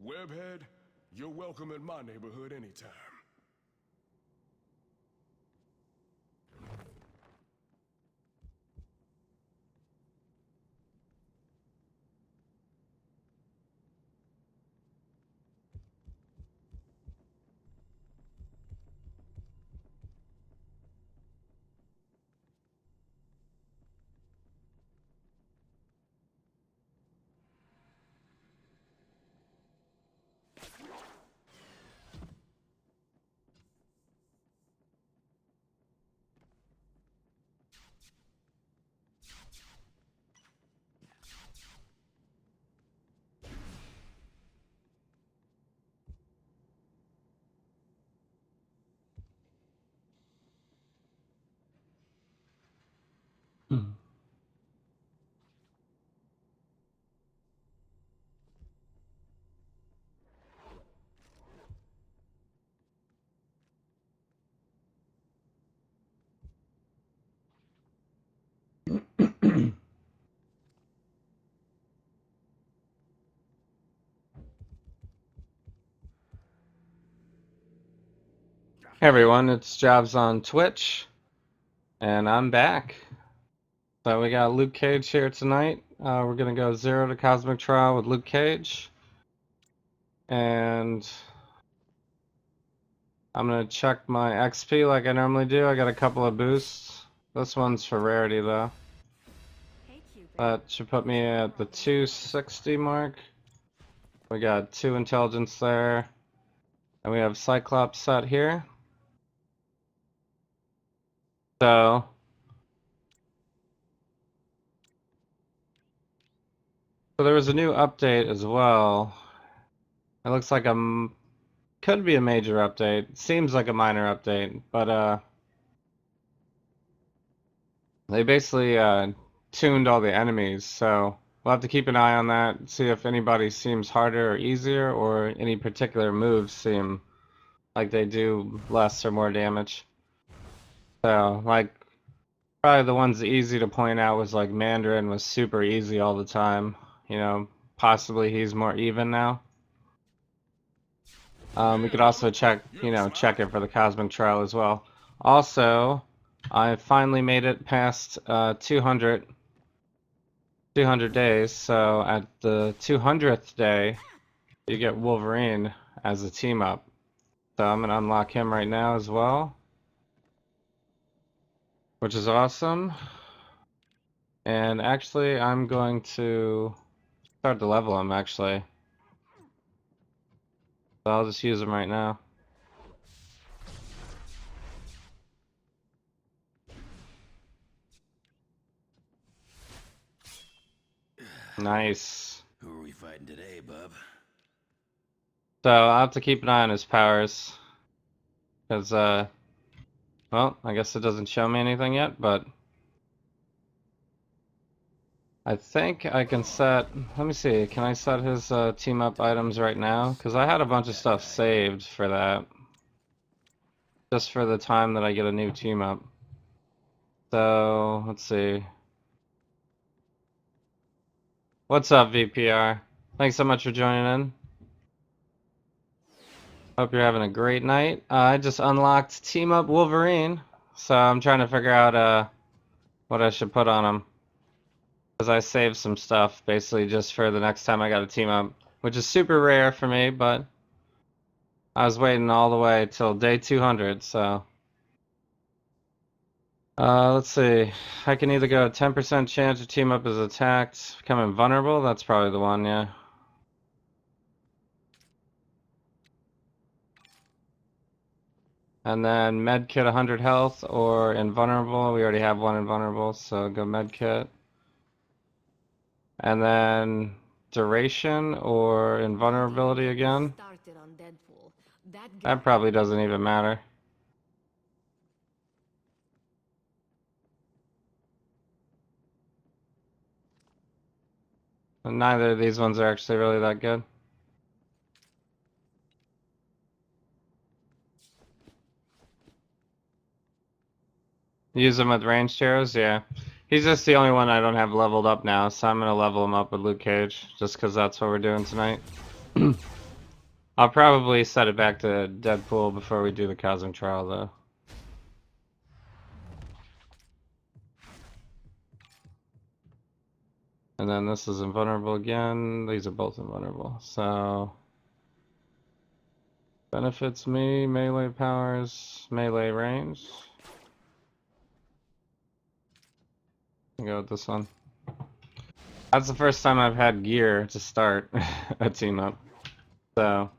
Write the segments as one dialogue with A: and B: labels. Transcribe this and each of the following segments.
A: Webhead, you're welcome in my neighborhood anytime.
B: Hey everyone, it's Jobs on Twitch, and I'm back. So we got Luke Cage here tonight. We're gonna go 0 to Cosmic Trial with Luke Cage, and I'm gonna check my XP like I normally do. I got a couple of boosts. This one's for rarity though. That should put me at the 260 mark. We got 2 intelligence there, and we have Cyclops set here. So there was a new update as well. It looks like could be a major update. Seems like a minor update, but they basically tuned all the enemies, so we'll have to keep an eye on that, see if anybody seems harder or easier, or any particular moves seem like they do less or more damage. So, like, probably the ones easy to point out was like Mandarin was super easy all the time. You know, possibly he's more even now. We could also check it for the Cosmic Trial as well. Also, I finally made it past 200 days, so at the 200th day, you get Wolverine as a team up. So I'm going to unlock him right now as well, which is awesome. And actually, I'm going to start to level him, actually. So I'll just use him right now. Nice.
C: Who are we fighting today, bub?
B: So I'll have to keep an eye on his powers. Because, well, I guess it doesn't show me anything yet, but I think I can set, let me see, can I set his team up items right now? Because I had a bunch of stuff saved for that. Just for the time that I get a new team up. So, let's see. What's up, VPR? Thanks so much for joining in. Hope you're having a great night. I just unlocked Team Up Wolverine, so I'm trying to figure out what I should put on him. Because I saved some stuff, basically just for the next time I got a team up, which is super rare for me, but I was waiting all the way till day 200, so... let's see. I can either go 10% chance your team up is attacked, becoming vulnerable. That's probably the one, yeah. And then medkit 100 health or invulnerable. We already have one invulnerable, so go medkit. And then duration or invulnerability again. That probably doesn't even matter. And neither of these ones are actually really that good. Use them with ranged heroes, yeah. He's just the only one I don't have leveled up now, so I'm gonna level him up with Luke Cage, just because that's what we're doing tonight. I'll probably set it back to Deadpool before we do the Cosmic Trial, though. And then this is invulnerable again. These are both invulnerable. So benefits me, melee powers, melee range. I'll go with this one. That's the first time I've had gear to start a team up. So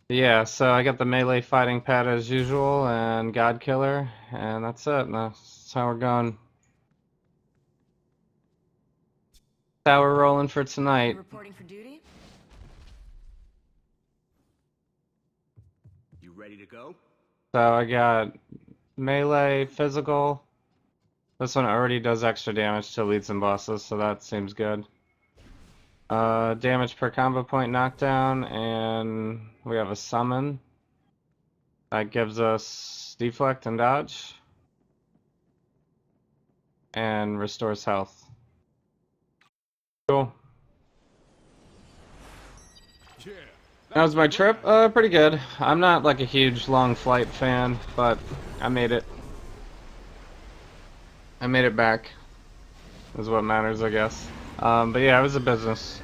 B: yeah, so I got the melee fighting pad as usual and God Killer, and that's it. That's how we're going. That's how we're rolling for tonight.
D: Reporting for duty?
C: You ready to go?
B: So I got melee, physical. This one already does extra damage to elites and bosses, so that seems good. Damage per combo point knockdown, and we have a summon. That gives us deflect and dodge. And restores health. Cool.
A: Yeah.
B: That was my trip. Pretty good. I'm not like a huge long flight fan, but I made it. I made it back. Is what matters, I guess. But yeah, it was a business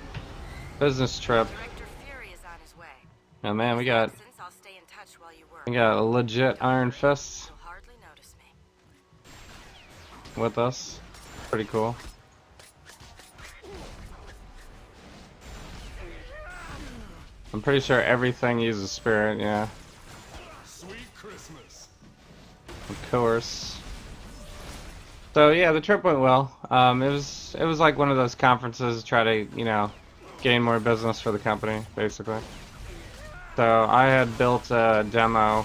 B: trip.
D: Director Fury is on his way.
B: Oh man, we got
D: Since I'll stay in touch while you work.
B: a legit Iron Fist
D: You'll hardly notice me.
B: with us. Pretty cool. I'm pretty sure everything uses spirit, yeah.
A: Sweet Christmas.
B: Of course. So yeah, the trip went well. It was like one of those conferences to try to, you know, gain more business for the company, basically. So I had built a demo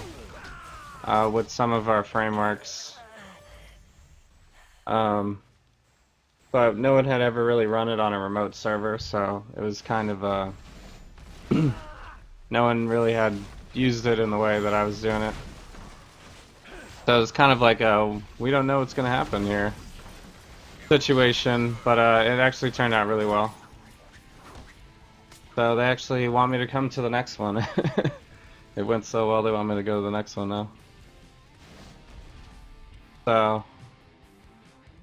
B: with some of our frameworks, but no one had ever really run it on a remote server, so it was kind of no one really had used it in the way that I was doing it. So it's kind of like a we don't know what's gonna happen here situation, but it actually turned out really well. So they actually want me to come to the next one. It went so well they want me to go to the next one now. So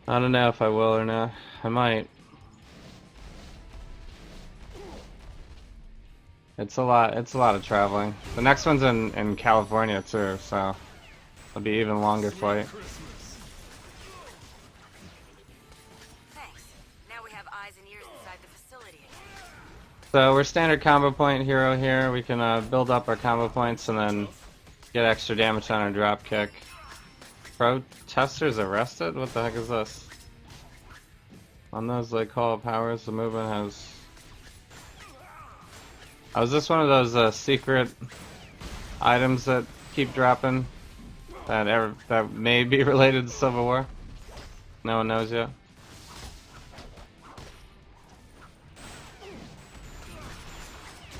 B: I don't know if I will or not. I might. It's a lot of traveling. The next one's in California too, so it'll be even longer flight.
A: Christmas.
D: Thanks. Now we have eyes and ears inside the facility again.
B: So we're standard combo point hero here. We can build up our combo points and then get extra damage on our drop kick. Protesters arrested? What the heck is this? On those like call powers, the movement has. Oh, is this one of those secret items that keep dropping? That may be related to Civil War? No one knows yet.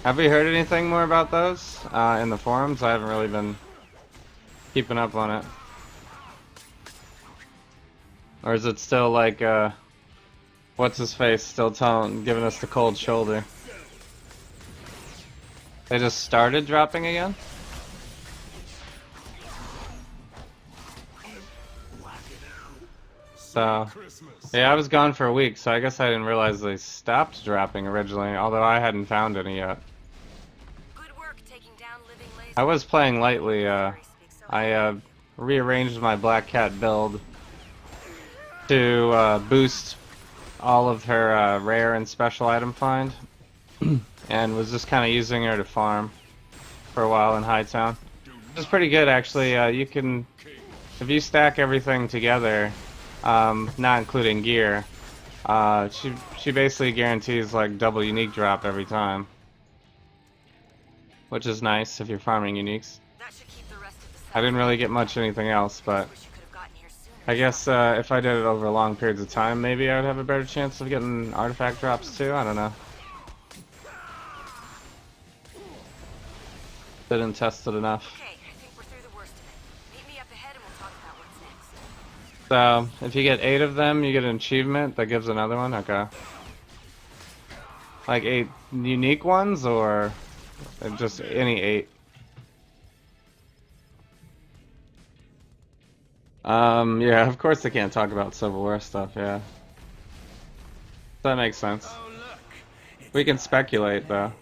B: Have we heard anything more about those in the forums? I haven't really been keeping up on it. Or is it still like, what's his face still giving us the cold shoulder? They just started dropping again? So, yeah, I was gone for a week, so I guess I didn't realize they stopped dropping originally, although I hadn't found any yet.
D: Good work taking down living lasers.
B: I was playing lightly. I rearranged my Black Cat build to boost all of her rare and special item find, and was just kind of using her to farm for a while in Hightown. It's pretty good, actually. You can, if you stack everything together, not including gear, she basically guarantees like double unique drop every time, which is nice if you're farming uniques.
D: That should keep the rest of the
B: I didn't really get much anything else, but
D: Wish you could have gotten here sooner.
B: I guess if I did it over long periods of time, maybe I would have a better chance of getting artifact drops too. I don't know. Didn't test it enough.
D: Okay, I think we're through the worst of it. Meet me up ahead and we'll talk about what's next.
B: So if you get 8 of them, you get an achievement that gives another one. Okay. Like 8 unique ones, or Just any 8. Yeah, of course they can't talk about Civil War stuff, yeah. That makes sense.
C: Oh, look. It's
B: We can speculate, though.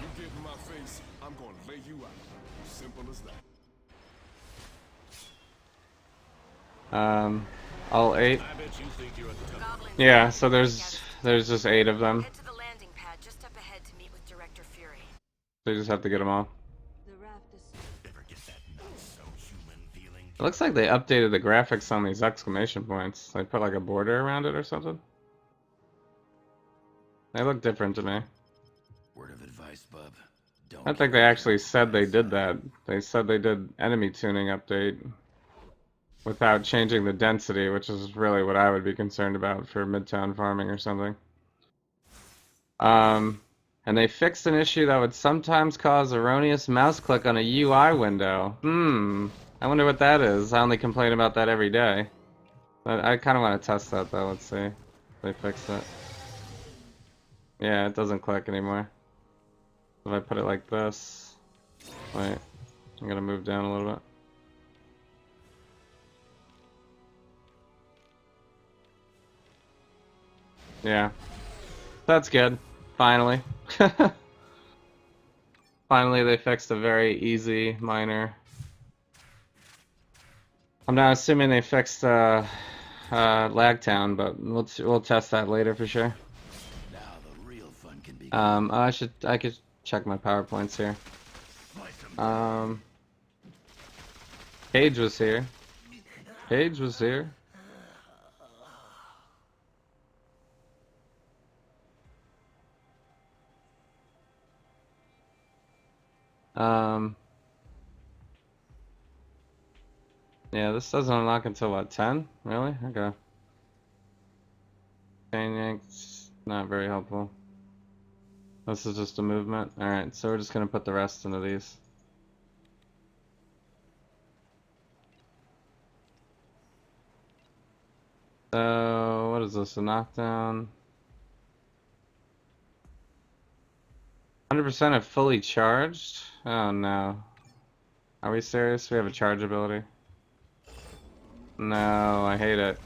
A: You get in my face, I'm gonna lay you out. Simple as that.
B: All 8.
A: I bet you think you're at the top.
D: Goblins.
B: Yeah, so there's just 8 of them.
D: Head to the landing pad just up ahead to meet with Director Fury.
B: So you just have to get them all.
E: The raft is
C: Ever get that not so human feeling?
B: It looks like they updated the graphics on these exclamation points. They put like a border around it or something. They look different to me.
C: Word of advice, bub. Don't
B: I think they actually said they did that. They said they did enemy tuning update without changing the density, which is really what I would be concerned about for midtown farming or something. And they fixed an issue that would sometimes cause erroneous mouse click on a UI window. I wonder what that is. I only complain about that every day. But I kind of want to test that though. Let's see if they fixed it. Yeah, it doesn't click anymore. If I put it like this. Wait, I'm gonna move down a little bit. Yeah, that's good. Finally. Finally, they fixed a very easy minor. I'm not assuming they fixed Lagtown, but we'll test that later for sure.
C: Now the real fun can be.
B: I could check my PowerPoints here. Paige was here. Paige was here. Yeah, this doesn't unlock until what, 10? Really? Okay. Chain yanks, not very helpful. This is just a movement. Alright, so we're just gonna put the rest into these. So, what is this, a knockdown? 100% of fully charged? Oh no. Are we serious? We have a charge ability? No, I hate it.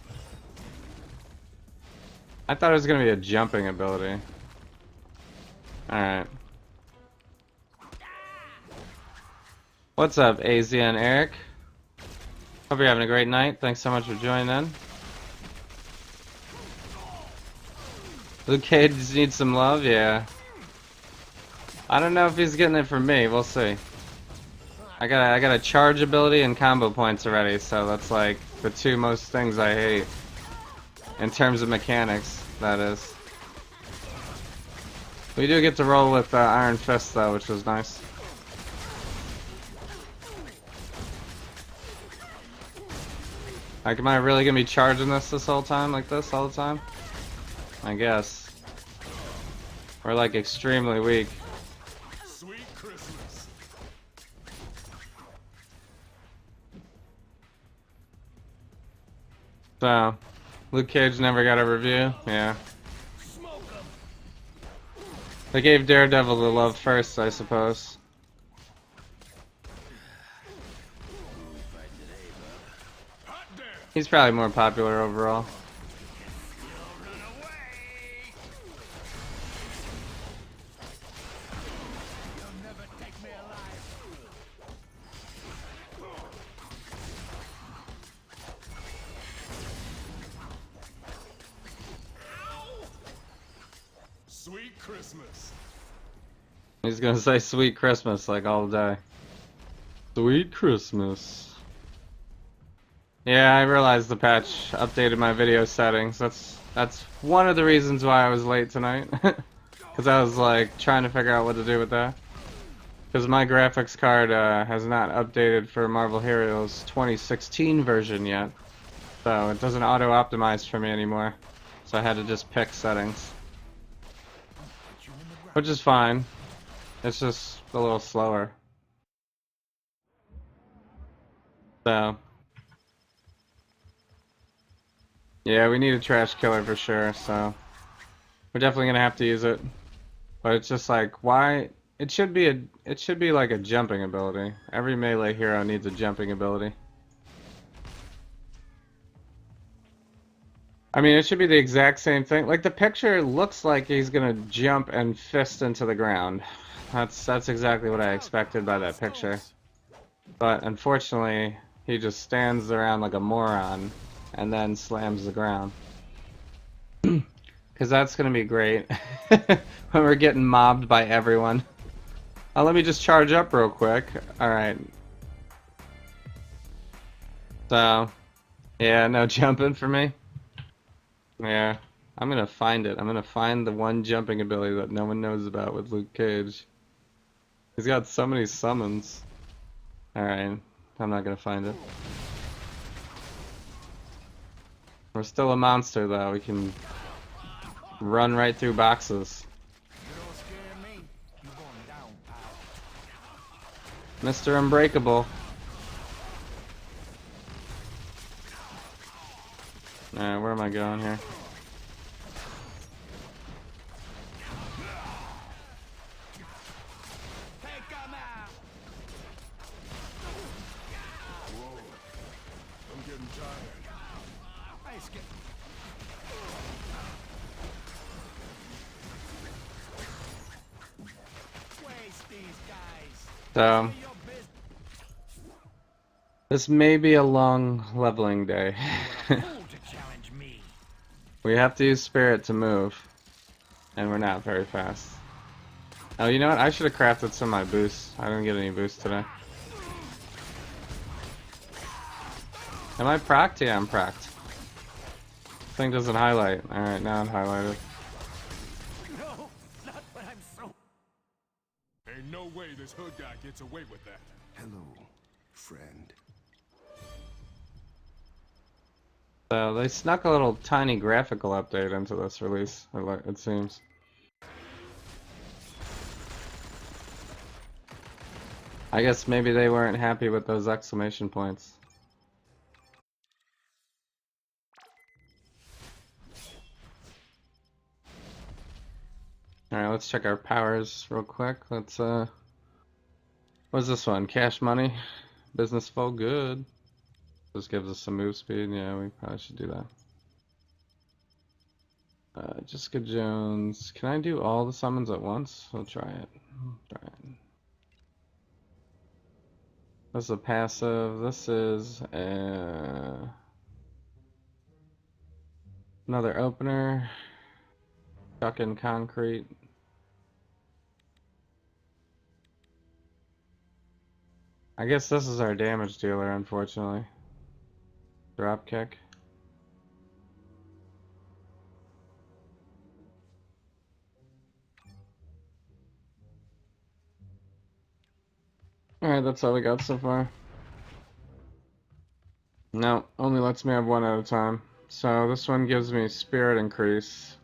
B: I thought it was gonna be a jumping ability. Alright. What's up, AZ and Eric? Hope you're having a great night. Thanks so much for joining in. Luke Cage needs some love, yeah. I don't know if he's getting it from me. We'll see. I got a charge ability and combo points already, so that's like the two most things I hate in terms of mechanics. That is. We do get to roll with Iron Fist though, which was nice. Like, am I really gonna be charging this whole time like this all the time? I guess. We're like extremely weak.
A: Sweet Christmas.
B: So, Luke Cage never got a review. Yeah. They gave Daredevil the love first, I suppose.
A: Hot damn.
B: He's probably more popular overall.
A: Sweet Christmas.
B: He's gonna say "Sweet Christmas" like all day. Sweet Christmas. Yeah, I realized the patch updated my video settings. That's one of the reasons why I was late tonight. Because I was like trying to figure out what to do with that. Because my graphics card has not updated for Marvel Heroes 2016 version yet. So it doesn't auto-optimize for me anymore. So I had to just pick settings. Which is fine. It's just a little slower. So. Yeah, we need a trash killer for sure, so we're definitely gonna have to use it. But it's just like, why? It should be like a jumping ability. Every melee hero needs a jumping ability. I mean, it should be the exact same thing. Like the picture looks like he's gonna jump and fist into the ground. That's exactly what I expected by that picture. But unfortunately, he just stands around like a moron and then slams the ground. Because that's gonna be great when we're getting mobbed by everyone. Let me just charge up real quick. Alright. So, yeah, no jumping for me. Yeah, I'm gonna find it. I'm gonna find the one jumping ability that no one knows about with Luke Cage. He's got so many summons. Alright, I'm not gonna find it. We're still a monster though, we can run right through boxes. Mr. Unbreakable. Alright, where am I going here?
A: I'm getting tired.
B: So, this may be a long leveling day. We have to use Spirit to move, and we're not very fast. Oh, you know what? I should have crafted some of my boosts. I didn't get any boosts today. Am I procced? Yeah, I'm procced. Thing doesn't highlight. Alright, now I'm highlighted.
C: No, not when I'm so.
A: Ain't no way this hood guy gets away with that.
E: Hello, friend.
B: So they snuck a little tiny graphical update into this release, it seems. I guess maybe they weren't happy with those exclamation points. Alright, let's check our powers real quick. Let's, what's this one? Cash money? Business flow? Good. This gives us some move speed. Yeah, we probably should do that. Jessica Jones. Can I do all the summons at once? We'll try it. Try it. This is a passive. This is another opener. Chuck in concrete. I guess this is our damage dealer, unfortunately. Drop kick. Alright, that's all we got so far. No, only lets me have one at a time. So this one gives me spirit increase.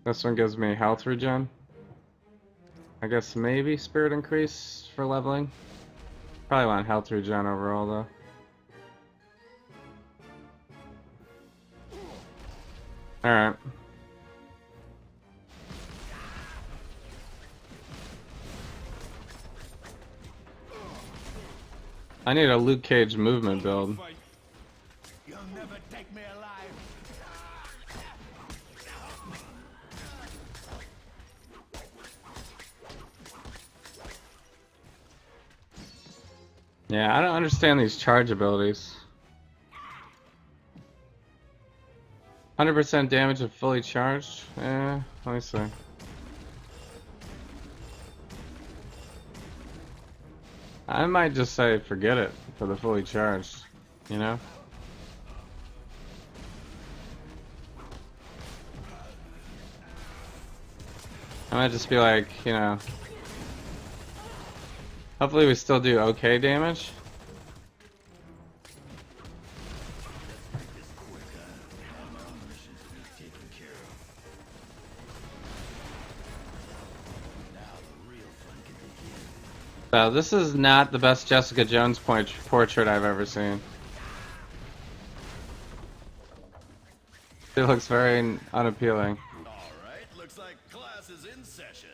B: This one gives me health regen. I guess maybe spirit increase for leveling. Probably want health regen overall though. Alright. I need a Luke Cage movement build.
C: You'll never take me alive.
B: Yeah, I don't understand these charge abilities. 100% damage if fully charged? Let me see. I might just say forget it for the fully charged, you know? I might just be like, you know, hopefully we still do okay damage. So this is not the best Jessica Jones portrait I've ever seen. It looks very unappealing.
F: All right, looks like class is in session.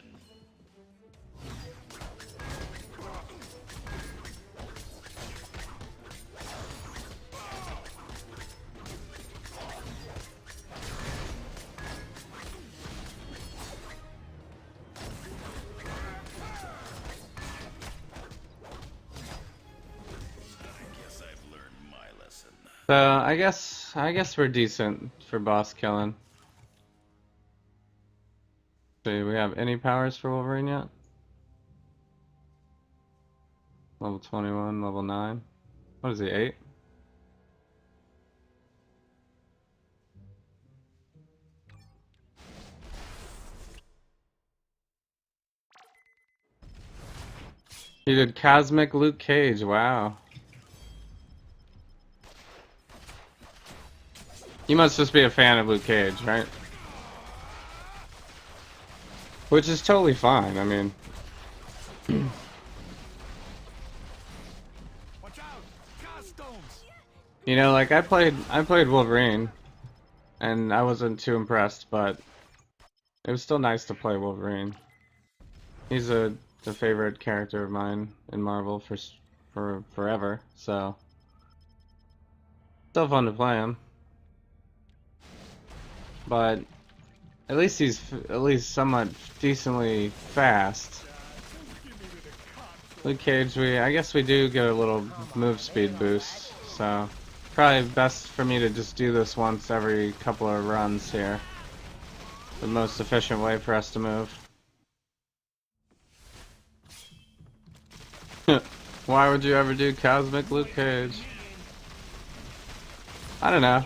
F: I guess I've learned my lesson.
B: So I guess we're decent for boss killing. Do we have any powers for Wolverine yet? Level 21, level 9. What is he, 8? He did Cosmic Luke Cage, wow. You must just be a fan of Luke Cage, right? Which is totally fine, I mean.
C: Watch out! Costumes!
B: You know, like I played Wolverine and I wasn't too impressed, but it was still nice to play Wolverine. He's the favorite character of mine in Marvel for forever, so still fun to play him. But at least he's at least somewhat decently fast. Luke Cage, I guess we do get a little move speed boost, so probably best for me to just do this once every couple of runs here. The most efficient way for us to move. Why would you ever do Cosmic Luke Cage? I don't know.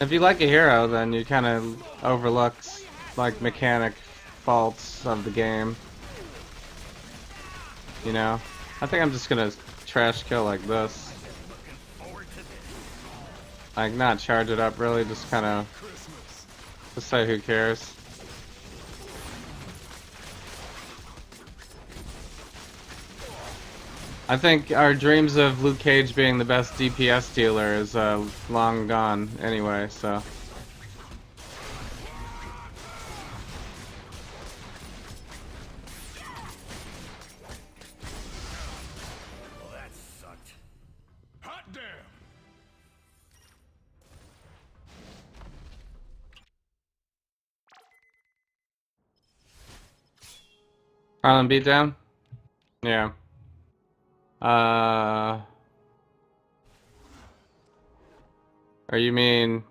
B: If you like a hero, then you kind of overlook like mechanic faults of the game. You know? I think I'm just gonna trash kill like this. Like not charge it up really, just kind of just say who cares. I think our dreams of Luke Cage being the best DPS dealer is long gone anyway, so.
C: Well, that sucked.
A: Hot damn!
B: Harlem beatdown? Yeah. Or you mean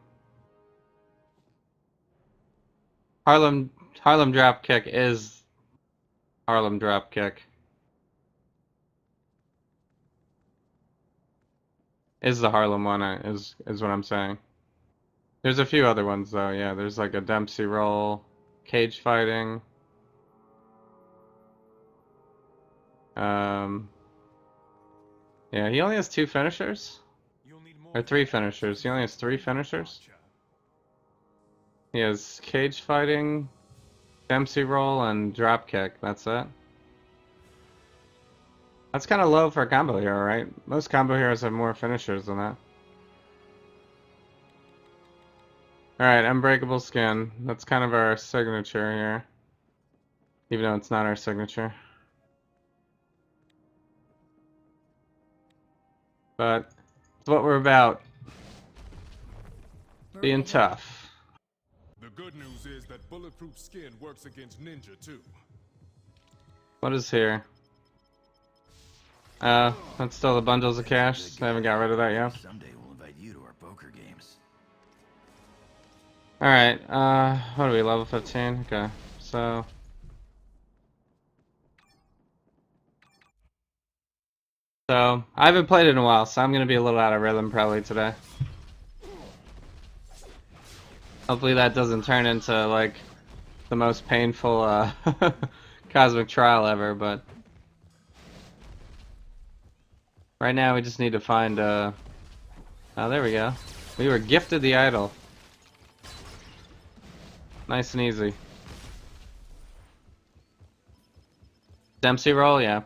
B: Harlem Dropkick is Harlem Dropkick. Is the Harlem one is what I'm saying. There's a few other ones though, yeah. There's like a Dempsey roll, cage fighting. Yeah, he only has 2 finishers? Or 3 finishers. He only has 3 finishers? He has cage fighting, Dempsey roll, and dropkick. That's it. That's kind of low for a combo hero, right? Most combo heroes have more finishers than that. Alright, Unbreakable skin. That's kind of our signature here. Even though it's not our signature. But it's what we're about. Being tough.
A: The good news is that bulletproof skin works against ninja too.
B: What is here? That's still the bundles of cash. I haven't got rid of that yet.
F: Someday we'll invite you to our poker games.
B: Alright, what are we, level 15? Okay, so... So, I haven't played it in a while, so I'm gonna be a little out of rhythm probably today. Hopefully that doesn't turn into, like, the most painful, cosmic trial ever, but... Right now we just need to find, oh, there we go. We were gifted the idol. Nice and easy. Dempsey roll, yeah.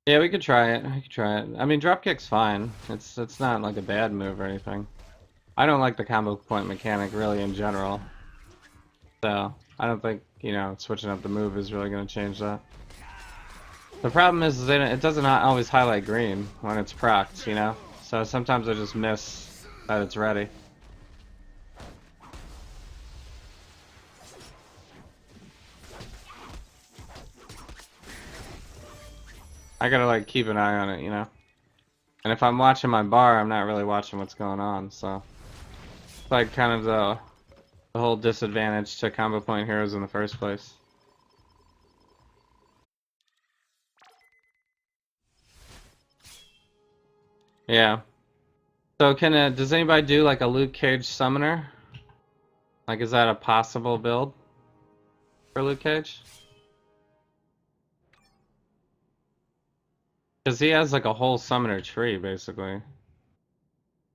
B: Yeah, we could try it. I mean, dropkick's fine. It's not like a bad move or anything. I don't like the combo point mechanic really in general. So I don't think, you know, switching up the move is really going to change that. The problem is it doesn't always highlight green when it's procced, you know? So sometimes I just miss that it's ready. I gotta like keep an eye on it, you know? And if I'm watching my bar, I'm not really watching what's going on, so it's like kind of the whole disadvantage to combo point heroes in the first place. Yeah. So does anybody do like a Luke Cage summoner? Like, is that a possible build for Luke Cage? Because he has like a whole summoner tree, basically.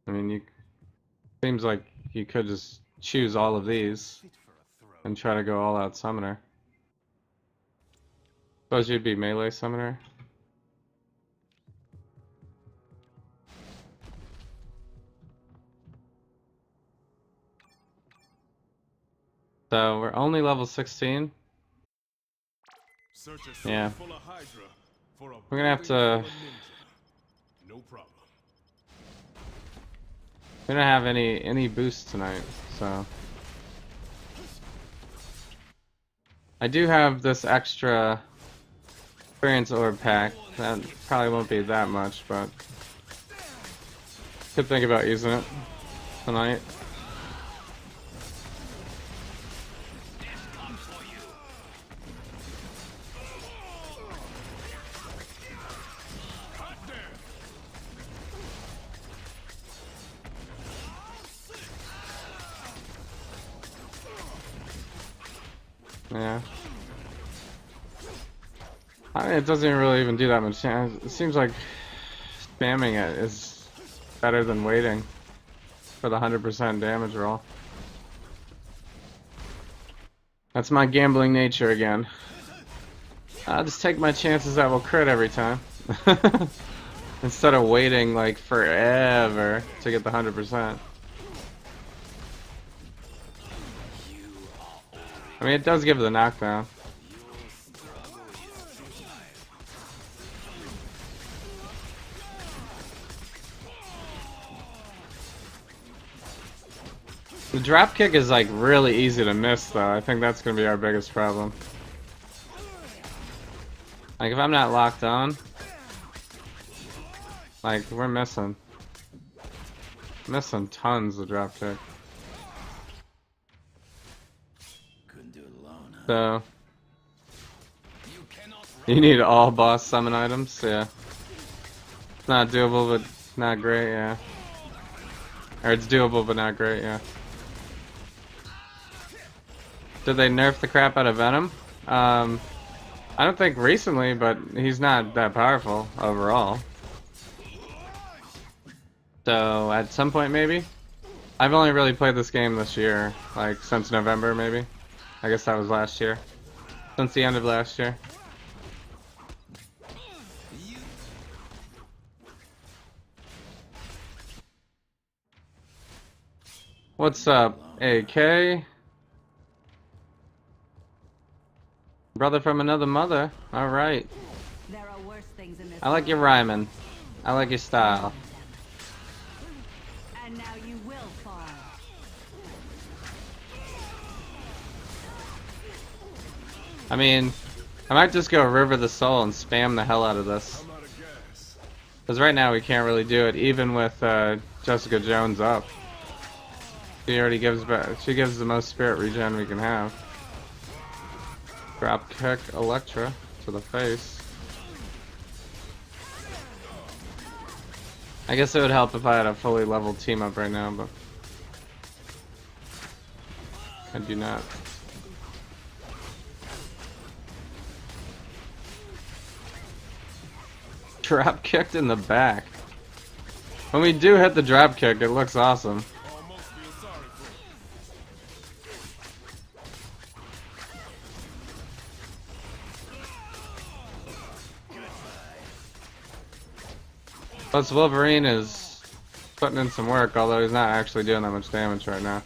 B: I mean, seems like you could just choose all of these and try to go all out summoner. Suppose you'd be melee summoner. So we're only level 16.
A: Search a
B: Yeah.
A: full of Hydra for a
B: We're gonna have
A: building
B: to.
A: full of ninja. No problem.
B: We don't have any boosts tonight, so. I do have this extra experience orb pack. That probably won't be that much, but could think about using it tonight. Yeah. I mean, it doesn't really even do that much damage. It seems like spamming it is better than waiting for the 100% damage roll. That's my gambling nature again. I'll just take my chances that we'll crit every time. Instead of waiting like forever to get the 100%. I mean, it does give the knockdown. The drop kick is like really easy to miss though. I think that's gonna be our biggest problem. Like if I'm not locked on, like we're missing tons of drop kick.
F: Couldn't do it alone, huh?
B: So you need all boss summon items, yeah. It's not doable but not great, yeah. Or it's doable but not great, yeah. Did they nerf the crap out of Venom? I don't think recently, but he's not that powerful overall. So at some point maybe? I've only really played this game this year, like since November maybe. I guess that was last year. Since the end of last year. What's up, AK? Brother from another mother. Alright.
G: There are worse things in this
B: I like your
G: world.
B: rhyming. I like your style.
G: And now you will fall.
B: I mean, I might just go River the Soul and spam the hell out of this.
A: I'm out of gas.
B: Because right now we can't really do it, even with Jessica Jones up. She already gives the most spirit regen we can have. Drop kick Electra to the face. I guess it would help if I had a fully leveled team up right now, but I do not. Drop kicked in the back. When we do hit the drop kick, it looks awesome.
A: Almost feel sorry for
B: Plus Wolverine is Putting in some work, although he's not actually doing that much damage right now.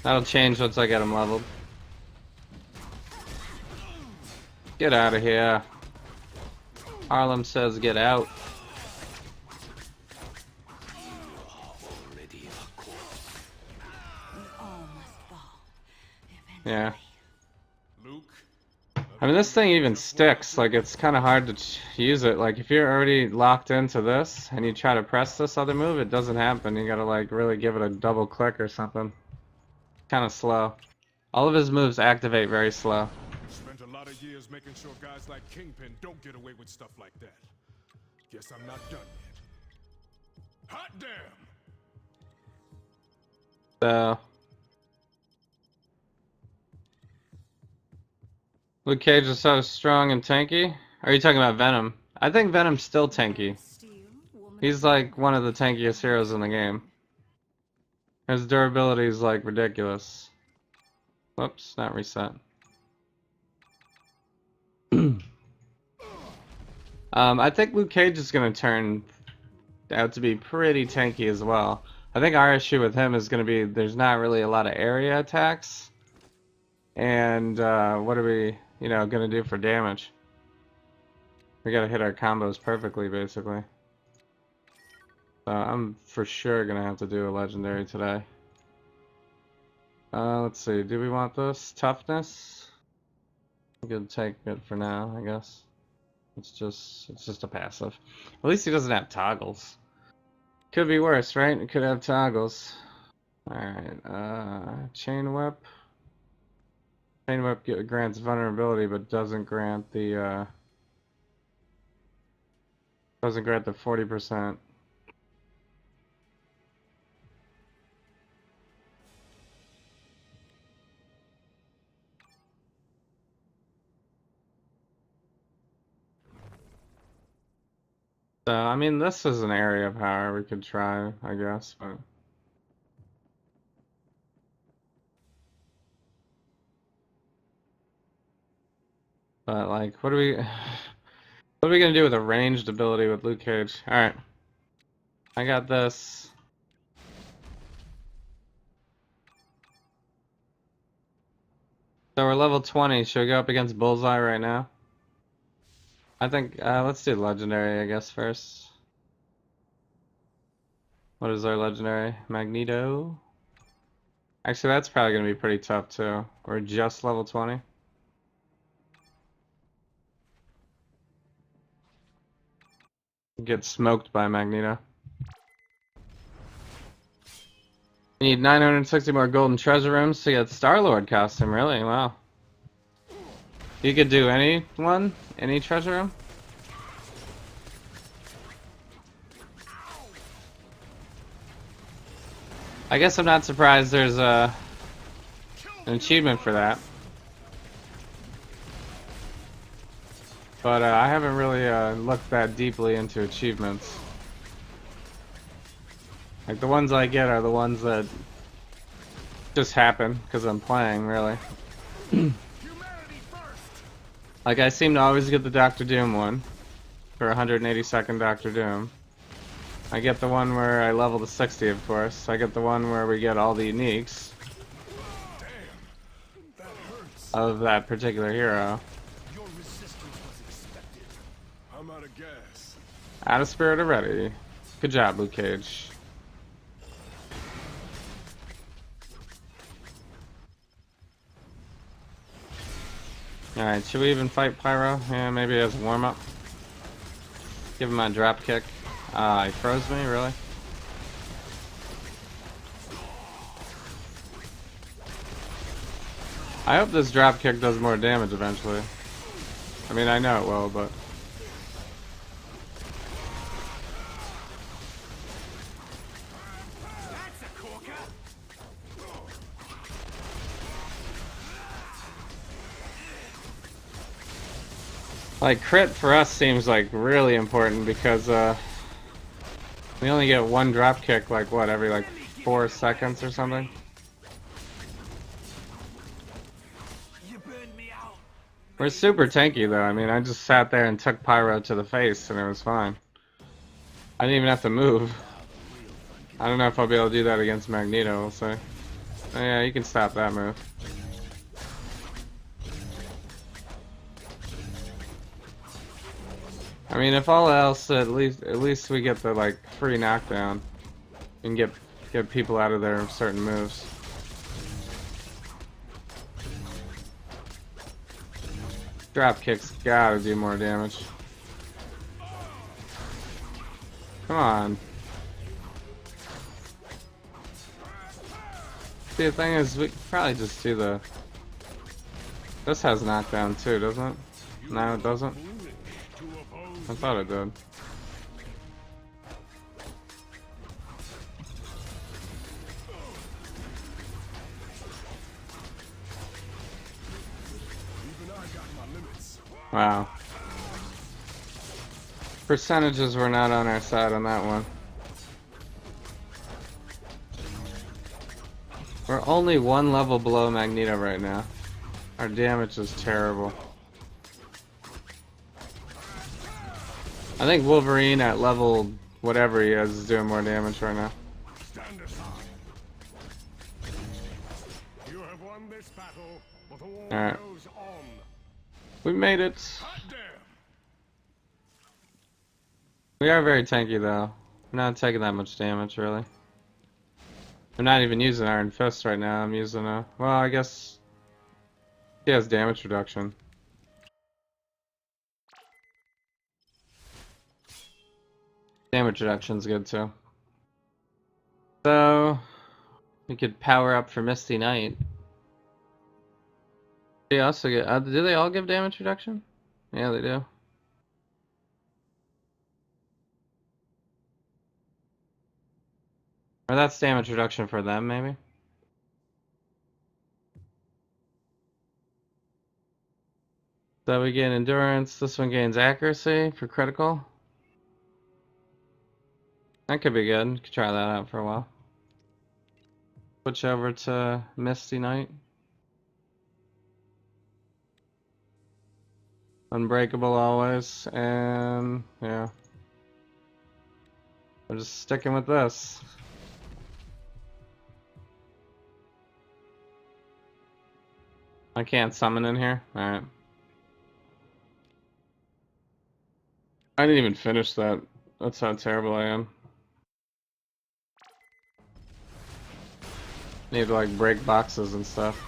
B: That'll change once I get him leveled. Get out of here. Harlem says get out.
F: Already a corpse.
G: We all must fall.
B: Yeah.
A: Luke,
B: I mean, this thing even sticks. Like, it's kind of hard to use it. Like, if you're already locked into this and you try to press this other move, it doesn't happen. You gotta, like, really give it a double click or something. Kind of slow. All of his moves activate very slow.
A: spent a lot of years making sure guys like Kingpin don't get away with stuff like that. Guess I'm not done yet. Hot damn!
B: So, Luke Cage is so strong and tanky. Are you talking about Venom? I think Venom's still tanky.
G: Steel, woman
B: He's like one of the tankiest heroes in the game. His durability is like ridiculous. Whoops, not reset. I think Luke Cage is going to turn out to be pretty tanky as well. I think our issue with him is going to be there's not really a lot of area attacks. And what are we, going to do for damage? We got to hit our combos perfectly, basically. So I'm for sure going to have to do a legendary today. Let's see, do we want this? Toughness? We could take it for now, I guess. It's just a passive. At least he doesn't have toggles. Could be worse, right? It could have toggles. Alright, Chain Whip. Chain Whip grants vulnerability, but doesn't grant the 40%. So, I mean, this is an area of power we could try, I guess, but... But, like, what are we gonna do with a ranged ability with Luke Cage? Alright. I got this. So we're level 20. Should we go up against Bullseye right now? I think, let's do Legendary, I guess, first. What is our Legendary? Magneto? Actually, that's probably gonna be pretty tough, too. We're just level 20. Get smoked by Magneto. You need 960 more golden treasure rooms to get Star-Lord costume, really? Wow. You could do any one? Any treasure room? I guess I'm not surprised there's an achievement for that. But I haven't really looked that deeply into achievements. Like, the ones I get are the ones that just happen because I'm playing, really. Like, I seem to always get the Doctor Doom one for 182nd Doctor Doom. I get the one where I level to 60, of course. I get the one where we get all the uniques of that particular hero.
A: Your resistance was expected. I'm out of gas.
B: Out of spirit already. Good job, Luke Cage. Alright, should we even fight Pyro? Yeah, maybe as a warm-up. Give him my drop kick. He froze me, really? I hope this drop kick does more damage eventually. I mean, I know it will, but...
C: That's a corker.
B: Like, crit for us seems like really important because we only get one drop kick like what, every like 4 seconds or something?
C: You burned me out.
B: We're super tanky though. I mean, I just sat there and took Pyro to the face and it was fine. I didn't even have to move. I don't know if I'll be able to do that against Magneto, we'll see. Oh yeah, you can stop that move. I mean, if all else, at least we get the like free knockdown and get people out of their certain moves. Drop kicks gotta do more damage. Come on. See, the thing is, we could probably just do the... This has knockdown too, doesn't it? No, it doesn't. I thought it did. Wow. Percentages were not on our side on that one. We're only one level below Magneto right now. Our damage is terrible. I think Wolverine at level whatever he is doing more damage right now.
A: Stand aside. You have won this battle, but the war
B: Alright.
A: goes on.
B: We made it.
A: Hot damn!
B: We are very tanky though. We're not taking that much damage really. I'm not even using Iron Fist right now. I'm using a... Well, I guess... He has damage reduction. Damage reduction's good too. So... We could power up for Misty Knight. They also get... do they all give damage reduction? Yeah, they do. Or that's damage reduction for them, maybe? So we gain endurance. This one gains accuracy for critical. That could be good. Could try that out for a while. Switch over to Misty Knight. Unbreakable always. And yeah. We're just sticking with this. I can't summon in here? Alright. I didn't even finish that. That's how terrible I am. Need to like break boxes and stuff.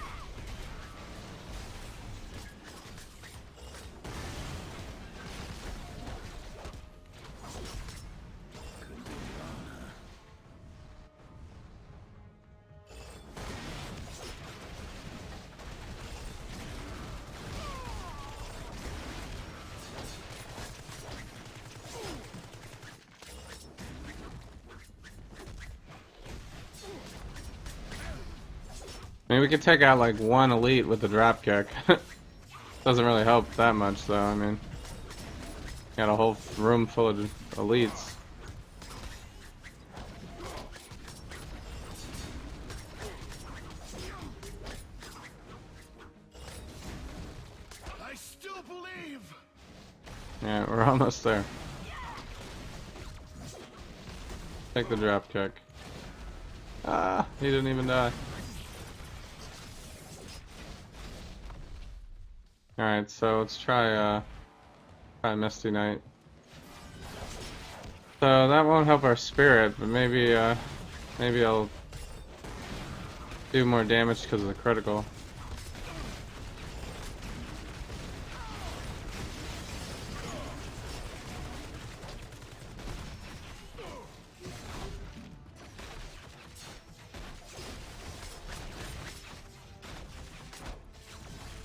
B: I mean, we could take out like one elite with the drop kick. Doesn't really help that much though, I mean. Got a whole room full of elites.
C: I still believe.
B: Yeah, we're almost there. Take the drop kick. Ah, he didn't even die. Alright, so let's try Misty Knight. So that won't help our spirit, but maybe I'll do more damage because of the critical.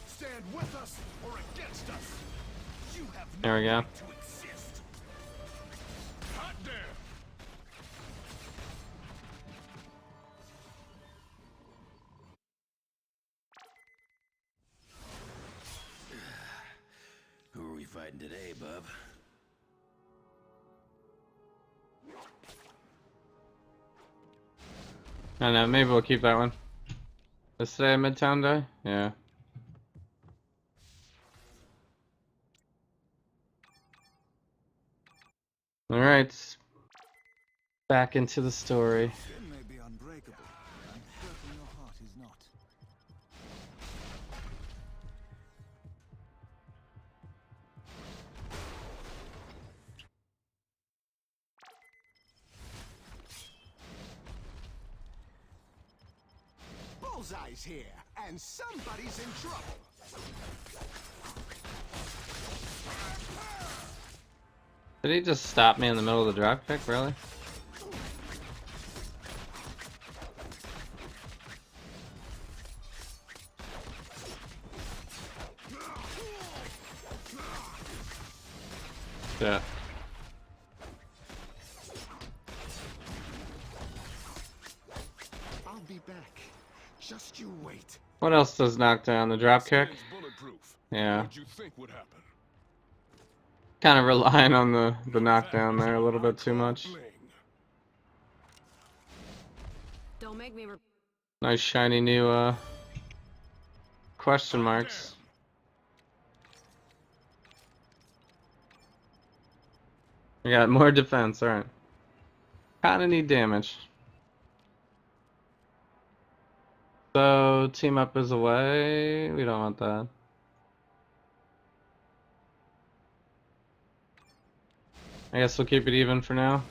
C: Stand with us or against us. You have no
B: There we go.
C: right to exist.
A: Hot damn!
F: Who are we fighting today, bub?
B: I don't know, maybe we'll keep that one. Is today a Midtown Day? Yeah. Alright. Back into the story.
C: Skin may be unbreakable. I'm certain your heart is not. Bullseye's here, and somebody's in trouble.
B: Did he just stop me in the middle of the drop kick? Really? Yeah.
C: I'll be back. Just you wait.
B: What else does knock down? The drop kick?
A: Skin's bulletproof.
B: Yeah.
A: What'd you think would happen?
B: Kind of relying on the knockdown there a little bit too much.
A: Bling.
D: Don't make me.
B: Nice shiny new question marks. We got more defense, alright. Kinda need damage. So, team up is away. We don't want that. I guess we'll keep it even for now.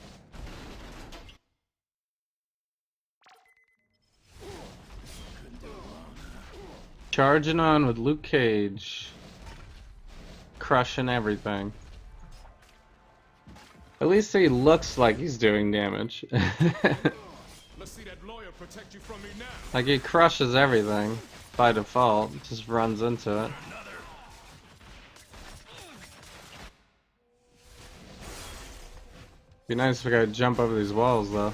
B: Charging on with Luke Cage. Crushing everything. At least he looks like he's doing damage.
A: Let's see that lawyer protect you from me now.
B: Like he crushes everything by default, just runs into it. Be nice if we could jump over these walls though.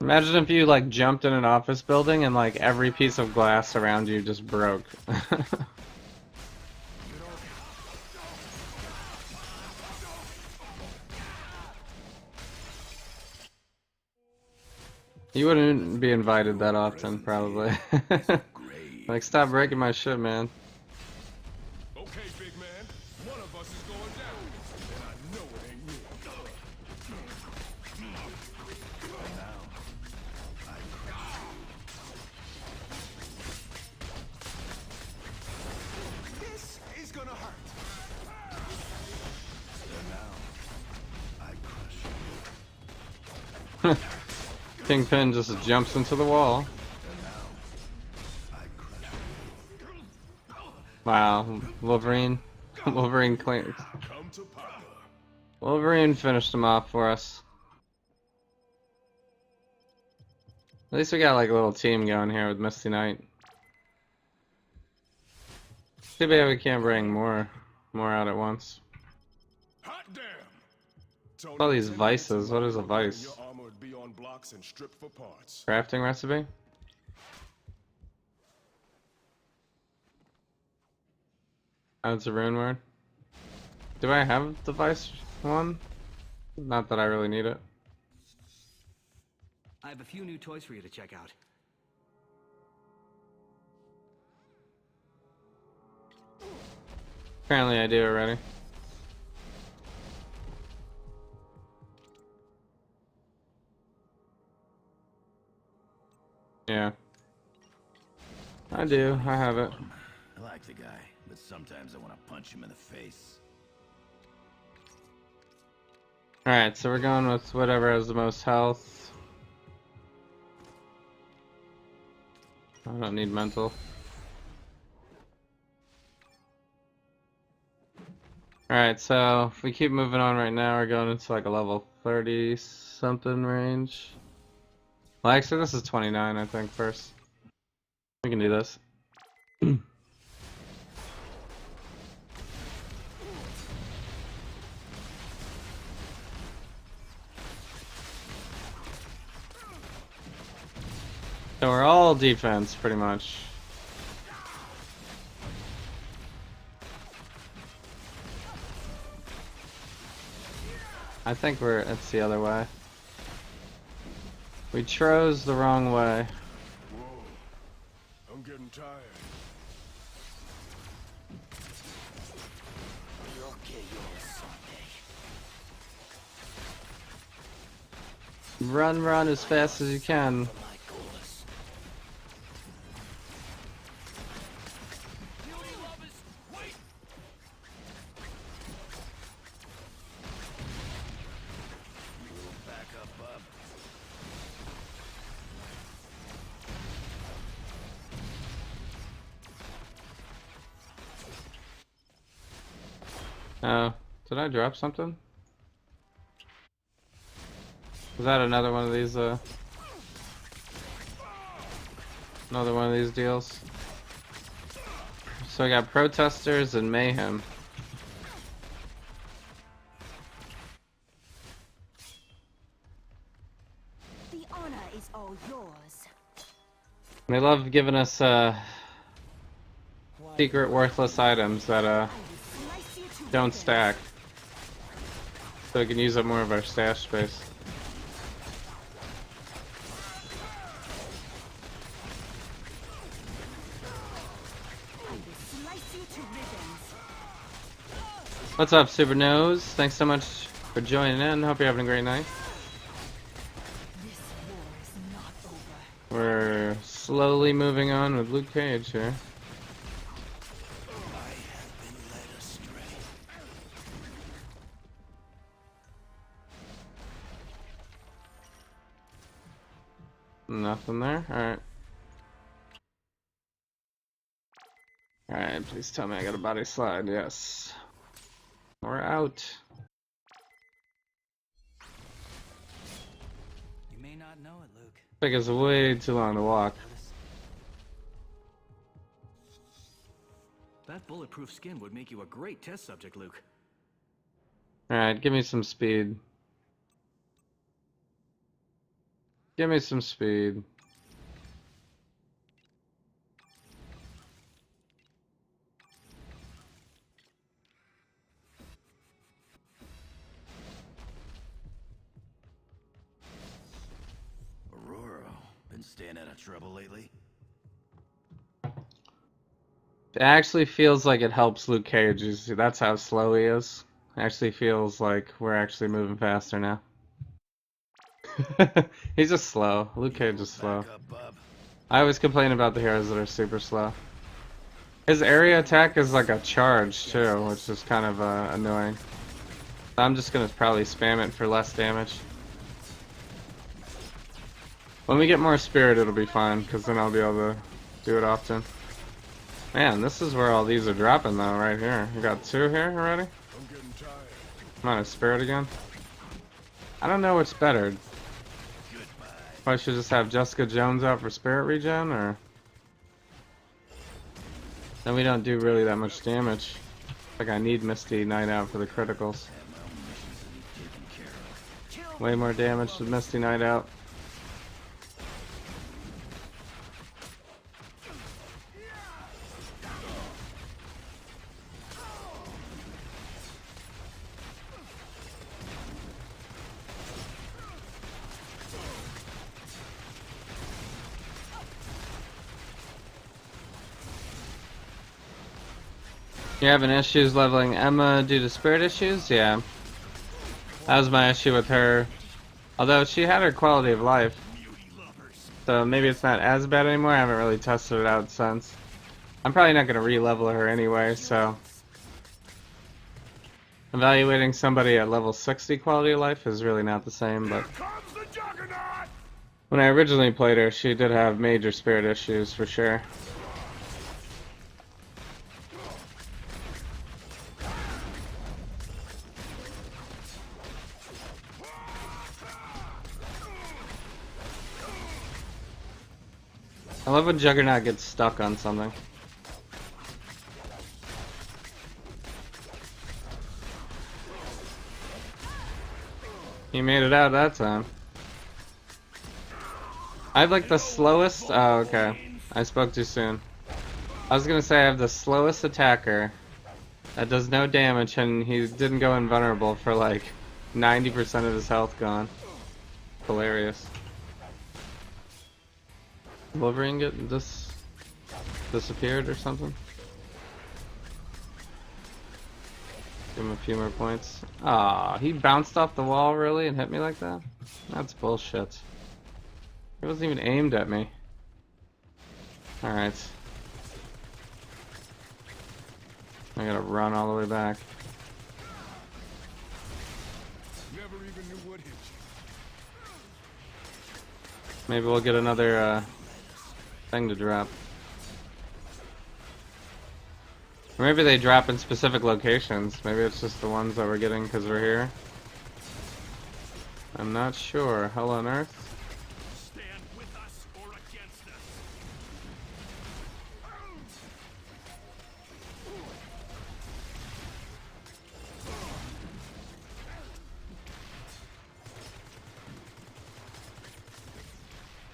B: Imagine if you like jumped in an office building and like every piece of glass around you just broke. You wouldn't be invited that often, probably. Like, stop breaking my shit, man.
A: Okay, big man. One of us is going down. And I know it ain't me.
C: This is gonna hurt.
B: Kingpin just jumps into the wall. Wow, Wolverine. Wolverine clean.
A: Come to Papa.
B: Wolverine finished him off for us. At least we got like a little team going here with Misty Knight. Too bad we can't bring more out at once.
A: Hot damn. Tony,
B: All these
A: 10
B: vices.
A: minutes
B: What is a
A: and
B: vice?
A: Your armor would be on blocks and stripped for parts.
B: Crafting recipe? That's a rune word. Do I have the vice one? Not that I really need it.
H: I have a few new toys for you to check out.
B: Apparently I do already. Yeah. I do. I have it.
F: I like the guy, but sometimes I want to punch him in the face.
B: Alright, so we're going with whatever has the most health. I don't need mental. Alright, so if we keep moving on right now, we're going into like a level 30 something range. Well, actually, this is 29, I think, first. We can do this. So we're all defense, pretty much. I think it's the other way. We chose the wrong way.
A: Whoa. I'm getting tired.
F: You'll get yours someday.
B: Run as fast as you can.
F: My course.
C: Beauty lovers, wait!
F: Move back up, bub.
B: Oh, did I drop something? Was that another one of these, another one of these deals? So I got protesters and mayhem.
G: The honor is all yours.
B: They love giving us, secret worthless items that,
G: I will slice you to
B: don't
G: ribbons.
B: stack. So we can use up more of our stash space.
G: I will slice you to ribbons.
B: What's up, Super Nose? Thanks so much for joining in. Hope you're having a great night.
G: This war is not over.
B: We're slowly moving on with Luke Cage here.
F: I have been led astray.
B: Nothing there? Alright. Alright, please tell me I got a body slide. Yes. We're out.
H: You may not know it, Luke.
B: I think it's way too long to walk.
H: That bulletproof skin would make you a great test subject, Luke.
B: Alright, give me some speed. Give me some speed.
F: Aurora, been staying out of trouble lately?
B: It actually feels like it helps Luke Cage. You see, that's how slow he is. It actually feels like we're actually moving faster now. He's just slow. Luke Cage is slow.
F: Back up, bub.
B: I always complain about the heroes that are super slow. His area attack is like a charge too, which is kind of annoying. I'm just gonna probably spam it for less damage. When we get more spirit, it'll be fine, because then I'll be able to do it often. Man, this is where all these are dropping though, right here. We got two here already?
A: I'm getting tired.
B: Come on, a spirit again? I don't know what's better. I should just have Jessica Jones out for spirit regen, or... Then we don't do really that much damage. Like, I need Misty Knight out for the criticals.
F: Have my own missions that need taken care of.
B: Way more damage with Misty Knight out. You having issues leveling Emma due to spirit issues? Yeah. That was my issue with her. Although she had her quality of life. So maybe it's not as bad anymore. I haven't really tested it out since. I'm probably not going to re-level her anyway, so... Evaluating somebody at level 60 quality of life is really not the same, but...
A: Comes the Juggernaut!
B: When I originally played her, she did have major spirit issues, for sure. I love when Juggernaut gets stuck on something. He made it out that time. I have like the slowest... Oh, okay. I spoke too soon. I was gonna say I have the slowest attacker that does no damage, and he didn't go invulnerable for like 90% of his health gone. Hilarious. Wolverine get this disappeared or something? Give him a few more points. Ah, he bounced off the wall really and hit me like that? That's bullshit. He wasn't even aimed at me. Alright. I gotta run all the way back.
A: Never even knew what hit you.
B: Maybe we'll get another thing to drop. Or maybe they drop in specific locations. Maybe it's just the ones that we're getting because we're here. I'm not sure. Hell on Earth?
C: Stand with us or against us.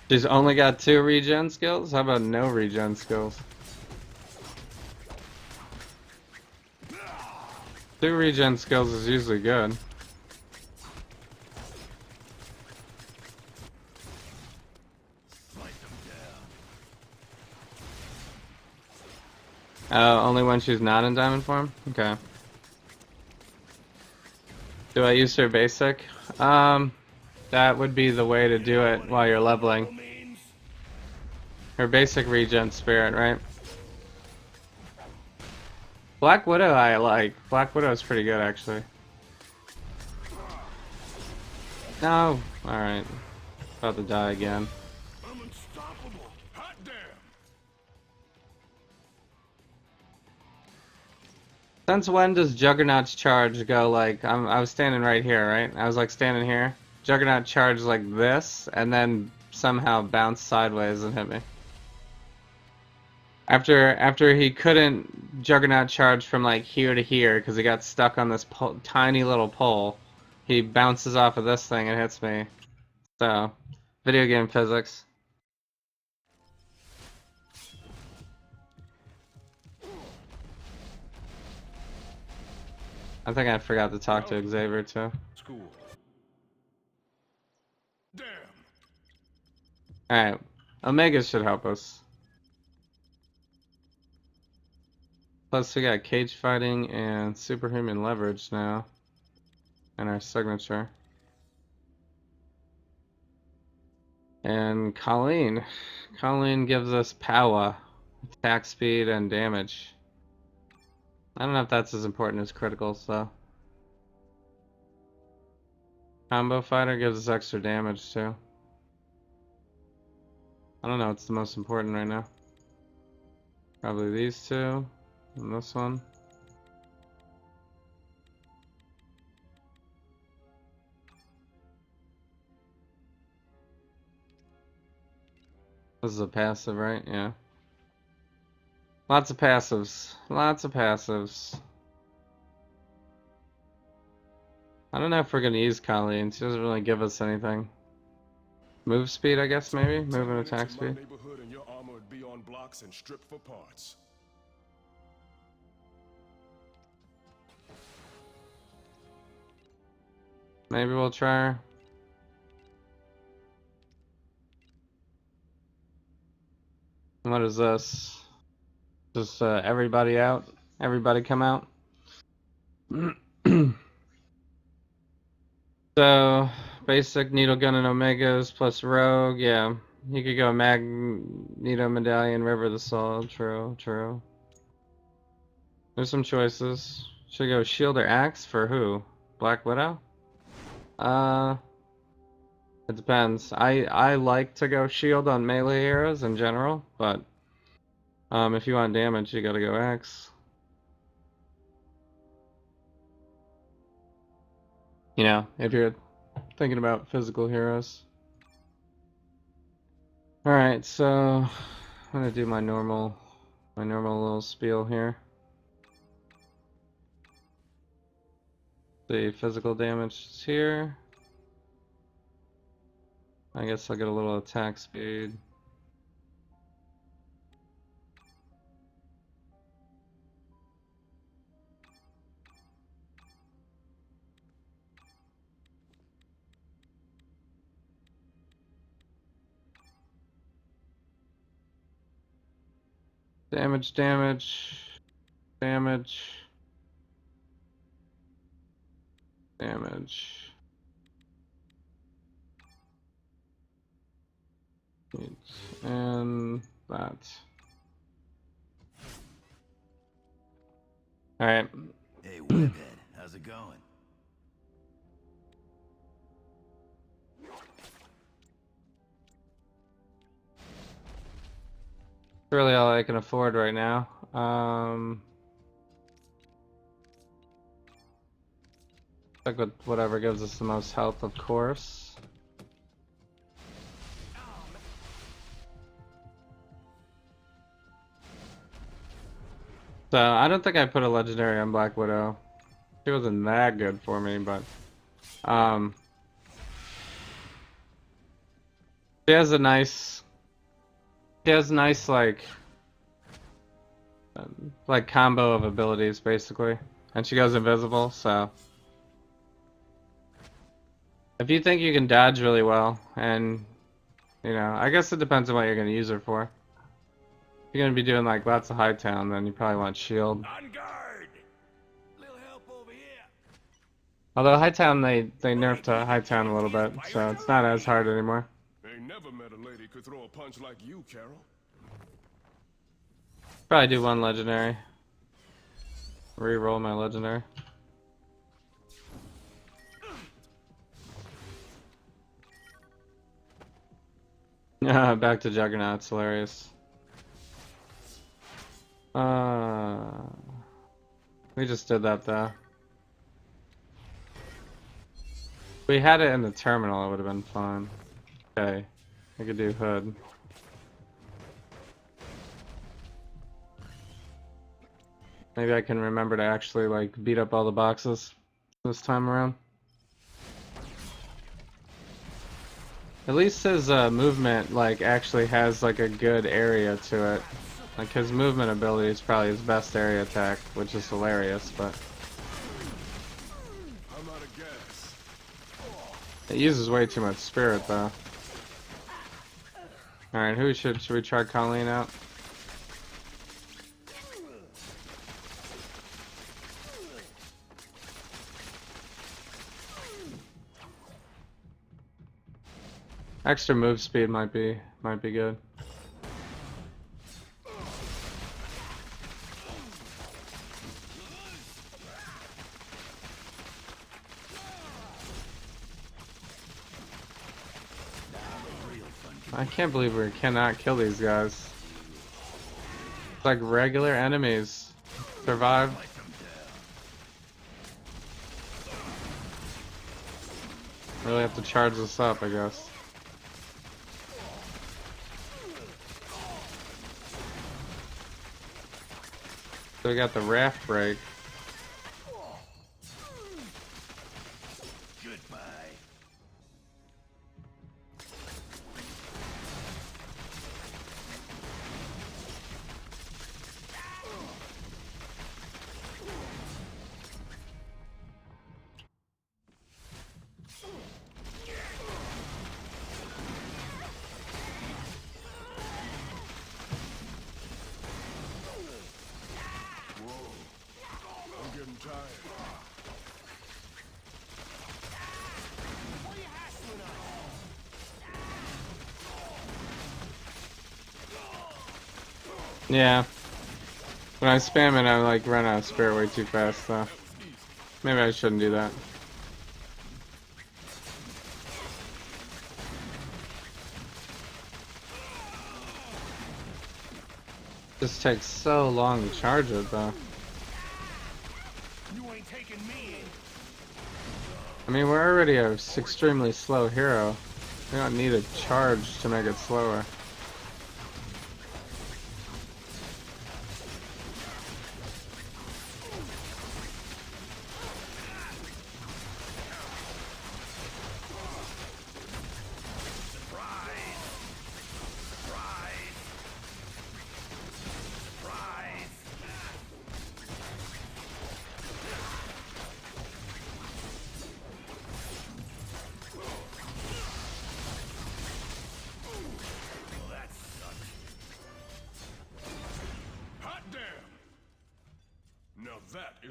B: She's only got 2 regen skills? How about no regen skills? 2 regen skills is usually good. Only when she's not in diamond form? Okay. Do I use her basic? That would be the way to do it while you're leveling. Her basic regen spirit, right? Black Widow I like. Black Widow is pretty good actually. No! Alright. About to die again.
C: I'm unstoppable.
A: Hot damn!
B: Since when does Juggernaut's charge go like, I was standing right here, right? I was like standing here. Juggernaut charged like this, and then somehow bounced sideways and hit me. After he couldn't Juggernaut charge from like here to here because he got stuck on this tiny little pole, he bounces off of this thing and hits me. So, video game physics. I think I forgot to talk to Xavier too.
A: School. Damn!
B: Alright, Omega should help us. Plus we got cage fighting and superhuman leverage now. And our signature. And Colleen. Colleen gives us power, attack speed, and damage. I don't know if that's as important as criticals though. Combo fighter gives us extra damage too. I don't know what's the most important right now. Probably these two. And this one. This is a passive, right? Yeah. Lots of passives. Lots of passives. I don't know if we're gonna use Colleen. She doesn't really give us anything. Move speed, I guess, maybe? Move and attack
A: Into my
B: speed.
A: neighborhood and your armor would be on blocks and stripped for parts.
B: Maybe we'll try her. What is this? Just everybody out? Everybody come out? So, basic needle gun and Omegas plus rogue, yeah. You could go Magneto Medallion, River of the Soul, true, true. There's some choices. Should I go shield or axe for who? Black Widow? It depends. I like to go shield on melee heroes in general, but if you want damage, you gotta go axe. You know, if you're thinking about physical heroes. Alright, so I'm gonna do my normal little spiel here. The physical damage is here. I guess I'll get a little attack speed. Damage, damage, damage, damage. And that. Alright.
F: Hey, Webhead, how's it going?
B: Really all I can afford right now. Stick with whatever gives us the most health, of course. So I don't think I put a legendary on Black Widow. She wasn't that good for me, but she has a nice like combo of abilities basically, and she goes invisible. So if you think you can dodge really well, and you know, I guess it depends on what you're gonna use her for. If you're gonna be doing like lots of Hightown, then you probably want shield.
C: On guard! Little help over here.
B: Although Hightown, they nerfed to Hightown a little bit, so it's not as hard anymore.
A: Ain't never met a lady could throw a punch like you, Carol.
B: Probably do one legendary. Reroll my legendary. Back to Juggernaut's hilarious. We just did that though. If we had it in the terminal, it would have been fine. Okay, I could do Hood. Maybe I can remember to actually like beat up all the boxes this time around. At least his movement like actually has like a good area to it. Like his movement ability is probably his best area attack, which is hilarious, but
A: I'm out of gas.
B: it uses way too much spirit though. Alright, who should we try Colleen out? Extra move speed might be good. I can't believe we cannot kill these guys. It's like regular enemies. Survive. Really have to charge this up, I guess. So we got the raft break.
F: Goodbye.
A: I'm getting tired.
B: Yeah. When I spam it, I like run out of spirit way too fast, so maybe I shouldn't do that. This takes so long to charge it, though.
C: You ain't taking me in.
B: I mean, we're already an extremely slow hero. We don't need a charge to make it slower.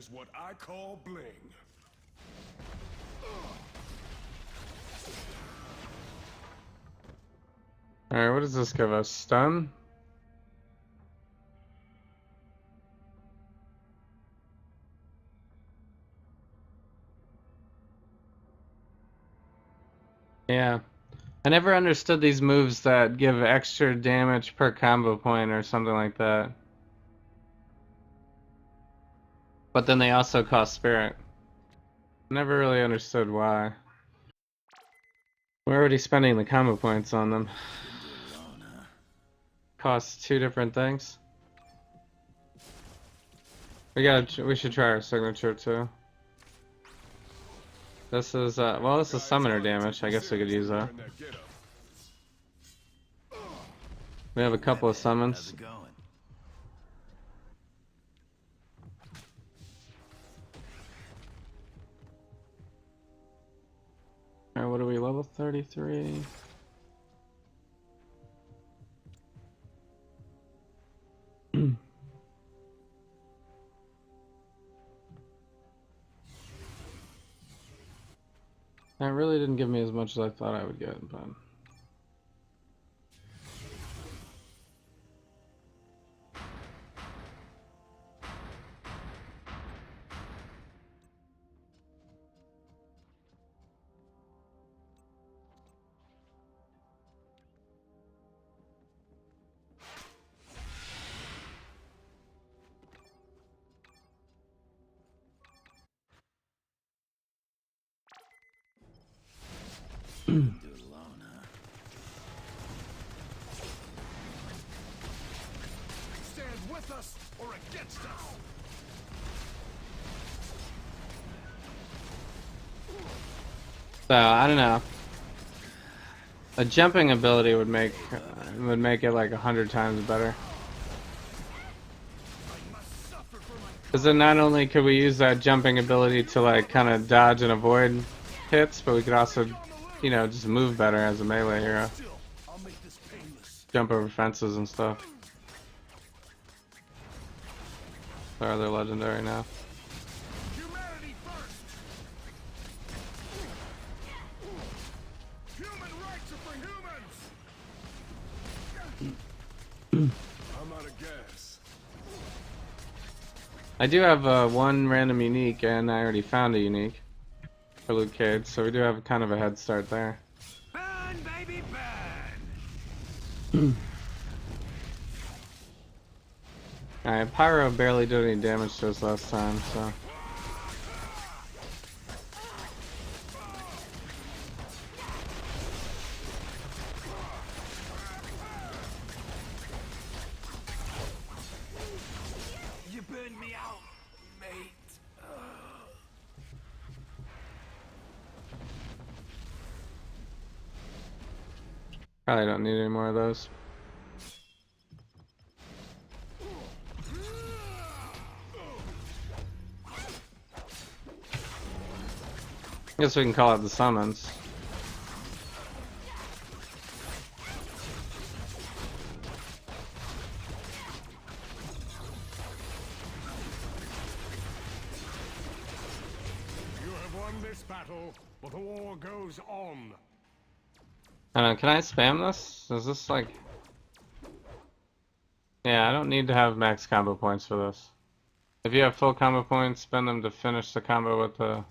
A: is what I call bling.
B: Alright, what does this give us? Stun? Yeah. I never understood these moves that give extra damage per combo point or something like that. But then they also cost spirit. Never really understood why. We're already spending the combo points on them. Costs two different things. We should try our signature too. This is well, this is summoner damage. I guess we could use that. We have a couple of
F: How's
B: summons.
F: it going?
B: Alright, what are we, level 33? That really didn't give me as much as I thought I would get, but...
F: Do it alone, huh?
C: Stand with us or against us.
B: So, I don't know. A jumping ability would make it like 100 times better. Because then not only could we use that jumping ability to like kind of dodge and avoid hits, but we could also, you know, just move better as a melee hero.
C: Still, I'll make this painless.
B: Jump over fences and stuff. Or they're legendary now.
C: Humanity first. Human rights are for humans.
A: I'm out of gas.
B: I do have one random unique, and I already found a unique for Luke Cage, so we do have kind of a head start there.
C: Burn, baby, burn.
B: Alright, Pyro barely did any damage to us last time, so...
C: You burned me out, mate.
B: Probably don't need any more of those. Guess we can call out the summons.
A: You have won this battle, but the war goes on.
B: I don't know, can I spam this? Is this like... Yeah, I don't need to have max combo points for this. If you have full combo points, spend them to finish the combo with the...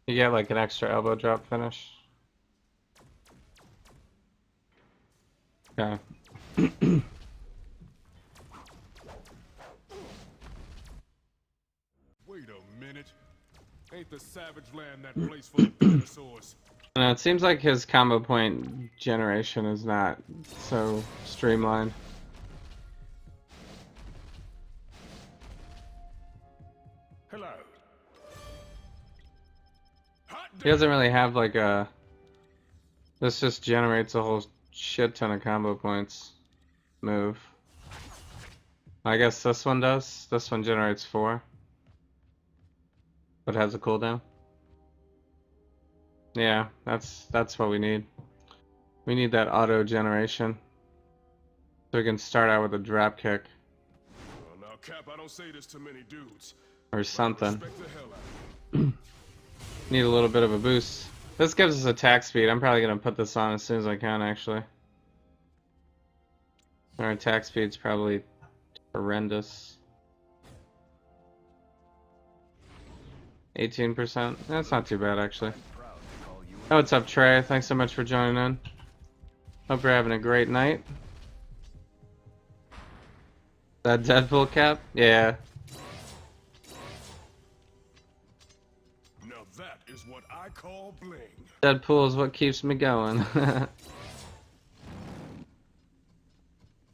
B: You get like an extra elbow drop finish. Okay.
A: Wait a minute. Ain't the savage land that place full of dinosaurs?
B: No, it seems like his combo point generation is not so streamlined.
A: Hello. Hot
B: He doesn't really have like a... This just generates a whole shit ton of combo points move. I guess this one does. This one generates 4. But has a cooldown. Yeah, that's what we need. We need that auto generation. So we can start out with a drop kick.
A: Well, now Cap, I don't say this to many dudes.
B: Or something.
A: Respect the hell out of
B: Need a little bit of a boost. This gives us attack speed. I'm probably gonna put this on as soon as I can, actually. Our attack speed's probably horrendous. 18%. That's not too bad, actually. Oh, what's up, Trey? Thanks so much for joining in. Hope you're having a great night. That Deadpool cap? Yeah.
A: Now that is what I call bling.
B: Deadpool is what keeps me going.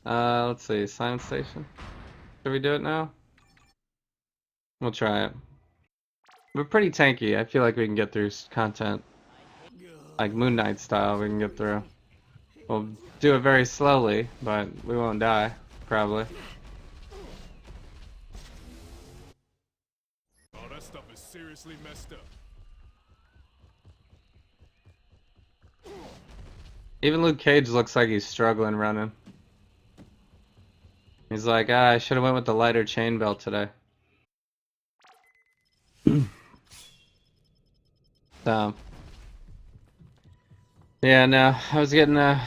B: Let's see. Science Station. Should we do it now? We'll try it. We're pretty tanky. I feel like we can get through content. Like Moon Knight style, we can get through. We'll do it very slowly, but we won't die, probably.
A: Oh, that stuff is seriously messed up.
B: Even Luke Cage looks like he's struggling running. He's like, I should have went with the lighter chain belt today. So, yeah, no, I was getting, the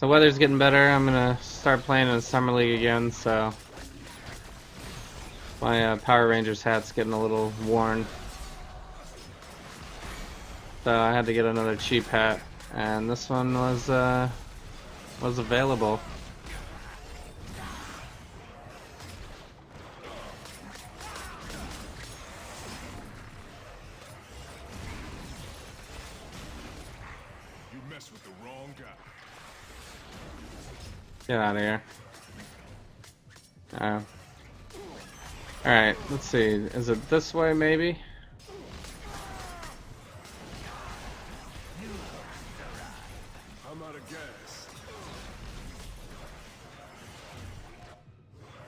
B: weather's getting better. I'm gonna start playing in the Summer League again, so my Power Rangers hat's getting a little worn. So I had to get another cheap hat, and this one was available.
A: You mess with the wrong guy.
B: Get out of here. Alright, let's see. Is it this way, maybe?
A: I'm out of gas.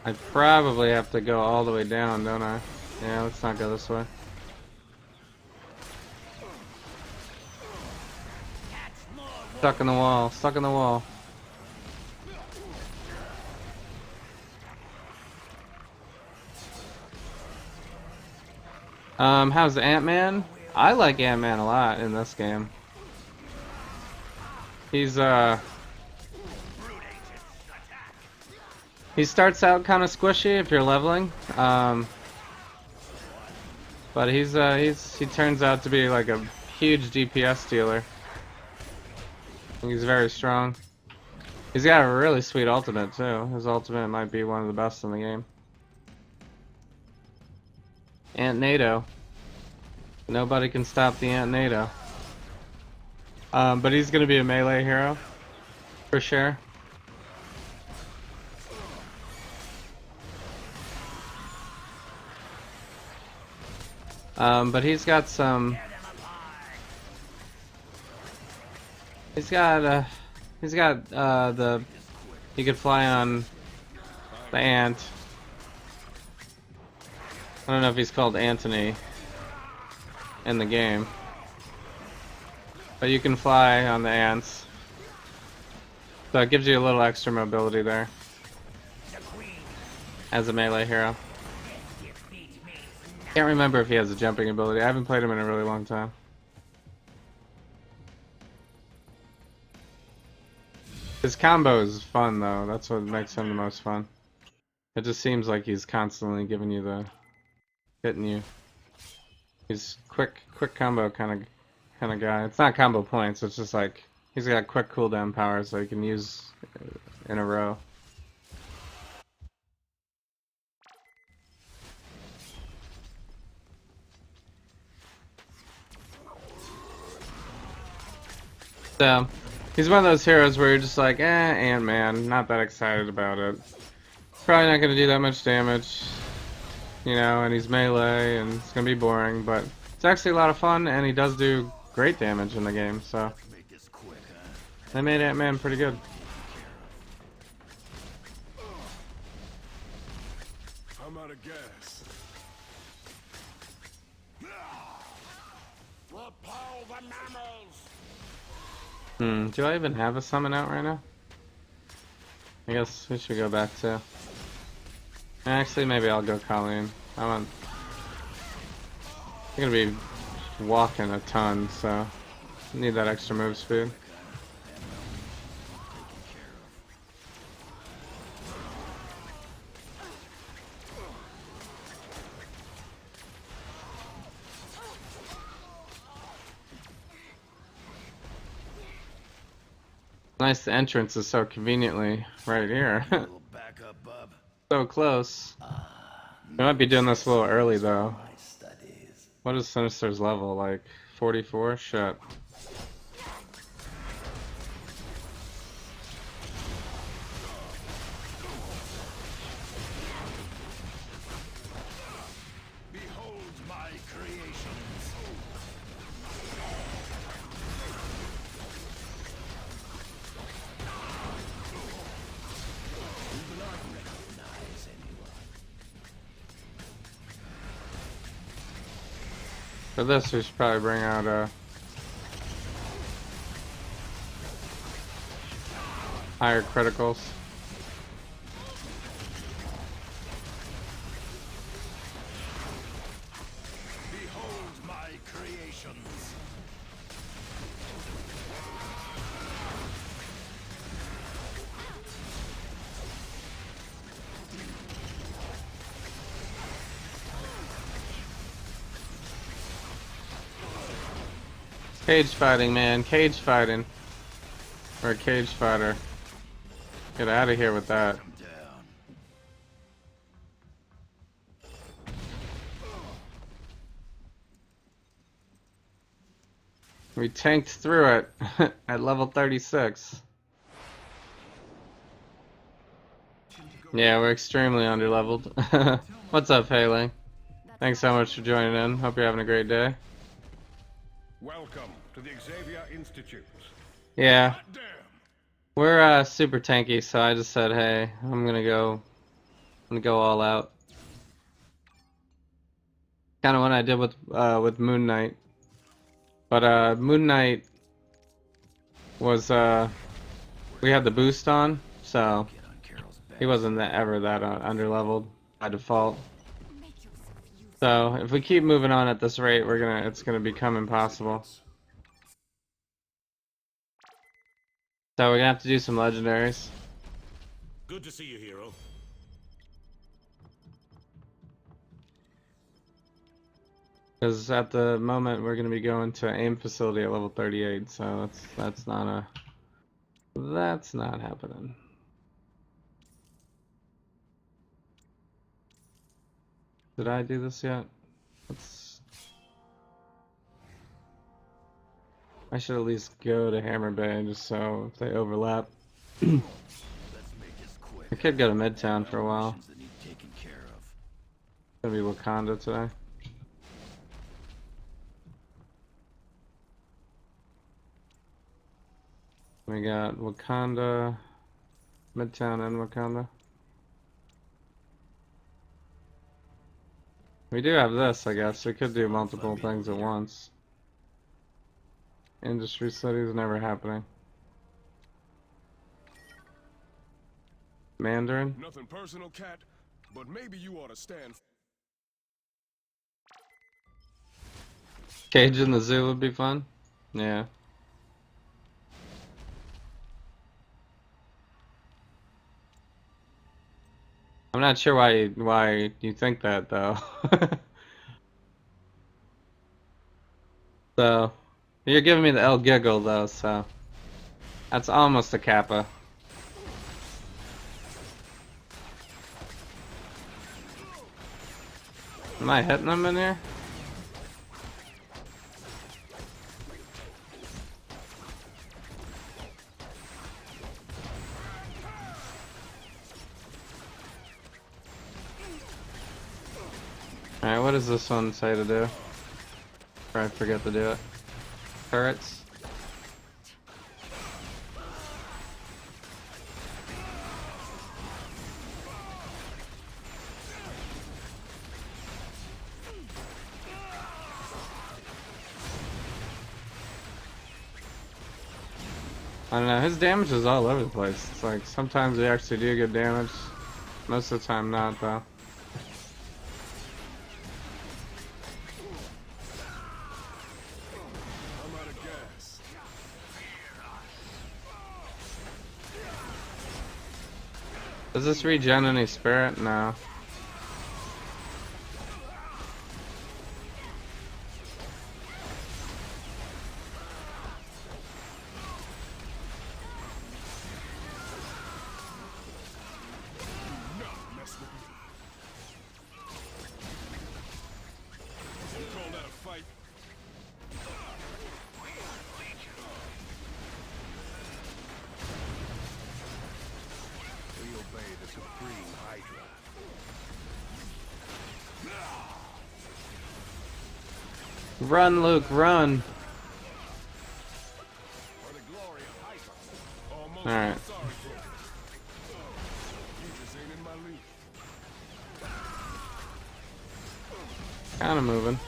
B: I probably have to go all the way down, don't I? Yeah, let's not go this way. Stuck in the wall, stuck in the wall. How's Ant-Man? I like Ant-Man a lot in this game. He's, he starts out kind of squishy if you're leveling, but he turns out to be like a huge DPS dealer. He's very strong. He's got a really sweet ultimate too. His ultimate might be one of the best in the game. Ant-Nado. Nobody can stop the Ant-Nado. But he's gonna be a melee hero, for sure. But he's got some. He's got the. He could fly on the ant. I don't know if he's called Anthony in the game, but you can fly on the ants, so it gives you a little extra mobility there as a melee hero. Can't remember if he has a jumping ability. I haven't played him in a really long time. His combo is fun though. That's what makes him the most fun. It just seems like he's constantly giving you the hitting you. He's quick combo kind of guy. It's not combo points. It's just like he's got quick cooldown power, so he can use in a row. So he's one of those heroes where you're just like, Ant-Man, not that excited about it. Probably not gonna do that much damage. You know, and he's melee, and it's gonna be boring, but it's actually a lot of fun, and he does do great damage in the game, so they made Ant-Man pretty good.
A: I'm out of gas. Repel the mammals.
B: Do I even have a summon out right now? I guess we should go back to Actually, maybe I'll go Colleen. I'm gonna be walking a ton, so need that extra move speed. Nice, the entrance is so conveniently right here.
F: Little backup, bub.
B: So close. We might be doing this a little early though.
F: My studies.
B: What is Sinister's level? Like 44? Shit.
C: Behold my creations.
B: For this, we should probably bring out higher criticals.
C: Behold my creations.
B: Cage fighting, man. Cage fighting. Or a cage fighter. Get out of here with that.
F: Come down.
B: We tanked through it at level 36. Yeah, we're extremely underleveled. What's up, Haley? Thanks so much for joining in. Hope you're having a great day.
A: Welcome to the Xavier Institute.
B: Yeah,
A: Damn!
B: we're super tanky, so I just said, hey, I'm gonna go all out. Kind of what I did with Moon Knight. But Moon Knight was we had the boost on, so
F: Get on Carol's back.
B: he wasn't ever that underleveled by default.
G: Make yourself useful.
B: So if we keep moving on at this rate, it's gonna become impossible. So we're gonna have to do some legendaries.
F: Good to see you, hero.
B: Because at the moment we're gonna be going to aim facility at level 38, so that's not happening. Did I do this yet? I should at least go to Hammer Bay just so if they overlap.
F: Let's make this quick.
B: I could go to Midtown for a while.
F: Missions that need taken care of.
B: It's gonna be Wakanda today. We got Wakanda, Midtown, and Wakanda. We do have this, I guess. We could do multiple things at once. Industry studies never happening. Mandarin?
A: Nothing personal, Cat, but maybe you ought to stand.
B: Cage in the zoo would be fun. Yeah. I'm not sure why you think that though. So you're giving me the El Giggle though, so that's almost a Kappa. Am I hitting them in here? Alright, what does this one say to do? Or I forget to do it. Turrets? I don't know, his damage is all over the place. It's like sometimes we actually do good damage, most of the time not though. Does this regen any spirit? No.
A: Not mess with me. You call that a fight?
C: We obey the Supreme Hydra.
B: Run, Luke, run.
C: For the glory of Hydra.
A: Almost
B: Alright.
A: sorry for you. You just ain't in my league.
B: Kinda moving.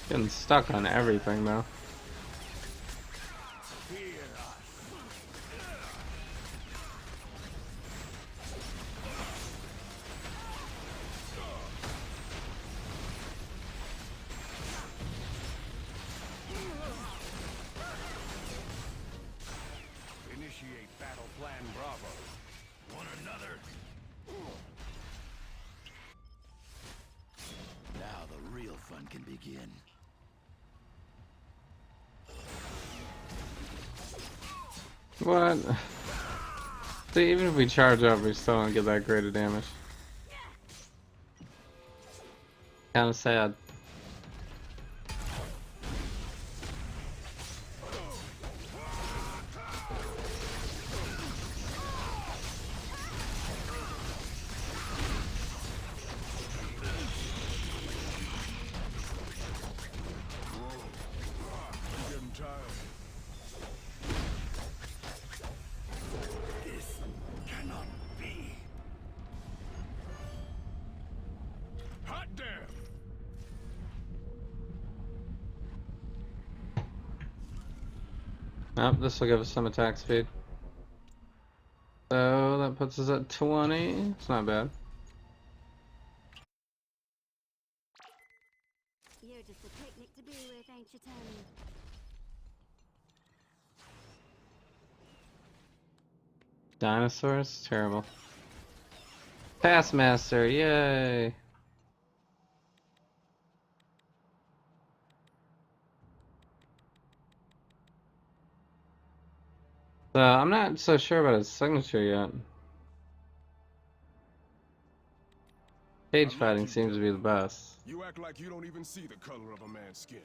B: Getting stuck on everything though.
C: Fear us. Initiate battle plan Bravo.
F: One another. Now the real fun can begin.
B: What? See, even if we charge up, we still don't get that great of damage. Kinda sad.
A: I'm getting tired.
C: This cannot be.
A: Hot damn!
B: Nope, this will give us some attack speed. So that puts us at 20. It's not bad.
G: You're just a picnic to be with, ain't you, Tony?
B: Dinosaurs? Terrible. Taskmaster, yay! So I'm not so sure about his signature yet. Cage fighting seems to be the best.
A: You act like you don't even see the color of a man's skin.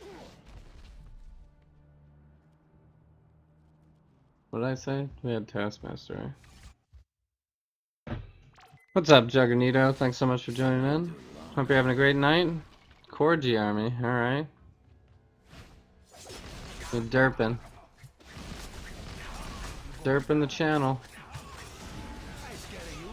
B: What did I say? We had Taskmaster, right? What's up, Juggernato? Thanks so much for joining in. Hope you're having a great night. Corgi Army, alright. We're derping. Derping the channel.
C: Nice getting you.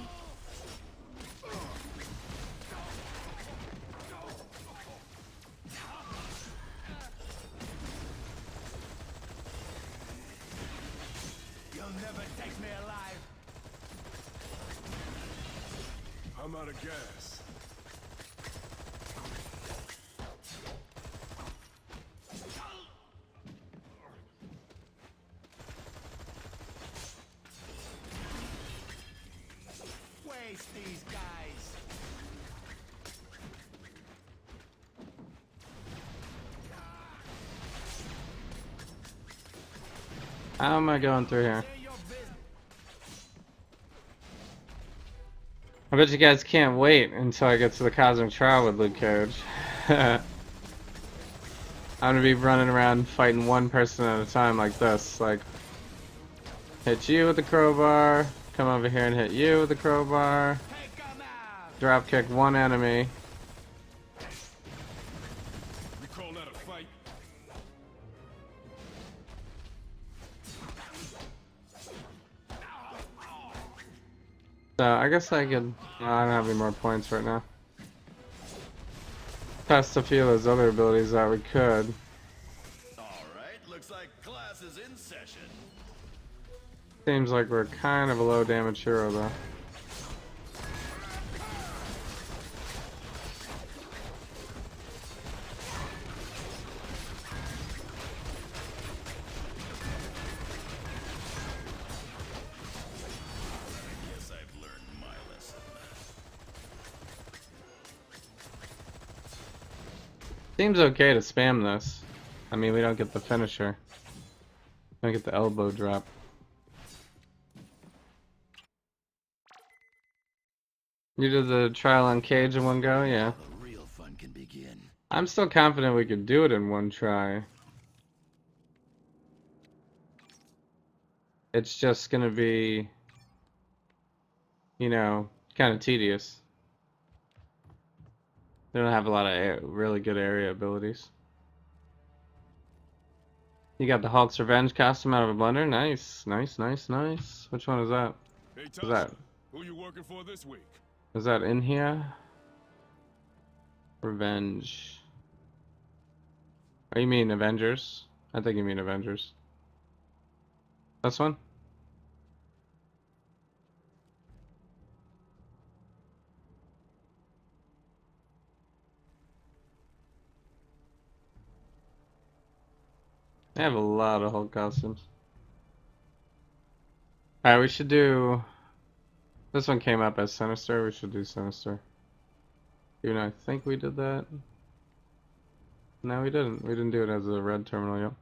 C: You'll never take me alive.
A: I'm out of gas.
C: Waste these guys.
B: How am I going through here?
C: Say your business.
B: I bet you guys can't wait until I get to the Cosmic Trial with Luke Cage. I'm gonna be running around fighting one person at a time like this. Like, hit you with the crowbar, come over here and hit you with the crowbar,
C: Take 'em out.
B: drop kick one enemy.
A: You call that a fight?
B: So I guess I could. I don't have any more points right now. Test a few of those other abilities that we could.
F: Alright, looks like class is in session.
B: Seems like we're kind of a low damage hero though. Seems okay to spam this. I mean, we don't get the finisher. We don't get the elbow drop. You did the trial on Cage in one go? Yeah.
F: The real fun can begin.
B: I'm still confident we could do it in one try. It's just gonna be, you know, kind of tedious. They don't have a lot of really good area abilities. You got the Hulk's Revenge costume out of a blender. Nice, nice, nice, nice. Which one is that?
A: Hey,
B: Is that
A: Tasha, who you working for this week?
B: is that in here? Revenge. Oh, you mean Avengers? I think you mean Avengers. This one? They have a lot of Hulk costumes. Alright, we should do... This one came up as Sinister. We should do Sinister. Even though I think we did that. No, we didn't. We didn't do it as a red terminal, yep.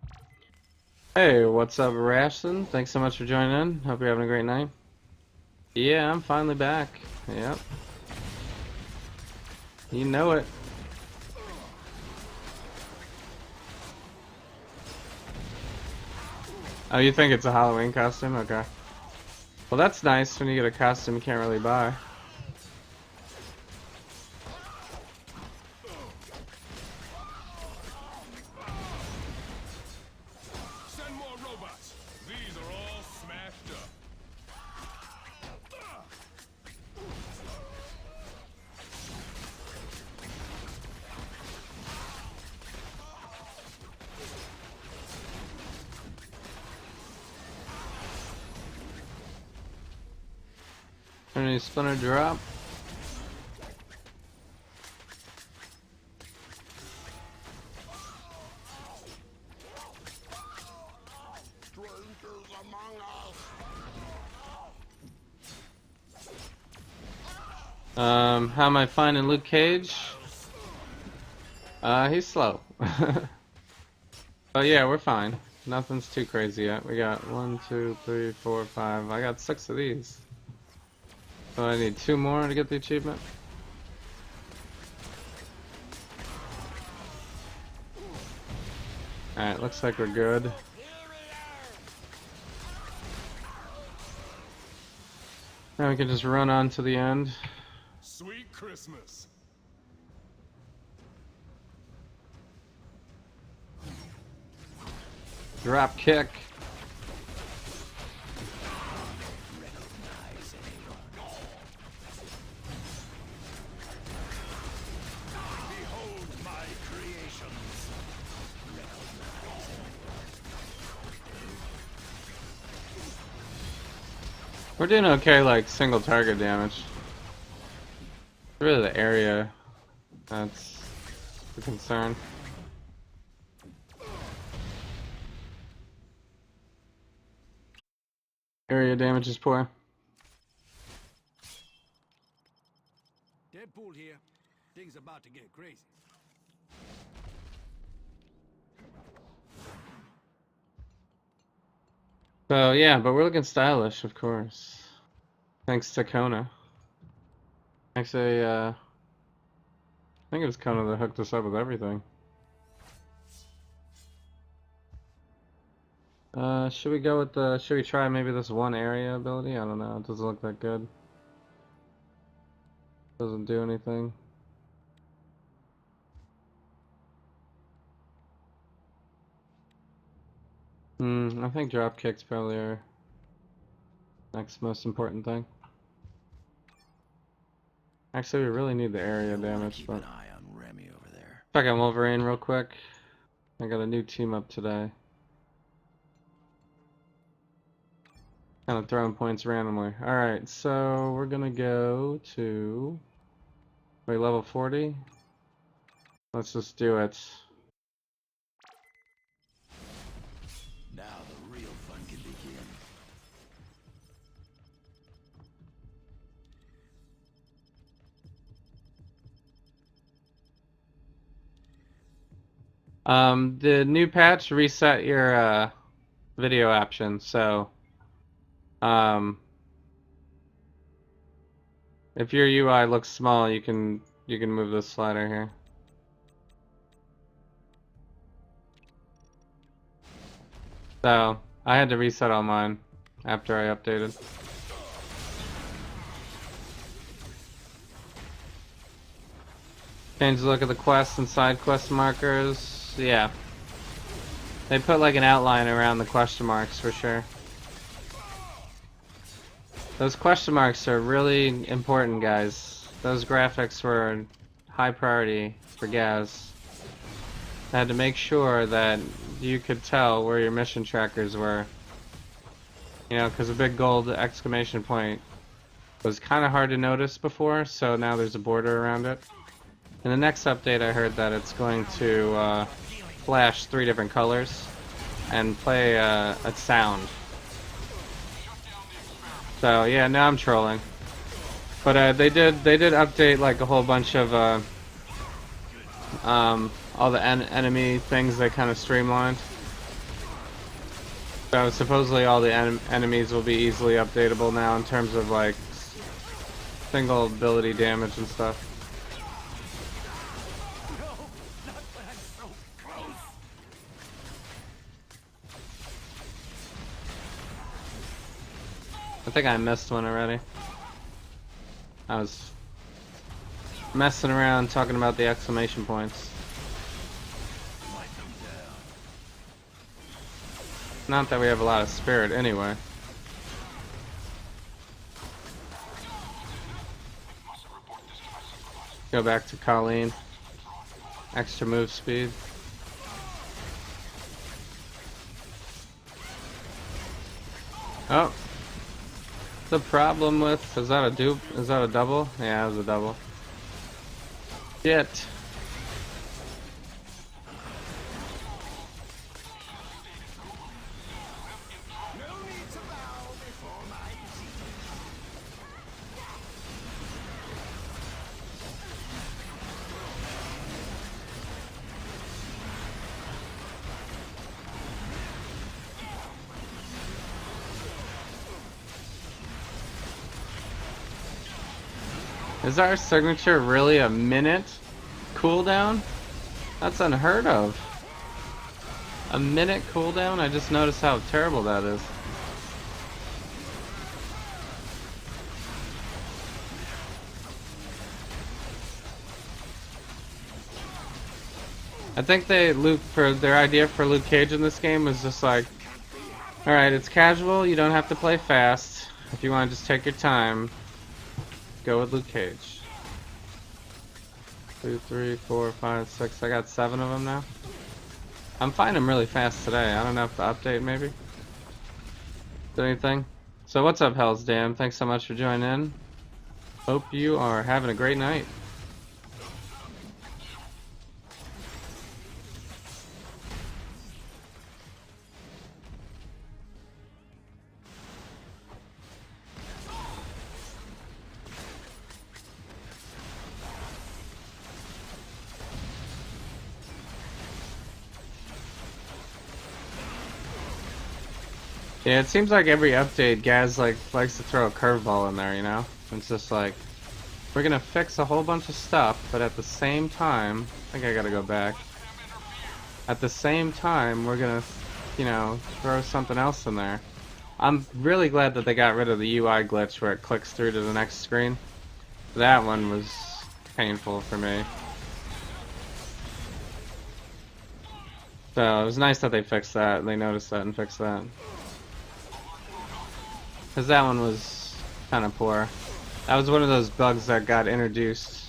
B: Hey, what's up, Rashton? Thanks so much for joining in. Hope you're having a great night. Yeah, I'm finally back. Yep. You know it. Oh, you think it's a Halloween costume? Okay. Well, that's nice when you get a costume you can't really buy.
A: Send more robots. These are all smashed up.
B: Any splinter drop?
C: Strangers among us.
B: How am I finding Luke Cage? He's slow. But yeah, we're fine. Nothing's too crazy yet. We got 1, 2, 3, 4, 5. I got 6 of these. So I need 2 more to get the achievement. Alright, looks like we're good. Now we can just run on to the end.
A: Sweet Christmas.
B: Drop kick.
C: Behold my creations.
B: We're doing okay, like single target damage. It's really the area that's the concern. Area damage is poor.
H: Deadpool here. Things about to get crazy.
B: So yeah, but we're looking stylish, of course. Thanks to Kona. Actually, I think it was Kona that hooked us up with everything. Should we go with the, should we try maybe this one area ability? I don't know, it doesn't look that good. Doesn't do anything. I think drop kick's probably our next most important thing. Actually, we really need the area damage,
F: Keep
B: but...
F: an eye on Remy over there.
B: Check out Wolverine real quick. I got a new team up today. Kind of throwing points randomly. Alright, so we're gonna go to... Wait, level 40? Let's just do it.
F: Now the real fun can begin.
B: The new patch reset your video options, so if your UI looks small, you can move this slider here. So I had to reset all mine after I updated. Change the look of the quests and side quest markers. Yeah. They put like an outline around the question marks for sure. Those question marks are really important, guys. Those graphics were high priority for Gaz. I had to make sure that you could tell where your mission trackers were. You know, because a big gold exclamation point was kind of hard to notice before, so now there's a border around it. In the next update, I heard that it's going to flash 3 different colors and play a sound. So yeah, now I'm trolling. But they did update like a whole bunch of all the enemy things they kind of streamlined. So supposedly all the enemies will be easily updatable now in terms of like single ability damage and stuff. I think I missed one already. I was messing around talking about the exclamation points. Not that we have a lot of spirit anyway. Go back to Colleen. Extra move speed. Oh. The problem with, is that a dupe? Is that a double? Yeah, it was a double. Shit. Is our signature really a minute cooldown? That's unheard of. A minute cooldown? I just noticed how terrible that is. I think their idea for Luke Cage in this game was just like, alright, it's casual, you don't have to play fast. If you want to just take your time, go with Luke Cage. 2, 3, 4, 5, 6. I got 7 of them now. I'm finding them really fast today. I don't know if the update maybe. Is there anything? So what's up, Hell's Dam? Thanks so much for joining in. Hope you are having a great night. Yeah, it seems like every update, Gaz likes to throw a curveball in there, you know? It's just like, we're gonna fix a whole bunch of stuff, but at the same time, I think I gotta go back. At the same time, we're gonna, you know, throw something else in there. I'm really glad that they got rid of the UI glitch where it clicks through to the next screen. That one was painful for me. So it was nice that they fixed that, they noticed that and fixed that. Because that one was kind of poor. That was one of those bugs that got introduced.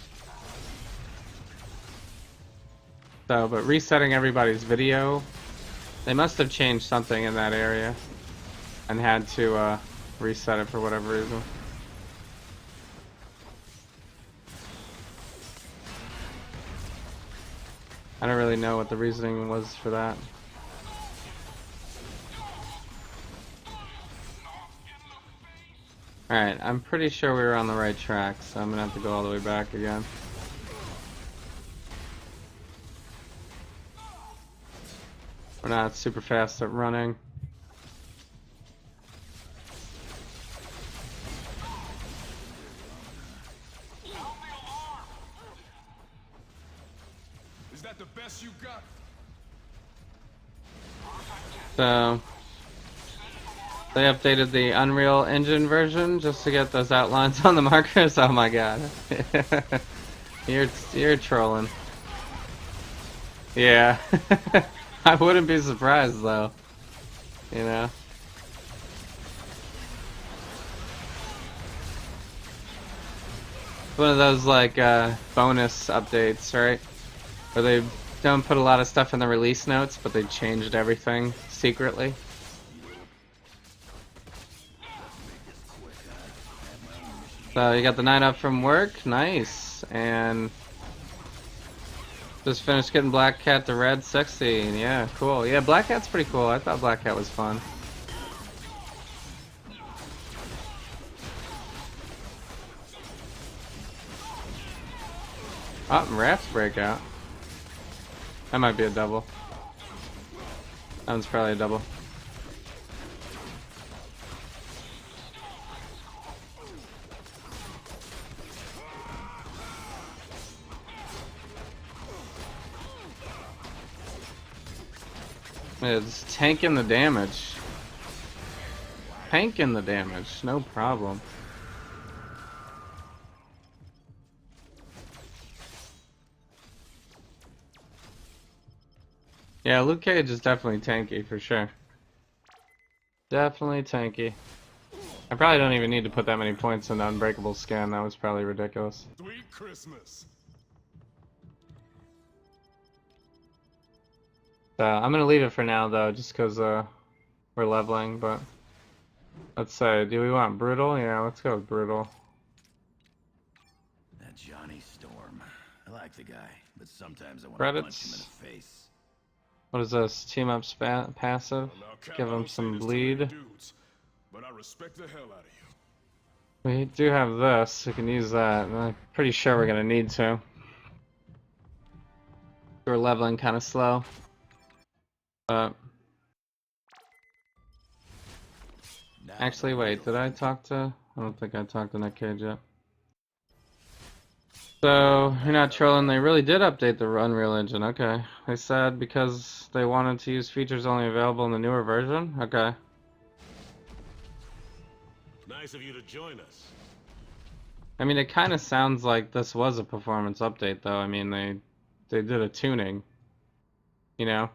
B: So, but resetting everybody's video, they must have changed something in that area and had to reset it for whatever reason. I don't really know what the reasoning was for that. Alright, I'm pretty sure we were on the right track, so I'm gonna have to go all the way back again. We're not super fast at running.
A: Is that the best you got?
B: So they updated the Unreal Engine version just to get those outlines on the markers. Oh my god. You're trolling. Yeah. I wouldn't be surprised though. You know. One of those like bonus updates, right? Where they don't put a lot of stuff in the release notes, but they changed everything secretly. So you got the night up from work, nice, and just finished getting Black Cat to Red 16. Yeah, cool. Yeah, Black Cat's pretty cool. I thought Black Cat was fun. Oh, and Rafts break out. That might be a double. That one's probably a double. It's tanking the damage. Tanking the damage, no problem. Yeah, Luke Cage is definitely tanky for sure. Definitely tanky. I probably don't even need to put that many points in the Unbreakable skin. That was probably ridiculous.
A: Sweet Christmas.
B: So I'm gonna leave it for now though, just because we're leveling. But let's say, do we want brutal? Yeah, let's go with brutal.
F: That Johnny Storm. I like the guy, but sometimes I want to
B: Credits.
F: punch him in the face.
B: What is this? Team up passive.
A: Well, now, Cap,
B: Give
A: I
B: him
A: don't say
B: some
A: this to many
B: bleed.
A: dudes, but I respect the hell out of you.
B: We do have this. We can use that. I'm pretty sure we're gonna need to. We're leveling kind of slow. But actually, wait. Did I talk to? I don't think I talked to Nick Cage yet. So you're not trolling. They really did update the Unreal Engine. Okay. They said because they wanted to use features only available in the newer version. Okay.
C: Nice of you to join us.
B: I mean, it kind of sounds like this was a performance update, though. I mean, they did a tuning, you know.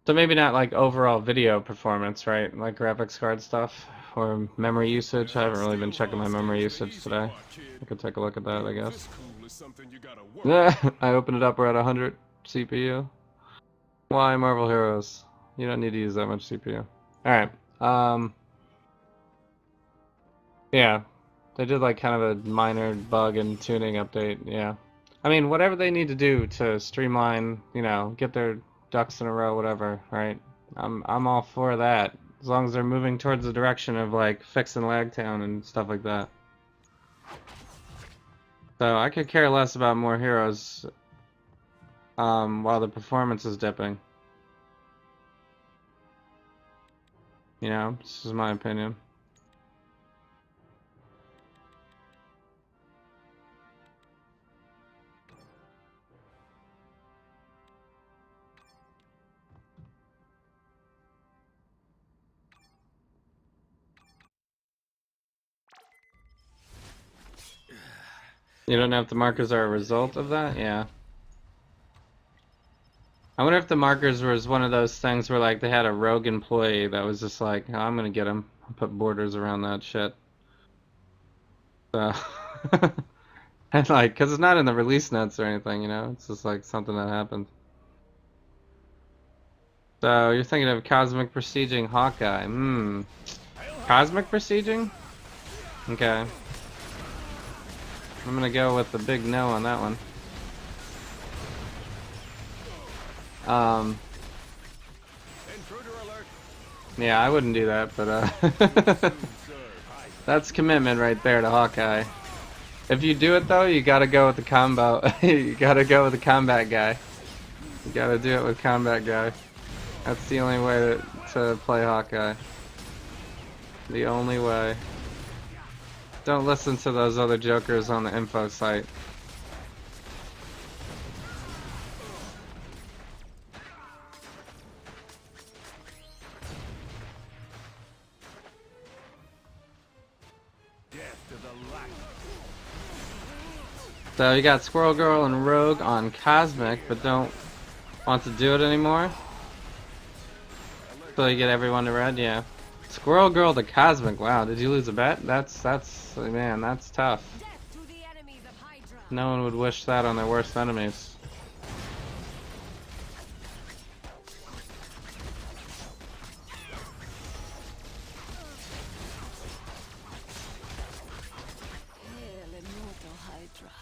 B: So maybe not like overall video performance, right? Like graphics card stuff or memory usage. I haven't really been checking my memory usage today. I could take a look at that, I guess.
A: This cool is something you gotta work.
B: Yeah, I opened it up. We're at 100 CPU. Why Marvel Heroes? You don't need to use that much CPU. All right. Yeah, they did like kind of a minor bug and tuning update. Yeah, I mean whatever they need to do to streamline, you know, get their ducks in a row, whatever. Right? I'm all for that as long as they're moving towards the direction of like fixing Lagtown and stuff like that. So I could care less about more heroes while the performance is dipping. You know, this is my opinion. You don't know if the markers are a result of that? Yeah. I wonder if the markers was one of those things where like they had a rogue employee that was just like, oh, I'm gonna get him. I'll put borders around that shit. So, and like, cause it's not in the release notes or anything, you know? It's just like something that happened. So you're thinking of cosmic besieging Hawkeye? Cosmic besieging? Okay. I'm gonna go with the big no on that one. Yeah, I wouldn't do that, but that's commitment right there to Hawkeye. If you do it though, you gotta go with the combo. You gotta go with the combat guy. You gotta do it with combat guy. That's the only way to play Hawkeye. The only way. Don't listen to those other jokers on the info site. So you got Squirrel Girl and Rogue on Cosmic, but don't want to do it anymore. So you get everyone to red, yeah. Squirrel Girl to Cosmic, wow, did you lose a bet? That's man, that's tough.
D: Death to the enemies of Hydra.
B: No one would wish that on their worst enemies.
G: Hail immortal Hydra.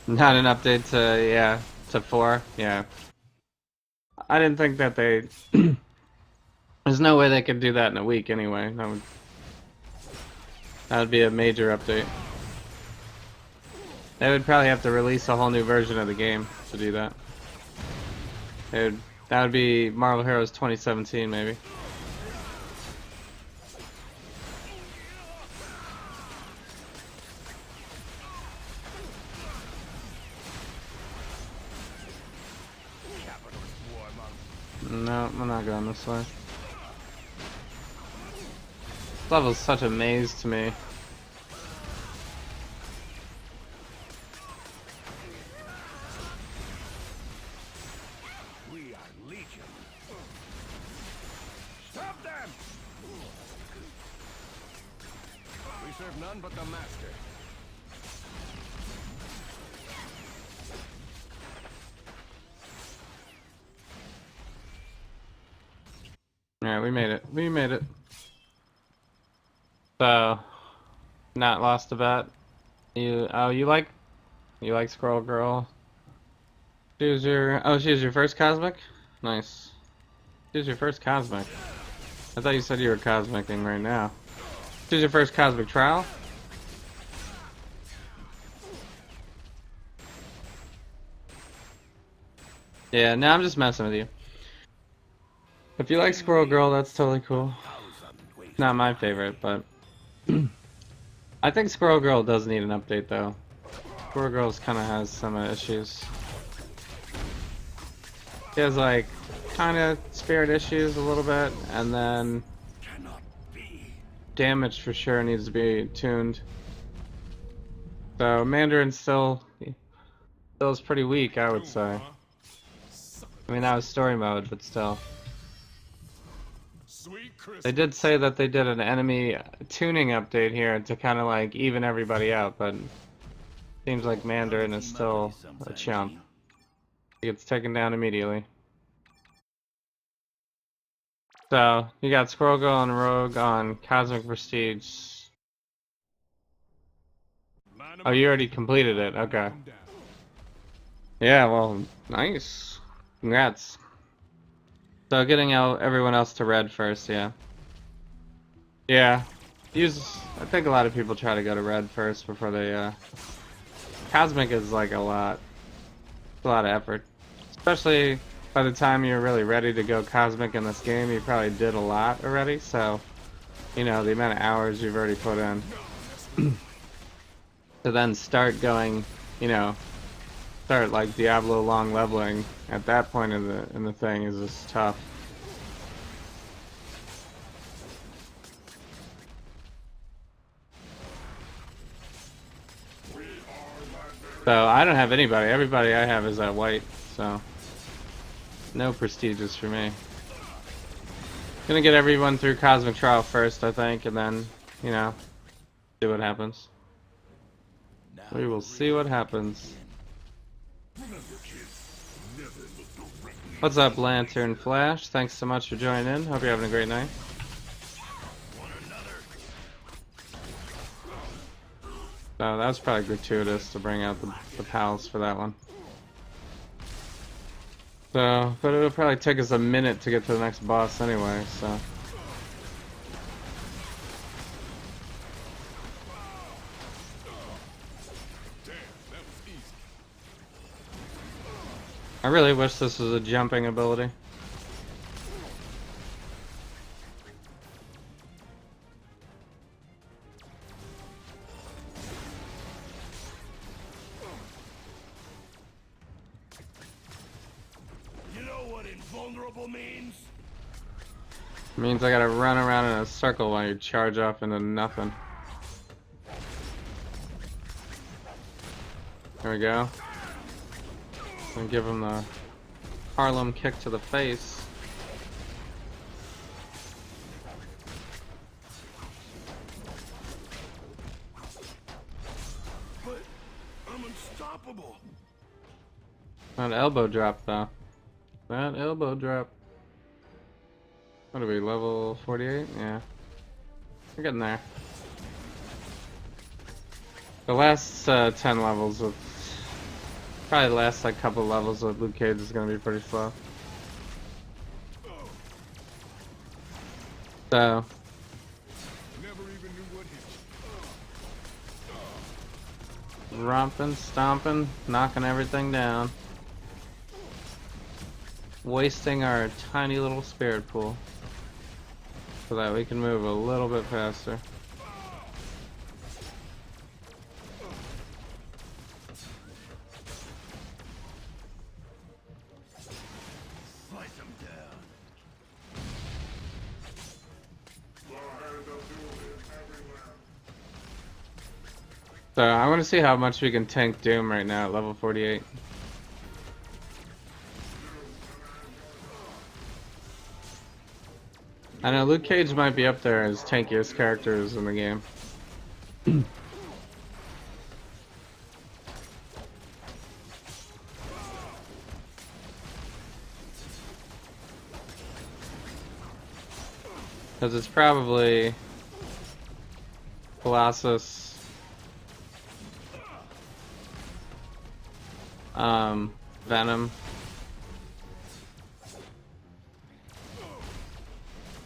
B: Not an update to, yeah, to 4, yeah. I didn't think that they... There's no way they could do that in a week anyway. That would be a major update. They would probably have to release a whole new version of the game to do that. That would be Marvel Heroes 2017 maybe. No, I'm not going this way. This level's such a maze to me.
C: We are Legion. Stop them! We serve none but the Master.
B: Alright, we made it. We made it. So, not lost a bet. You like Squirrel Girl. She's your first Cosmic? Nice. She's your first Cosmic. I thought you said you were Cosmicing right now. She's your first Cosmic Trial? Yeah, no, I'm just messing with you. If you like Squirrel Girl, that's totally cool. Not my favorite, but I think Squirrel Girl does need an update though. Squirrel Girl kind of has some issues. She has like kind of spirit issues a little bit, and then damage for sure needs to be tuned. So Mandarin still is pretty weak, I would say. I mean, that was story mode, but still. They did say that they did an enemy tuning update here to kind of like even everybody out, but seems like Mandarin is still a chump. He gets taken down immediately. So, you got Squirrel Girl and Rogue on Cosmic Prestige. Oh, you already completed it, okay. Yeah, well, nice. Congrats. So getting out everyone else to red first, yeah. Yeah. I think a lot of people try to go to red first before they, Cosmic is like a lot of effort. Especially by the time you're really ready to go Cosmic in this game, you probably did a lot already, so, you know, the amount of hours you've already put in. To then start going, you know, start like Diablo long leveling at that point in the thing is just tough. So I don't have anybody. Everybody I have is at white, so no prestiges for me. Gonna get everyone through Cosmic Trial first, I think, and then, you know, see what happens. We will see what happens. What's up, Lantern Flash? Thanks so much for joining in. Hope you're having a great night. So that was probably gratuitous to bring out the pals for that one. So, but it'll probably take us a minute to get to the next boss anyway, so. really wish this was a jumping ability.
C: You know what invulnerable means?
B: Means I gotta run around in a circle while you charge off into nothing. There we go. And give him the Harlem kick to the face.
C: But I'm unstoppable.
B: That elbow drop though. That elbow drop. What are we, level 48? Yeah. We're getting there. The last 10 levels of... Probably the last like couple levels of Luke Cage is gonna be pretty slow. So...
A: Never even knew what hit you.
B: romping, stomping, knocking everything down. Wasting our tiny little spirit pool. So that we can move a little bit faster.
C: Slice him down.
B: So I want to see how much we can tank Doom right now at level 48. I know Luke Cage might be up there as tankiest characters in the game. Because it's probably Colossus, Venom.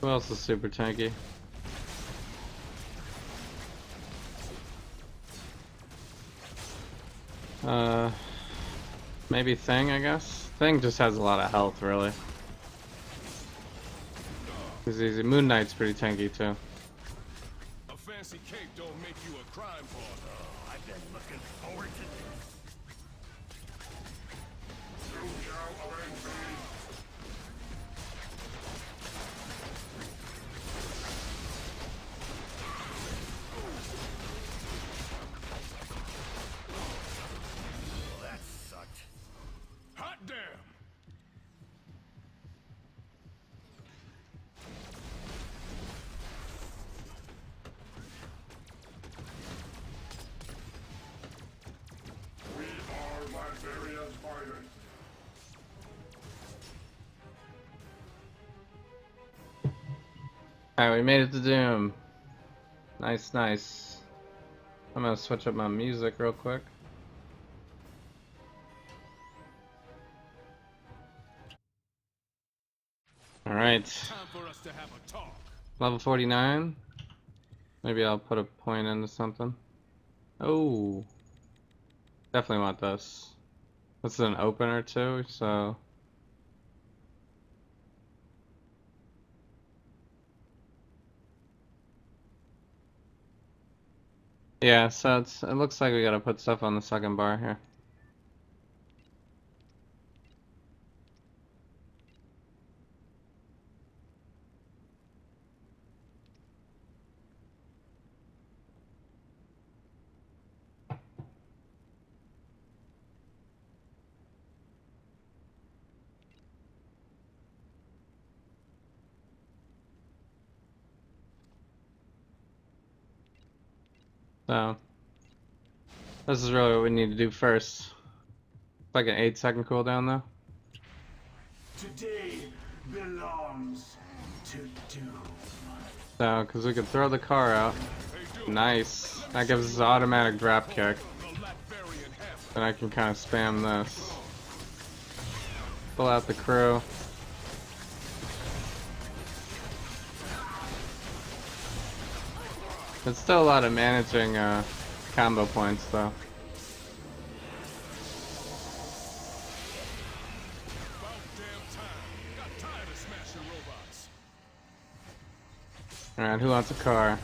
B: Who else is super tanky? Maybe Thing, I guess? Thing just has a lot of health, really. He's easy. Moon Knight's pretty tanky, too.
A: A fancy cape don't make you a crime boss.
C: Oh, I've been looking forward to this. Well, that sucked.
A: Hot damn!
B: Alright, we made it to Doom. Nice, nice. I'm gonna switch up my music real quick. Alright.
A: Time for us to have a talk.
B: Level 49. Maybe I'll put a point into something. Oh. Definitely want this. This is an opener too, so... Yeah, so it looks like we gotta put stuff on the second bar here. So, this is really what we need to do first. It's like an 8-second cooldown though.
C: Today belongs to Doom.
B: So, because we could throw the car out. Nice. That gives us an automatic drop kick. Then I can kind of spam this. Pull out the crew. It's still a lot of managing combo points though. Alright, who wants a car?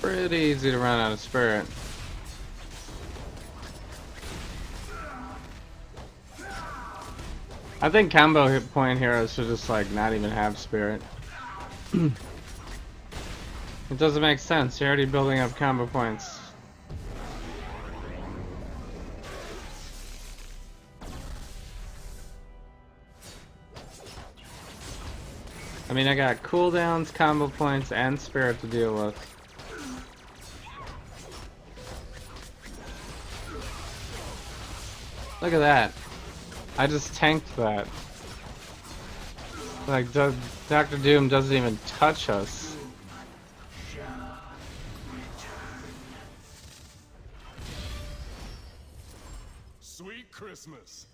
B: Pretty easy to run out of spirit. I think combo hit point heroes should just like not even have spirit. It doesn't make sense. You're already building up combo points. I mean, I got cooldowns, combo points, and spirit to deal with. Look at that. I just tanked that. Like, Dr. Doom doesn't even touch us.
A: Sweet Christmas.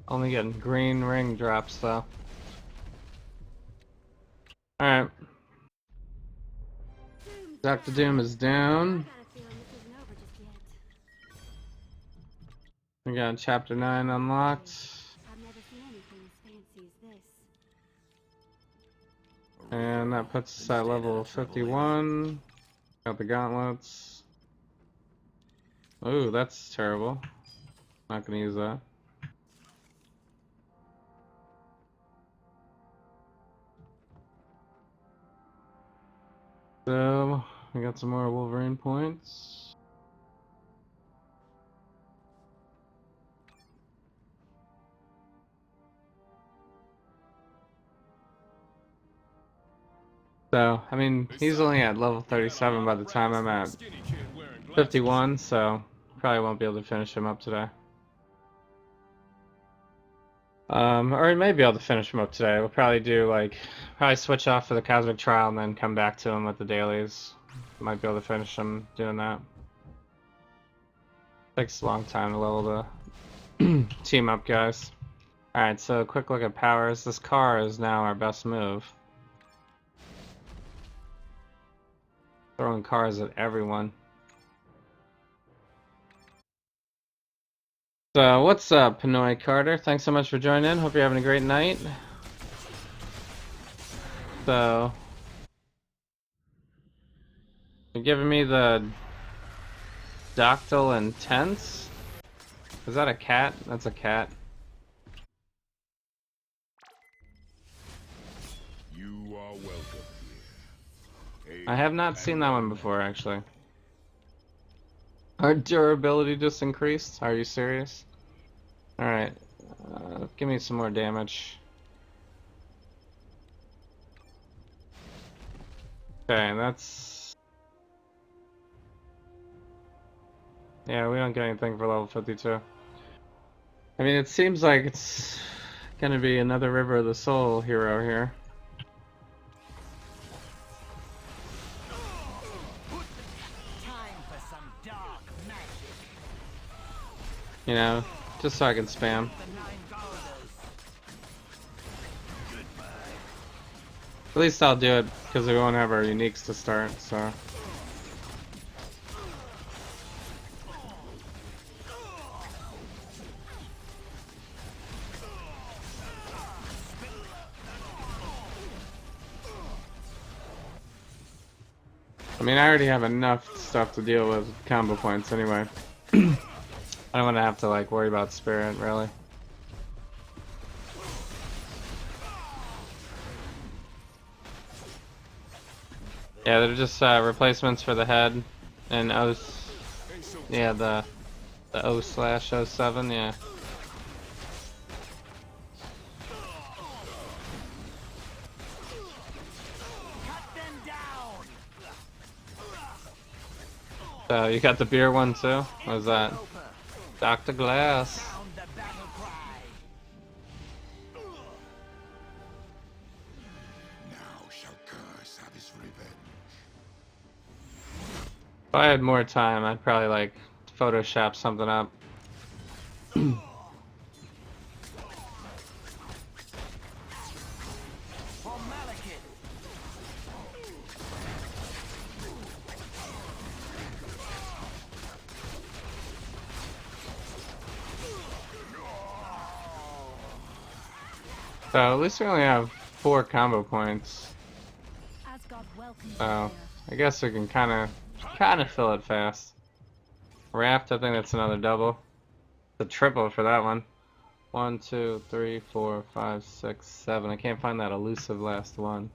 B: Only getting green ring drops, though. Alright. Dr. Doom is down. We got chapter 9 unlocked.
G: I've never seen anything as fancy as this.
B: And that puts us at level 51. Got the gauntlets. Ooh, that's terrible. Not gonna use that. So, we got some more Wolverine points. So, I mean, he's only at level 37 by the time I'm at 51, so probably won't be able to finish him up today. Or he may be able to finish him up today. We'll probably do, like, probably switch off for the Cosmic Trial and then come back to him with the dailies. Might be able to finish him doing that. Takes a long time to level the team up, guys. Alright, so quick look at powers. This car is now our best move. Throwing cars at everyone. So, what's up, Pinoy Carter? Thanks so much for joining in. Hope you're having a great night. So, you're giving me the Doctile Intense? Is that a cat? That's a cat.
A: You are welcome here.
B: I have not seen that one before, actually. Our durability just increased? Are you serious? Alright. Give me some more damage. Okay, that's... Yeah, we don't get anything for level 52. I mean, it seems like it's gonna be another River of the Soul hero here. You know, just so I can spam. At least I'll do it because we won't have our uniques to start, so. I mean, I already have enough stuff to deal with combo points anyway. I don't want to have to like worry about spirit, really. Yeah, they're just replacements for the head and O's. Yeah, the O/07, yeah. So you got the beer one too? What was that? Dr. Glass. I had more time, I'd probably like Photoshop something up.
C: For Malekith.
B: So at least we only have 4 combo points.
G: Asgard welcomes you
B: So
G: here.
B: I guess we can kind of fill it fast. Raft, I think that's another double. The triple for that one. 1, 2, 3, 4, 5, 6, 7. I can't find that elusive last one.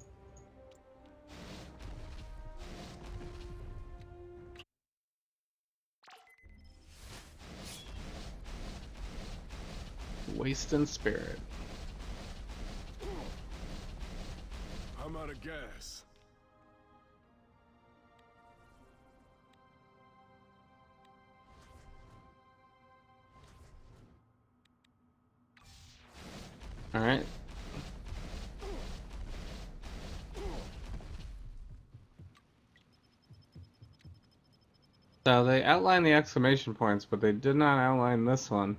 B: Wasting spirit.
A: I'm out of gas.
B: All right. So they outlined the exclamation points, but they did not outline this one.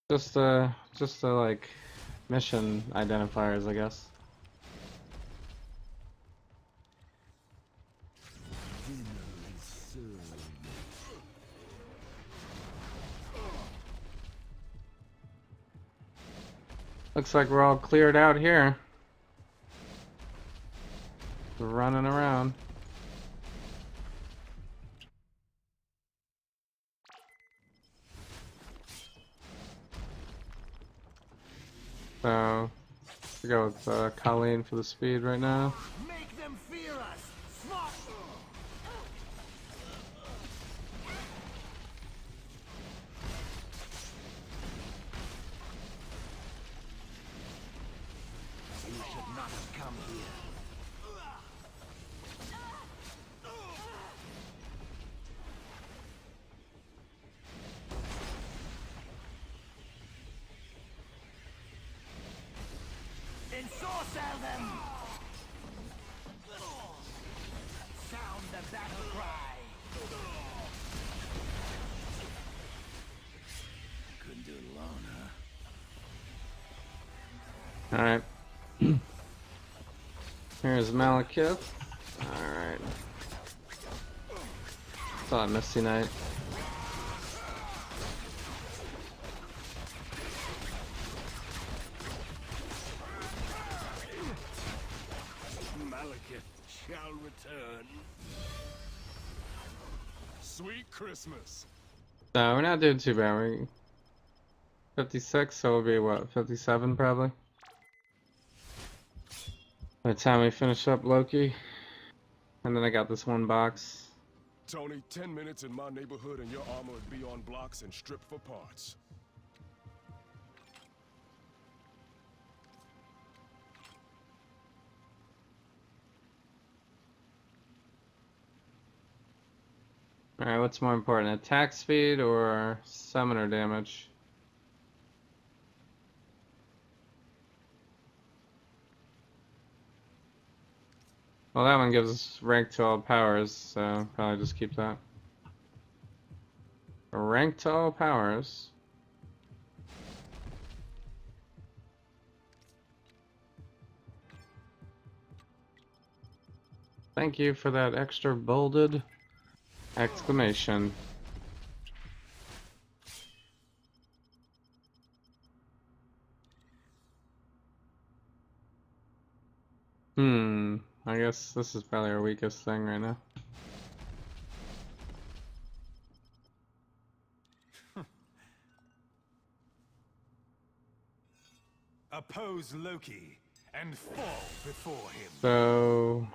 B: Just the like mission identifiers, I guess. Looks like we're all cleared out here. Running around. So, we go with Colleen for the speed right now.
C: Make them fear us. Smart. You should not have come here. Ensorcel them! Sound the battle cry!
F: Couldn't do it alone, huh?
B: Alright. Here's Malekith. Alright. Thought Misty Knight.
A: Malekith shall return. Sweet Christmas.
B: No, we're not doing too bad. We're 56, so we'll be what, 57 probably? By the time we finish up Loki. And then I got this one box.
A: Tony, 10 minutes in my neighborhood and your armor would be on blocks and stripped for parts.
B: Alright, what's more important, attack speed or summoner damage? Well, that one gives us rank to all powers, so probably just keep that. Rank to all powers. Thank you for that extra bolded exclamation. I guess this is probably our weakest thing right now.
C: Oppose Loki and fall before him.
B: So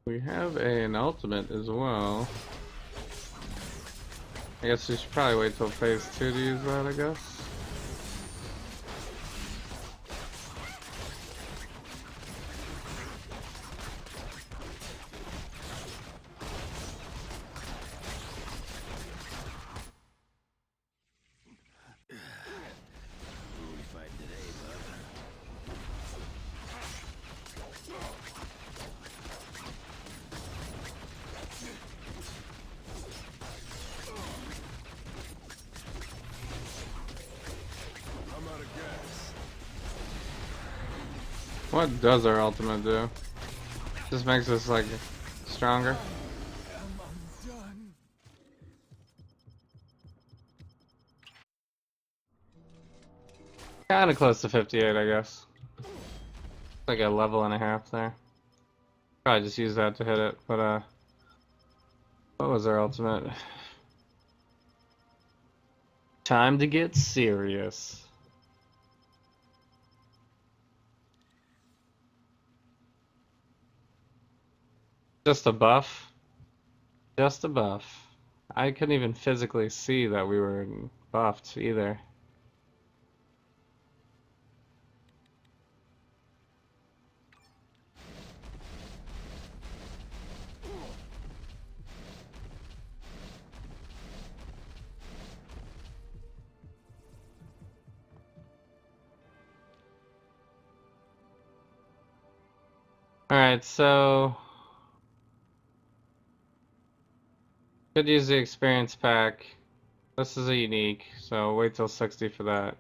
B: we have an ultimate as well. I guess we should probably wait till phase 2 to use that, I guess.
F: Who are we fighting today, bub?
B: What does our ultimate do? Just makes us like stronger. Kinda close to 58, I guess. Like a level and a half there. Probably just use that to hit it, but what was our ultimate? Time to get serious. Just a buff. Just a buff. I couldn't even physically see that we were buffed either. Alright, so could use the experience pack. This is a unique, so wait till 60 for that.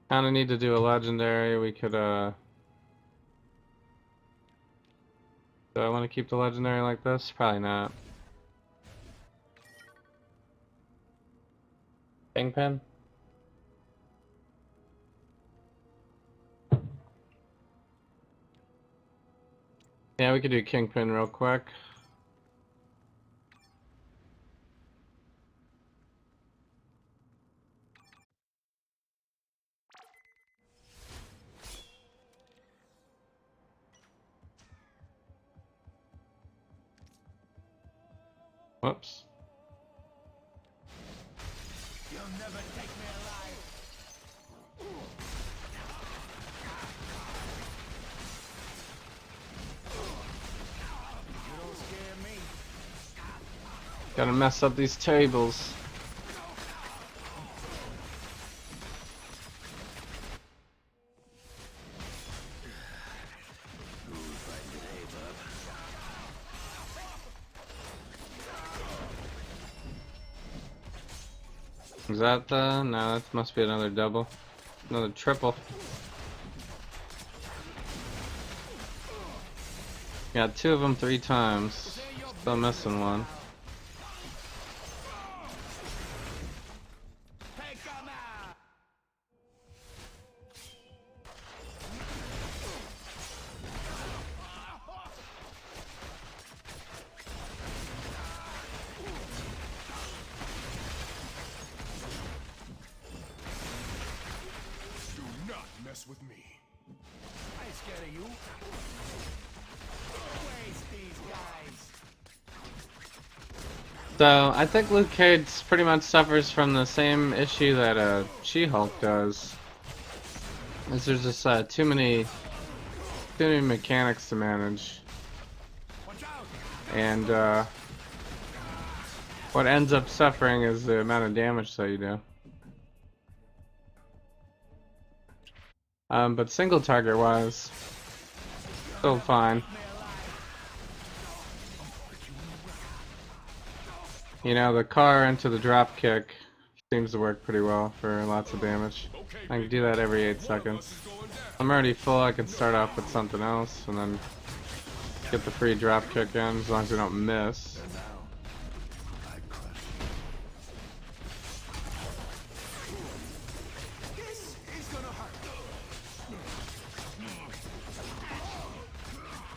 B: Kinda need to do a legendary. We could do I want to keep the legendary like this? Probably not. Kingpin? Yeah, we could do Kingpin real quick. Whoops.
C: You'll never take me alive. You don't scare me.
B: Gotta mess up these tables. Is that the? No, that must be another double. Another triple. Got two of them 3 times. Still missing one.
A: Do not mess with me.
C: I ain't scared of you. Waste these guys.
B: So I think Luke Cage pretty much suffers from the same issue that She-Hulk does. Is there's just too many mechanics to manage,
C: Watch out.
B: and what ends up suffering is the amount of damage that you do. But single target wise, still fine. You know, the car into the drop kick seems to work pretty well for lots of damage. I can do that every 8 seconds. I'm already full, I can start off with something else and then get the free drop kick in as long as we don't miss.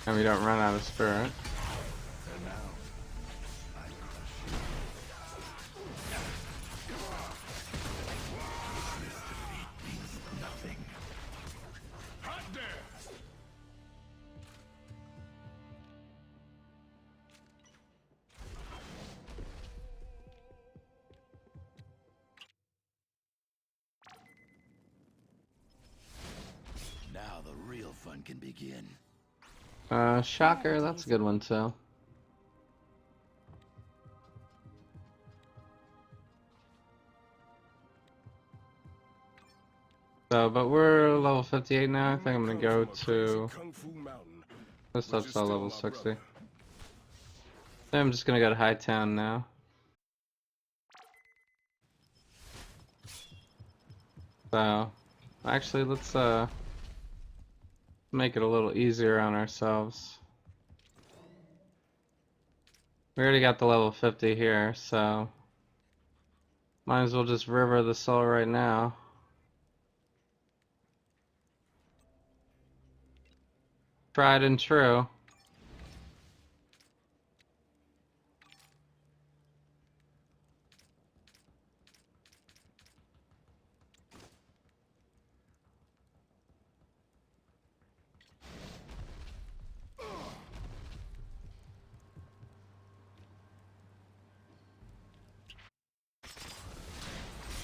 B: And we don't run out of spirit.
F: Now the real fun can begin.
B: Shocker, that's a good one too. So, but we're level 58 now. I think I'm gonna go to this stuff's all level 60. Then I'm just gonna go to Hightown now. So, actually, let's make it a little easier on ourselves. We already got the level 50 here, so might as well just river the soul right now. Tried and true.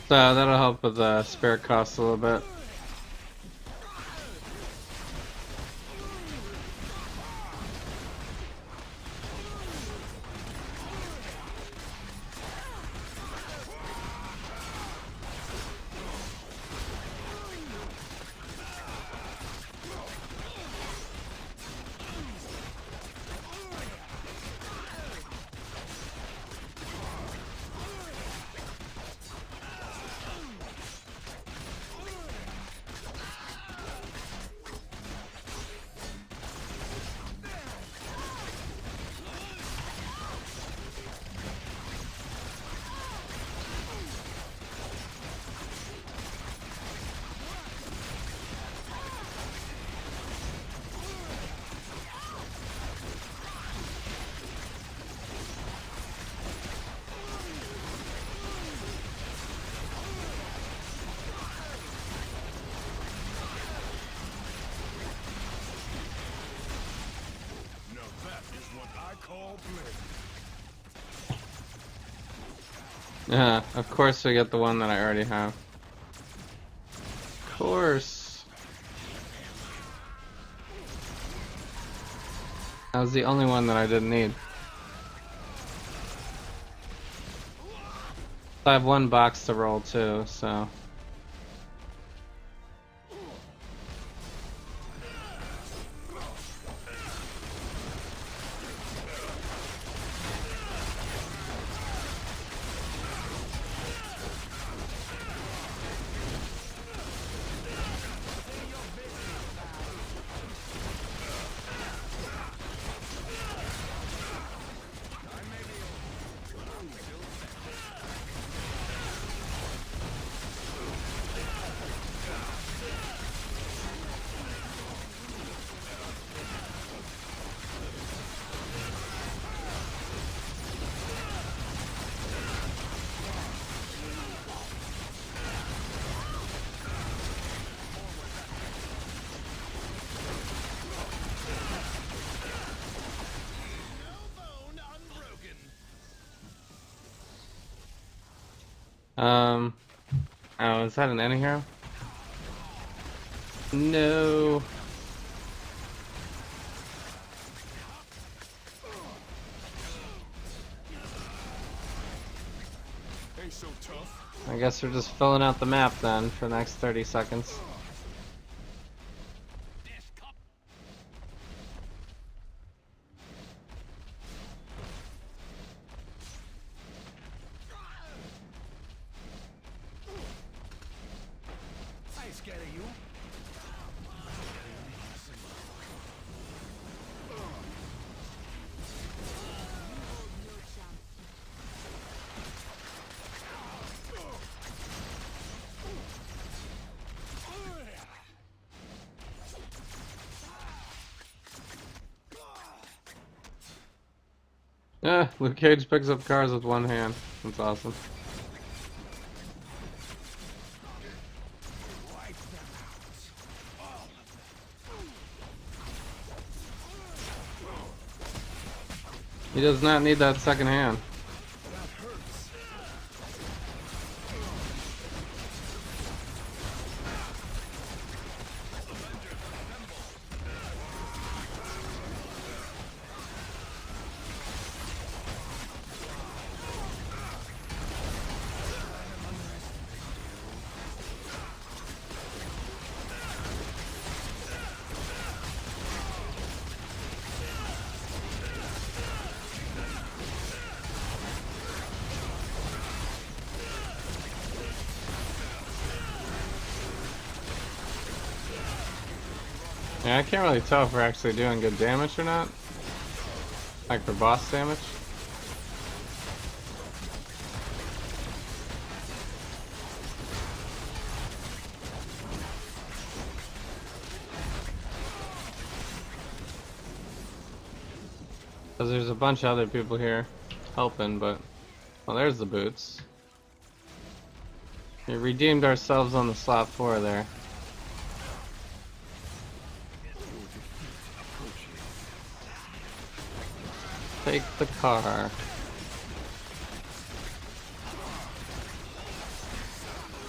B: So that'll help with the spare costs a little bit.
A: Now that is what I call blade.
B: Yeah, of course we get the one that I already have. Of course. That was the only one that I didn't need. I have one box to roll too, so. Oh, is that an enemy hero? No.
A: Ain't so tough.
B: I guess we're just filling out the map then for the next 30 seconds.
H: I ain't scared of you.
B: Yeah, Luke Cage picks up cars with one hand. That's awesome. He does not need that second hand. Yeah, I can't really tell if we're actually doing good damage or not. Like for boss damage. Because there's a bunch of other people here helping, but... Well, there's the boots. We redeemed ourselves on the slot 4 there. Take the car.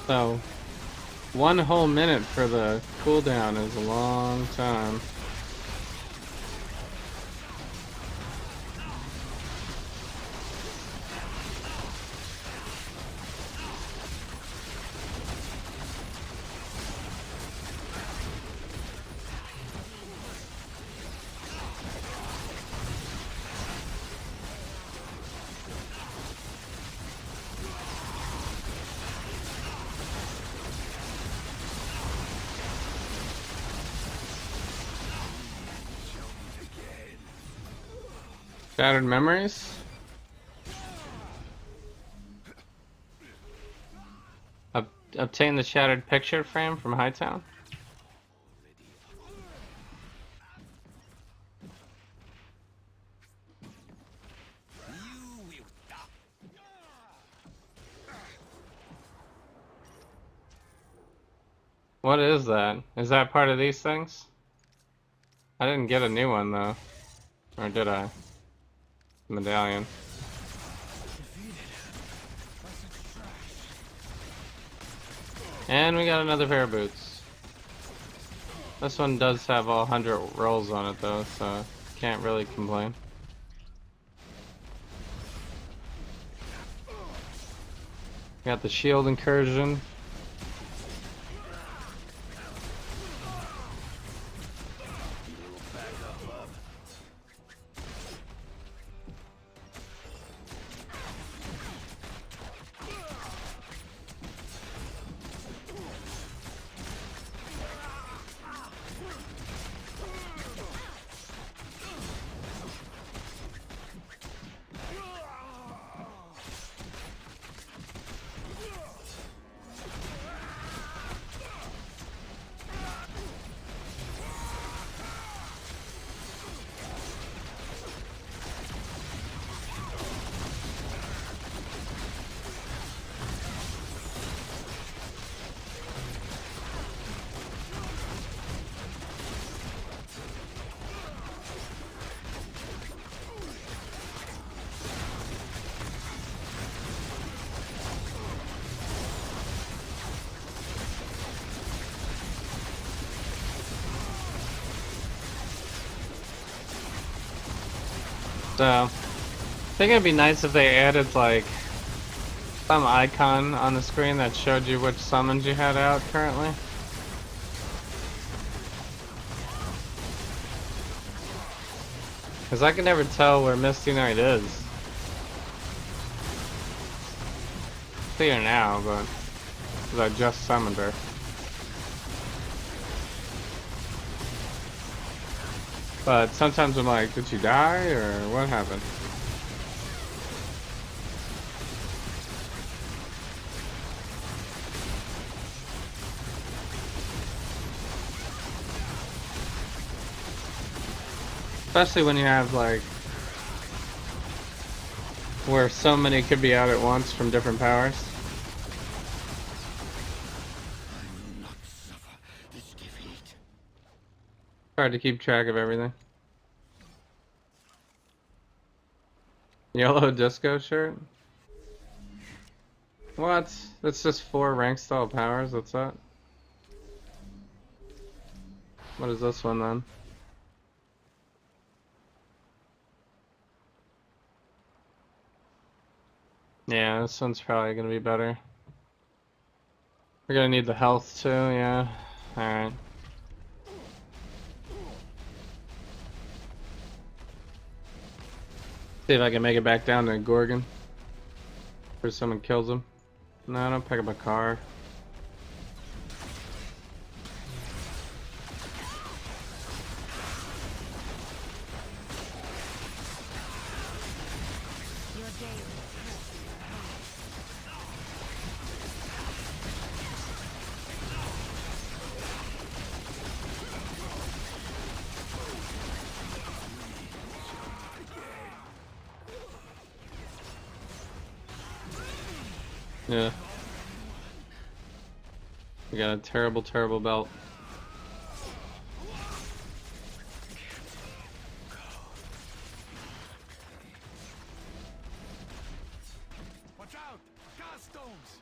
B: So, 1 whole minute for the cooldown is a long time. Shattered memories? Obtain the shattered picture frame from Hightown? What is that? Is that part of these things? I didn't get a new one though. Or did I? Medallion. And we got another pair of boots. This one does have all 100 rolls on it though, so can't really complain. Got the shield incursion. So, I think it'd be nice if they added like some icon on the screen that showed you which summons you had out currently. Because I can never tell where Misty Knight is. See her now, but because I just summoned her. But sometimes I'm like, did she die or what happened? Especially when you have like where so many could be out at once from different powers. Hard to keep track of everything. Yellow disco shirt? What? That's just 4 rank style powers, what's that? What is this one then? Yeah, this one's probably gonna be better. We're gonna need the health too, yeah. Alright. See if I can make it back down to Gorgon. Before someone kills him. No, I don't pick up a car. Yeah. We got a terrible, terrible belt.
C: Watch out! Gas stones!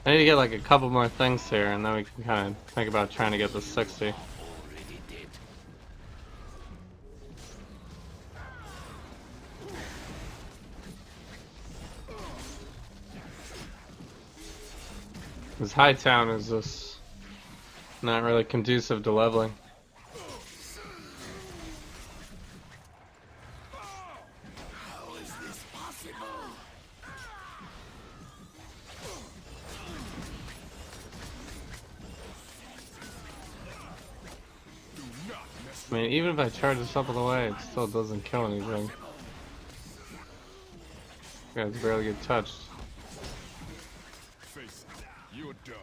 B: I need to get like a couple more things here, and then we can kind of think about trying to get the 60. This high town is just not really conducive to leveling.
E: How is this possible?
B: I mean, even if I charge this up all the way, it still doesn't kill anything. Guys barely get touched.
A: Face it, you're done.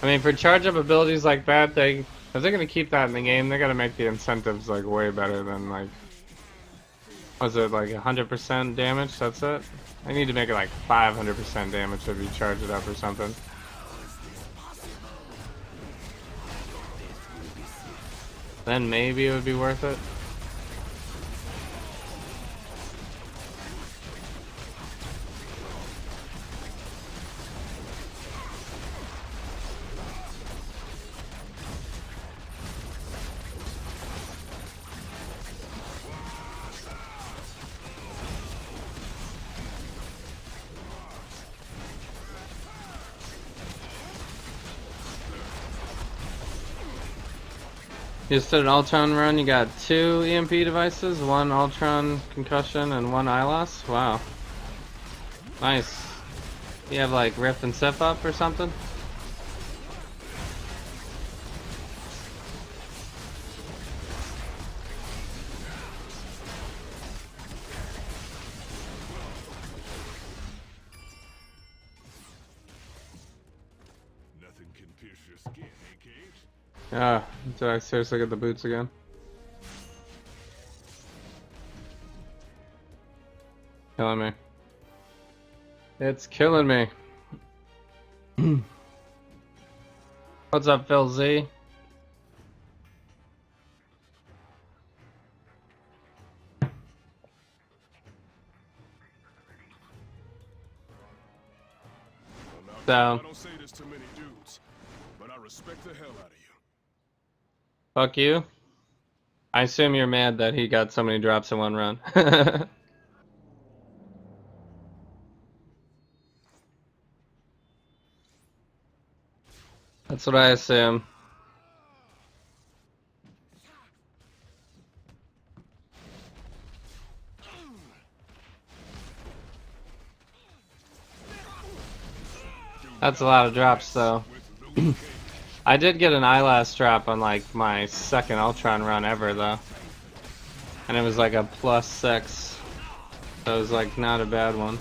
B: I mean, for charge up abilities like that, if they're gonna keep that in the game, they gotta make the incentives like way better than like, was it like 100% damage? That's it. I need to make it like 500% damage if you charge it up or something. Then maybe it would be worth it. You just did an Ultron run, you got 2 EMP devices, 1 Ultron concussion, and 1 eye loss? Wow. Nice. You have like Rift and Sif up or something?
A: Nothing can pierce your skin, eh, Cage?
B: Ah, did I seriously get the boots again? Killing me. It's killing me. What's up, Phil Z?
A: Well, now,
B: So,
A: I don't say this to many dudes, but I respect the hell out of you.
B: fuck you. I assume you're mad that he got so many drops in one run. That's what I assume. That's a lot of drops, though. I did get an eyelash drop on like my second Ultron run ever, though, and it was like a +6, so it was like not a bad one.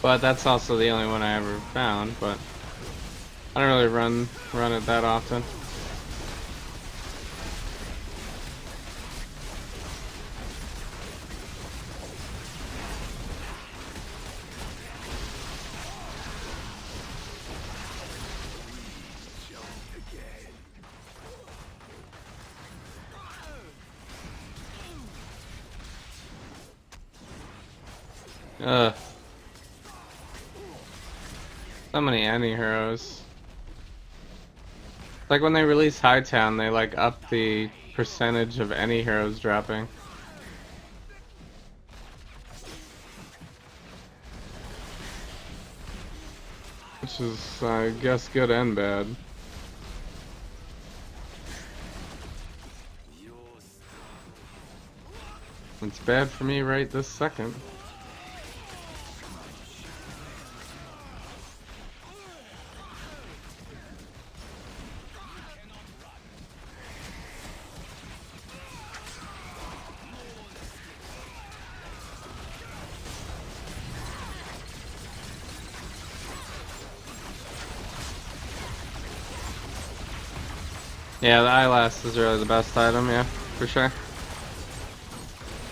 B: But that's also the only one I ever found. But I don't really run it that often. Ugh. So many anti-heroes. Like when they release Hightown, they like up the percentage of any heroes dropping. Which is, I guess, good and bad. It's bad for me right this second. Yeah, the eyelash is really the best item, yeah, for sure.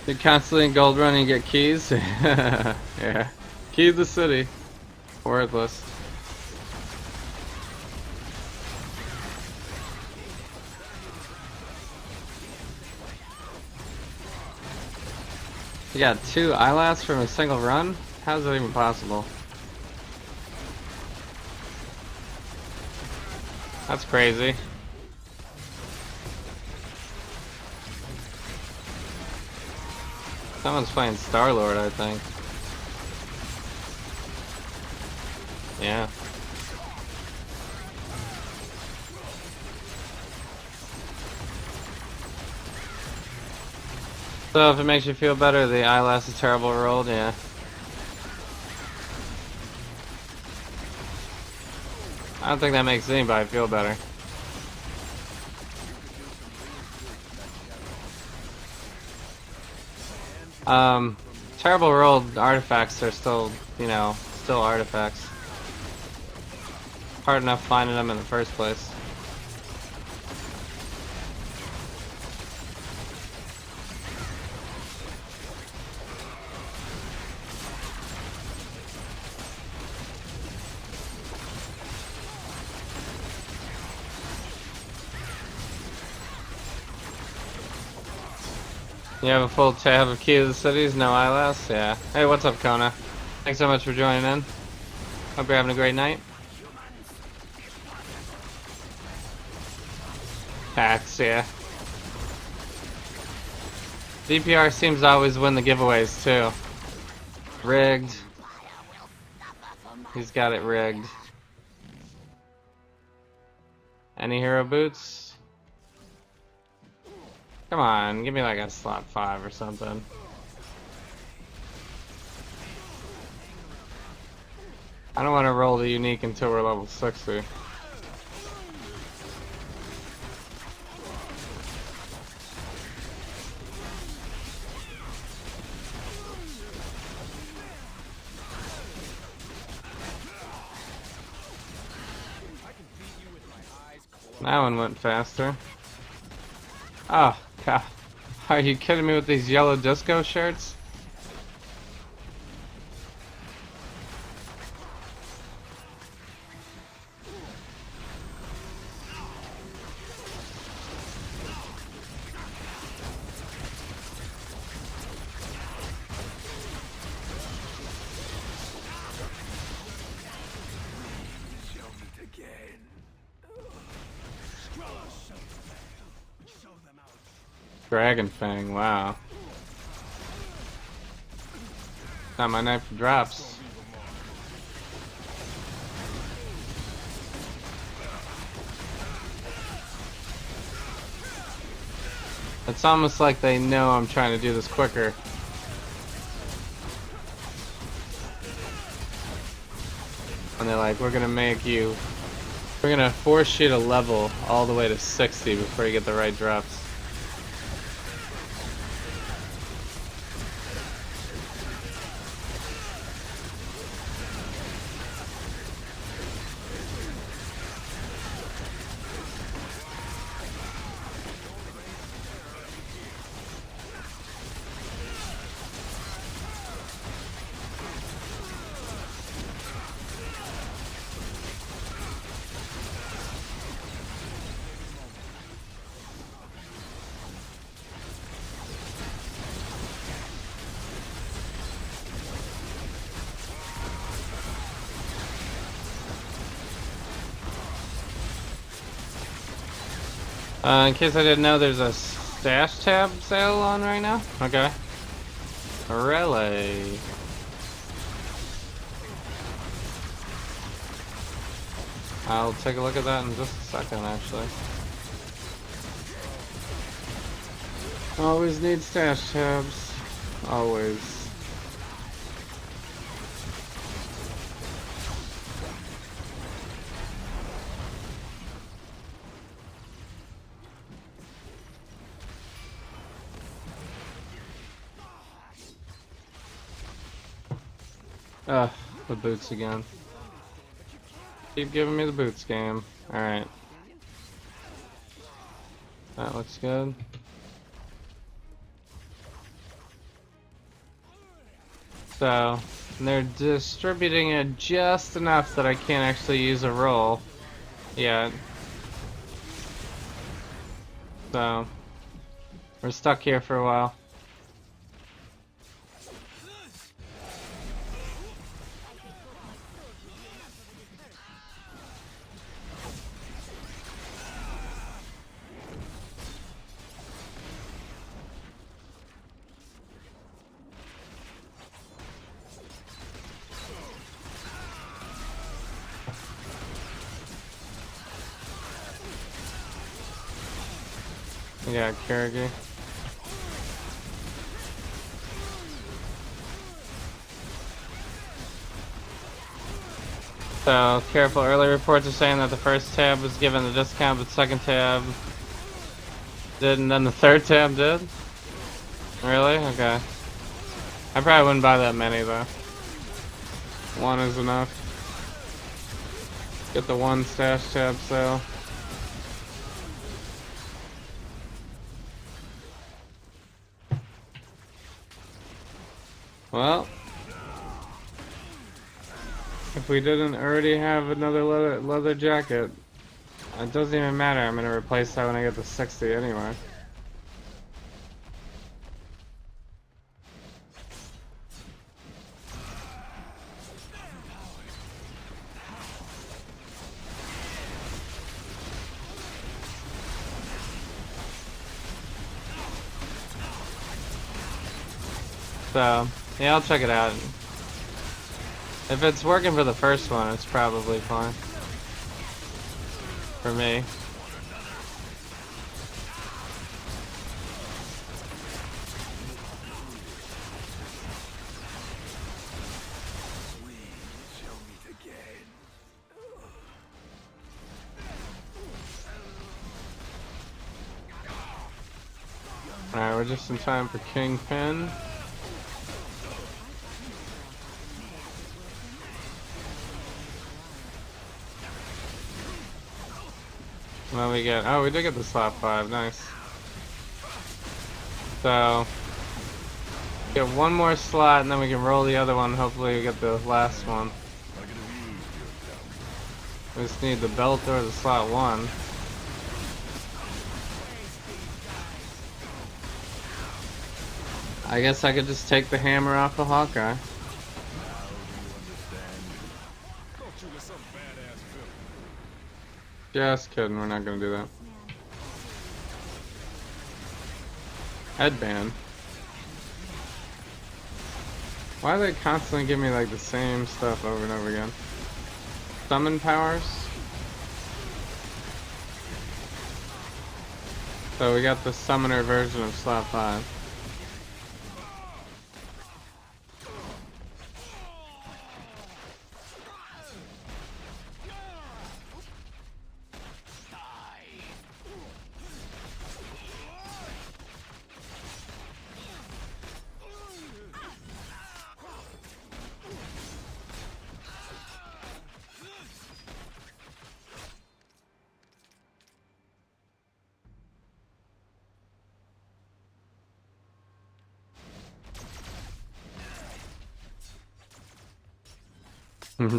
B: You're constantly in gold run and you get keys. Yeah. Key to the city. Worthless. You got 2 eyelash from a single run? How's that even possible? That's crazy. Someone's playing Star-Lord, I think. Yeah. So if it makes you feel better, the eyelash is terrible rolled, yeah. I don't think that makes anybody feel better. Terrible rolled artifacts are still, you know, still artifacts. Hard enough finding them in the first place. You have a full tab of Key to the Cities, no eyelash? Yeah. Hey, what's up, Kona? Thanks so much for joining in. Hope you're having a great night. Hacks, yeah. DPR seems to always win the giveaways, too. Rigged. He's got it rigged. Any hero boots? Come on, give me like a slot 5 or something. I don't want to roll the unique until we're level 60. That one went faster. Oh, God. Are you kidding me with these yellow disco shirts? Dragon Fang, wow. Not my knife drops. It's almost like they know I'm trying to do this quicker. And they're like, we're gonna force you to level all the way to 60 before you get the right drops. In case I didn't know, there's a stash tab sale on right now. Okay. Really? I'll take a look at that in just a second, actually. Always need stash tabs. Always. The boots again. Keep giving me the boots game. Alright. That looks good. So, they're distributing it just enough that I can't actually use a roll yet. So, we're stuck here for a while. Yeah, Karagi. So, careful, early reports are saying that the first tab was given a discount, but the second tab didn't, and then the third tab did? Really? Okay. I probably wouldn't buy that many, though. One is enough. Get the one stash tab sale. Well, if we didn't already have another leather jacket, it doesn't even matter. I'm gonna replace that when I get to 60 anyway. So, yeah, I'll check it out. If it's working for the first one, it's probably fine. For me. Alright, we're just in time for Kingpin. What do we get? Oh, we did get the slot 5, nice. So, get one more slot and then we can roll the other one. Hopefully we get the last one. We just need the belt or the slot 1. I guess I could just take the hammer off of Hawkeye. Just kidding, we're not gonna do that. Headband. Why do they constantly give me like the same stuff over and over again? Summon powers? So we got the summoner version of slot 5.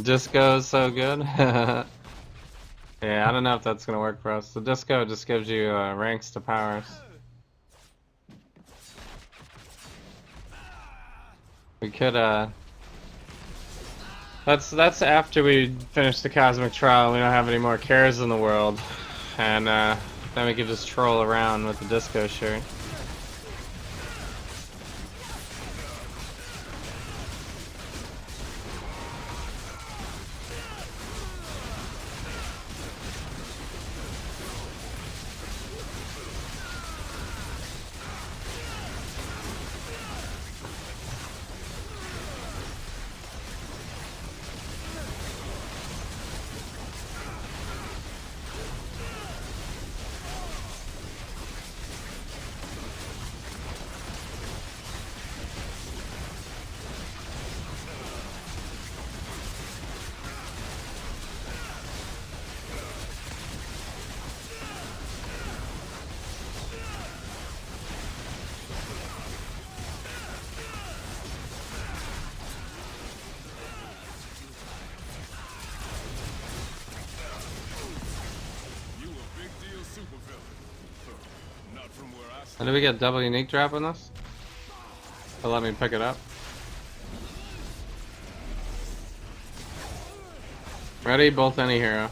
B: Disco is so good. Yeah, I don't know if that's gonna work for us. The disco just gives you ranks to powers. We could that's after we finish the cosmic trial. We don't have any more cares in the world, and then we could just troll around with the disco shirt. And did we get double unique drop on this? To let me pick it up. Ready? Both any hero.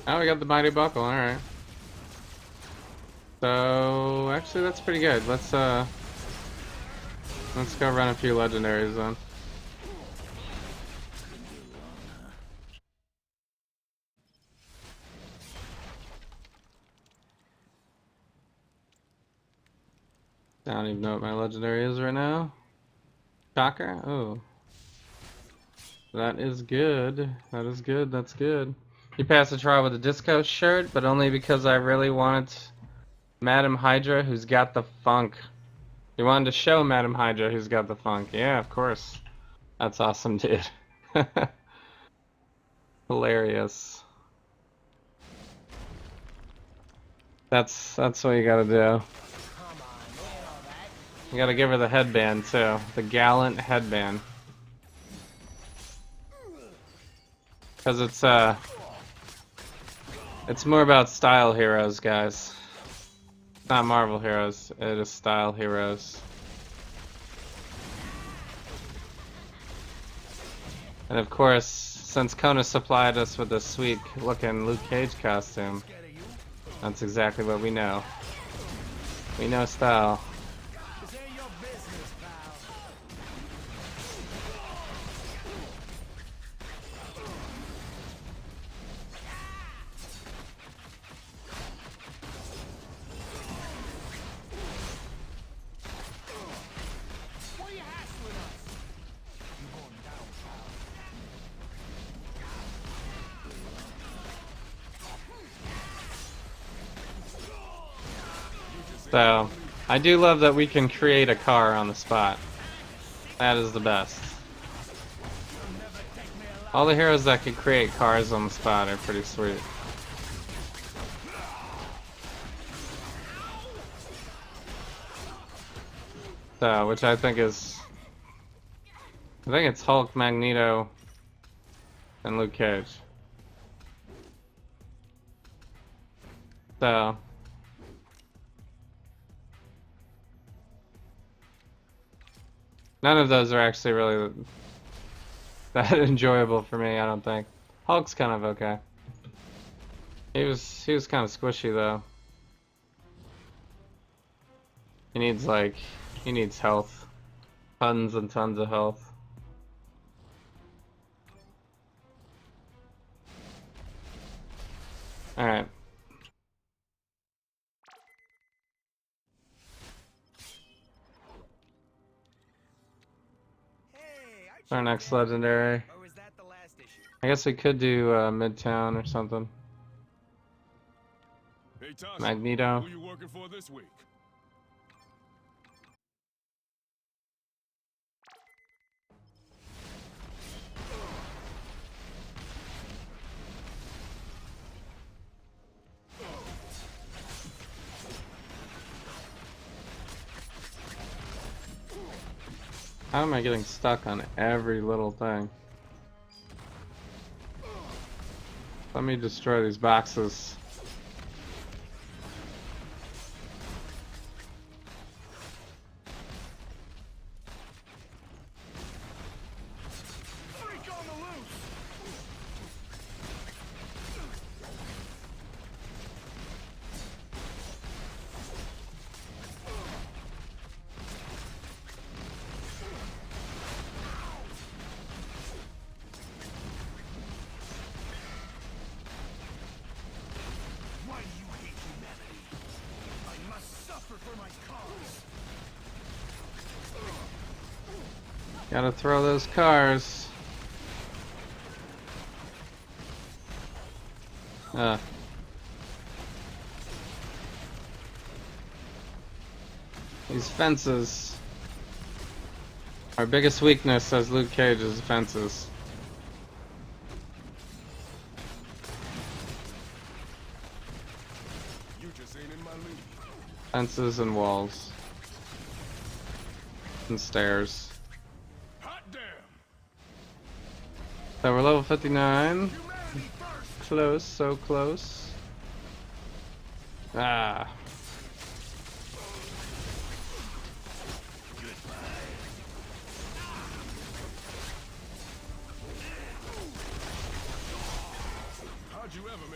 B: Oh, we got the mighty buckle. All right. So actually, that's pretty good. Let's go run a few legendaries then. I don't even know what my legendary is right now. Shocker? Oh. That is good. That is good. That's good. You passed the trial with a disco shirt, but only because I really wanted Madam Hydra who's got the funk. You wanted to show Madam Hydra who's got the funk. Yeah, of course. That's awesome, dude. Hilarious. That's what you gotta do. You gotta give her the headband too. The gallant headband. Cause it's more about style heroes, guys. Not Marvel heroes, it is style heroes. And of course, since Kona supplied us with a sweet looking Luke Cage costume, that's exactly what we know. We know style.
C: This ain't your business, pal. What are you hassling us? You going down, pal.
B: So, I do love that we can create a car on the spot. That is the best. All the heroes that can create cars on the spot are pretty sweet. So, which I think is... I think it's Hulk, Magneto, and Luke Cage. So... none of those are actually really that enjoyable for me, I don't think. Hulk's kind of okay. He was kind of squishy though. He needs health. Tons and tons of health. Alright. Our next legendary.
H: Or was that the last issue?
B: I guess we could do Midtown or something.
A: Hey, Tasha,
B: Magneto.
A: who you working for this week?
B: How am I getting stuck on every little thing? Let me destroy these boxes.
C: Freak on the loose! Why do you hate humanity? I must suffer for my cause.
B: Gotta throw those cars. These fences. Our biggest weakness as Luke Cage is fences.
A: You just ain't in my league.
B: Fences and walls. And stairs.
A: Hot damn!
B: So we're level 59.
C: Humanity first!
B: Close, so close. Ah.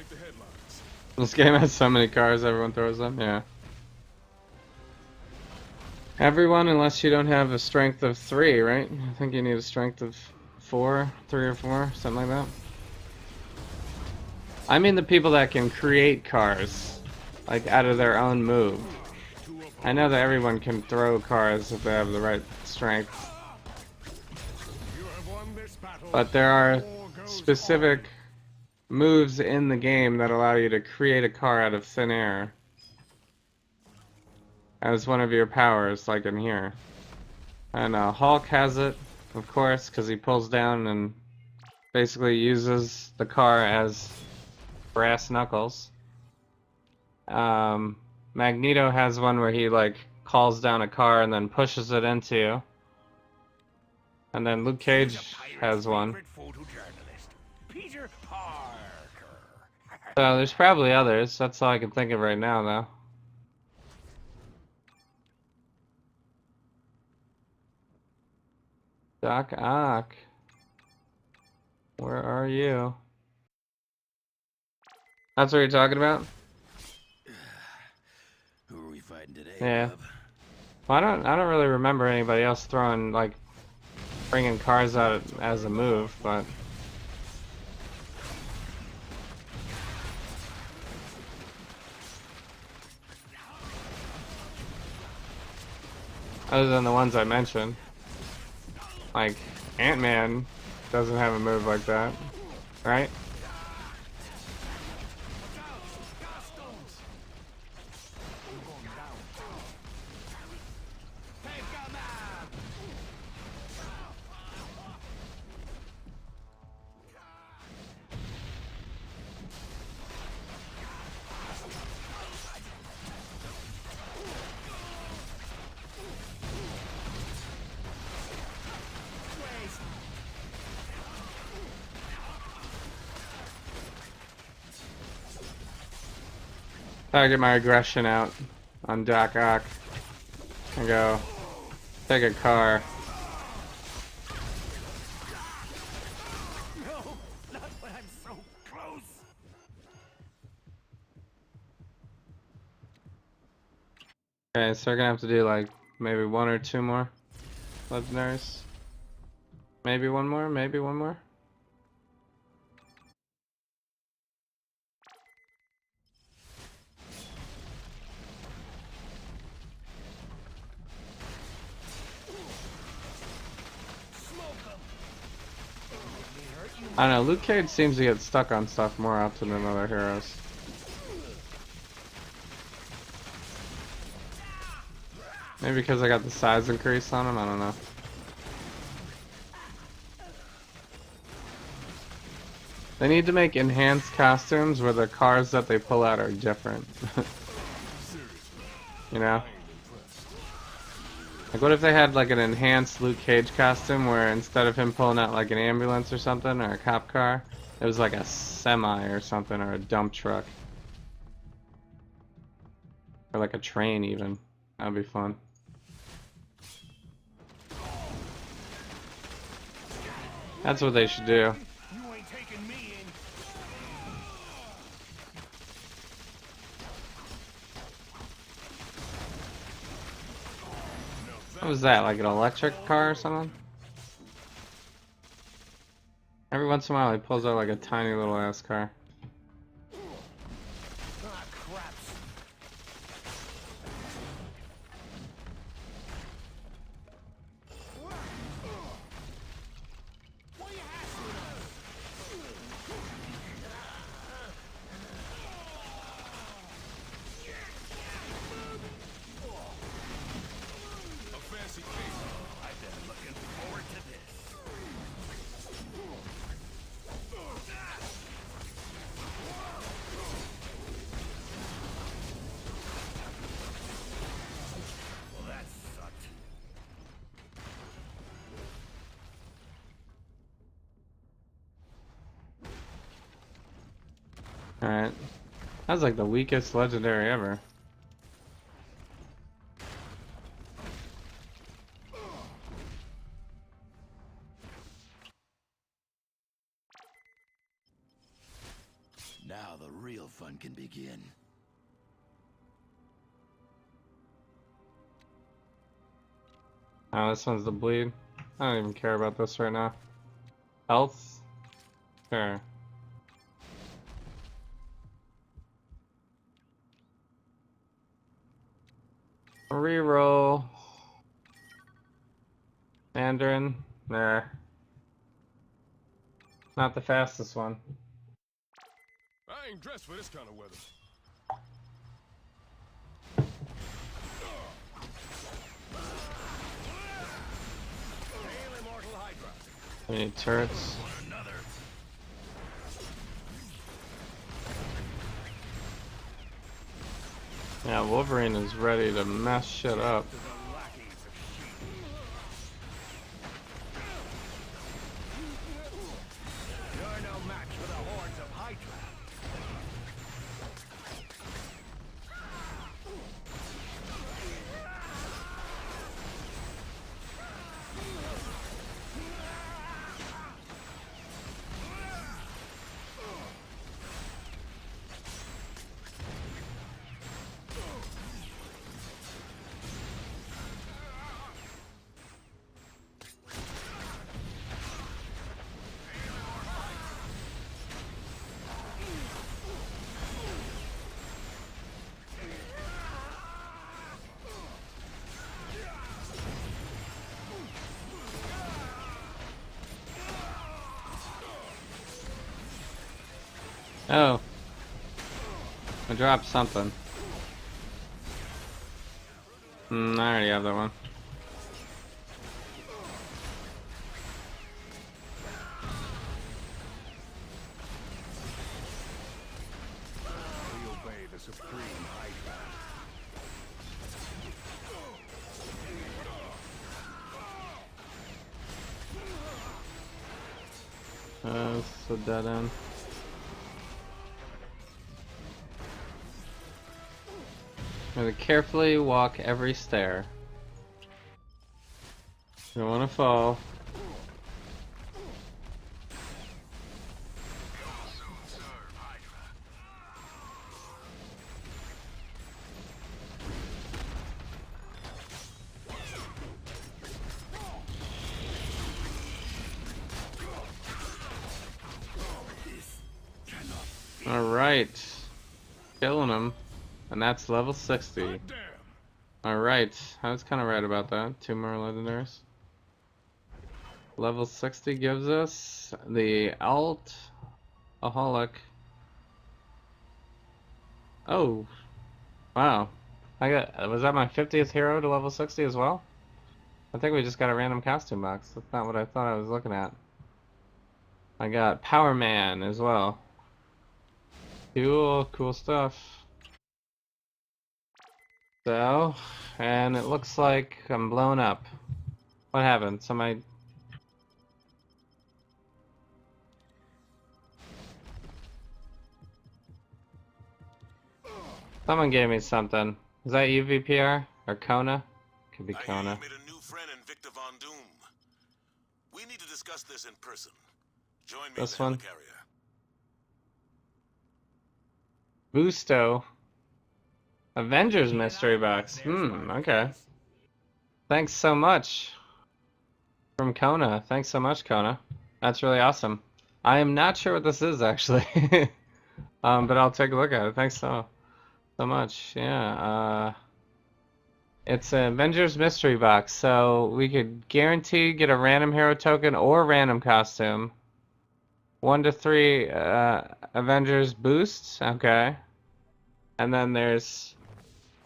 A: make the headlines.
B: This game has so many cars, everyone throws them. Yeah. Everyone, unless you don't have a strength of 3, right? I think you need a strength of 4, 3 or 4, something like that. I mean the people that can create cars, like out of their own move. I know that everyone can throw cars if they have the right strength.
A: You have won this battle.
B: But there are
A: War goes
B: specific moves in the game that allow you to create a car out of thin air as one of your powers, like in here. And Hulk has it, of course, because he pulls down and basically uses the car as brass knuckles. Magneto has one where he like calls down a car and then pushes it into you. And then Luke Cage has one.
C: Peter Parker.
B: So there's probably others. That's all I can think of right now, though. Doc Ock, where are you? That's what you're talking about?
F: Who are we fighting today,
B: Yeah.
F: Bob?
B: Well, I don't really remember anybody else throwing, like, bringing cars out as a move, but... Other than the ones I mentioned. Like, Ant-Man doesn't have a move like that, right? Gotta get my aggression out on Doc Ock and go take a car.
C: No, not when I'm so close.
B: Okay, so we're gonna have to do like maybe 1 or 2 more legendaries. Maybe one more, maybe one more. I don't know, Luke Cage seems to get stuck on stuff more often than other heroes. Maybe because I got the size increase on him, I don't know. They need to make enhanced costumes where the cars that they pull out are different. You know? Like, what if they had like an enhanced Luke Cage costume where instead of him pulling out like an ambulance or something or a cop car, it was like a semi or something or a dump truck. Or like a train even. That'd be fun. That's what they should do.
C: You ain't taking me in.
B: What was that, like an electric car or something? Every once in a while he pulls out like a tiny little ass car.
C: Ah, craps. What are you hassling
A: A fancy thing.
C: I've been looking forward to this. Well, that sucked.
B: Alright. That was like the weakest legendary ever.
F: Now the the real fun can begin.
B: Oh, this one's the bleed. I don't even care about this right now. Health? Sure. Reroll. Mandarin? Nah. Not the fastest one.
A: I ain't dressed for this kind of weather.
C: Hail Immortal Hydra.
B: We need turrets.
F: Another.
B: Yeah, Wolverine is ready to mess shit up.
C: To the lackeys of S.H.I.E.L.D. You're no match for the hordes of Hydra.
B: Oh. I dropped something. I already have that one.
C: We obey the Supreme Hydra.
B: It's a dead end. Gotta carefully walk every stair. You don't want to fall. Alright. Killing him. And that's level 60.
A: Damn.
B: Alright. I was kind of right about that. 2 more legendaries. Level 60 gives us the Alcoholic. Oh. Wow. Was that my 50th hero to level 60 as well? I think we just got a random costume box. That's not what I thought I was looking at. I got Power Man as well. Cool stuff. So, and it looks like I'm blown up. What happened? Someone gave me something. Is that you, VPR? Or Kona? Could be
E: I hear
B: Kona.
E: you made a new friend in Victor Von Doom. We need to discuss this in person. Join me
B: This
E: in the
B: one?
E: helicarrier.
B: Busto. Avengers mystery box. Okay. Thanks so much. From Kona. Thanks so much, Kona. That's really awesome. I am not sure what this is, actually. But I'll take a look at it. Thanks so much. Yeah. It's an Avengers mystery box, so we could guarantee get a random hero token or random costume. 1 to 3 Avengers boosts. Okay. And then there's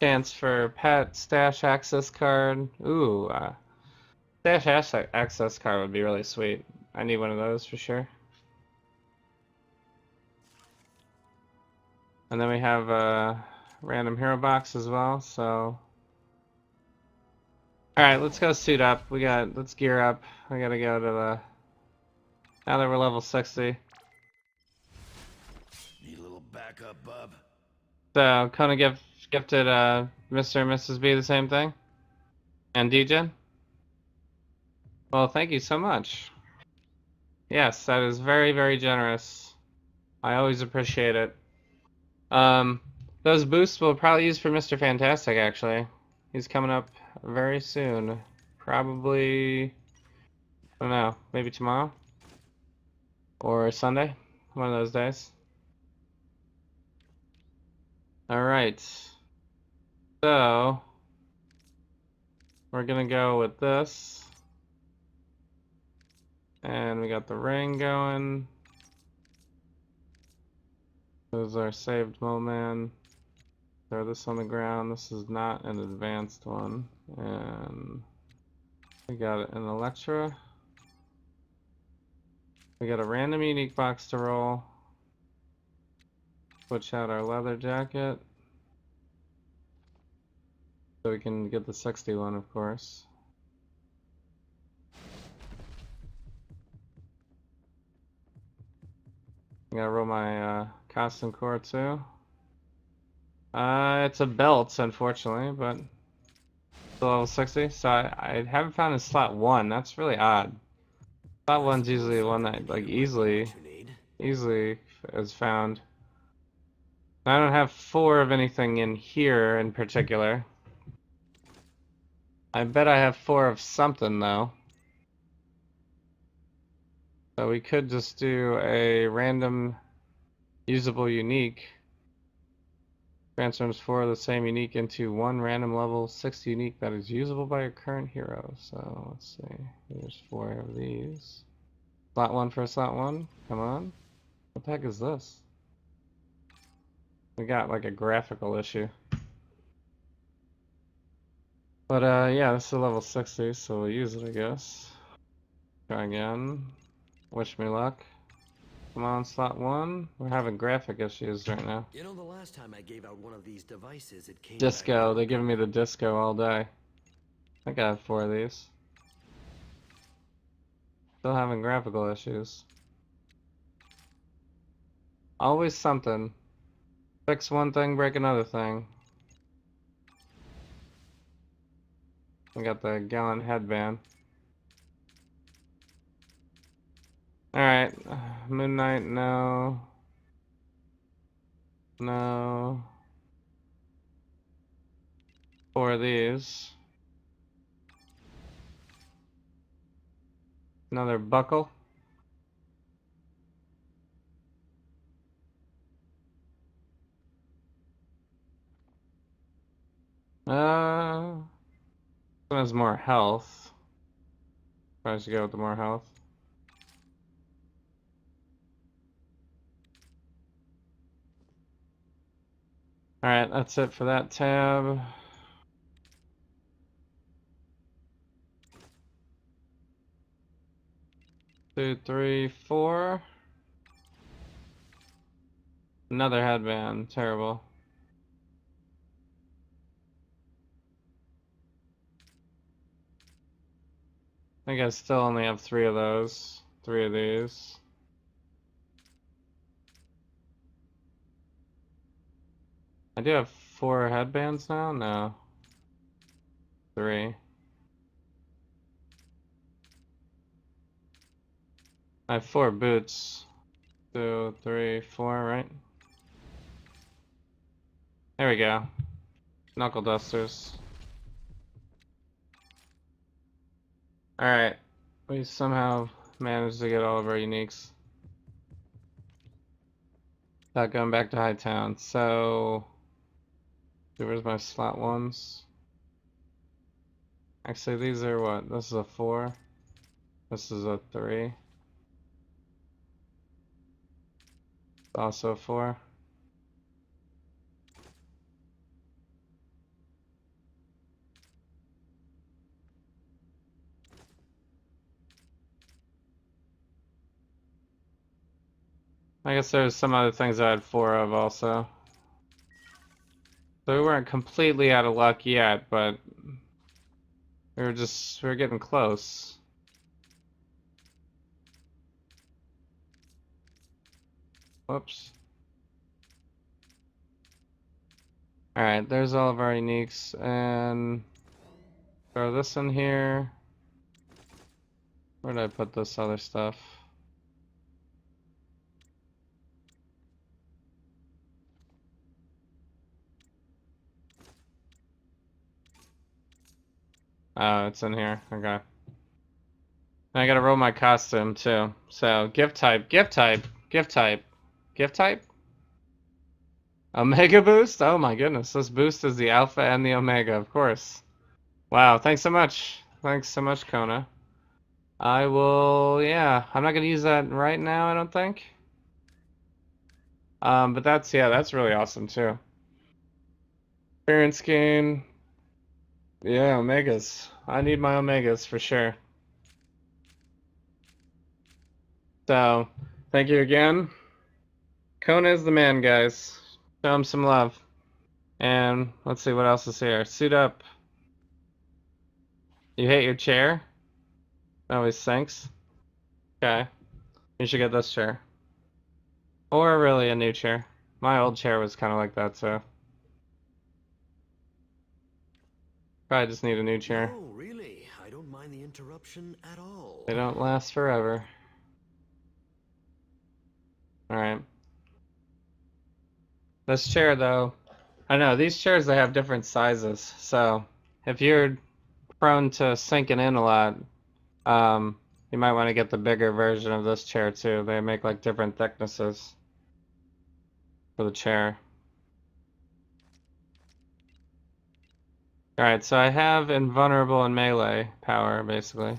B: chance for pet stash access card. Ooh, stash access card would be really sweet. I need one of those for sure. And then we have a random hero box as well. So, all right, let's go suit up. Let's gear up. I gotta go to the. Now that we're level 60.
F: Need a little backup, bub.
B: So, Kona gifted Mr. and Mrs. B the same thing? And DJ? Well, thank you so much. Yes, that is very, very generous. I always appreciate it. Um, those boosts we'll probably use for Mr. Fantastic, actually. He's coming up very soon. Probably, I don't know, maybe tomorrow? Or Sunday? One of those days. Alright. So, we're gonna go with this. And we got the ring going. This is our saved moment. Throw this on the ground. This is not an advanced one. And we got an Electra. We got a random unique box to roll. Switch out our leather jacket. So we can get the 61, of course. I gotta roll my costume core too. It's a belt, unfortunately, but it's a level 60. So I haven't found a slot 1. That's really odd. Slot 1's usually one that like easily is found. I don't have 4 of anything in here in particular. I bet I have 4 of something though. So we could just do a random usable unique. Transforms 4 of the same unique into 1 random level 6 unique that is usable by your current hero. So let's see. There's 4 of these. Slot 1 for slot 1. Come on. What the heck is this? We got like a graphical issue. But yeah, this is a level 60, so we'll use it, I guess. Try again. Wish me luck. Come on, slot 1. We're having graphic issues right now.
C: You know, the last time I gave out one of these devices, it came
B: Disco.
C: back.
B: They're giving me the disco all day. I think I have 4 of these. Still having graphical issues. Always something. Fix one thing, break another thing. We got the gallant headband. Alright. Moon Knight, no. No. 4 of these. Another buckle. This one has more health. Probably should go with the more health. Alright, that's it for that tab. Two, three, 4. Another headband. Terrible. I think I still only have 3 of those. 3 of these. I do have 4 headbands now? No. 3. I have 4 boots. 2, 3, 4, right? There we go. Knuckle dusters. Alright. We somehow managed to get all of our uniques. Without going back to Hightown. So, where's my slot 1s? Actually, these are what? This is a 4. This is a 3. Also a 4. I guess there's some other things I had 4 of also. So we weren't completely out of luck yet, but we were getting close. Whoops. Alright, there's all of our uniques, and throw this in here. Where did I put this other stuff? Oh, it's in here. Okay. I gotta roll my costume too. So, gift type, gift type, gift type, gift type. Omega boost? Oh my goodness, this boost is the alpha and the omega, of course. Wow, thanks so much. Thanks so much, Kona. I will, yeah, I'm not gonna use that right now, I don't think. But that's really awesome too. Appearance gain. Yeah, omegas. I need my omegas for sure. So, thank you again. Kona is the man, guys. Show him some love. And let's see what else is here. Suit up. You hate your chair? Always sinks. Okay. You should get this chair. Or really a new chair. My old chair was kind of like that, so. Probably just need a new chair.
I: No, really. I don't mind the interruption at all.
B: They don't last forever. Alright. This chair, though. I know, these chairs, they have different sizes. So, if you're prone to sinking in a lot, you might want to get the bigger version of this chair, too. They make, like, different thicknesses for the chair. Alright, so I have invulnerable and melee power, basically.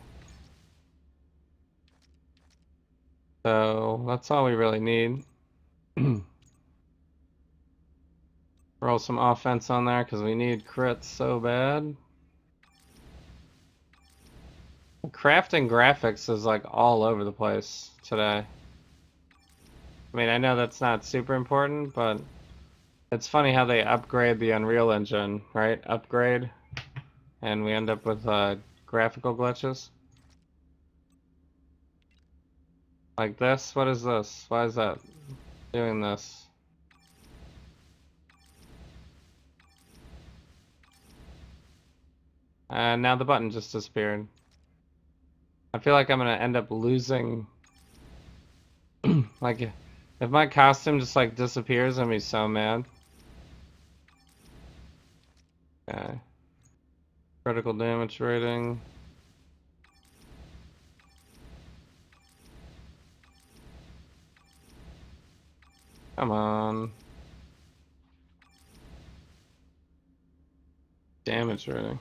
B: So, that's all we really need. Roll some offense on there, because we need crits so bad. Crafting graphics is, like, all over the place today. I mean, I know that's not super important, but it's funny how they upgrade the Unreal Engine, right? Upgrade. And we end up with graphical glitches. Like this? What is this? Why is that doing this? And now the button just disappeared. I feel like I'm gonna end up losing. Like, if my costume just like disappears, I'm gonna be so mad. Okay. Critical damage rating. Come on. Damage rating.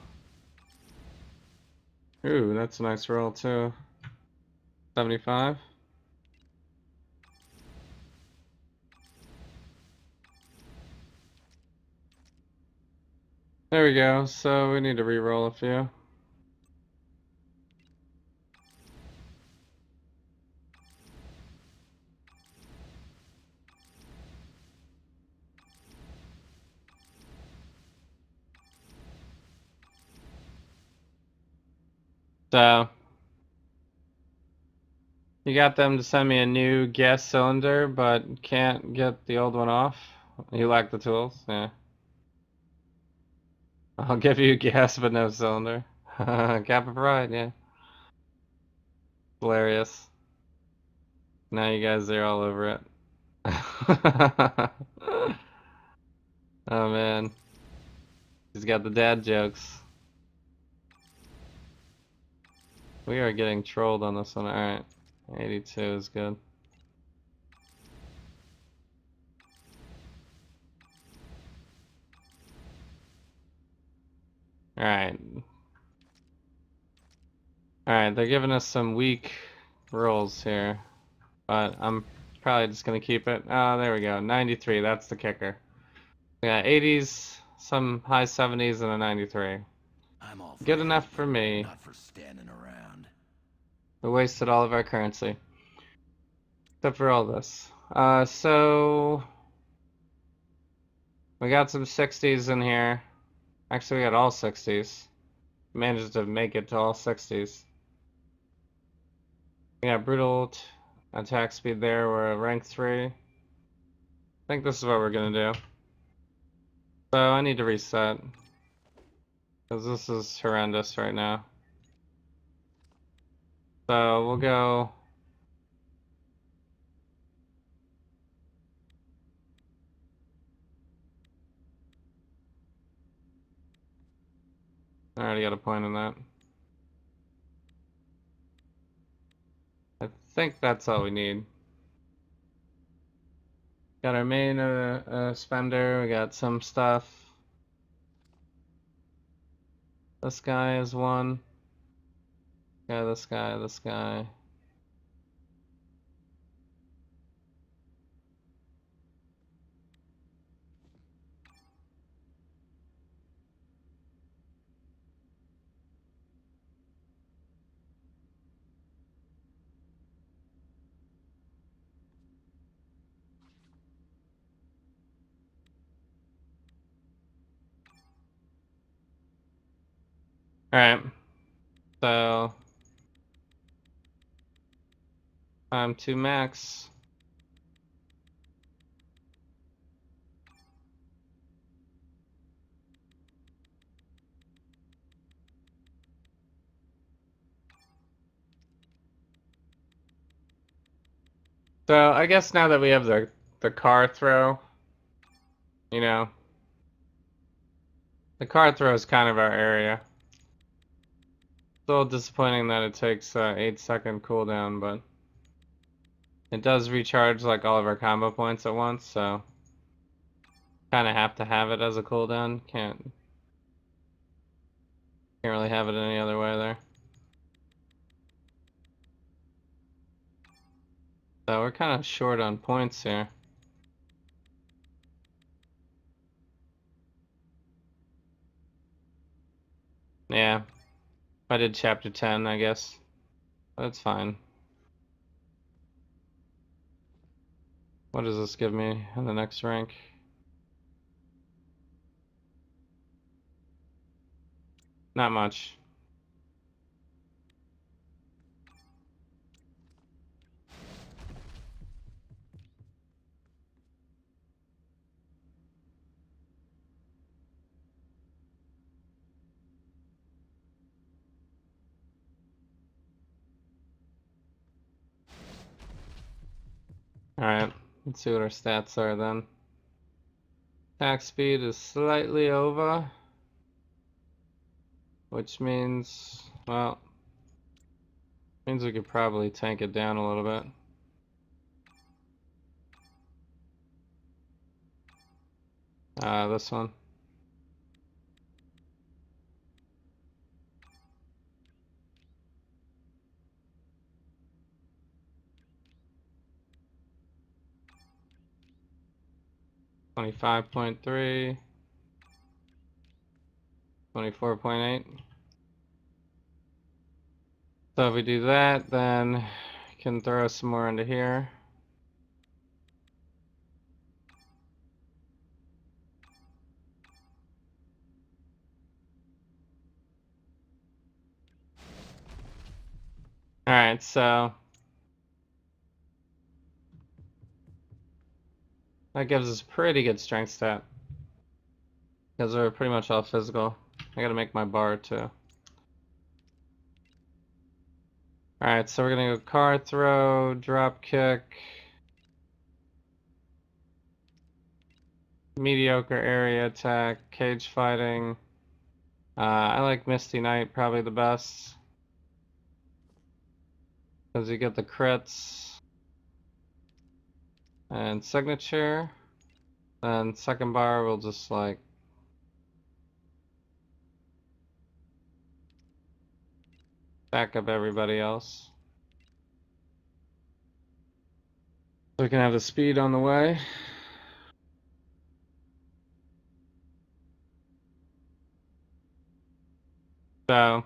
B: Ooh, that's a nice roll too. 75. There we go. So we need to re-roll a few. So you got them to send me a new gas cylinder, but can't get the old one off. You lack the tools. Yeah. I'll give you gas, but no cylinder. Cap of pride, yeah. Hilarious. Now you guys are all over it. Oh man. He's got the dad jokes. We are getting trolled on this one. Alright. 82 is good. Alright. Alright, they're giving us some weak rolls here. But I'm probably just gonna keep it. Oh, there we go. 93, that's the kicker. We got 80s, some high 70s, and a 93.
F: I'm all
B: Good enough for me.
F: Not for standing around.
B: We wasted all of our currency. Except for all this. So we got some 60s in here. Actually, we got all 60s. Managed to make it to all 60s. We got brutal attack speed there. We're at rank 3. I think this is what we're gonna do. So I need to reset. Because this is horrendous right now. So we'll go. I already got a point in that. I think that's all we need. Got our main spender, we got some stuff. This guy is one. Yeah, this guy, this guy. Alright. So time to max. So I guess now that we have the car throw, you know, the car throw is kind of our area. It's a little disappointing that it takes 8-second cooldown, but it does recharge like all of our combo points at once, so kind of have to have it as a cooldown. Can't really have it any other way there. So we're kind of short on points here. Yeah, I did chapter 10, I guess. That's fine. What does this give me in the next rank? Not much. Alright, let's see what our stats are then. Attack speed is slightly over, which means, well, means we could probably tank it down a little bit. This one. $25.3, 24.8. So if we do that, then we can throw some more into here. Alright, so that gives us pretty good strength stat. Because we're pretty much all physical. I gotta make my bar too. Alright, so we're gonna go car throw, drop kick, mediocre area attack, cage fighting. I like Misty Knight probably the best. Because you get the crits. And signature. Then second bar we'll just like back up everybody else. So we can have the speed on the way. So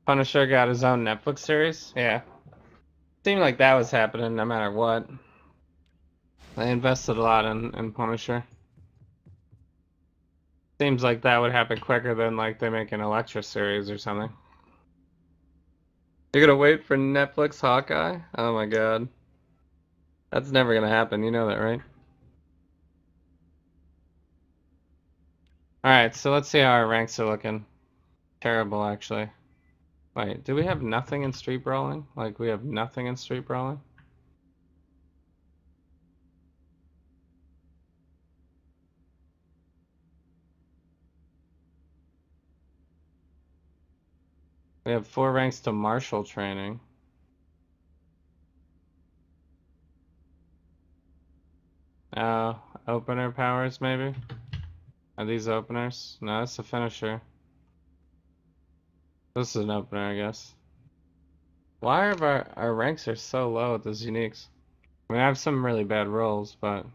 B: Punisher got his own Netflix series. Yeah. Seemed like that was happening no matter what. They invested a lot in Punisher. Seems like that would happen quicker than like they make an Elektra series or something. You're gonna wait for Netflix Hawkeye? Oh my god. That's never gonna happen, you know that, right? Alright, so let's see how our ranks are looking. Terrible, actually. Wait, do we have nothing in Street Brawling? Like, we have nothing in Street Brawling? We have 4 ranks to martial training. Opener powers maybe? Are these openers? No, that's a finisher. This is an opener, I guess. Why are our ranks are so low with those uniques? I mean, I have some really bad rolls, but...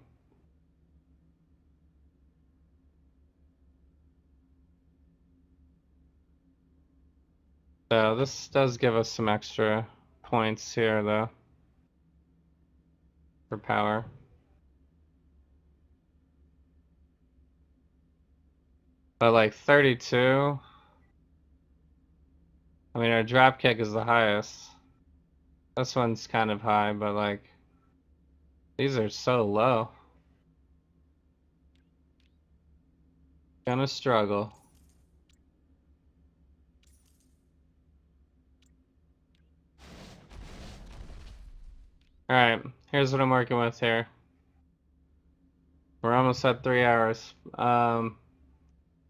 B: So this does give us some extra points here, though. For power. But like 32... I mean, our drop kick is the highest. This one's kind of high, but like... These are so low. Gonna struggle. Alright, here's what I'm working with here. We're almost at 3 hours. So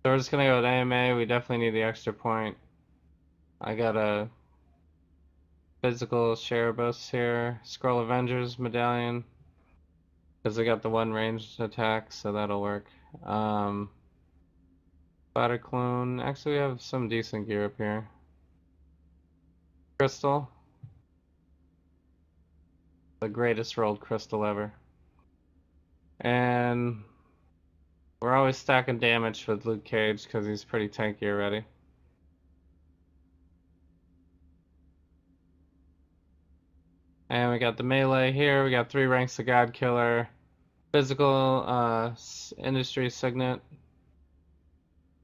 B: we're just gonna go with AMA. We definitely need the extra point. I got a physical Sherebus here. Scroll Avengers medallion. Because I got the 1 ranged attack, so that'll work. Spider clone. Actually, we have some decent gear up here. Crystal. The greatest rolled crystal ever. And we're always stacking damage with Luke Cage because he's pretty tanky already. And we got the melee here. We got 3 ranks of God Killer. Physical industry signet.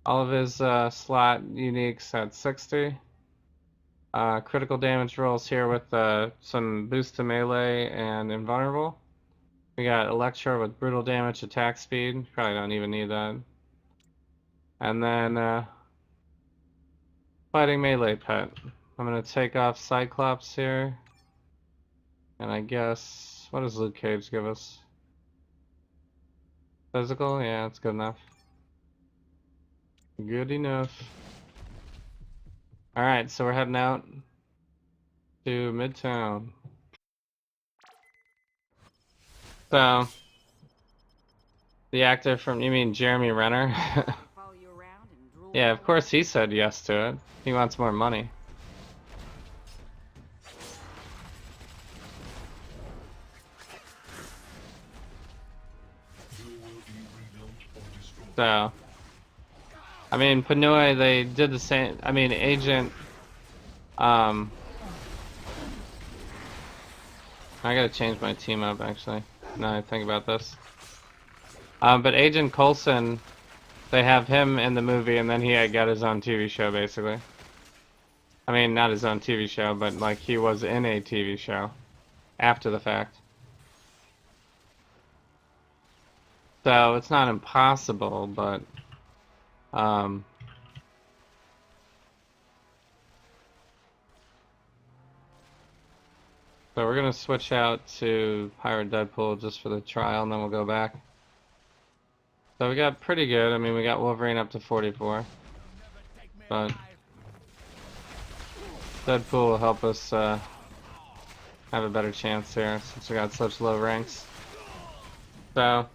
B: All of his slot uniques at 60. Critical damage rolls here with some boost to melee and invulnerable. We got Electro with brutal damage, attack speed. Probably don't even need that. And then fighting melee pet. I'm gonna take off Cyclops here. And I guess, what does Luke Cage give us? Physical? Yeah, that's good enough. Good enough. Alright, so we're heading out to Midtown. So, the actor from, you mean Jeremy Renner?
G: Follow you around and drool
B: Yeah,
G: all
B: of course he said yes to it. He wants more money. So, I mean, Panui, they did the same. I mean, Agent, I gotta change my team up, actually, now I think about this. But Agent Coulson, they have him in the movie, and then he got his own TV show, basically. I mean, not his own TV show, but, like, he was in a TV show after the fact. So, it's not impossible, but, so we're gonna switch out to Pirate Deadpool just for the trial, and then we'll go back. So we got pretty good. I mean, we got Wolverine up to 44, but Deadpool will help us have a better chance here since we got such low ranks. So.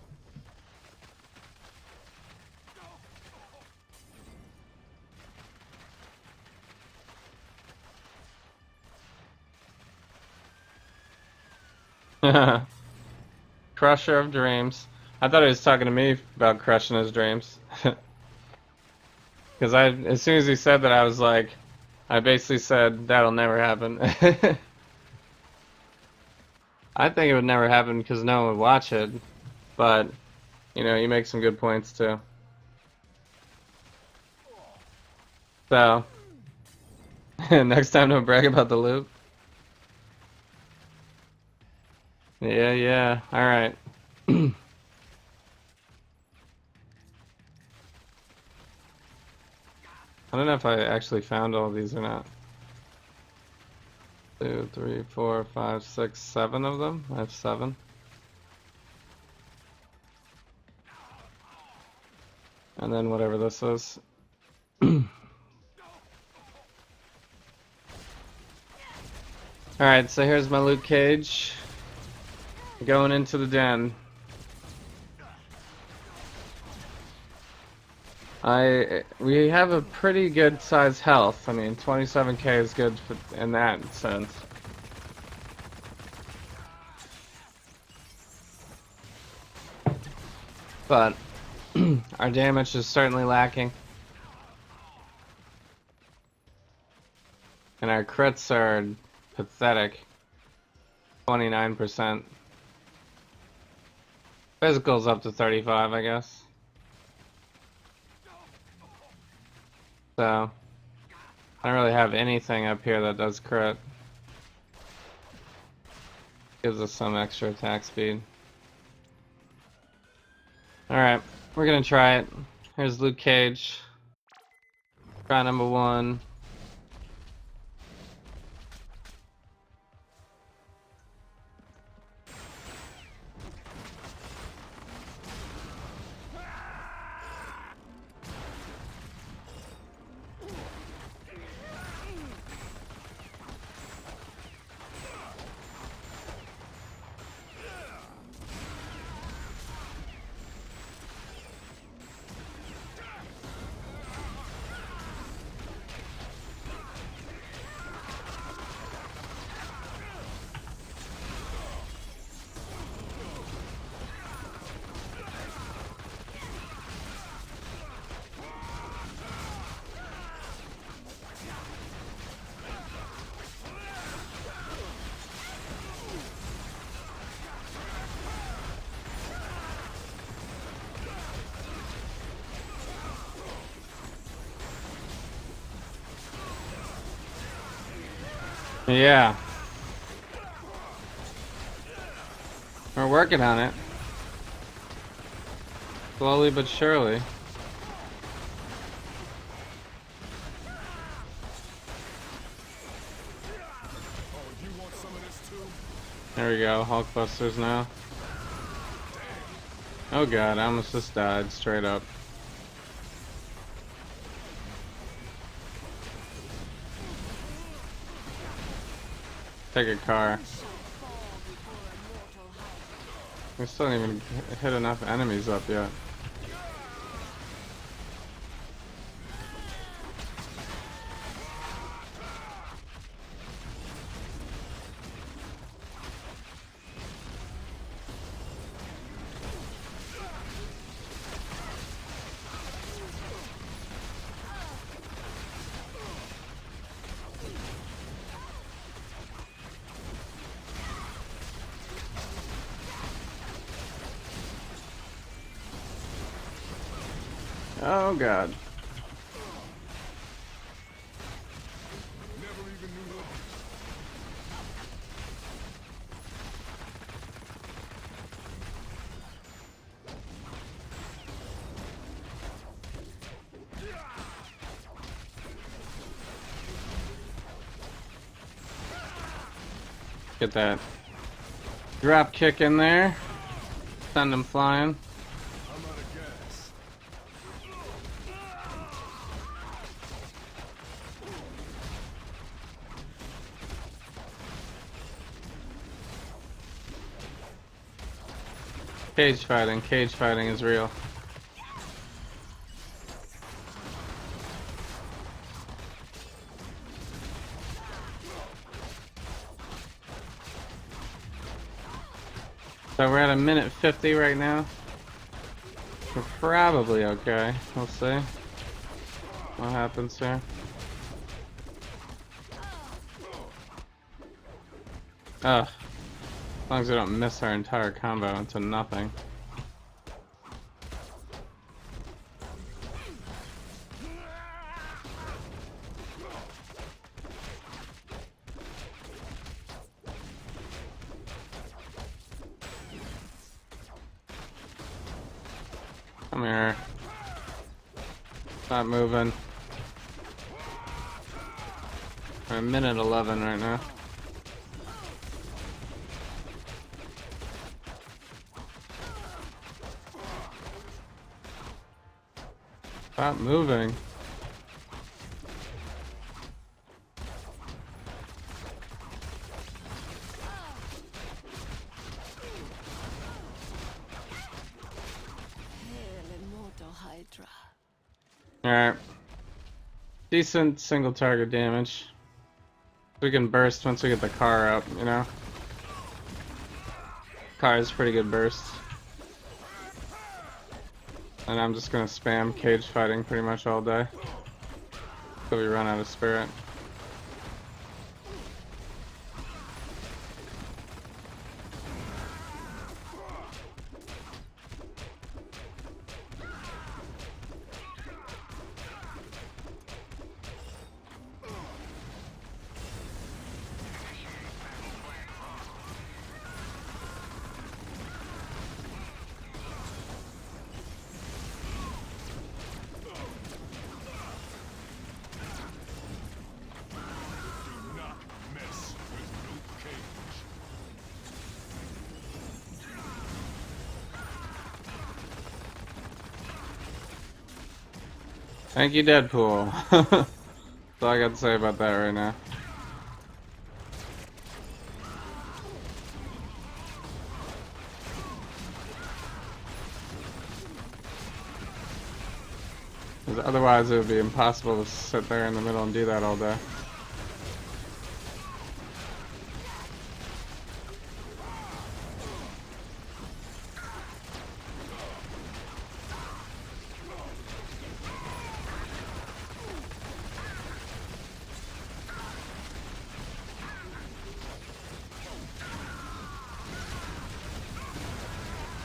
B: Crusher of dreams. I thought he was talking to me about crushing his dreams. Because as soon as he said that, I was like, I basically said, that'll never happen. I think it would never happen because no one would watch it. But, you know, you make some good points too. So, next time don't brag about the loot. Yeah, alright. I don't know if I actually found all these or not. 2, 3, 4, 5, 6, 7 of them. I have 7. And then whatever this is. Alright, so here's my Luke Cage. Going into the den. We have a pretty good size health. I mean, 27k is good in that sense. But our damage is certainly lacking. And our crits are pathetic. 29%. Physical's up to 35, I guess. So, I don't really have anything up here that does crit. Gives us some extra attack speed. Alright, we're gonna try it. Here's Luke Cage. Try number 1. Yeah. We're working on it. Slowly but surely. There we go, Hulkbusters now. Oh god, I almost just died straight up. Take a car. We still haven't even hit enough enemies up yet. Oh god. Get that drop kick in there. Send him flying. Cage fighting is real. So we're at 1:50 right now. We're probably okay. We'll see what happens here. Ugh. As long as we don't miss our entire combo into nothing. Come here. Stop moving. We're at 1:11 right now. Stop moving. Alright. Decent single target damage. We can burst once we get the car up, you know? Car is pretty good burst. And I'm just gonna spam cage fighting pretty much all day. Till we run out of spirit. Thank you, Deadpool. That's all I got to say about that right now. Because otherwise it would be impossible to sit there in the middle and do that all day.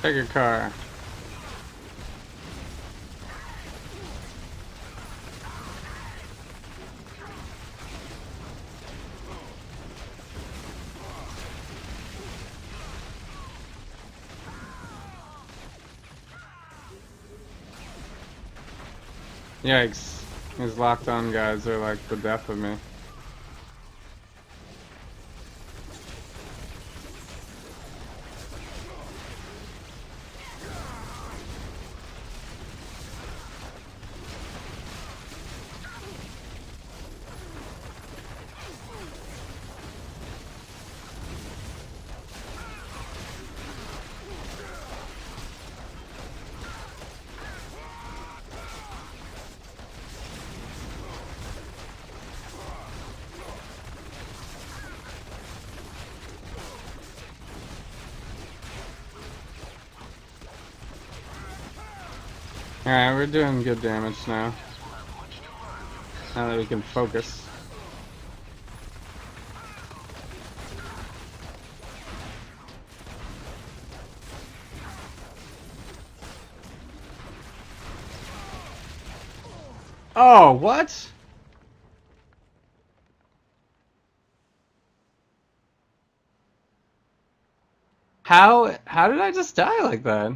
B: Take your car. Yikes. These locked on guys are like the death of me. Alright, we're doing good damage now. Now that we can focus. Oh, what? How did I just die like that?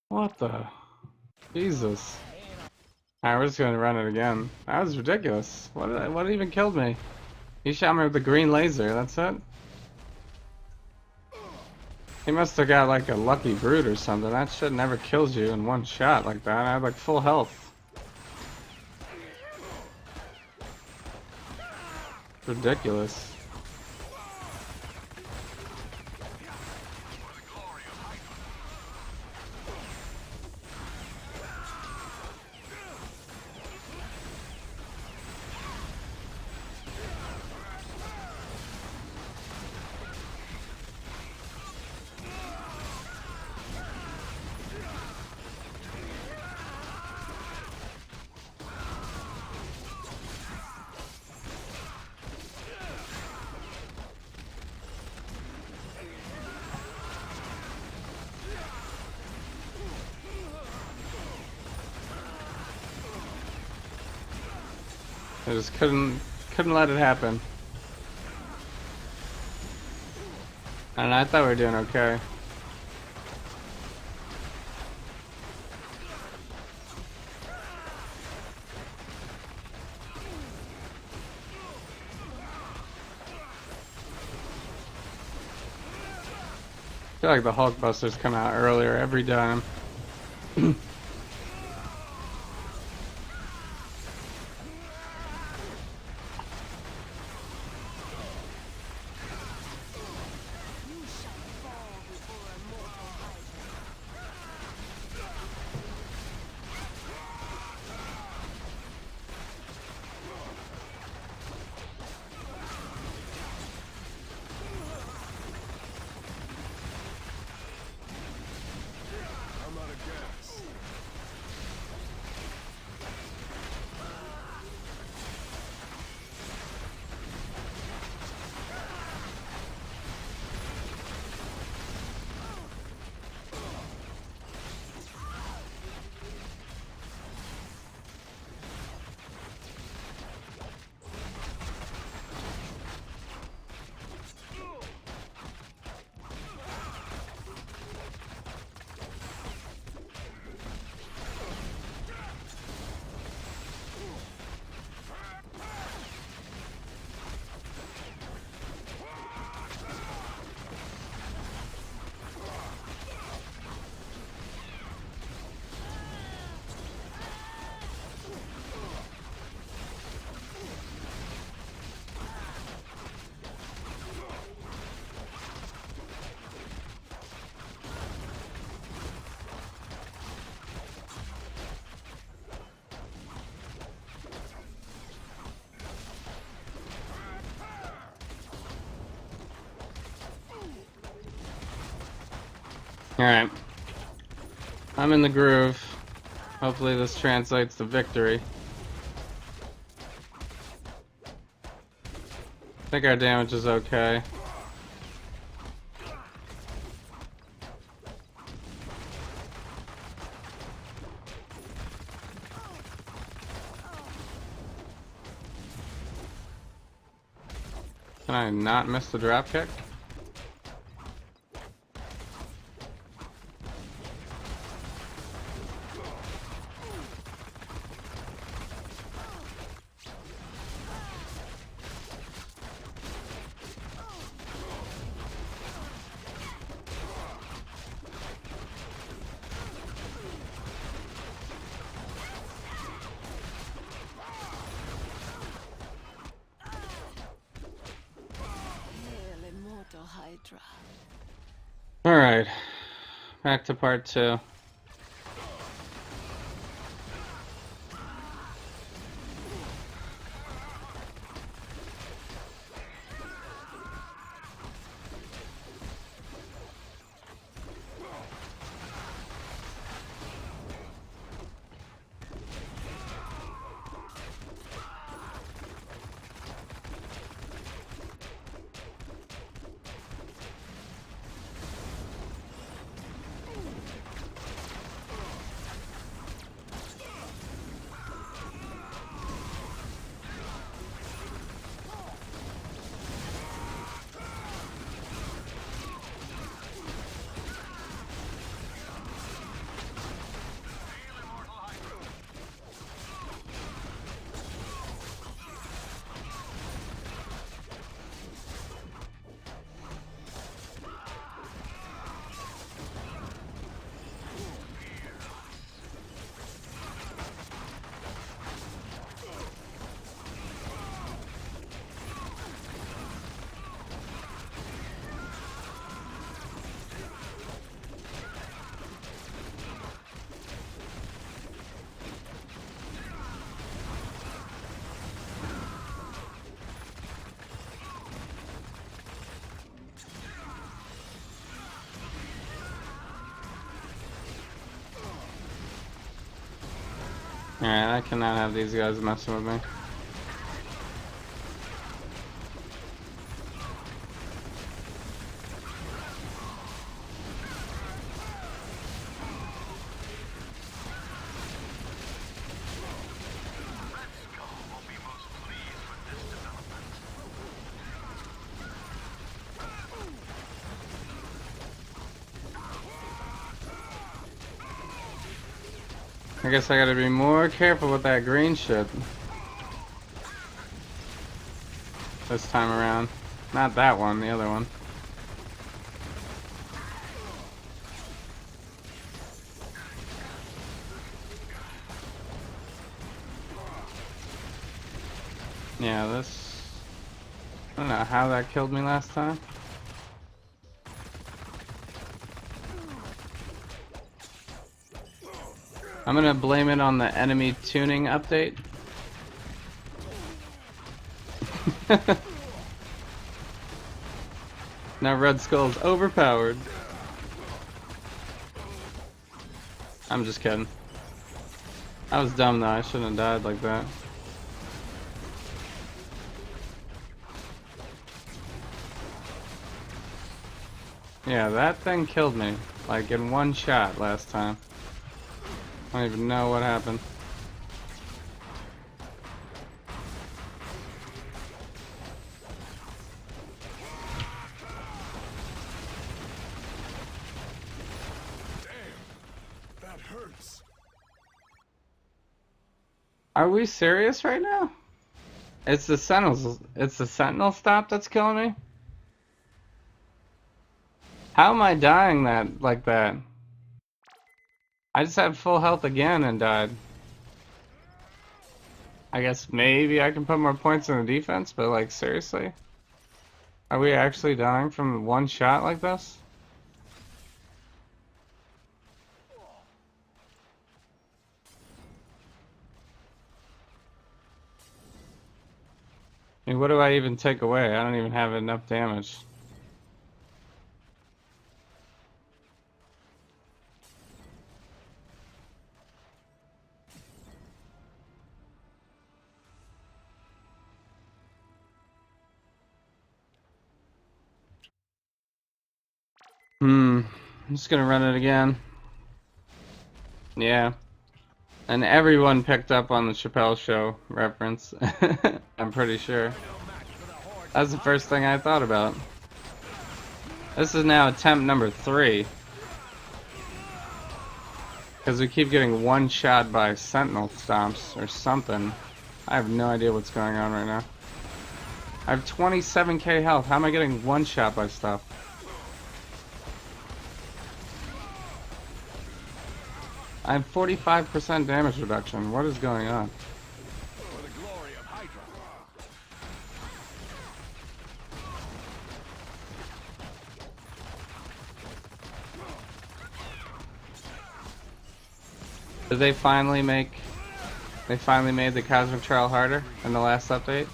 B: What the? Jesus. Alright, we're just gonna run it again. That was ridiculous. What even killed me? He shot me with the green laser, that's it? He must have got like a lucky brute or something. That shit never kills you in one shot like that. I had like full health. Ridiculous. I just couldn't let it happen. And I thought we were doing okay. I feel like the Hulkbusters come out earlier every time. Alright. I'm in the groove. Hopefully this translates to victory. I think our damage is okay. Can I not miss the drop kick?
G: Hail immortal Hydra.
B: Alright. Back to part 2. Alright, I cannot have these guys messing with me. I guess I gotta be more careful with that green shit this time around. Not that one, the other one. Yeah, this... I don't know how that killed me last time. I'm gonna blame it on the enemy tuning update. Now Red Skull's overpowered. I'm just kidding. I was dumb though, I shouldn't have died like that. Yeah, that thing killed me, like in one shot last time. I don't even know what happened.
A: That hurts.
B: Are we serious right now? It's the Sentinels. It's the Sentinel stop that's killing me? How am I dying that like that? I just had full health again and died. I guess maybe I can put more points in the defense, but like seriously? Are we actually dying from one shot like this? I mean, what do I even take away? I don't even have enough damage. I'm just gonna run it again. Yeah. And everyone picked up on the Chappelle Show reference. I'm pretty sure. That's the first thing I thought about. This is now attempt number 3. Because we keep getting one shot by sentinel stomps or something. I have no idea what's going on right now. I have 27k health. How am I getting one shot by stuff? I have 45% damage reduction. What is going on?
C: For the glory of Hydra.
B: Did they finally make... They finally made the Cosmic Trial harder in the last update?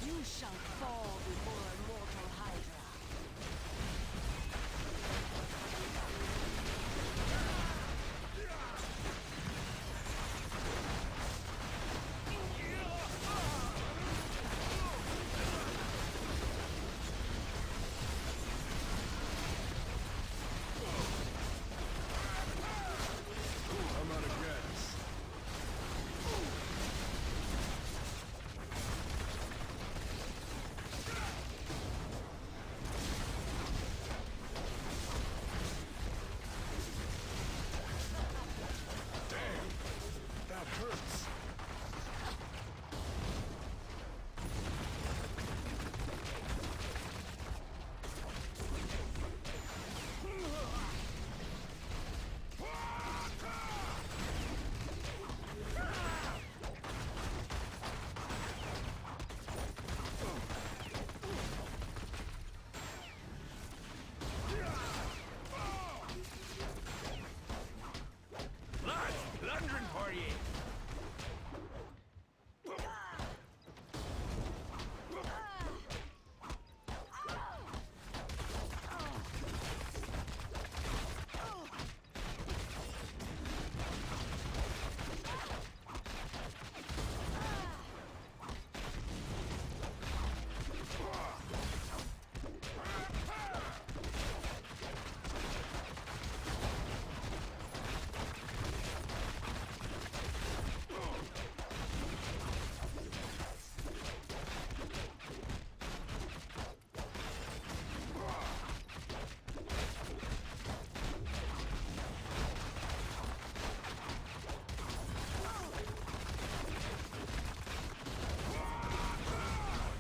G: You shall fall before a mortal Hydra.
C: I'm out of gas. Damn, that hurts. Lundgren for you.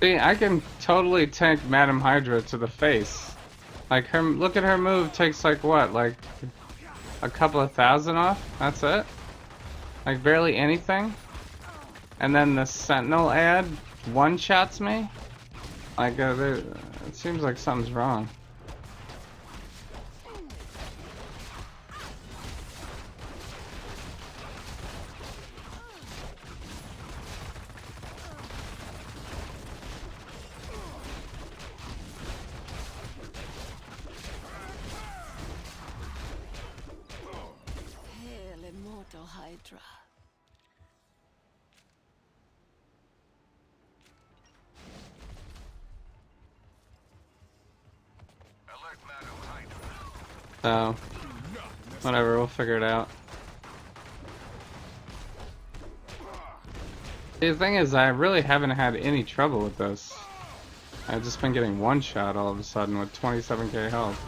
B: See, I can totally tank Madam Hydra to the face. Like, her, look at her move takes like what, like a couple of thousand off? That's it? Like barely anything? And then the Sentinel ad one-shots me? Like, it seems like something's wrong.
G: Hail, immortal Hydra.
C: Alert, Madam Hydra.
B: So, whatever, we'll figure it out. See, the thing is, I really haven't had any trouble with this. I've just been getting one shot all of a sudden with 27k health.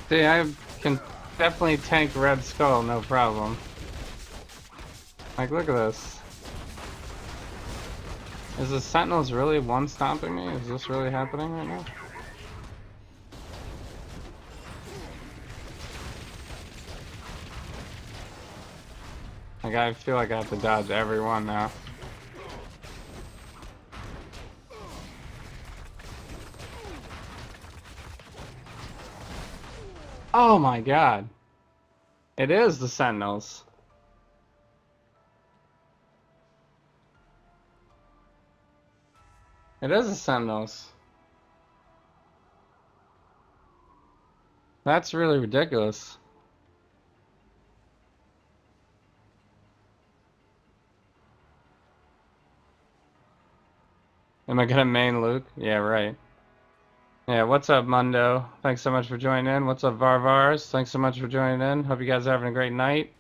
B: See, I can definitely tank Red Skull, no problem. Like, look at this. Is the Sentinels really one-stomping me? Is this really happening right now? Like, I feel like I have to dodge every one now. Oh my god. It is the Sentinels. It is the Sentinels. That's really ridiculous. Am I gonna main Luke? Yeah, right. Yeah, what's up, Mundo? Thanks so much for joining in. What's up, Varvars? Thanks so much for joining in. Hope you guys are having a great night.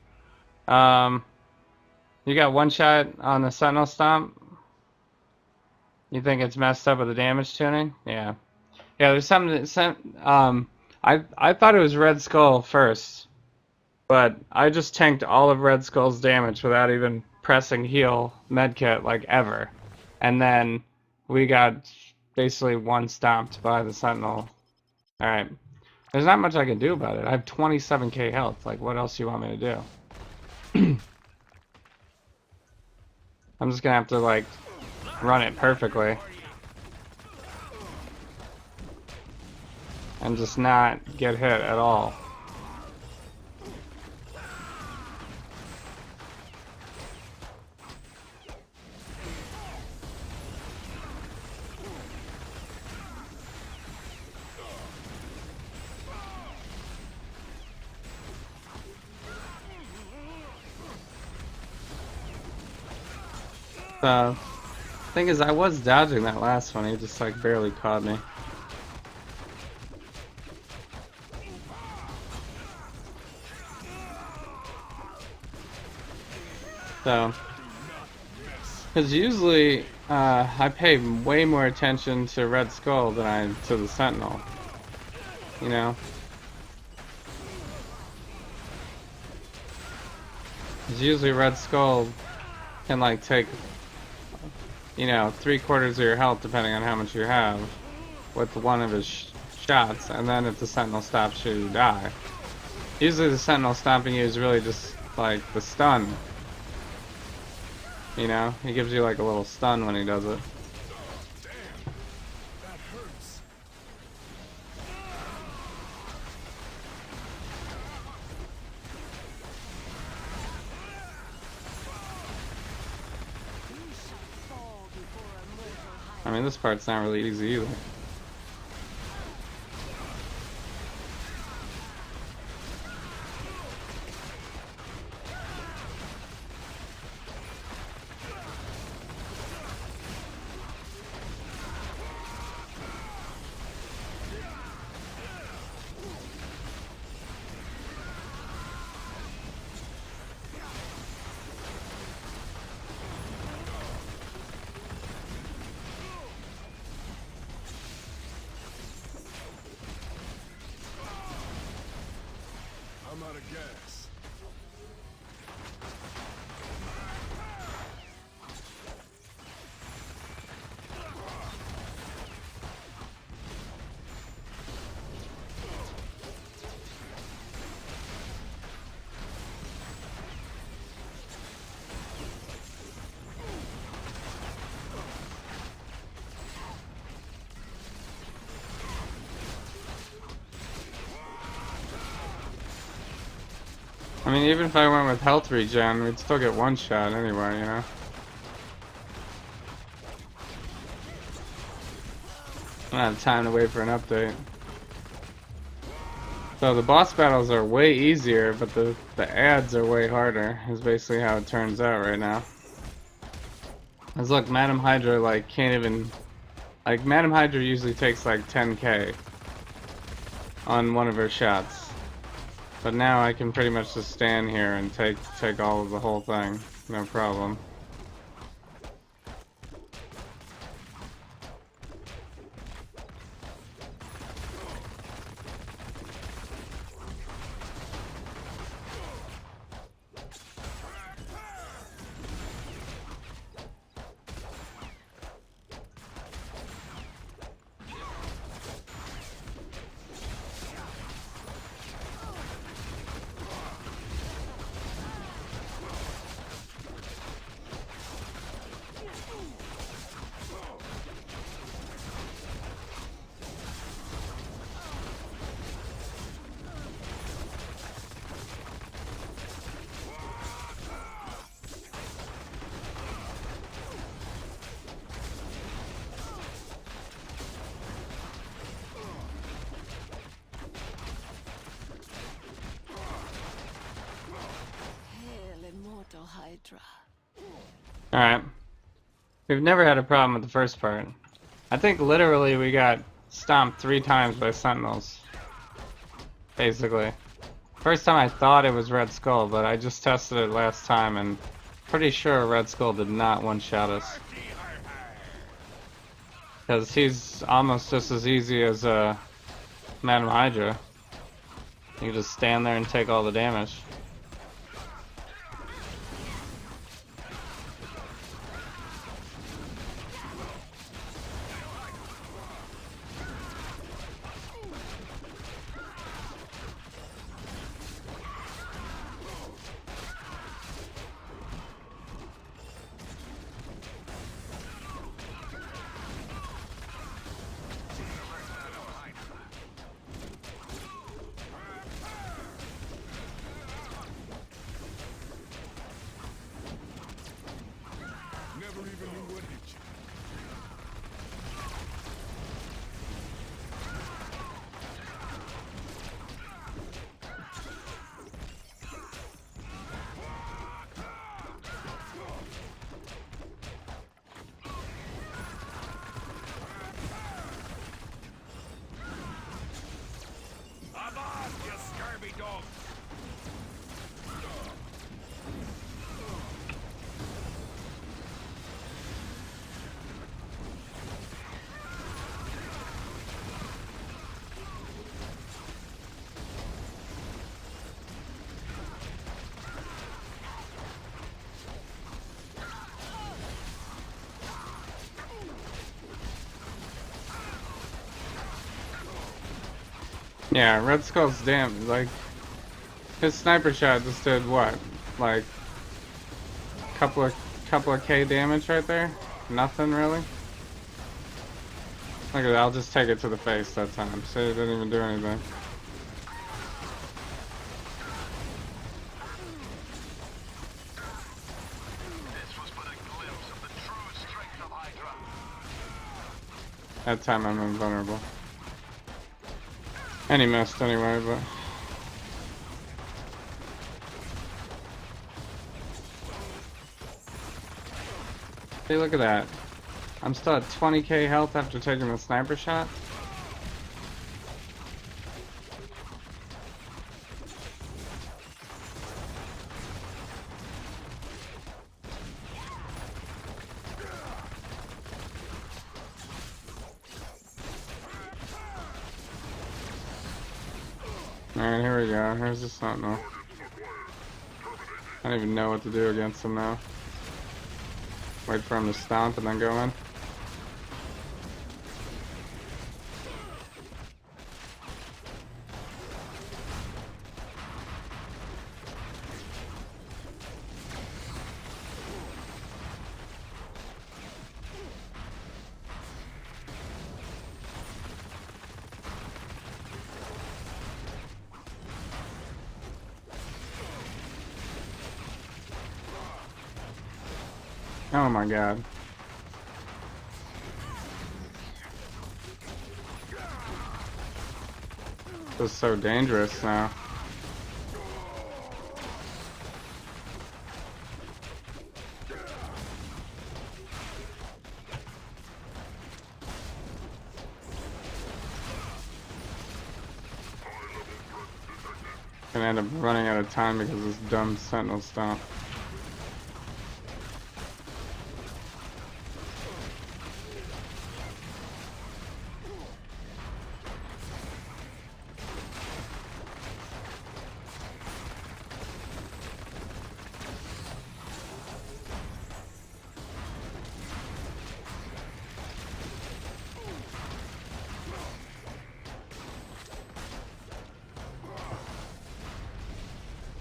B: You got one shot on the Sentinel Stomp? You think it's messed up with the damage tuning? Yeah. Yeah, there's something I thought it was Red Skull first, but I just tanked all of Red Skull's damage without even pressing heal medkit like ever. And then we got basically one stomped by the Sentinel. Alright. There's not much I can do about it. I have 27k health. Like, what else do you want me to do? I'm just gonna have to, like, run it perfectly. And just not get hit at all. So, thing is, I was dodging that last one. He just like barely caught me. So, because usually I pay way more attention to Red Skull than I to the Sentinel. You know? Because usually Red Skull can like take, you know, 3/4 of your health depending on how much you have with one of his shots, and then if the Sentinel stops you, you die. Usually the Sentinel stomping you is really just like the stun. You know, he gives you like a little stun when he does it. I mean, this part's not really easy either.
A: I'm out of gas.
B: I mean, even if I went with health regen, we'd still get one shot anyway, you know? I don't have time to wait for an update. So the boss battles are way easier, but the ads are way harder, is basically how it turns out right now. Cause look, Madam Hydra like can't even, like Madam Hydra usually takes like 10k on one of her shots. But now I can pretty much just stand here and take all of the whole thing, no problem.
G: Hydra.
B: Alright. We've never had a problem with the first part. I think literally we got stomped 3 times by sentinels. Basically. First time I thought it was Red Skull, but I just tested it last time and pretty sure Red Skull did not one-shot us. Because he's almost just as easy as Madam Hydra. You just stand there and take all the damage.
A: Never even knew what hit you.
C: I'm on, you scurvy dog!
B: Yeah, Red Skull's damn, like, his sniper shot just did what? Like, couple of K damage right there? Nothing really? Look at that, I'll just take it to the face that time. See, it didn't even do anything.
C: This was but a glimpse of the true strength of Hydra.
B: That time I'm invulnerable. And he missed anyway, but... See, look at that. I'm still at 20k health after taking the sniper shot. Alright, here we go. Here's the sentinel. I don't even know what to do against him now. Wait for him to stomp and then go in. Oh my god. This is so dangerous now. Gonna end up running out of time because of this dumb sentinel stomp.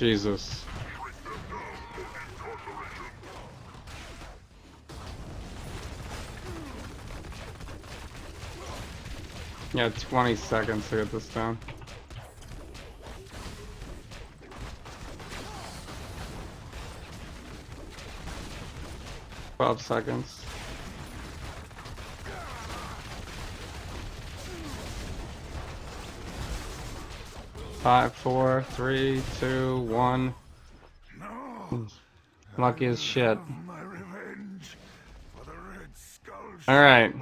B: Jesus. Yeah, 20 seconds to get this down. Twelve seconds. 5, 4, 3, 2, 1. Lucky as shit.
C: My revenge for the Red Skull
B: Alright.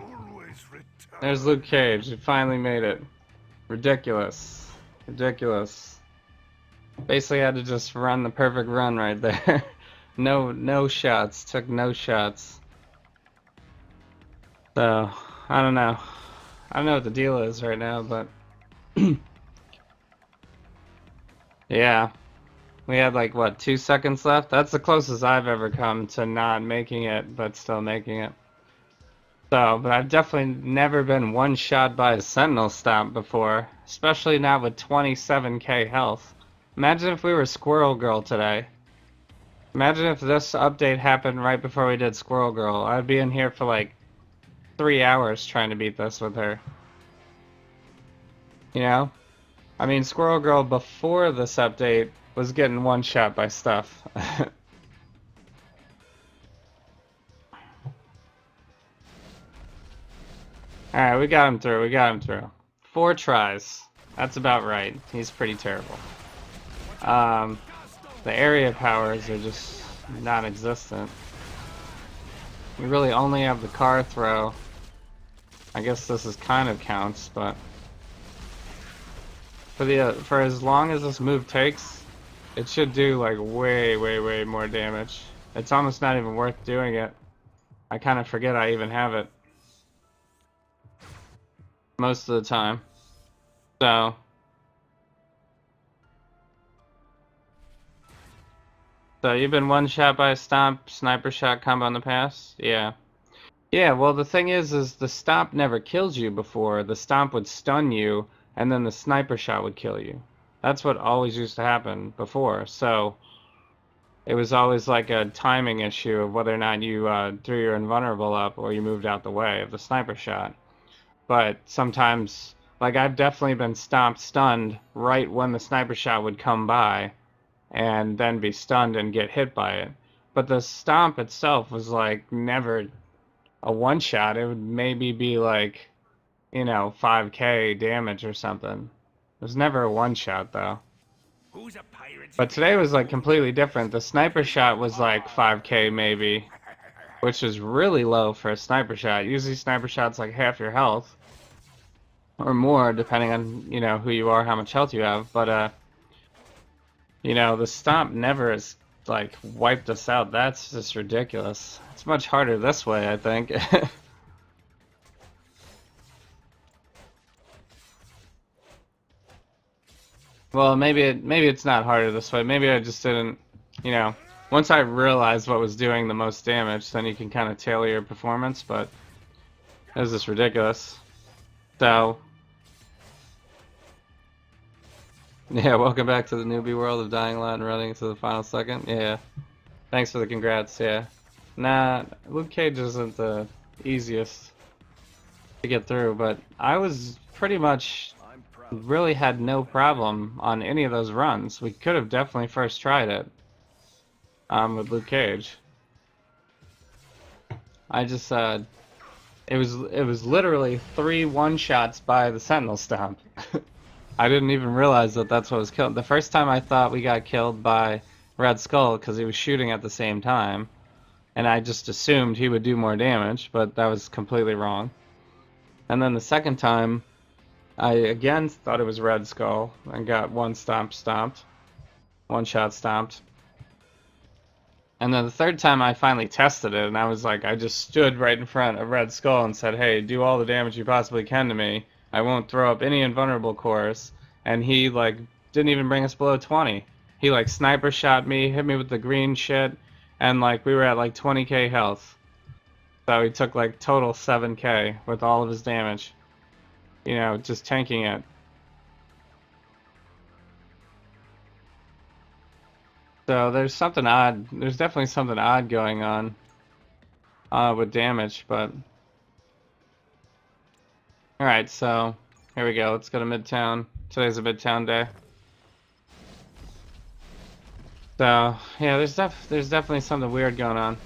C: always return.
B: There's Luke Cage. He finally made it. Ridiculous. Ridiculous. Basically had to just run the perfect run right there. No shots. Took no shots. So, I don't know. I don't know what the deal is right now, but yeah. We had like, what, 2 seconds left? That's the closest I've ever come to not making it, but still making it. So, but I've definitely never been one shot by a Sentinel Stomp before, especially not with 27k health. Imagine if we were Squirrel Girl today. Imagine if this update happened right before we did Squirrel Girl. I'd be in here for like 3 hours trying to beat this with her. You know? I mean, Squirrel Girl before this update was getting one shot by stuff. Alright, we got him through, we got him through. 4 tries. That's about right. He's pretty terrible. The area powers are just non-existent. We really only have the car throw. I guess this is kind of counts, but for as long as this move takes, it should do like way more damage. It's almost not even worth doing it. I kind of forget I even have it most of the time. So you've been one shot by a stomp, sniper shot combo in the past? Yeah. Yeah, well the thing is the stomp never kills you before. The stomp would stun you, and then the sniper shot would kill you. That's what always used to happen before. So it was always like a timing issue of whether or not you threw your invulnerable up or you moved out the way of the sniper shot. But sometimes, like I've definitely been stunned right when the sniper shot would come by, and then be stunned and get hit by it. But the stomp itself was like never a one shot. It would maybe be like, you know, 5k damage or something. It was never a one shot though.
C: Who's a pirate?
B: But today was like completely different. The sniper shot was like 5k maybe, which is really low for a sniper shot. Usually sniper shot's like half your health or more, depending on, you know, who you are, how much health you have. But you know, the stomp never has like wiped us out. That's just ridiculous. It's much harder this way, I think. Well, maybe it's not harder this way. Maybe I just didn't, you know, once I realized what was doing the most damage, then you can kind of tailor your performance, but it was just ridiculous. So, yeah, welcome back to the newbie world of Dying Light and running to the final second. Yeah, thanks for the congrats, yeah. Nah, Luke Cage isn't the easiest to get through, but I was pretty much really had no problem on any of those runs. We could have definitely first tried it with Luke Cage. I just it was literally 3 one-shots by the Sentinel Stomp. I didn't even realize that that's what was killed. The first time I thought we got killed by Red Skull because he was shooting at the same time, and I just assumed he would do more damage, but that was completely wrong. And then the second time I again thought it was Red Skull and got one shot stomped. And then the third time I finally tested it, and I was like, I just stood right in front of Red Skull and said, hey, do all the damage you possibly can to me. I won't throw up any invulnerable cores. And he like didn't even bring us below 20. He like sniper shot me, hit me with the green shit, and like we were at like 20k health. So he took like total 7k with all of his damage. You know, just tanking it. So there's something odd. There's definitely something odd going on with damage, but alright, so here we go. Let's go to Midtown. Today's a Midtown day. So yeah, there's definitely something weird going on.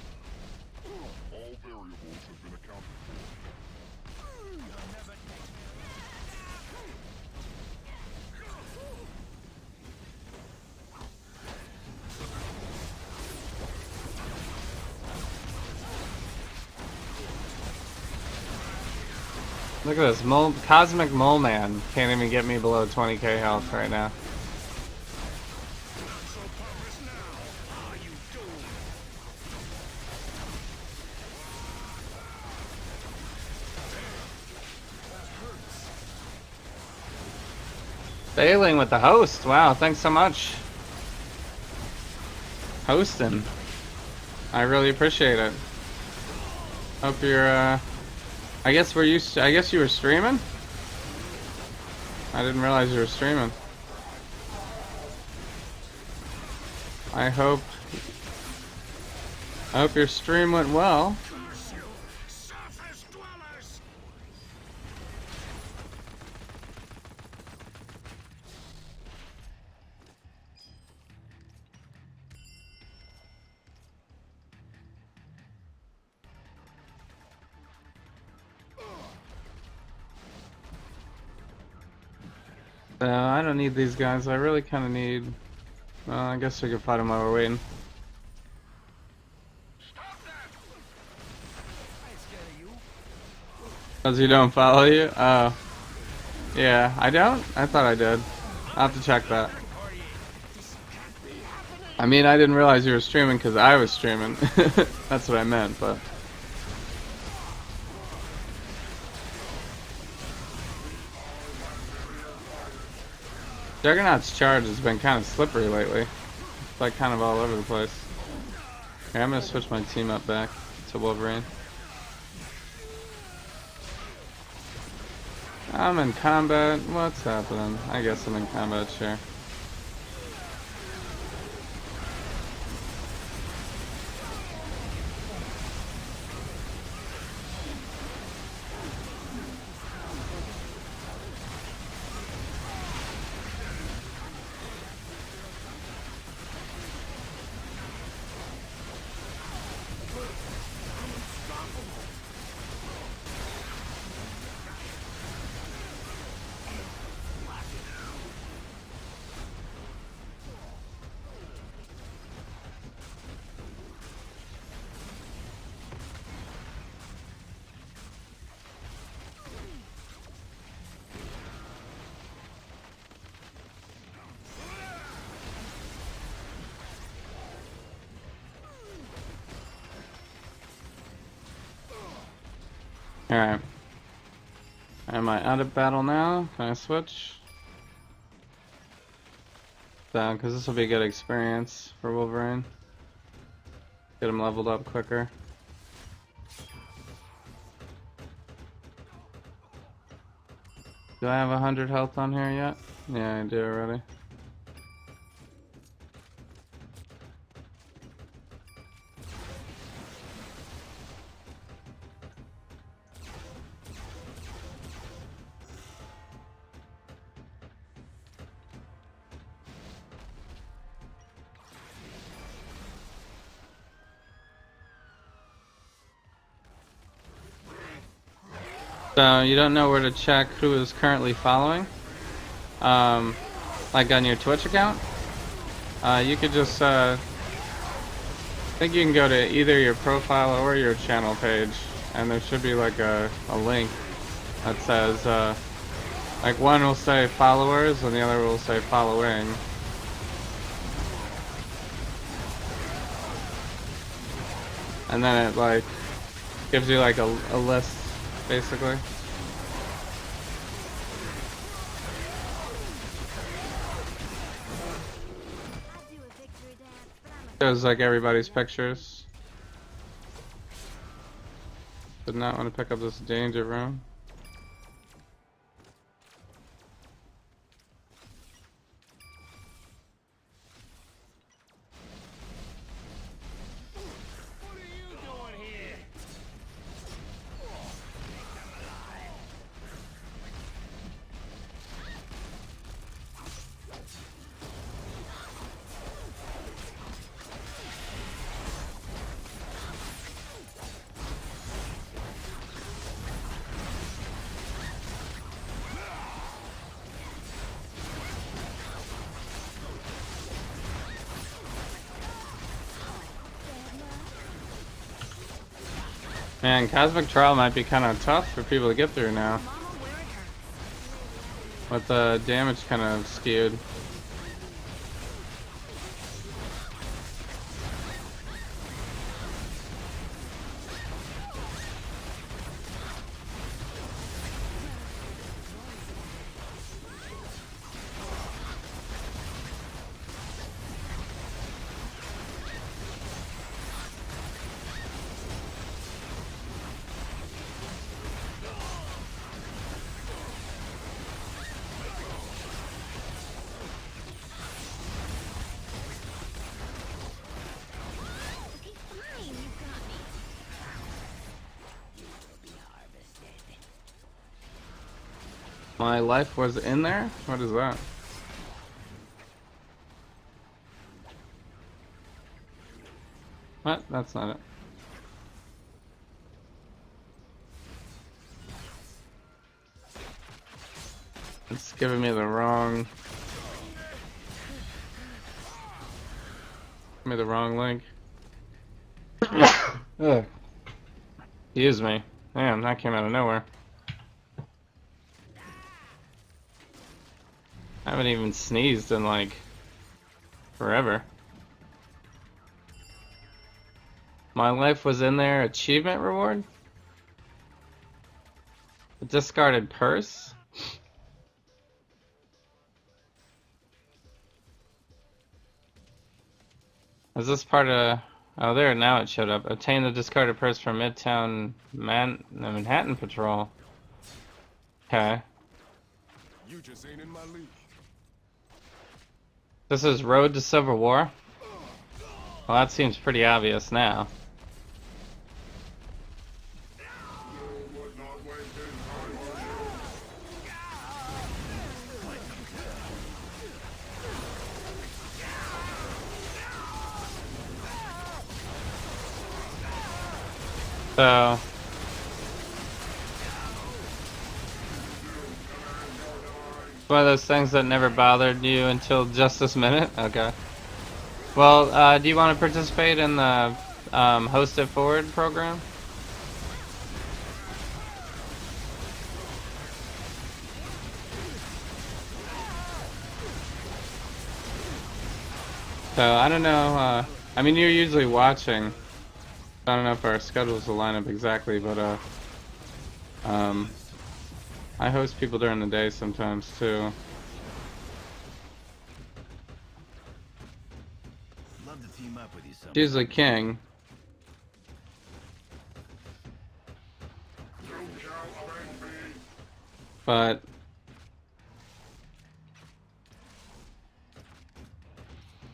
A: All variables have been accounted
B: Look at this, Cosmic Mole Man can't even get me below 20k health right now. Failing with the host. Wow, thanks so much. Hosting. I really appreciate it. Hope you're I guess you were streaming? I didn't realize you were streaming. I hope your stream went well. I don't need these guys. I really kind of need... Well, I guess we could fight them while we're waiting. Because you don't follow you? Oh. Yeah, I don't? I thought I did. I'll have to check that. I mean, I didn't realize you were streaming because I was streaming. That's what I meant, but... Juggernaut's charge has been kind of slippery lately. It's like kind of all over the place. Okay, I'm gonna switch my team up back to Wolverine. I'm in combat. What's happening? I guess I'm in combat, sure. Alright. Am I out of battle now? Can I switch? Down, because this will be a good experience for Wolverine. Get him leveled up quicker. Do I have 100 health on here yet? Yeah, I do already. So you don't know where to check who is currently following? Like on your Twitch account? You could just, I think you can go to either your profile or your channel page, and there should be like a link that says, like one will say followers and the other will say following. And then it like gives you like a list, basically. Shows like everybody's pictures. Did not want to pick up this danger room. Man, Cosmic Trial might be kind of tough for people to get through now. But the damage kind of skewed. My life was in there? What is that? What? That's not it. It's giving me the wrong... Give me the wrong link. Ugh. Excuse me. Damn, that came out of nowhere. I haven't even sneezed in like forever. My life was in there. Achievement reward? A discarded purse? Is this part of... Oh, there, now it showed up. Obtain the discarded purse from Midtown Manhattan Patrol. Okay.
A: You just ain't in my league.
B: This is Road to Civil War? Well, that seems pretty obvious now. So... one of those things that never bothered you until just this minute? Okay. Well, do you want to participate in the Host It Forward program? So, I don't know, I mean, you're usually watching. I don't know if our schedules will line up exactly, but, I host people during the day sometimes, too.
F: Love to team up with you sometime.
B: Usually King. But...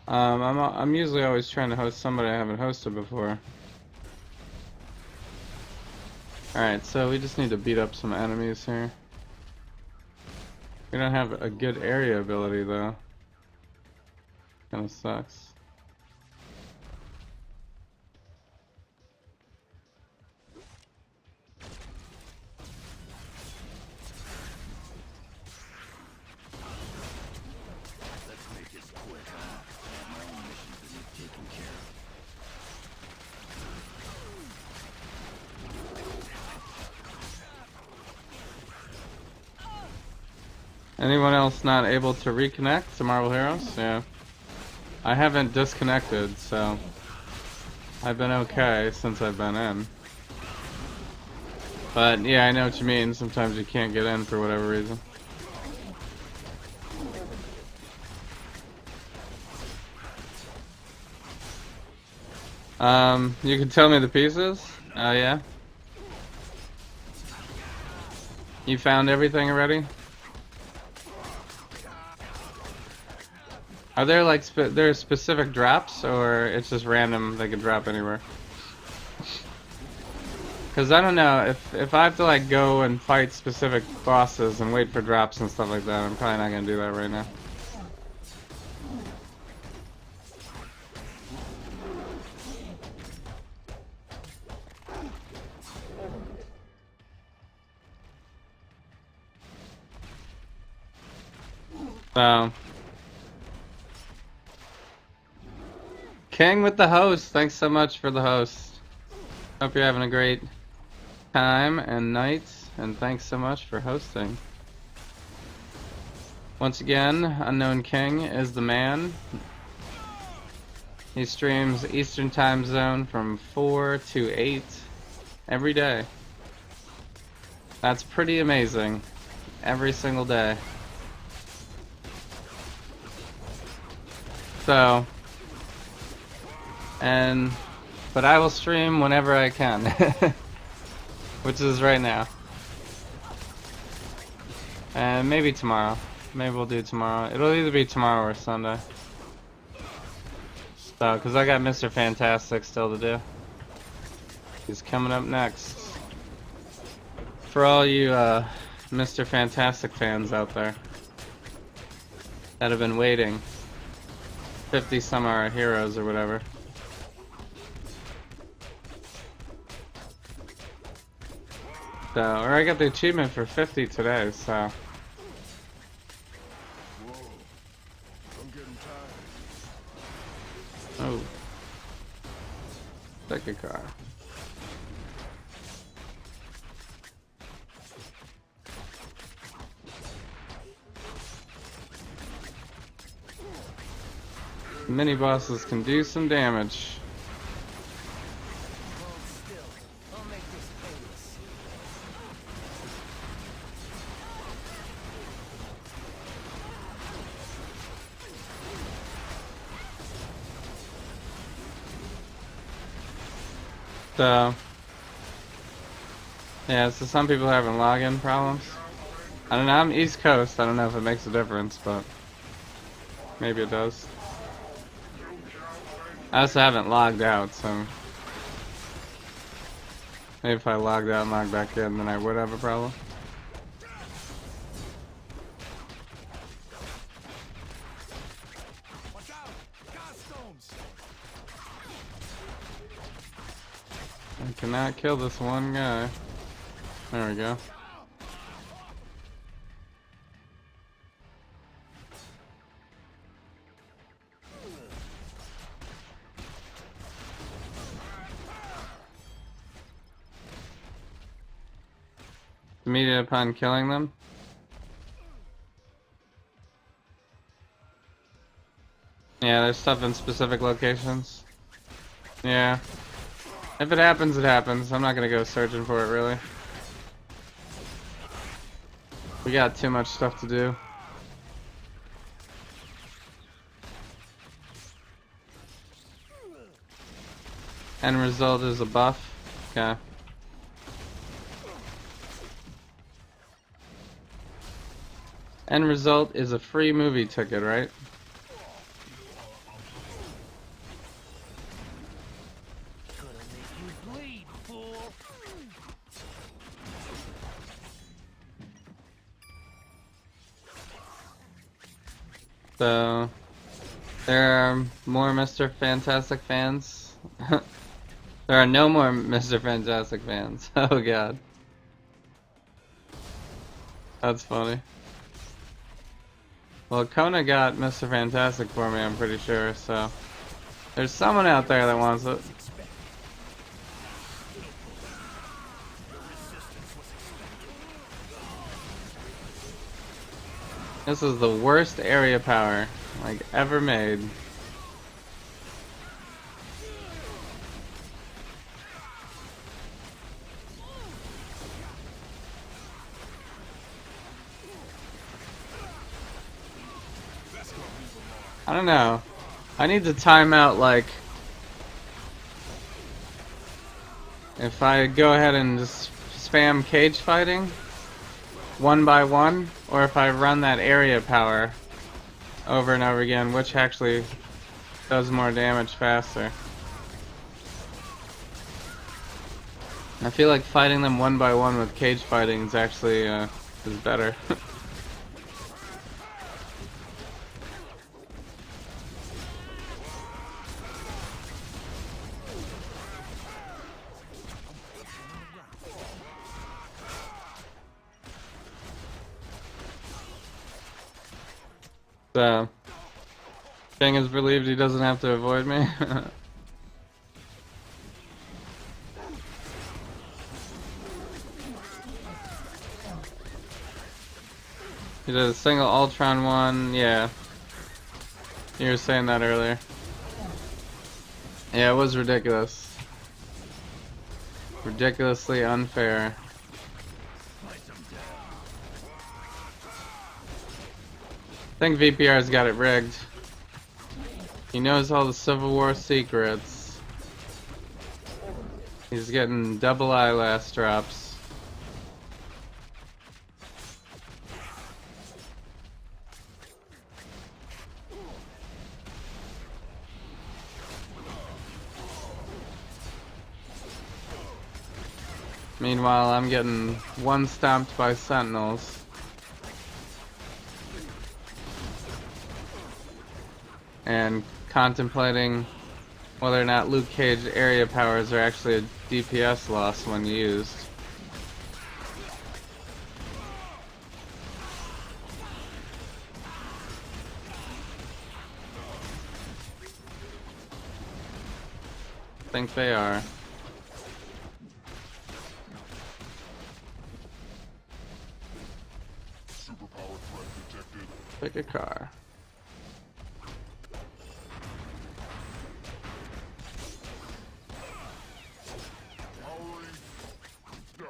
B: I'm usually always trying to host somebody I haven't hosted before. Alright, so we just need to beat up some enemies here. We don't have a good area ability though. Kinda sucks.
F: Let's make this quick, huh? I have my own missions that need taken care of.
B: Anyone else not able to reconnect to Marvel Heroes? Yeah. I haven't disconnected, so I've been okay since I've been in. But yeah, I know what you mean. Sometimes you can't get in for whatever reason. You can tell me the pieces? Oh yeah? You found everything already? Are there like there specific drops, or it's just random, they can drop anywhere? Cause I don't know, if I have to like go and fight specific bosses and wait for drops and stuff like that, I'm probably not gonna do that right now. So, King with the host, thanks so much for the host. Hope you're having a great time and night, and thanks so much for hosting. Once again, Unknown King is the man. He streams Eastern Time Zone from 4 to 8 every day. That's pretty amazing. Every single day. So, but I will stream whenever I can, which is right now. And maybe tomorrow. Maybe we'll do tomorrow. It'll either be tomorrow or Sunday. So, because I got Mr. Fantastic still to do. He's coming up next. For all you Mr. Fantastic fans out there that have been waiting 50 some are heroes or whatever. So, or I got the achievement for 50 today, so.
A: Whoa. I'm getting tired.
B: Oh. Take a car. Mini bosses can do some damage.
C: Hold still. I'll make this painless.
B: So, yeah, so some people are having login problems. I don't know, I'm East Coast, I don't know if it makes a difference, but maybe it does. I also haven't logged out, so maybe if I logged out and logged back in, then I would have a problem.
C: Watch out! Gas storms!
B: I cannot kill this one guy. There we go. Immediate upon killing them. Yeah, there's stuff in specific locations. Yeah. If it happens, it happens. I'm not gonna go searching for it, really. We got too much stuff to do. End result is a buff. Okay. End result is a free movie ticket, right?
C: Gonna make you bleed, fool!
B: So, there are more Mr. Fantastic fans. There are no more Mr. Fantastic fans. Oh god. That's funny. Well, Kona got Mr. Fantastic for me, I'm pretty sure, so. There's someone out there that wants it. This is the worst area power, like, ever made. I don't know. I need to time out, like, if I go ahead and just spam cage fighting one by one, or if I run that area power over and over again, which actually does more damage faster. I feel like fighting them one by one with cage fighting is actually is better. So, King is relieved he doesn't have to avoid me. He did a single Ultron one, yeah. You were saying that earlier. Yeah, it was ridiculous. Ridiculously unfair. I think VPR's got it rigged. He knows all the Civil War secrets. He's getting double eyelash drops. Meanwhile, I'm getting one stomped by Sentinels. And contemplating whether or not Luke Cage area powers are actually a DPS loss when used. I think they are.
A: Superpower threat detected.
B: Pick a car.
A: Powering down.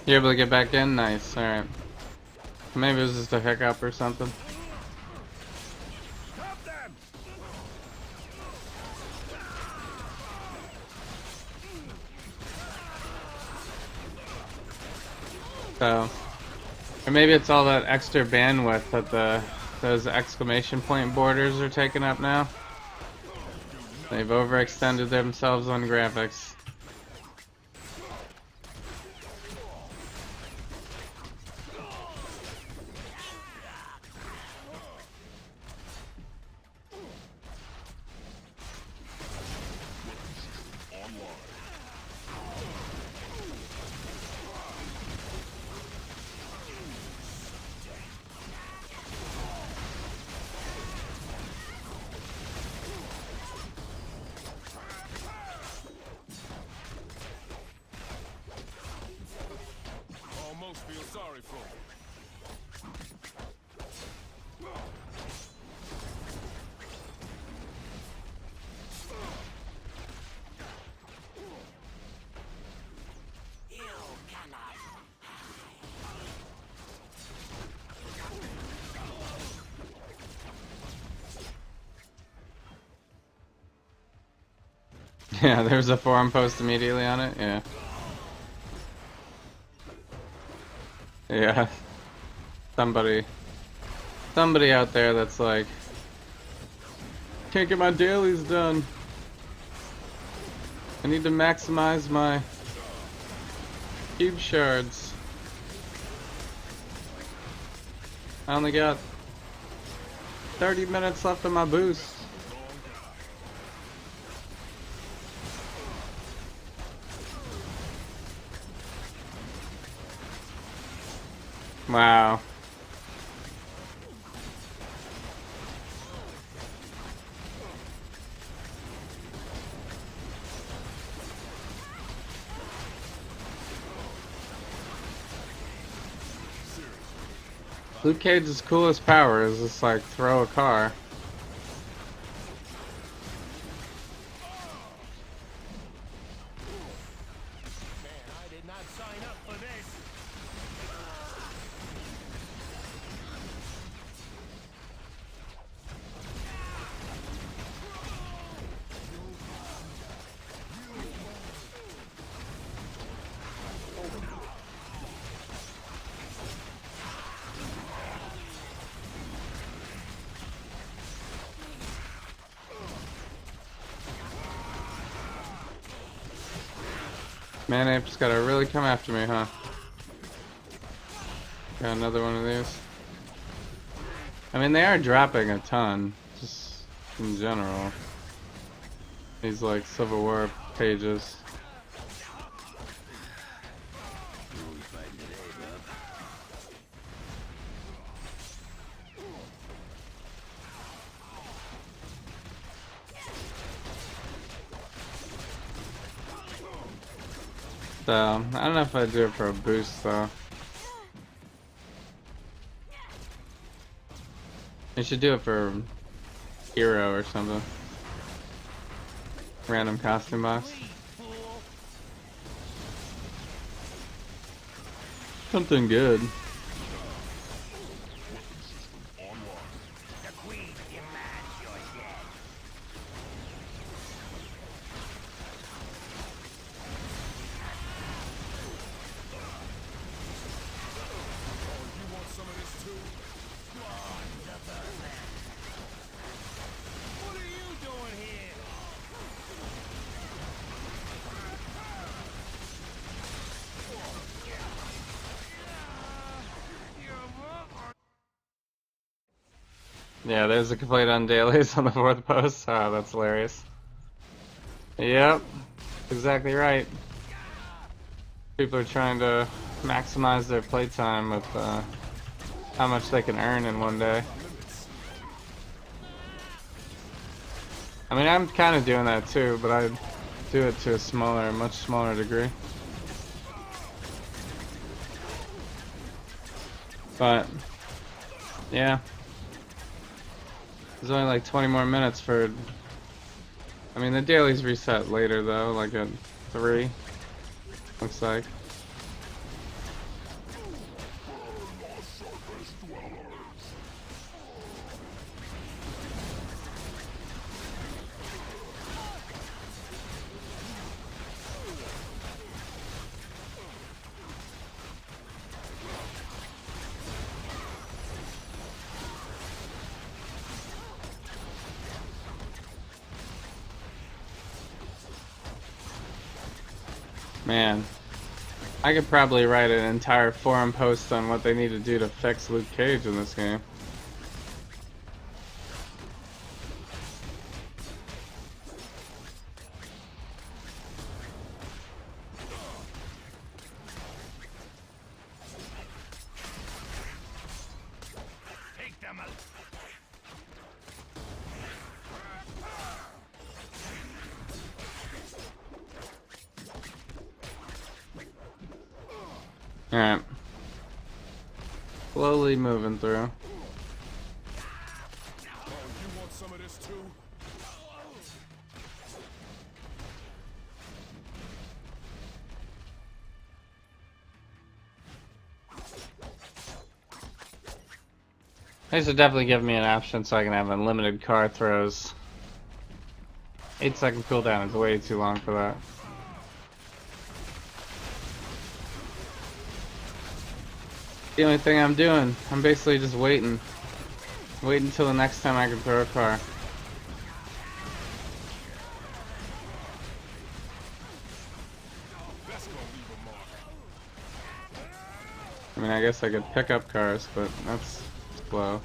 B: You able to get back in? Nice, alright. Maybe it was just a hiccup or something.
C: Stop them!
B: So, or maybe it's all that extra bandwidth that those exclamation point borders are taking up now. They've overextended themselves on graphics.
A: Almost feel sorry for him.
B: Yeah, there's a forum post immediately on it, yeah. Yeah. Somebody out there that's like, can't get my dailies done. I need to maximize my cube shards. I only got 30 minutes left of my boost. Wow. Luke Cage's coolest power is just like throw a car.
C: Man, I did not sign up for this.
B: Man Ape's gotta really come after me, huh? Got another one of these. I mean, they are dropping a ton, just in general. These, like, Civil War pages.
F: Who are we fighting today, bub?
B: So, I don't know if I'd do it for a boost though. You should do it for hero or something. Random costume box. Something good.
C: What are you doing here?
B: Yeah, there's a complete on dailies on the fourth post. Ah, that's hilarious. Yep, exactly right. People are trying to maximize their playtime with how much they can earn in one day. I mean, I'm kind of doing that too, but I do it to a much smaller degree. But, yeah. There's only like 20 more minutes for... I mean, the dailies reset later though, like at 3. Looks like. Man, I could probably write an entire forum post on what they need to do to fix Luke Cage in this game.
C: Take them out.
B: Alright. Slowly moving through.
A: Oh, you want some of this too?
B: They should definitely give me an option so I can have unlimited car throws. 8-second cooldown is way too long for that. The only thing I'm doing, I'm basically just waiting. Waiting until the next time I can throw a car.
A: That's gonna leave a mark.
B: I mean, I guess I could pick up cars, but that's slow.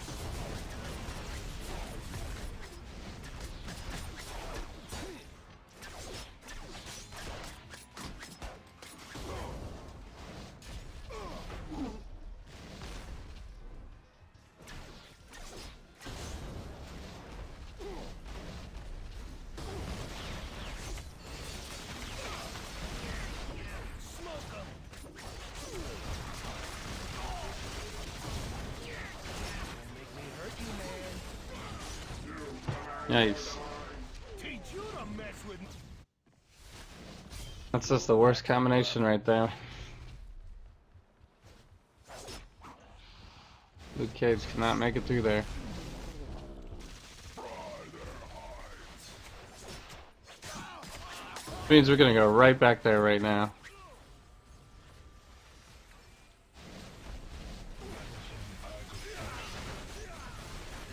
B: Yikes.
C: Teach you to mess with me.
B: That's just the worst combination right there. Luke Cage cannot make it through there. Means we're gonna go right back there right now.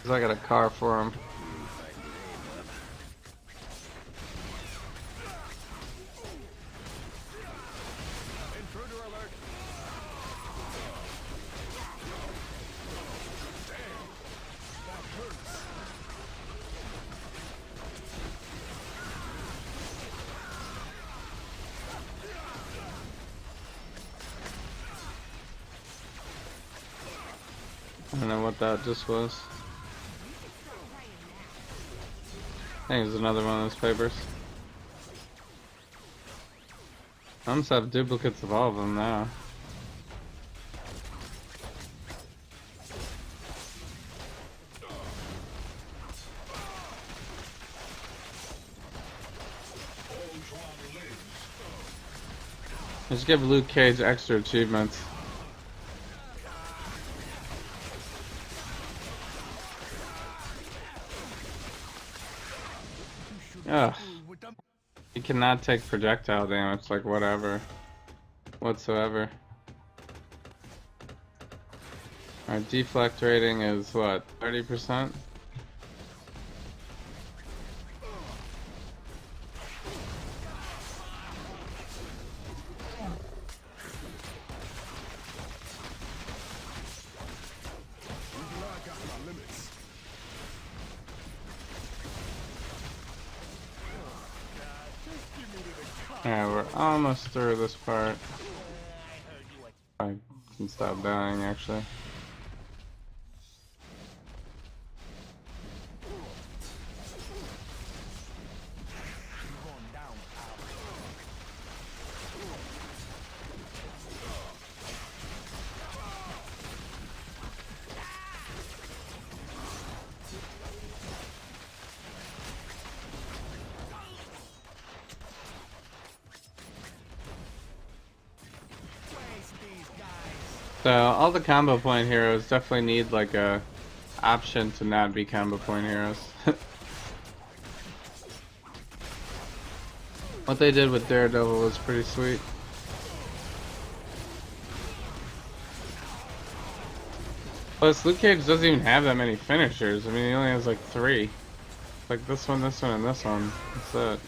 B: Cause I got a car for him.
A: Intruder alert. Damn, that hurts.
B: I don't know what that just was. I think it's another one of those papers. I almost have duplicates of all of them now. Just give Luke Cage extra achievements. Ugh. He cannot take projectile damage, like whatever. Whatsoever. Our deflect rating is what, 30%? Yeah, we're almost through this part. I can stop dying, actually. So all the combo point heroes definitely need like a option to not be combo point heroes. What they did with Daredevil was pretty sweet. Plus, Luke Cage doesn't even have that many finishers. I mean, he only has like 3. Like this one, and this one. That's it.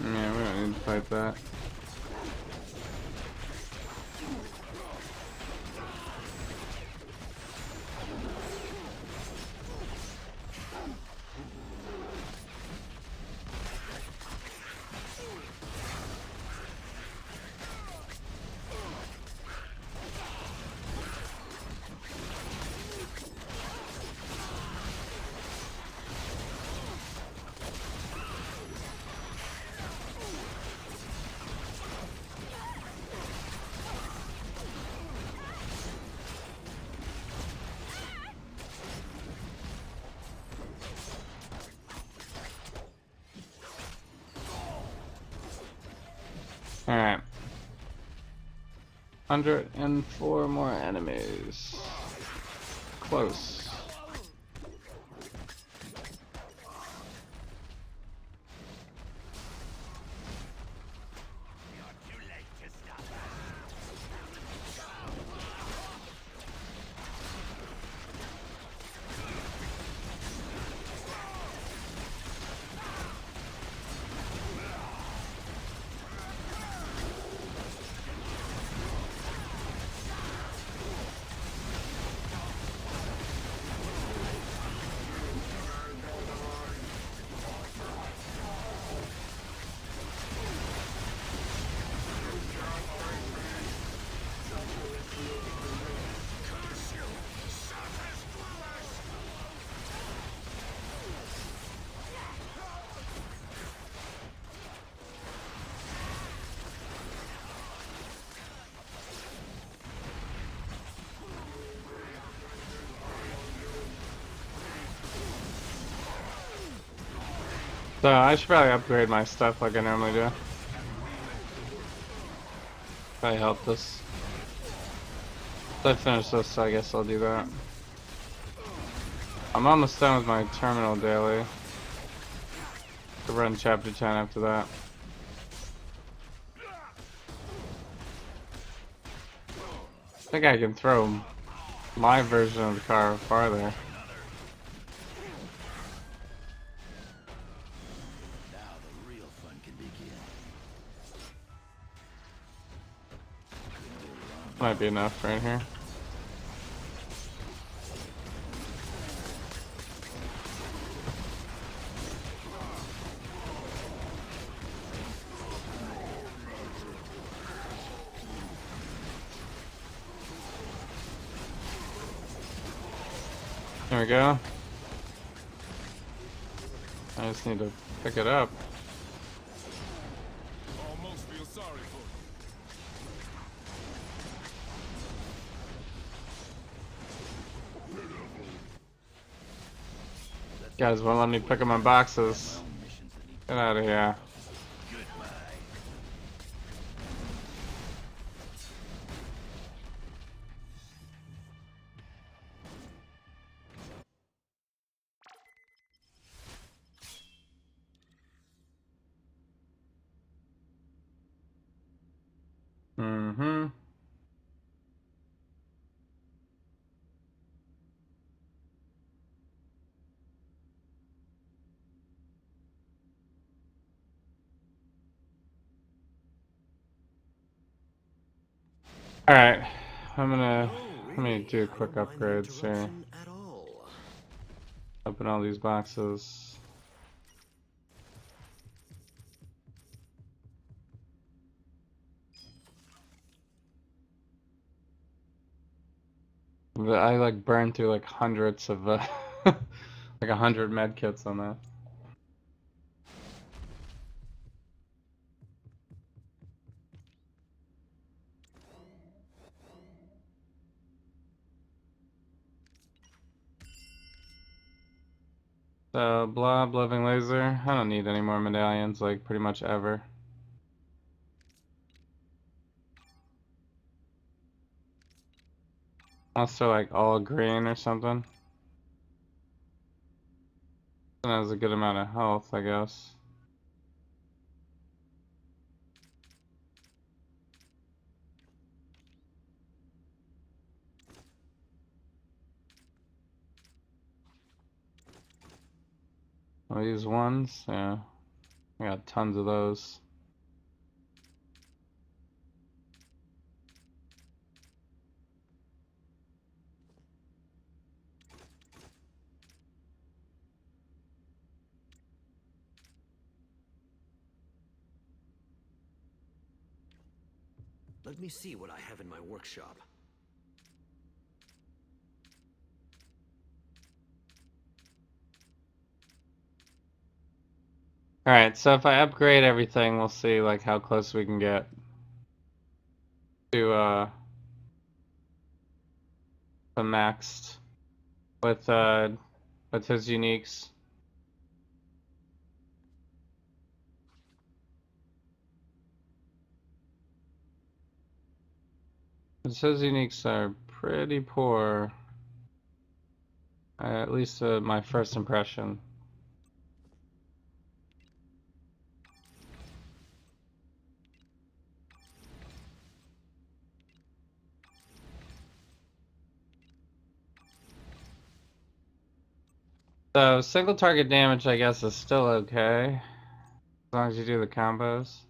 B: Yeah, we don't need to fight that. Alright. 104 more enemies. Close. So I should probably upgrade my stuff like I normally do. Probably help this. If I finish this, so I guess I'll do that. I'm almost done with my terminal daily. Could run chapter 10 after that. I think I can throw my version of the car farther.
F: Now the real fun can begin.
B: Might be enough right here. There we go. I just need to pick it up.
A: Almost feel sorry for
B: Guys won't let me pick up my boxes. Get out of here.
F: Goodbye.
B: Mm-hmm. Alright. Let me do quick
I: Don't mind the
B: upgrades here.
I: interruption at all.
B: Open all these boxes. I like burned through like hundreds of like 100 med kits on that. So blob, living laser. I don't need any more medallions like pretty much ever. Also like all green or something. That has a good amount of health, I guess. Oh, these ones, yeah. I got tons of those.
I: Let me see what I have in my workshop.
B: Alright, so if I upgrade everything, we'll see like how close we can get to the maxed with his uniques. His uniques are pretty poor. At least my first impression. So single target damage, I guess, is still okay as long as you do the combos.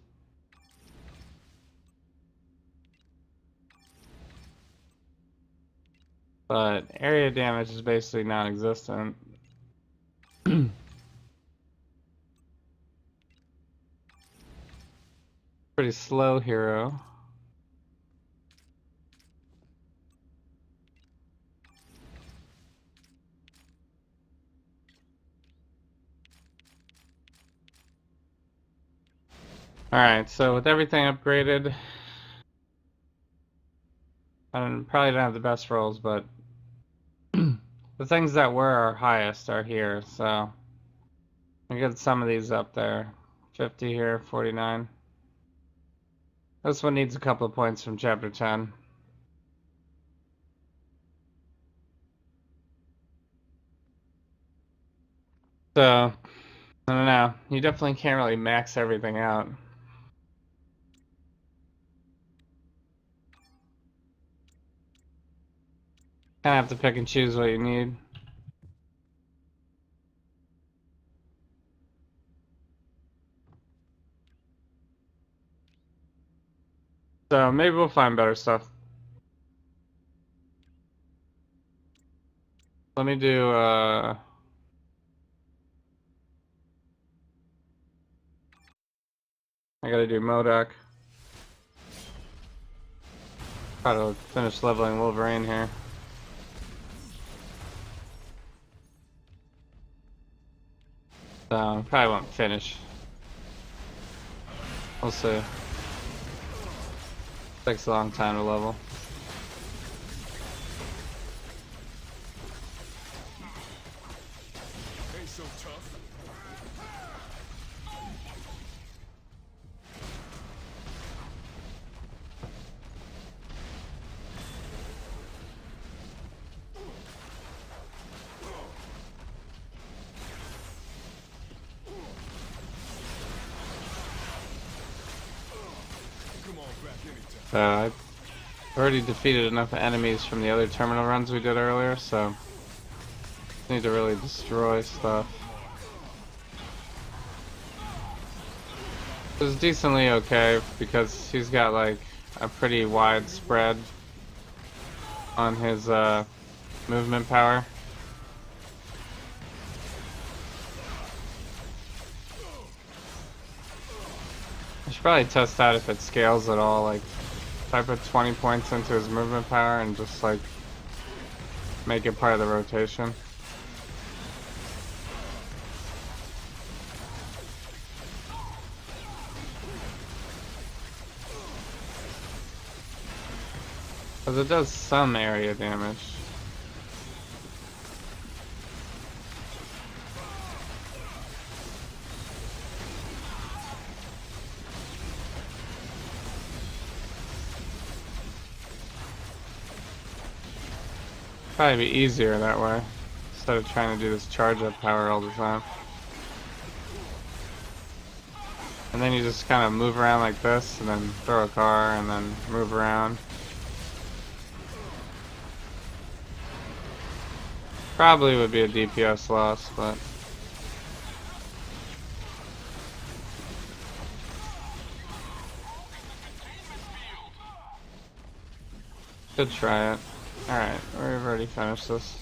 B: But area damage is basically non-existent. Pretty slow hero. Alright, so with everything upgraded, I probably don't have the best rolls, but the things that were our highest are here, so I get some of these up there. 50 here, 49. This one needs a couple of points from chapter 10. So, I don't know. You definitely can't really max everything out. Kind of have to pick and choose what you need. So maybe we'll find better stuff. Let me do I gotta do Modoc. Try to finish leveling Wolverine here. So probably won't finish. We'll see. Takes a long time to level.
A: Ain't so tough. Come on back anytime.
B: So I've already defeated enough enemies from the other terminal runs we did earlier, so need to really destroy stuff. It was decently okay because he's got like a pretty wide spread on his movement power. I should probably test out if it scales at all. Like, if I put 20 points into his movement power and just like make it part of the rotation. Because it does some area damage. Probably be easier that way, instead of trying to do this charge up power all the time. And then you just kind of move around like this, and then throw a car, and then move around. Probably would be a DPS loss, but could try it. Alright, we've already finished this.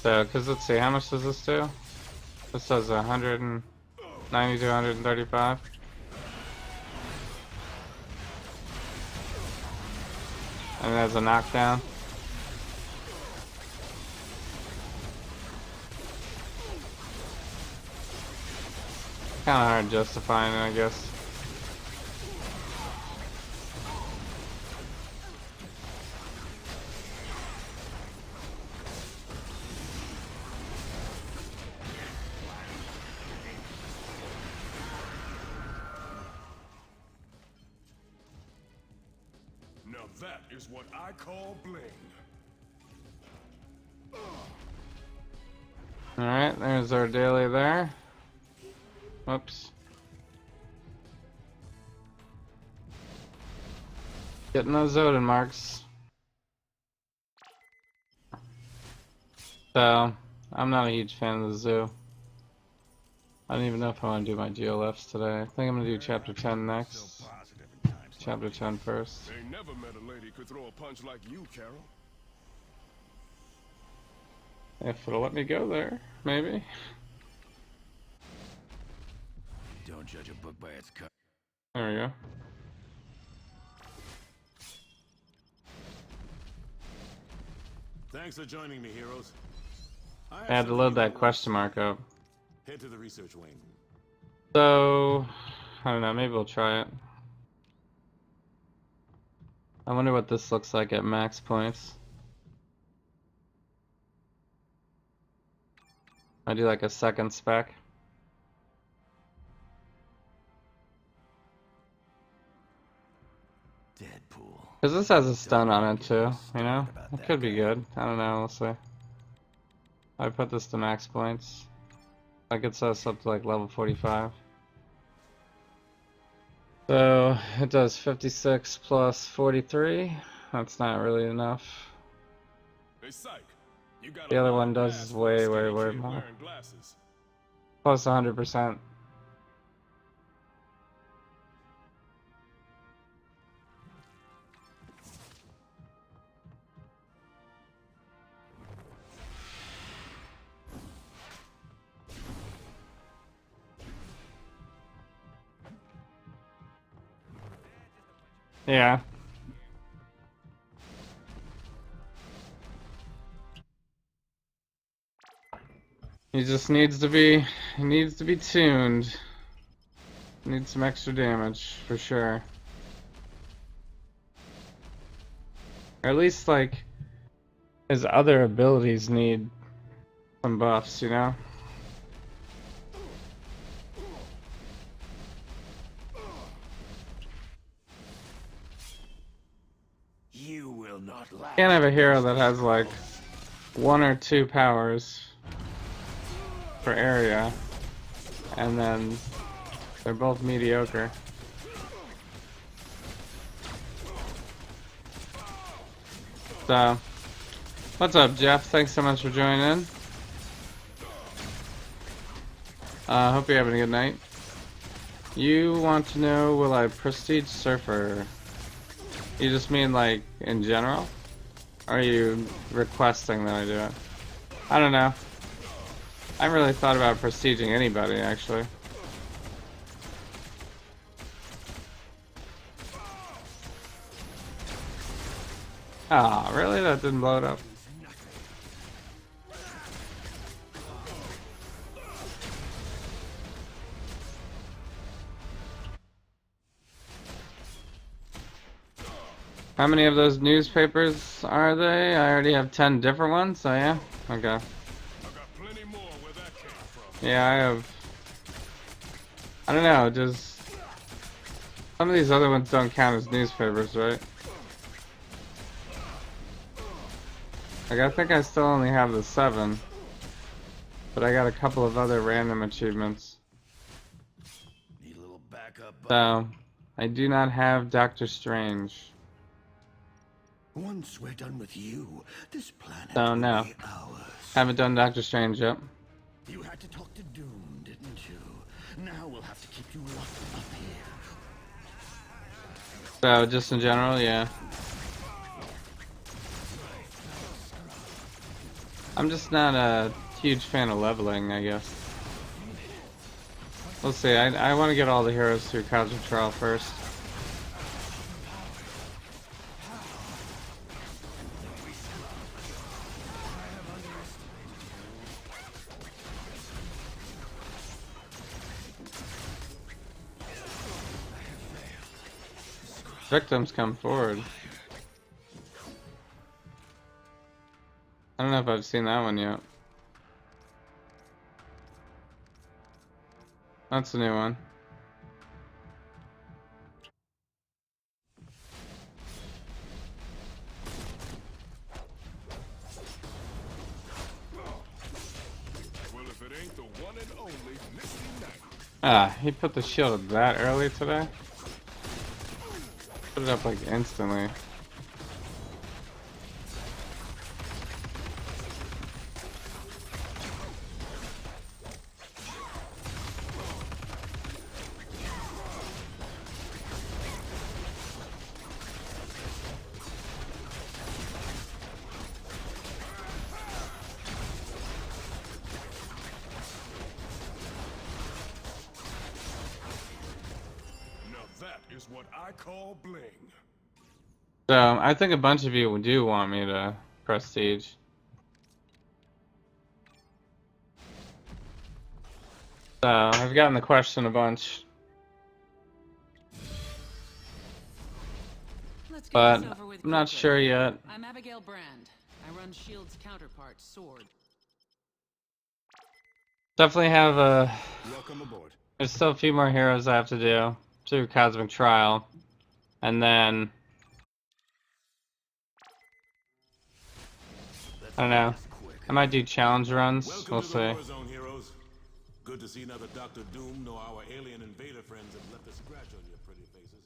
B: So, because let's see, how much does this do? This does 190 to 135. And there's a knockdown. Kind of hard justifying it, I guess.
A: Now that is what I call bling.
B: Alright, there's our daily there. Whoops. Getting those Odin marks. So, I'm not a huge fan of the zoo. I don't even know if I want to do my GLFs today. I think I'm going to do chapter 10 next. Chapter 10 first.
A: Ain't never met a lady could throw a punch like you, Carol.
B: If it'll let me go there, maybe.
F: Don't judge a book by its cover.
B: There we go.
E: Thanks for joining me, heroes.
B: I had to load that question mark up.
E: Head to the research wing.
B: So, I don't know, maybe we'll try it. I wonder what this looks like at max points. I do like a second spec.
F: Deadpool.
B: Because this has a stun on it too, you know?
F: About
B: It
F: that
B: could be
F: guy.
B: good. I don't know, we'll see. I put this to max points. That gets us up to like level 45. So it does 56 plus 43. That's not really enough.
A: Hey, Psych. You got
B: The
A: a
B: other
A: lot
B: one
A: of
B: does
A: gas for a
B: way
A: skinny kid
B: more.
A: wearing glasses.
B: Plus 100%. Yeah. He just needs to be tuned. Needs some extra damage for sure. Or at least like his other abilities need some buffs, you know?
F: You will not last.
B: Can't have a hero that has like 1 or 2 powers per area, and then they're both mediocre. So, what's up, Jeff? Thanks so much for joining in. Hope you're having a good night. You want to know, will I prestige surfer? You just mean like in general? Or are you requesting that I do it? I don't know. I haven't really thought about prestiging anybody, actually. Ah, really? That didn't blow it up. How many of those newspapers are they? I already have 10 different ones, so yeah. Okay.
A: I got plenty more where that came from.
B: Yeah, I have... I don't know, just... Some of these other ones don't count as newspapers, right? Like, I think I still only have the 7. But I got a couple of other random achievements.
F: Need a little backup.
B: So, I do not have Doctor Strange.
I: Once we're done with you, this planet
B: So,
I: will
B: no.
I: be ours.
B: Haven't done Doctor Strange yet.
I: You had to talk to Doom, didn't you? Now we'll have to keep you locked up here.
B: So, just in general, yeah. I'm just not a huge fan of leveling, I guess. We'll see. I want to get all the heroes through Couch of Trial first. Victims come forward. I don't know if I've seen that one yet. That's a new one.
A: Well, if it ain't the one and only Misty Knight.
B: Ah, he put the shield that early today? Put it up like instantly.
A: Now that is what I call bling.
B: So, I think a bunch of you do want me to prestige. So, I've gotten the question a bunch.
G: Let's get
B: But
G: this over with
B: I'm not
G: quickly.
B: sure yet.
G: I'm Abigail Brand. I run S.H.I.E.L.D.'s counterpart, SWORD.
B: Definitely have a.
C: Welcome aboard.
B: There's still a few more heroes I have to do through Cosmic Trial, and then I don't know. I might do challenge runs.
E: Welcome
B: We'll
E: to the
B: see.
E: war zone, heroes. Good to see neither Dr. Doom nor our alien invader friends have left a scratch on your pretty faces.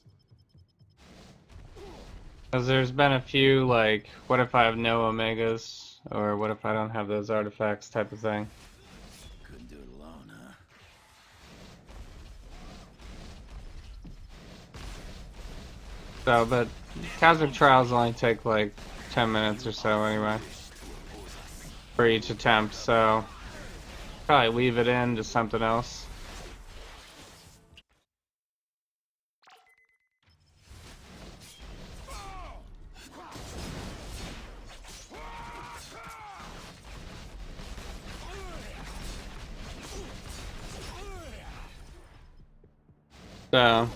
B: Because there's been a few like, what if I have no Omegas, or what if I don't have those artifacts type of thing.
F: Couldn't do it alone, huh?
B: So, but Cosmic Trials only take like 10 minutes or so anyway for each attempt, so probably weave it into something else. So,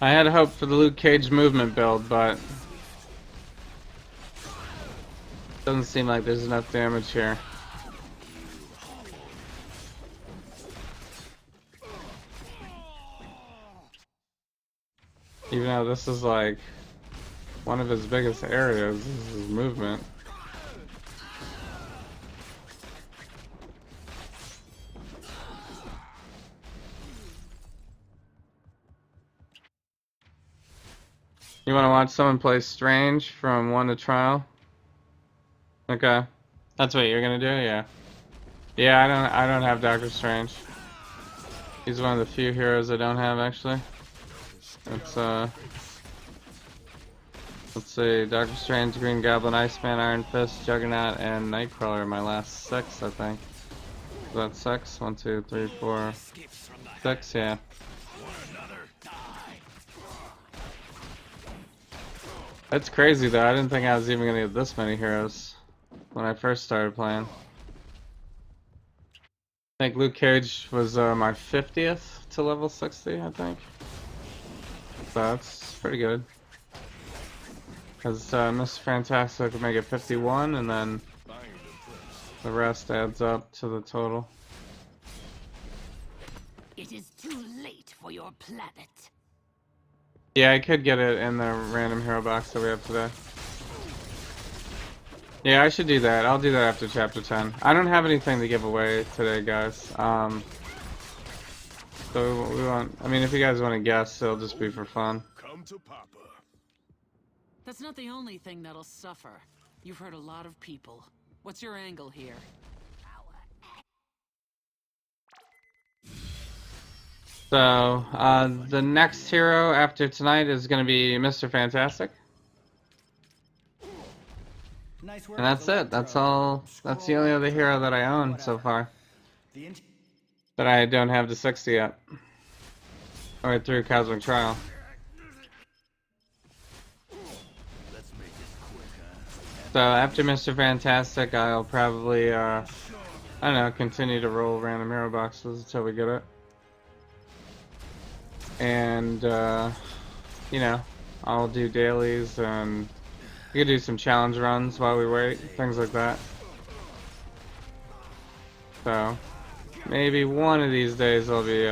B: I had hoped for the Luke Cage movement build, but doesn't seem like there's enough damage here. Even though this is like one of his biggest areas, is his movement. You want to watch someone play Strange from 1 to Trial? Okay, that's what you're gonna do, yeah. Yeah, I don't have Doctor Strange. He's one of the few heroes I don't have actually. It's let's see, Doctor Strange, Green Goblin, Iceman, Iron Fist, Juggernaut, and Nightcrawler are my last 6, I think. Is that 6? 1, 2, 3, 4, 6, yeah. That's crazy though, I didn't think I was even gonna get this many heroes when I first started playing. I think Luke Cage was my 50th to level 60, I think. So that's pretty good. Because Mr. Fantastic would make it 51, and then the rest adds up to the total.
G: It is too late for your planet.
B: Yeah, I could get it in the random hero box that we have today. Yeah, I should do that. I'll do that after chapter 10. I don't have anything to give away today, guys. So we want. I mean, if you guys want to guess, it'll just be for fun.
A: Come to Papa.
G: That's not the only thing that'll suffer. You've hurt a lot of people. What's your angle here?
B: So, the next hero after tonight is going to be Mr. Fantastic.
C: Nice work.
B: And that's it. That's all. That's the only other hero that I own so far. That I don't have to 60 yet. Or through Cosmic Trial.
F: Let's make this quick, huh?
B: So after Mr. Fantastic, I'll probably, I don't know, continue to roll random hero boxes until we get it. And, you know, I'll do dailies and we could do some challenge runs while we wait, things like that. So, maybe one of these days I'll be,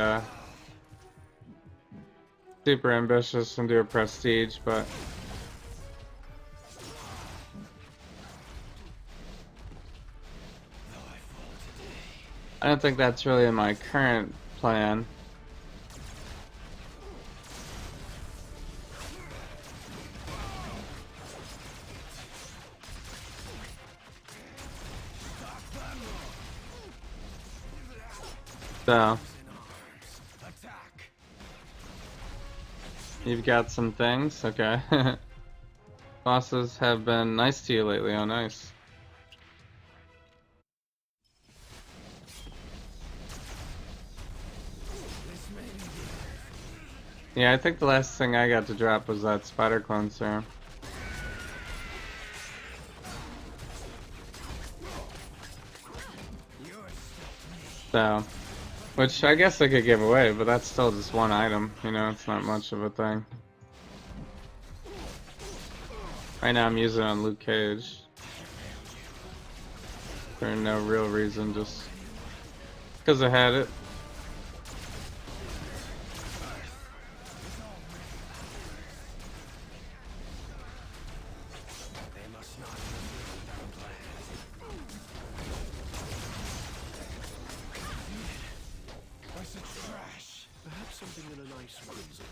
B: super ambitious and do a prestige, but I don't think that's really in my current plan. So, you've got some things, okay. Bosses have been nice to you lately, oh nice. Yeah, I think the last thing I got to drop was that spider clone serum. So, which I guess I could give away, but that's still just one item, you know, it's not much of a thing. Right now I'm using it on Luke Cage. For no real reason, just because I had it.
C: They must not have planned. What's the trash? Perhaps something in a nice freezer.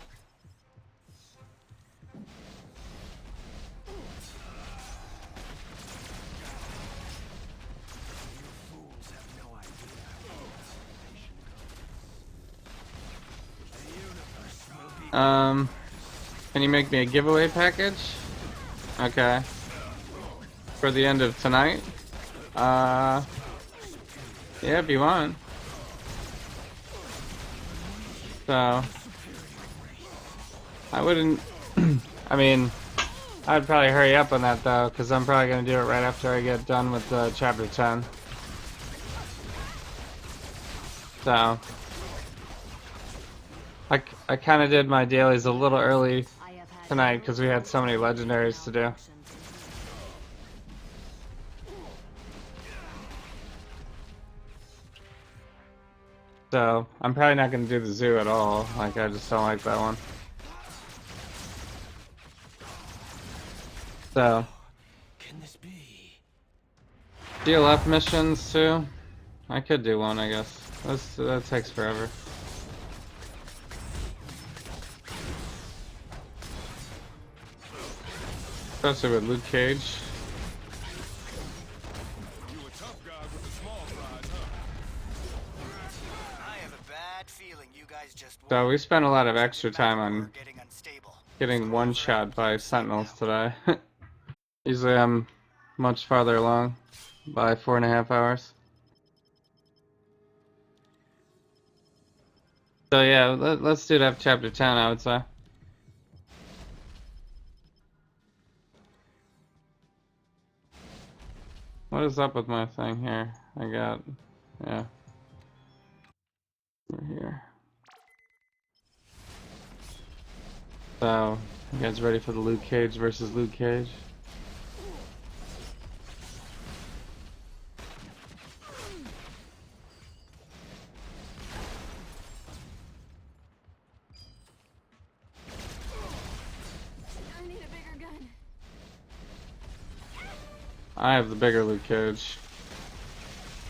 B: Can you make me a giveaway package? Okay. For the end of tonight? Yeah, if you want. So, I wouldn't, I mean, I'd probably hurry up on that though, because I'm probably going to do it right after I get done with chapter 10. So, I kind of did my dailies a little early tonight because we had so many legendaries to do. So, I'm probably not going to do the zoo at all. Like, I just don't like that one. So,
C: Can this be?
B: DLF missions too. I could do one, I guess. That takes forever. Especially with Luke Cage.
A: You a tough guy with the small fries, huh?
C: I have a bad feeling you guys just
B: So we spent a lot of extra time on
C: getting unstable.
B: getting one-shot by Sentinels today. Usually I'm much farther along by 4.5 hours. So yeah, let's do that chapter 10, I would say. What is up with my thing here? I got, yeah. We're here. So, you guys ready for the Luke Cage versus Luke Cage?
D: I need a bigger gun.
B: I have the bigger Luke Cage.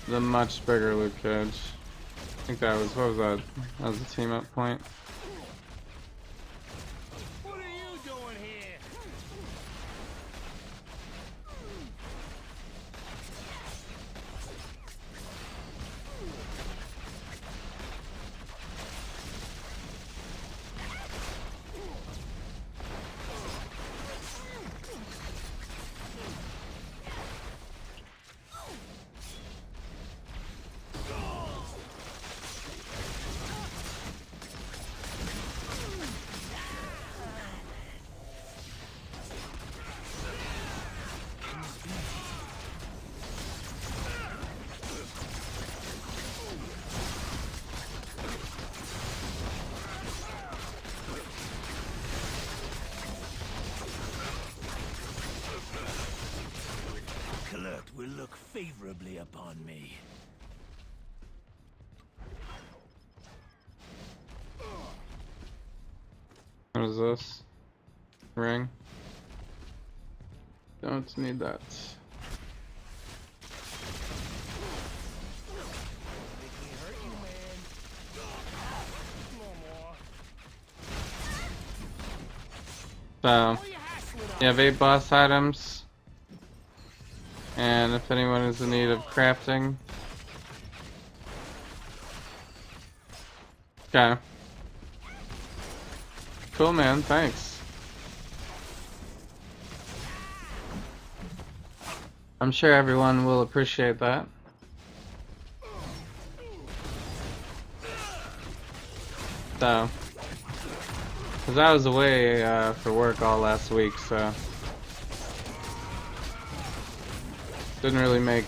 B: The much bigger Luke Cage. I think that was, what was that? That was a team up point.
C: What are you doing here? Clerk will look favorably upon me.
B: What is this? Ring? Don't need that. So, you have 8 boss items. And if anyone is in need of crafting. Okay. Cool, man. Thanks. I'm sure everyone will appreciate that. So, because I was away for work all last week, so didn't really make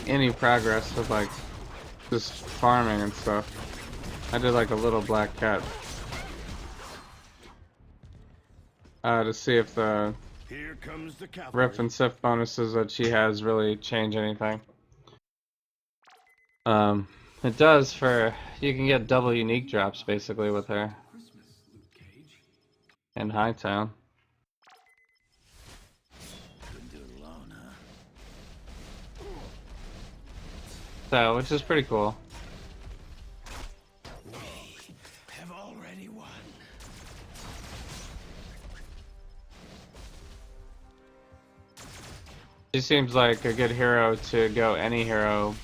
B: any progress with like just farming and stuff. I did like a little black cat to see if the
C: Here comes the cavalry.
B: Rift and Sif bonuses that she has really change anything. It does for you can get double unique drops basically with her in Hightown.
F: Couldn't do it alone, huh?
B: So, which is pretty cool.
C: Have already won.
B: She seems like a good hero to go any hero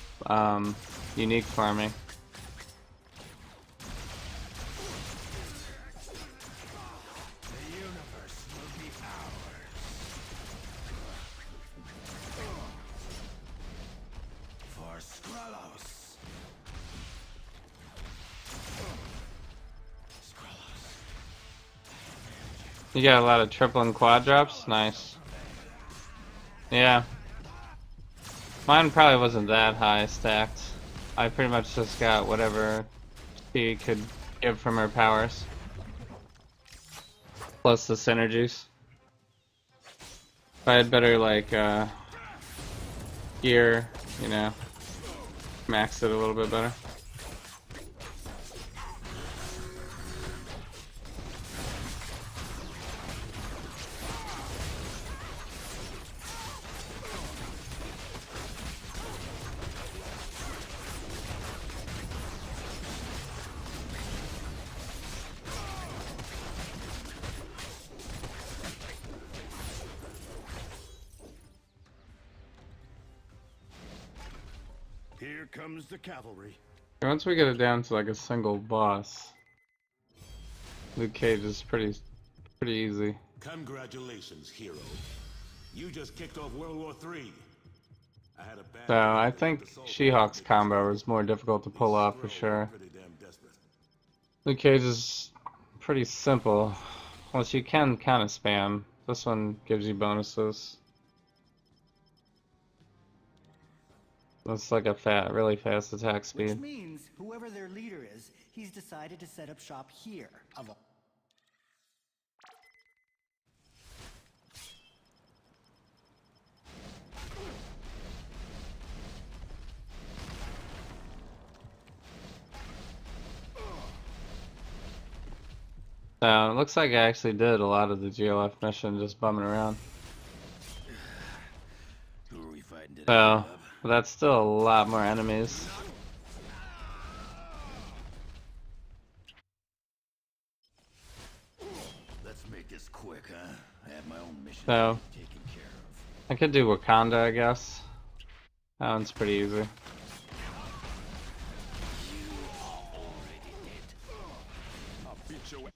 B: unique farming.
C: The universe will be ours. For Skrullos. Skrullos.
B: You got a lot of triple and quad drops? Nice. Yeah. Mine probably wasn't that high stacked. I pretty much just got whatever she could give from her powers. Plus the synergies. If I had better like gear, you know, max it a little bit better.
C: Here comes the cavalry.
B: Once we get it down to like a single boss, Luke Cage is pretty easy.
E: Congratulations, hero. You just kicked off World War III. I had a bad
B: So I think She-Hulk's combo is more difficult to pull off for sure.
E: pretty damn desperate.
B: Luke Cage is pretty simple. Unless you can kind of spam. This one gives you bonuses. That's like a really fast attack
J: Which
B: speed.
J: means whoever their leader is, he's decided to set up shop here.
B: So it looks like I actually did a lot of the GLF mission just bumming around.
F: Who are we fighting today,
B: So
F: bub?
B: but that's still a lot more enemies.
F: Let's make this quick, huh? I have my own mission
B: So
F: taken care of.
B: I could do Wakanda, I guess. That one's pretty easy.
A: I'll beat your ass.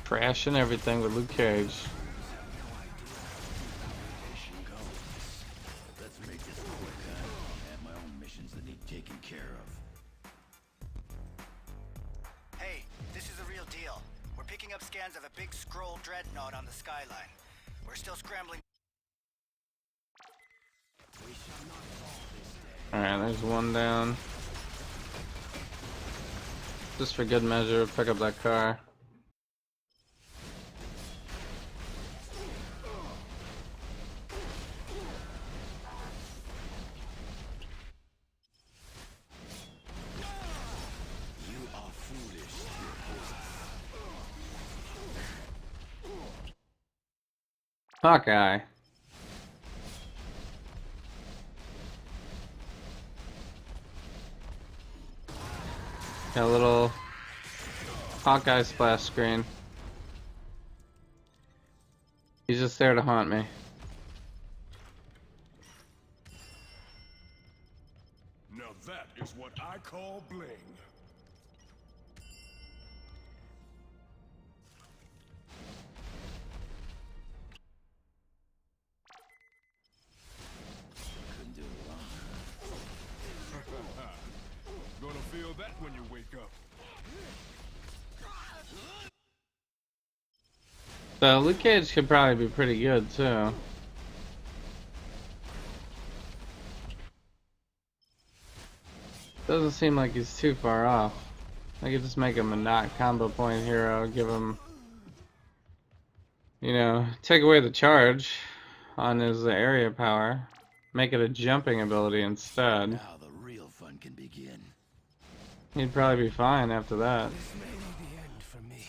B: Trashing everything with Luke Cage.
F: Let's make this quick, huh? I have my own missions that need taken care of.
J: Hey, this is the real deal. We're picking up scans of a big scroll dreadnought on the skyline. We're still scrambling.
B: Alright, there's one down. Just for good measure, pick up that car.
F: You are foolish.
B: Hawkeye. Got a little Hawkeye splash screen. He's just there to haunt me.
A: Now that is what I call bling.
F: Couldn't do it alone.
A: Gonna feel that when you wake up.
B: So Luke Cage could probably be pretty good too. Doesn't seem like he's too far off. I could just make him a not combo point hero, give him, you know, take away the charge on his area power, make it a jumping ability instead.
F: Now the real fun can begin.
B: He'd probably be fine after that.
C: This may be the end for me,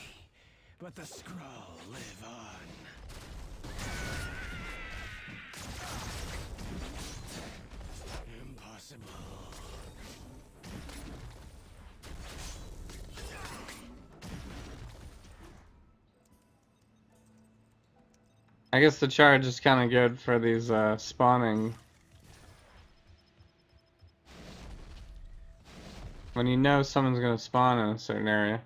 C: but the Skrull live on. Impossible.
B: I guess the charge is kind of good for these spawning. When you know someone's going to spawn in a certain area.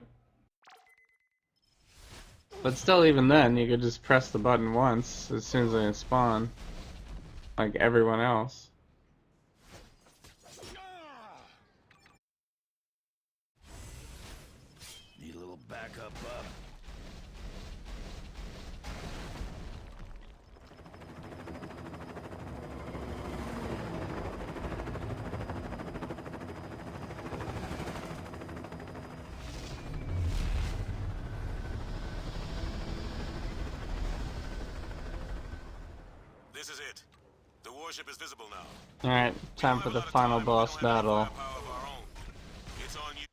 B: But still, even then, you could just press the button once as soon as they spawn. Like everyone else.
F: Need a little backup, bub.
E: This is it. The warship is visible now.
B: Alright, time for the final boss battle.
E: It's on you.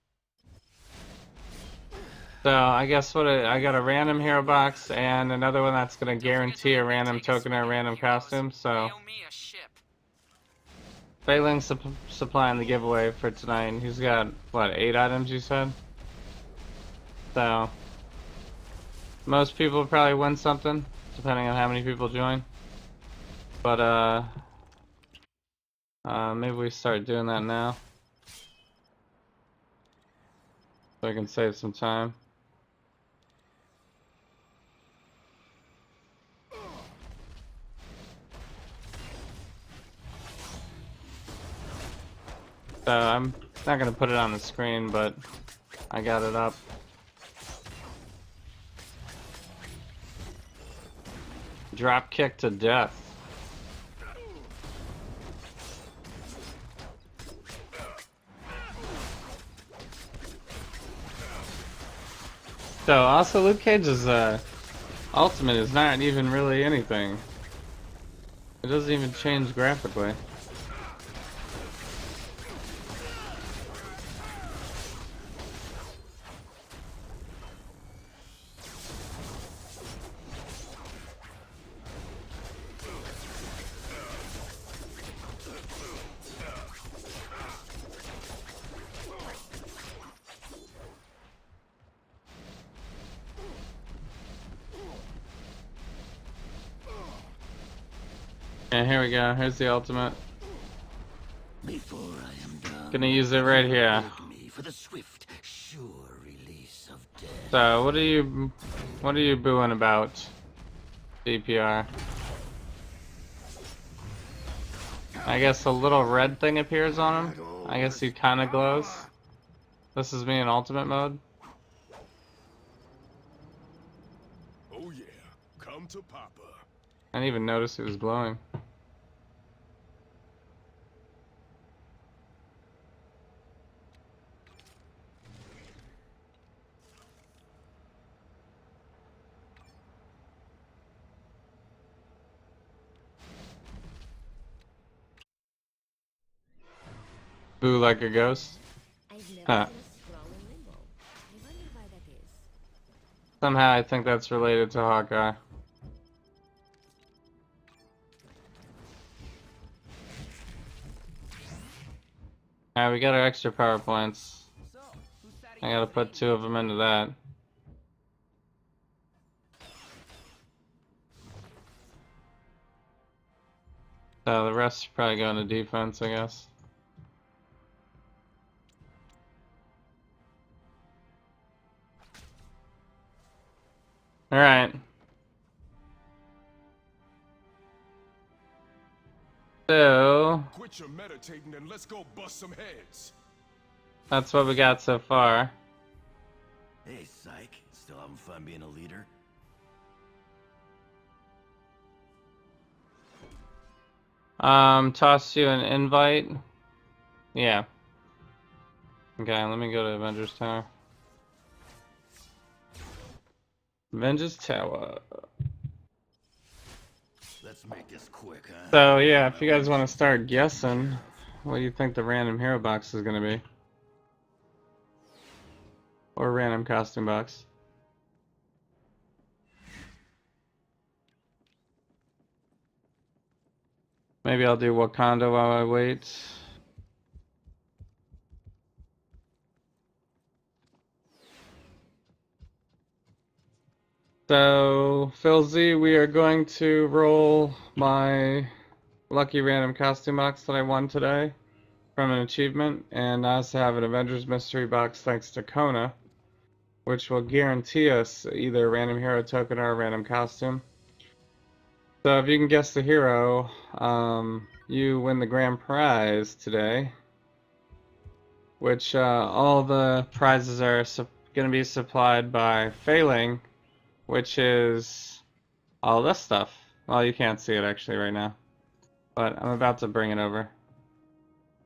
B: So, I guess I got a random hero box and another one that's going to guarantee a random token or a random costume, so...
G: They owe me a ship.
B: Beiling's supplying the giveaway for tonight. He's got, what, 8 items you said? So, most people probably win something, depending on how many people join. But, maybe we start doing that now. So I can save some time. So I'm not gonna put it on the screen, but I got it up. Drop kick to death. So also Luke Cage's ultimate is not even really anything. It doesn't even change graphically. And here we go. Here's the ultimate.
F: Before I am done,
B: Gonna use it right here.
F: hold me for the swift, sure release of death.
B: So what are you booing about, DPR? I guess a little red thing appears on him. I guess he kind of glows. This is me in ultimate mode.
A: Oh yeah, come to Papa.
B: I didn't even notice he was glowing. Boo like a ghost. Huh. Somehow I think that's related to Hawkeye. Alright, we got our extra power points. I gotta put 2 of them into that. So the rest should probably go into defense, I guess. Alright. So
A: Quit your meditating and let's go bust some heads.
B: that's what we got so far.
F: Hey, psych. Still having fun being a leader?
B: Toss you an invite. Yeah. Okay, let me go to Avengers Tower. Avengers Tower.
F: Let's make this quick, huh?
B: So yeah, if you guys want to start guessing, what do you think the random hero box is gonna be? Or random costume box? Maybe I'll do Wakanda while I wait. So, Phil Z, we are going to roll my lucky random costume box that I won today from an achievement, and I also have an Avengers mystery box thanks to Kona, which will guarantee us either a random hero token or a random costume. So if you can guess the hero, you win the grand prize today, which all the prizes are going to be supplied by Failing, which is all this stuff. Well, you can't see it actually right now, but I'm about to bring it over.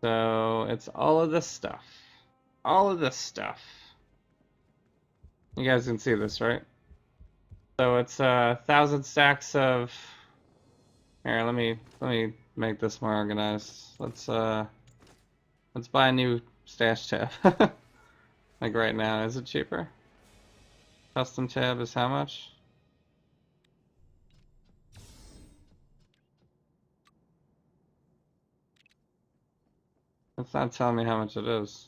B: So it's all of this stuff. All of this stuff. You guys can see this, right? So it's 1,000 stacks of. Here, let me make this more organized. Let's buy a new stash tab. Like right now, is it cheaper? Custom tab is how much? It's not telling me how much it is.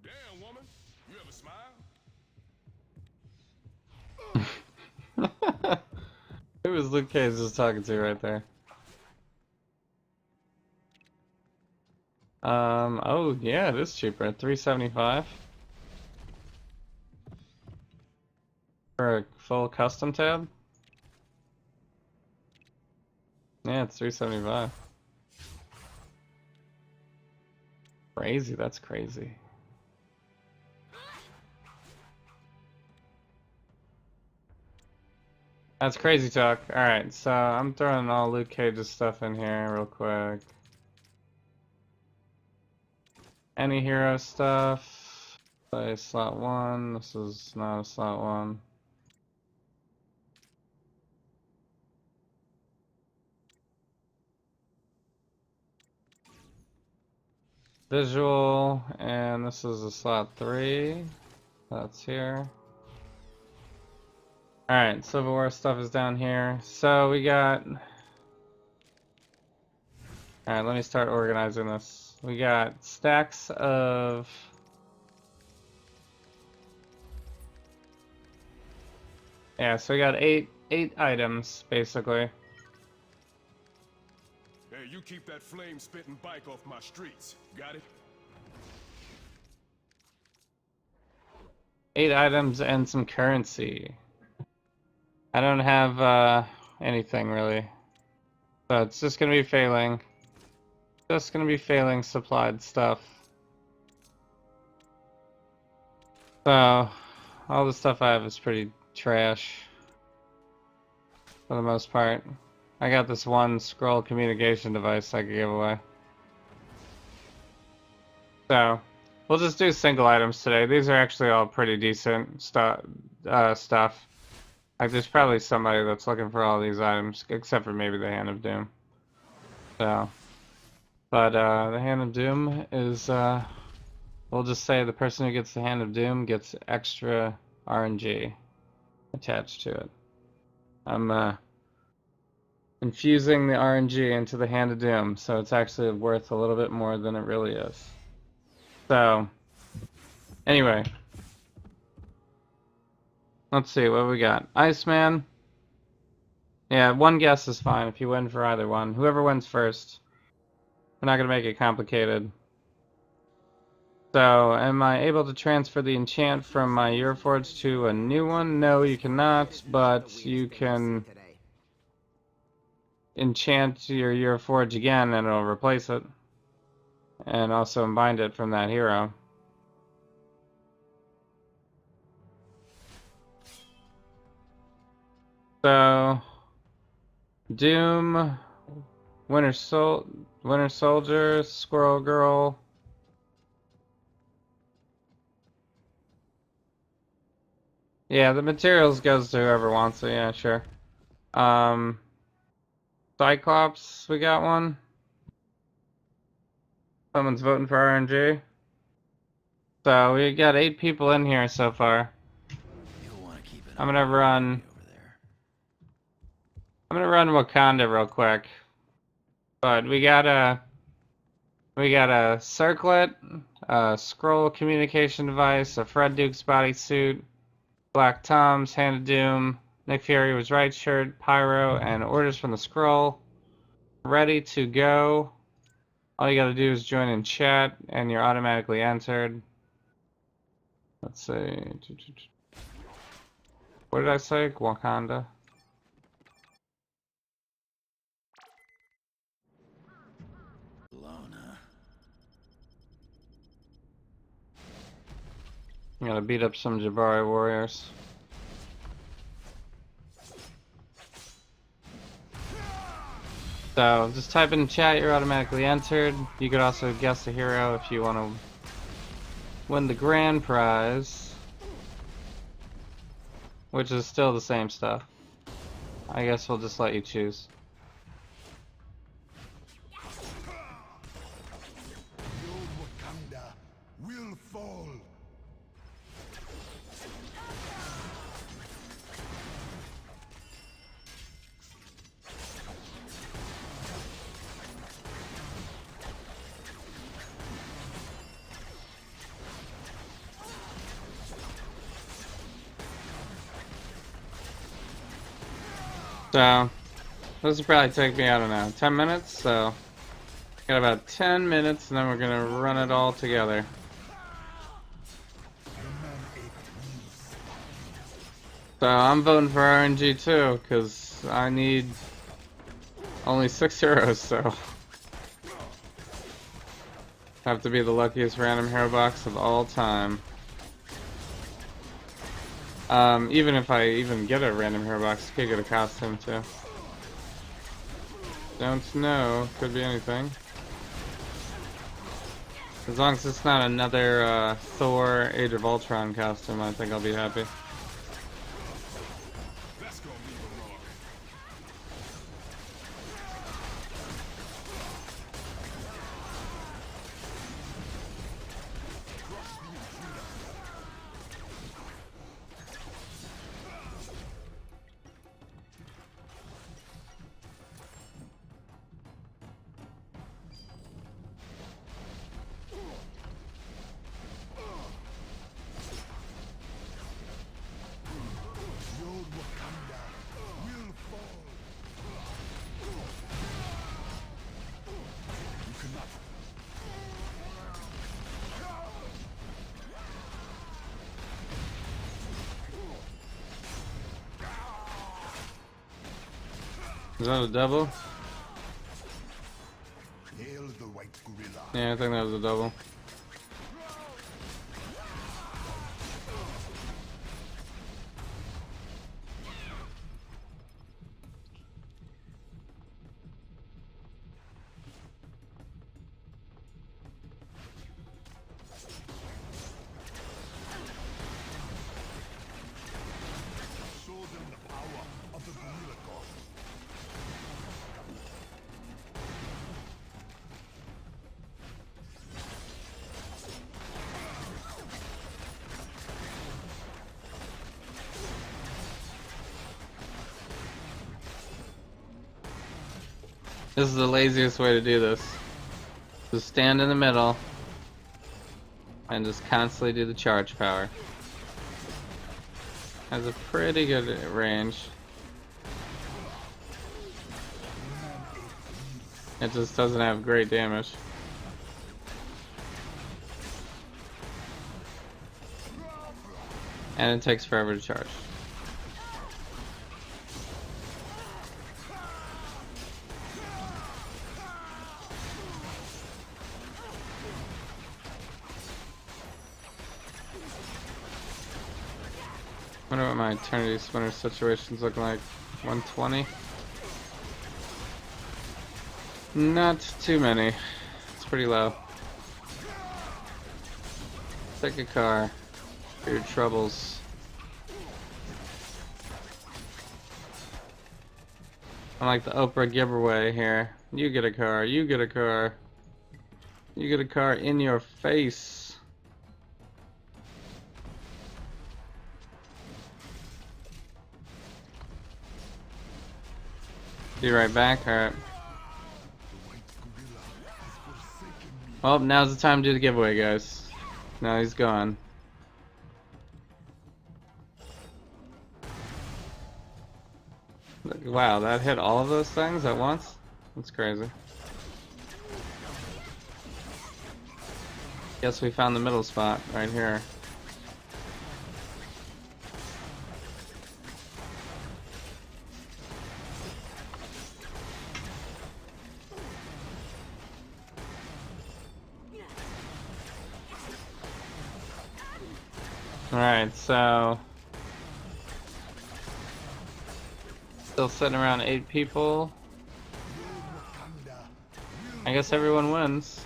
A: Damn, woman. You ever smile?
B: Who was Luke Cage just talking to right there? Oh yeah, it is cheaper. $375 for a full custom tab. Yeah, it's $375. Crazy, that's crazy. That's crazy talk. Alright, so I'm throwing all Luke Cage's stuff in here real quick. Any hero stuff. Play slot 1. This is not a slot 1. Visual, and this is a slot 3. That's here. Alright, Civil War stuff is down here. So we got. Alright, let me start organizing this. We got stacks of. Yeah, so we got eight items basically.
A: Hey, you keep that flame-spitting bike off my streets. Got it?
B: 8 items and some currency. I don't have anything really. So it's just gonna be failing. Just gonna be failing supplied stuff. So all the stuff I have is pretty trash for the most part. I got this one scroll communication device I could give away. So we'll just do single items today. These are actually all pretty decent stuff. Like there's probably somebody that's looking for all these items, except for maybe the Hand of Doom. So, but the Hand of Doom is, we'll just say the person who gets the Hand of Doom gets extra RNG attached to it. I'm infusing the RNG into the Hand of Doom, so it's actually worth a little bit more than it really is. So, anyway. Let's see, what we got? Iceman. Yeah, one guess is fine if you win for either one. Whoever wins first. We're not going to make it complicated. So, am I able to transfer the enchant from my Euroforge to a new one? No, you cannot, but you can enchant your forge again and it'll replace it. And also bind it from that hero. So Doom, Winter Soldier, Squirrel Girl. Yeah, the materials goes to whoever wants it, yeah, sure. Cyclops, we got one. Someone's voting for RNG. So we got 8 people in here so far. I'm gonna run Wakanda real quick. But we got a circlet, a scroll communication device, a Fred Duke's bodysuit, Black Tom's Hand of Doom, Nick Fury was right shirt, Pyro, and orders from the scroll. Ready to go. All you gotta do is join in chat, and you're automatically entered. Let's see. What did I say? Wakanda. I'm gonna beat up some Jabari warriors. So just type in chat, you're automatically entered. You could also guess a hero if you want to win the grand prize, which is still the same stuff. I guess we'll just let you choose.
C: The old Wakanda will fall.
B: So this will probably take me, I don't know, 10 minutes, so got about 10 minutes and then we're gonna run it all together. So I'm voting for RNG too, because I need only 6 heroes, so have to be the luckiest random hero box of all time. Even if I even get a random hero box, could get a costume too. Don't know, could be anything. As long as it's not another Thor Age of Ultron costume, I think I'll be happy. Is that a double?
C: Hail the white gorilla.
B: Yeah, I think that was a double.
C: Show them the power of the gorilla god.
B: This is the laziest way to do this. Just stand in the middle and just constantly do the charge power. Has a pretty good range. It just doesn't have great damage. And it takes forever to charge. Wonder what my Eternity Splinter situation's looking like. 120? Not too many. It's pretty low. Take a car for your troubles. I'm like the Oprah giveaway here. You get a car, you get a car. You get a car in your face. Be right back, alright. Well, now's the time to do the giveaway, guys. Now he's gone. Wow, that hit all of those things at once? That's crazy. Guess we found the middle spot right here. Alright, so still sitting around 8 people. I guess everyone wins.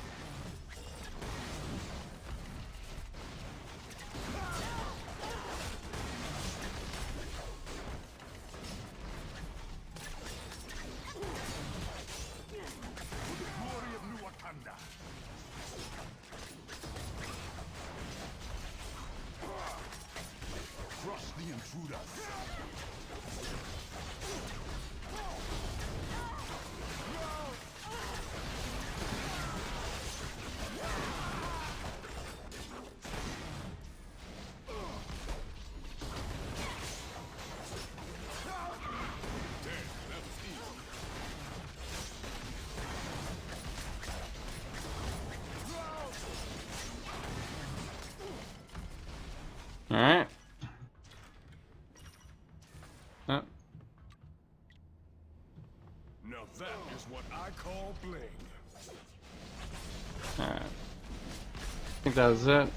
C: Crush the intruders.
B: Alright. Oh.
A: Now that is what I call bling.
B: Alright. I think that was it.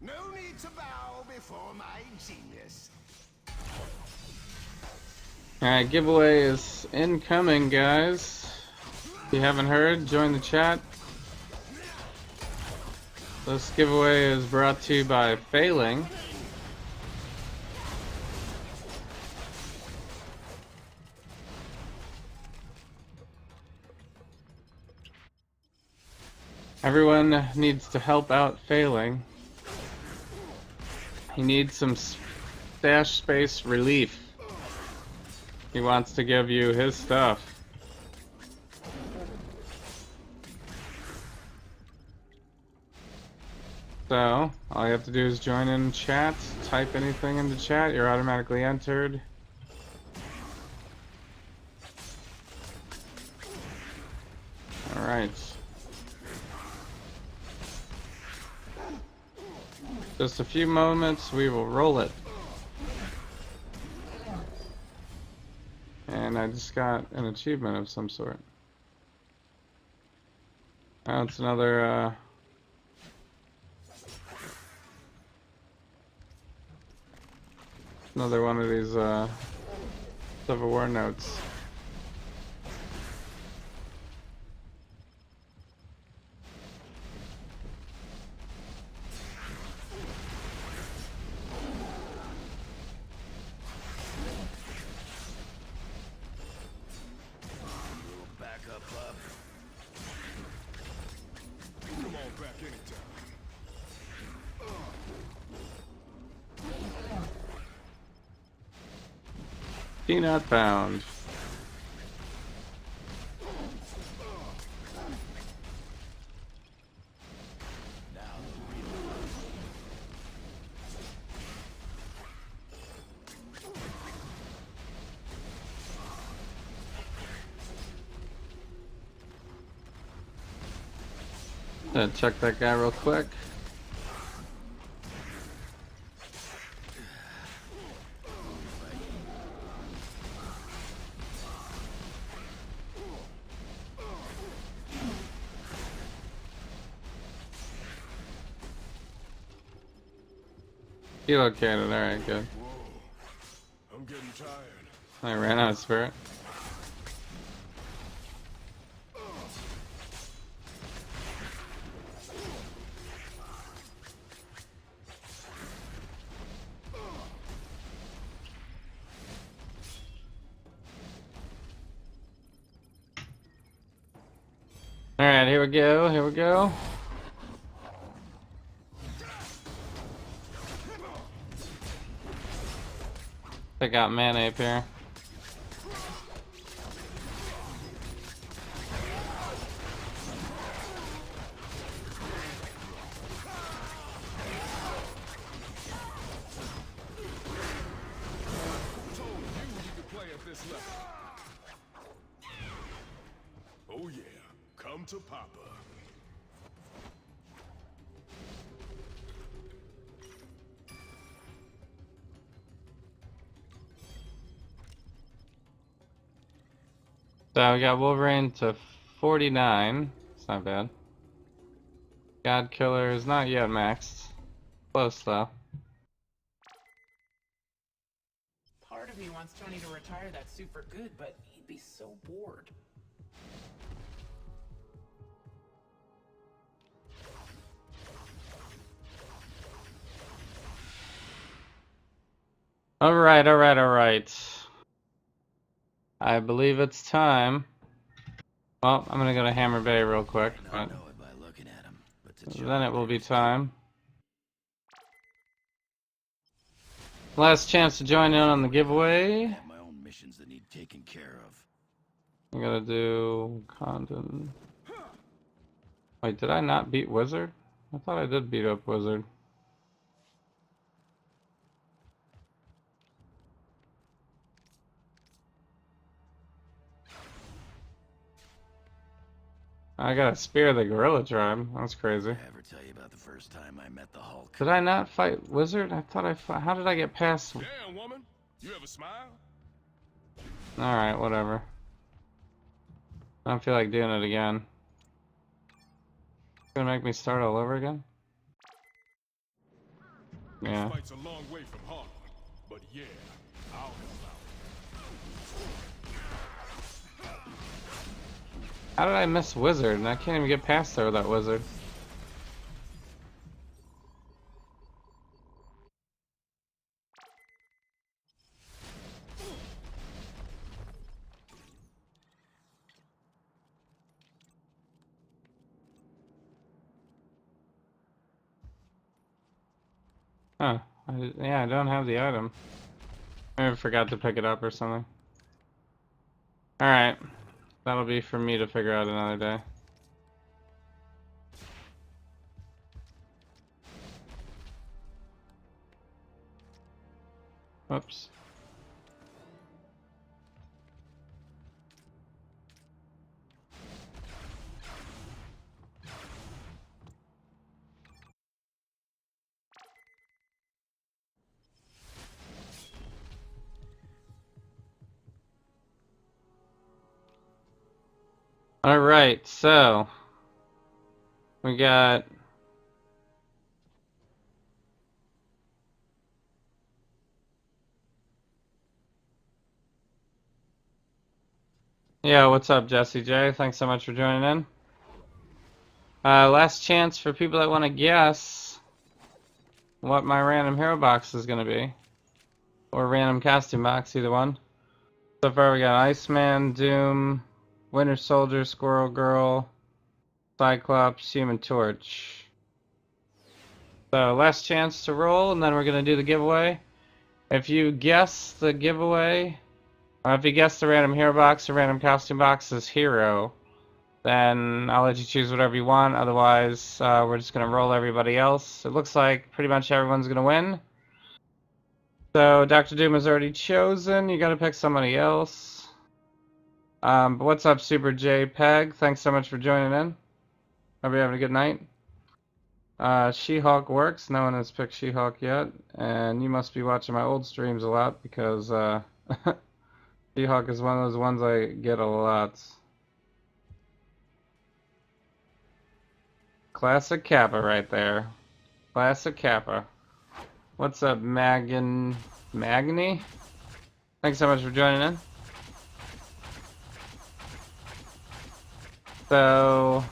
C: No need to bow before my genius.
B: Alright, giveaway is incoming, guys. If you haven't heard, join the chat. This giveaway is brought to you by Failing. Everyone needs to help out Failing. He needs some stash space relief. He wants to give you his stuff. So, all you have to do is join in chat, type anything into chat, you're automatically entered. Alright. Just a few moments, we will roll it. And I just got an achievement of some sort. Now it's another, another one of these, Civil War notes.
A: Come on back anytime.
B: Peanut Pound. Check that guy real quick. Kilo cannon, alright, good.
A: Whoa. I'm getting tired.
B: I ran out of spirit. Alright, here we go, here we go. Take out Manape here.
A: Told you could play at this level. Oh yeah, come to Papa.
B: So we got Wolverine to 49. It's not bad. God Killer is not yet maxed. Close though.
K: Part of me wants Tony to retire that suit for good, but he'd be so bored.
B: Alright, alright, alright. I believe it's time. Well, I'm gonna go to Hammer Bay real quick.
F: I know it by looking at him, but to jump
B: Then it will be
F: there's-
B: time. Last chance to join in on the
F: I
B: giveaway.
F: have my own missions that need taken care of.
B: I gotta do Condon. Wait, did I not beat Wizard? I thought I did beat up Wizard. I gotta spear the gorilla tribe. That's crazy.
F: Did I ever tell you about the first time I met the Hulk?
B: Did I not fight Wizard? I thought I fought. How did I get past?
A: Damn, woman. You ever smile?
B: Alright, whatever. I don't feel like doing it again. Gonna make me start all over again? Yeah.
A: This fight's a long way from Harlem, but yeah, I'll help out.
B: How did I miss Wizard? And I can't even get past there with that Wizard. Huh. Yeah, I don't have the item. I forgot to pick it up or something. Alright. That'll be for me to figure out another day. Whoops. Alright, so we got yeah, what's up, Jesse J? Thanks so much for joining in. Last chance for people that want to guess what my random hero box is going to be. Or random costume box, either one. So far we got Iceman, Doom, Winter Soldier, Squirrel Girl, Cyclops, Human Torch. So last chance to roll, and then we're going to do the giveaway. If you guess the giveaway, or if you guess the random hero box or random costume box is hero, then I'll let you choose whatever you want. Otherwise, we're just going to roll everybody else. It looks like pretty much everyone's going to win. So Dr. Doom is already chosen. You got to pick somebody else. But what's up, Super JPEG? Thanks so much for joining in. Hope you're having a good night. She-Hulk works. No one has picked She-Hulk yet. And you must be watching my old streams a lot because She-Hulk is one of those ones I get a lot. Classic Kappa right there. Classic Kappa. What's up, Magni? Thanks so much for joining in. So,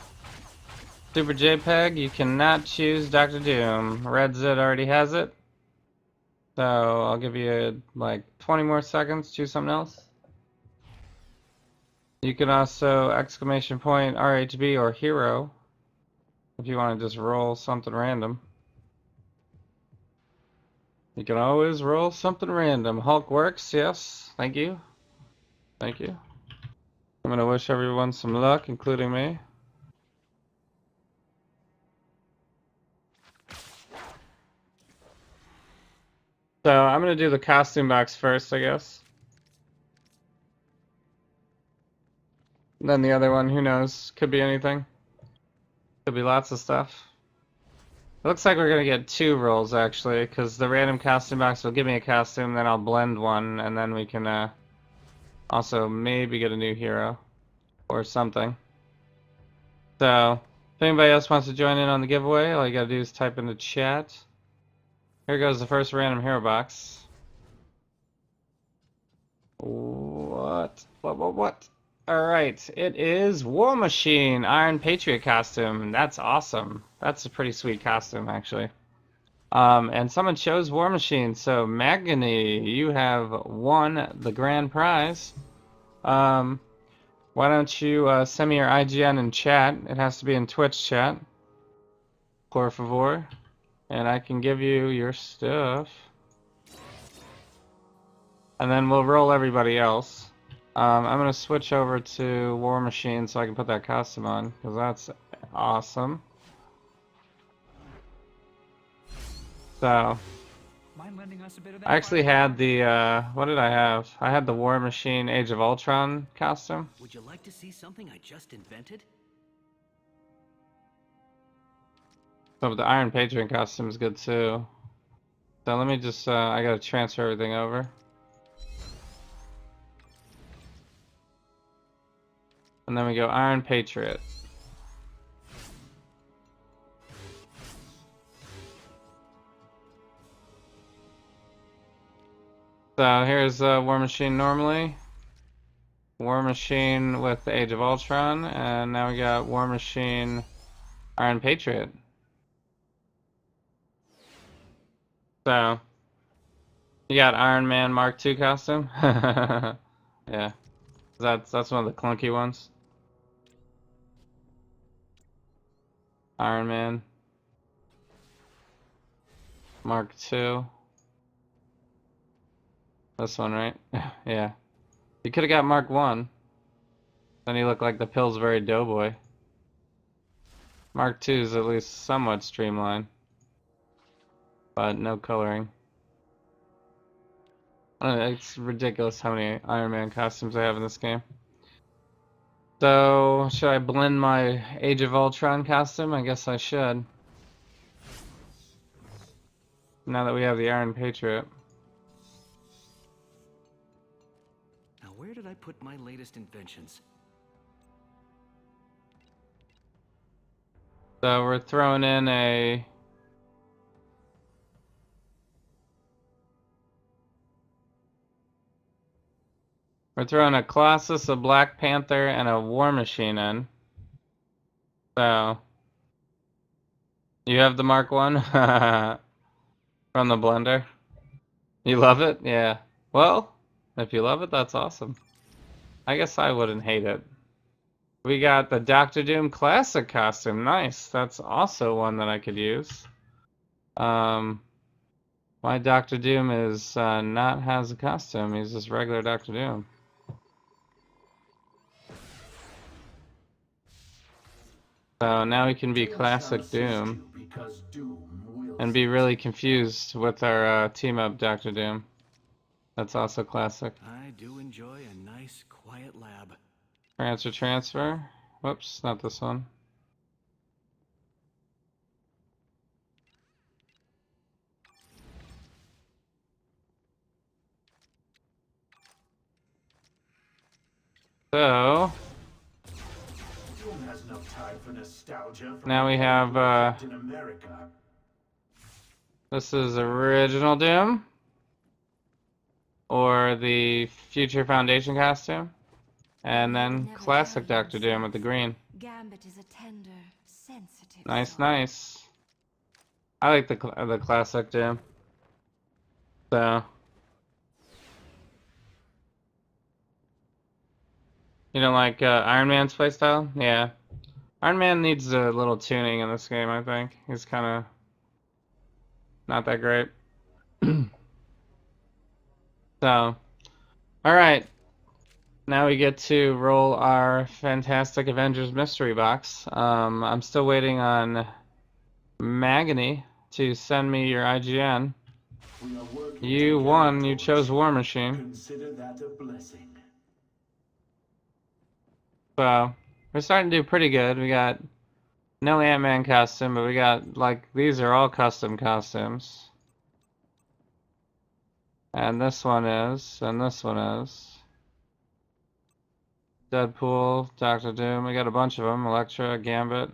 B: Super JPEG, you cannot choose Dr. Doom. Red Zit already has it. So, I'll give you like 20 more seconds, choose something else. You can also exclamation point RHB or hero if you want to just roll something random. You can always roll something random. Hulk works, yes. Thank you. Thank you. I'm gonna wish everyone some luck, including me. So I'm gonna do the costume box first, I guess. And then the other one, who knows? Could be anything. Could be lots of stuff. It looks like we're gonna get 2 rolls actually, because the random costume box will give me a costume, then I'll blend one, and then we can also maybe get a new hero or something. So if anybody else wants to join in on the giveaway, all you gotta do is type in the chat. Here goes the first random hero box. What? Alright, it is War Machine, Iron Patriot costume. That's awesome. That's a pretty sweet costume, actually. And someone chose War Machine, so Magni, you have won the grand prize. Why don't you send me your IGN in chat? It has to be in Twitch chat. Por favor. And I can give you your stuff. And then we'll roll everybody else. I'm going to switch over to War Machine so I can put that costume on, because that's awesome. So,
H: Mind lending us a bit of that
B: I actually had the, what did I have? I had the War Machine Age of Ultron costume.
F: Would you like to see something I just invented?
B: So the Iron Patriot costume is good too. So let me just, I gotta transfer everything over. And then we go Iron Patriot. So here's War Machine normally. War Machine with the Age of Ultron. And now we got War Machine Iron Patriot. So, you got Iron Man Mark II costume? Yeah. That's one of the clunky ones. Iron Man Mark II. This one, right? Yeah. You could have got Mark 1. Then he looked like the Pillsbury Doughboy. Mark II is at least somewhat streamlined. But no coloring. It's ridiculous how many Iron Man costumes I have in this game. So, should I blend my Age of Ultron costume? I guess I should. Now that we have the Iron Patriot.
F: Now where did I put my latest inventions?
B: So we're throwing in a... We're throwing a Colossus, a Black Panther, and a War Machine in. So... You have the Mark 1? From the blender? You love it? Yeah. Well, if you love it, that's awesome. I guess I wouldn't hate it. We got the Doctor Doom Classic costume. Nice. That's also one that I could use. My Doctor Doom is not has a costume. He's just regular Doctor Doom. So now we can be Classic Doom. And be really confused with our team up Doctor Doom. That's also classic.
F: I do enjoy a nice, quiet lab.
B: Transfer. Whoops, not this one. So
C: Doom has no time for nostalgia.
B: Now we have This is original Doom. Or the Future Foundation costume. And then classic Dr. Doom with the green.
D: Gambit is a tender, sensitive
B: Nice,
D: soul.
B: nice. I like the classic Doom. So. You don't like Iron Man's playstyle? Yeah. Iron Man needs a little tuning in this game, I think. He's kind of not that great. So, alright. Now we get to roll our Fantastic Avengers mystery box. I'm still waiting on Magony to send me your IGN. You won. You chose War Machine.
F: Consider that a blessing.
B: So, we're starting to do pretty good. We got no Ant-Man costume, but we got, like, these are all custom costumes. And this one is, and this one is. Deadpool, Doctor Doom, we got a bunch of them. Elektra, Gambit.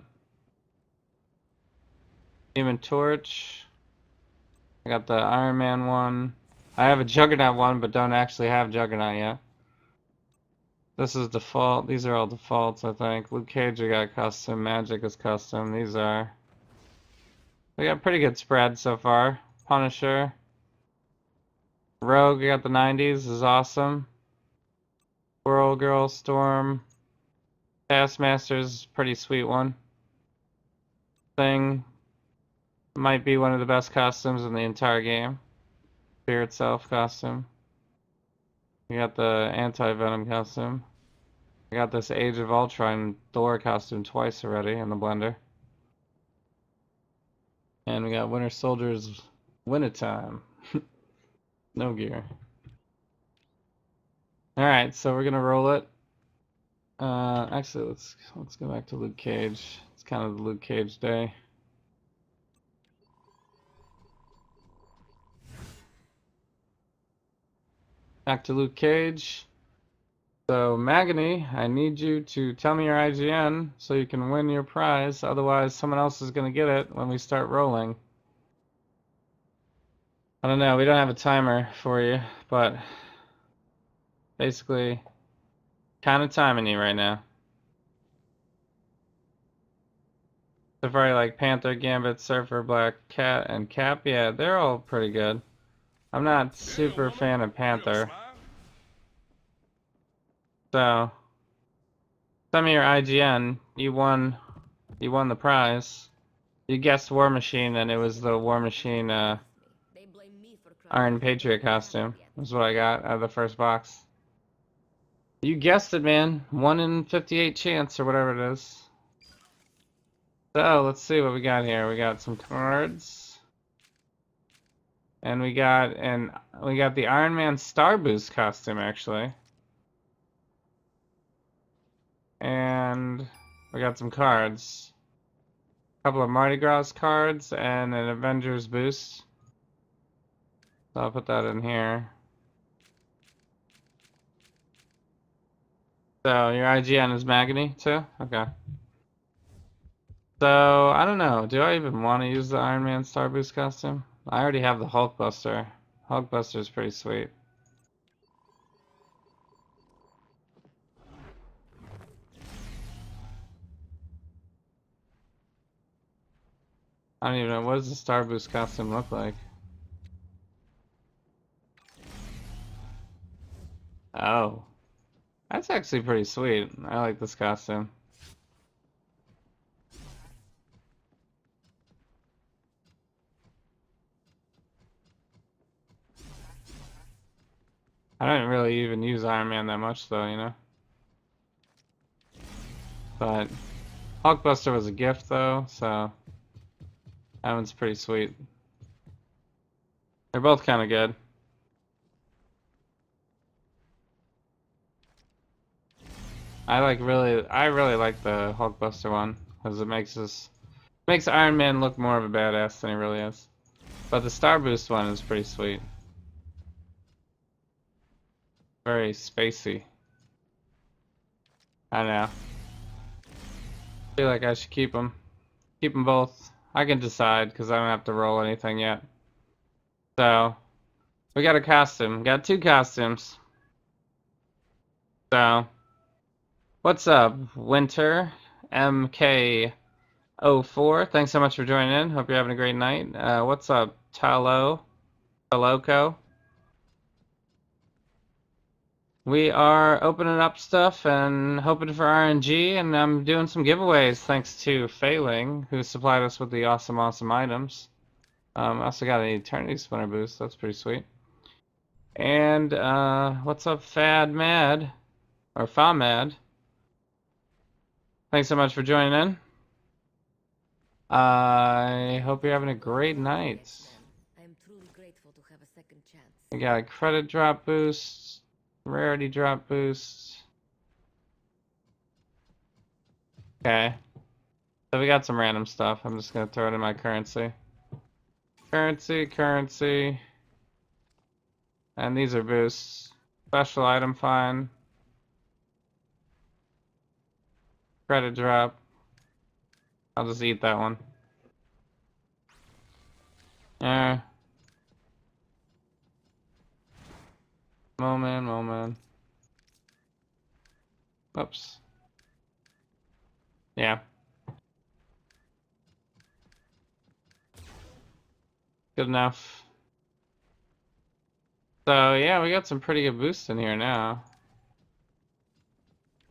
B: Human Torch. I got the Iron Man one. I have a Juggernaut one, but don't actually have Juggernaut yet. This is default. These are all defaults, I think. Luke Cage, we got custom. Magic is custom. These are. We got pretty good spread so far. Punisher. Rogue, we got the 90s. Is awesome. Squirrel Girl, Storm. Taskmaster's pretty sweet one. Thing. Might be one of the best costumes in the entire game. Fear itself costume. We got the Anti-Venom costume. We got this Age of Ultron Thor costume twice already in the blender. And we got Winter Soldier's Winter Time. No gear. Alright, so we're gonna roll it. Actually, let's go back to Luke Cage. It's kind of the Luke Cage day. Back to Luke Cage. So, Magony, I need you to tell me your IGN so you can win your prize. Otherwise, someone else is going to get it when we start rolling. I don't know. We don't have a timer for you, but basically, kind of timing you right now. So far, like Panther, Gambit, Surfer, Black Cat, and Cap. Yeah, they're all pretty good. I'm not super fan of Panther. So, send me your IGN. You won the prize. You guessed War Machine, and it was the War Machine Iron Patriot costume. That's what I got out of the first box. You guessed it, man. 1 in 58 chance, or whatever it is. So, let's see what we got here. We got some cards. And we got the Iron Man Star Boost costume, actually. And we got some cards. A couple of Mardi Gras cards and an Avengers boost. So I'll put that in here. So your IGN is Magony too? Okay. So I don't know. Do I even want to use the Iron Man Star Boost costume? I already have the Hulkbuster. Hulkbuster is pretty sweet. I don't even know. What does the Star Boost costume look like? Oh. That's actually pretty sweet. I like this costume. I don't really even use Iron Man that much though, you know? But Hulkbuster was a gift though, so that one's pretty sweet. They're both kind of good. I really like the Hulkbuster one because it makes Iron Man look more of a badass than he really is. But the Star Boost one is pretty sweet. Very spacey. I know. I feel like I should keep them. Keep them both. I can decide because I don't have to roll anything yet. So, we got a costume. Got 2 costumes. So, what's up, Winter MK04? Thanks so much for joining in. Hope you're having a great night. What's up, Taloco? We are opening up stuff and hoping for RNG, and I'm doing some giveaways thanks to Failing, who supplied us with the awesome items. I also got an Eternity Splinter boost. That's pretty sweet. And what's up, Fad Mad? Or Famad? Thanks so much for joining in. I hope you're having a great night.
D: I am truly grateful to have a second chance.
B: We got a credit drop boost, rarity drop boost. Okay. So we got some random stuff. I'm just gonna throw it in my currency. Currency. And these are boosts. Special item find. Credit drop. I'll just eat that one. Moment. Oops. Yeah. Good enough. So yeah, we got some pretty good boosts in here now.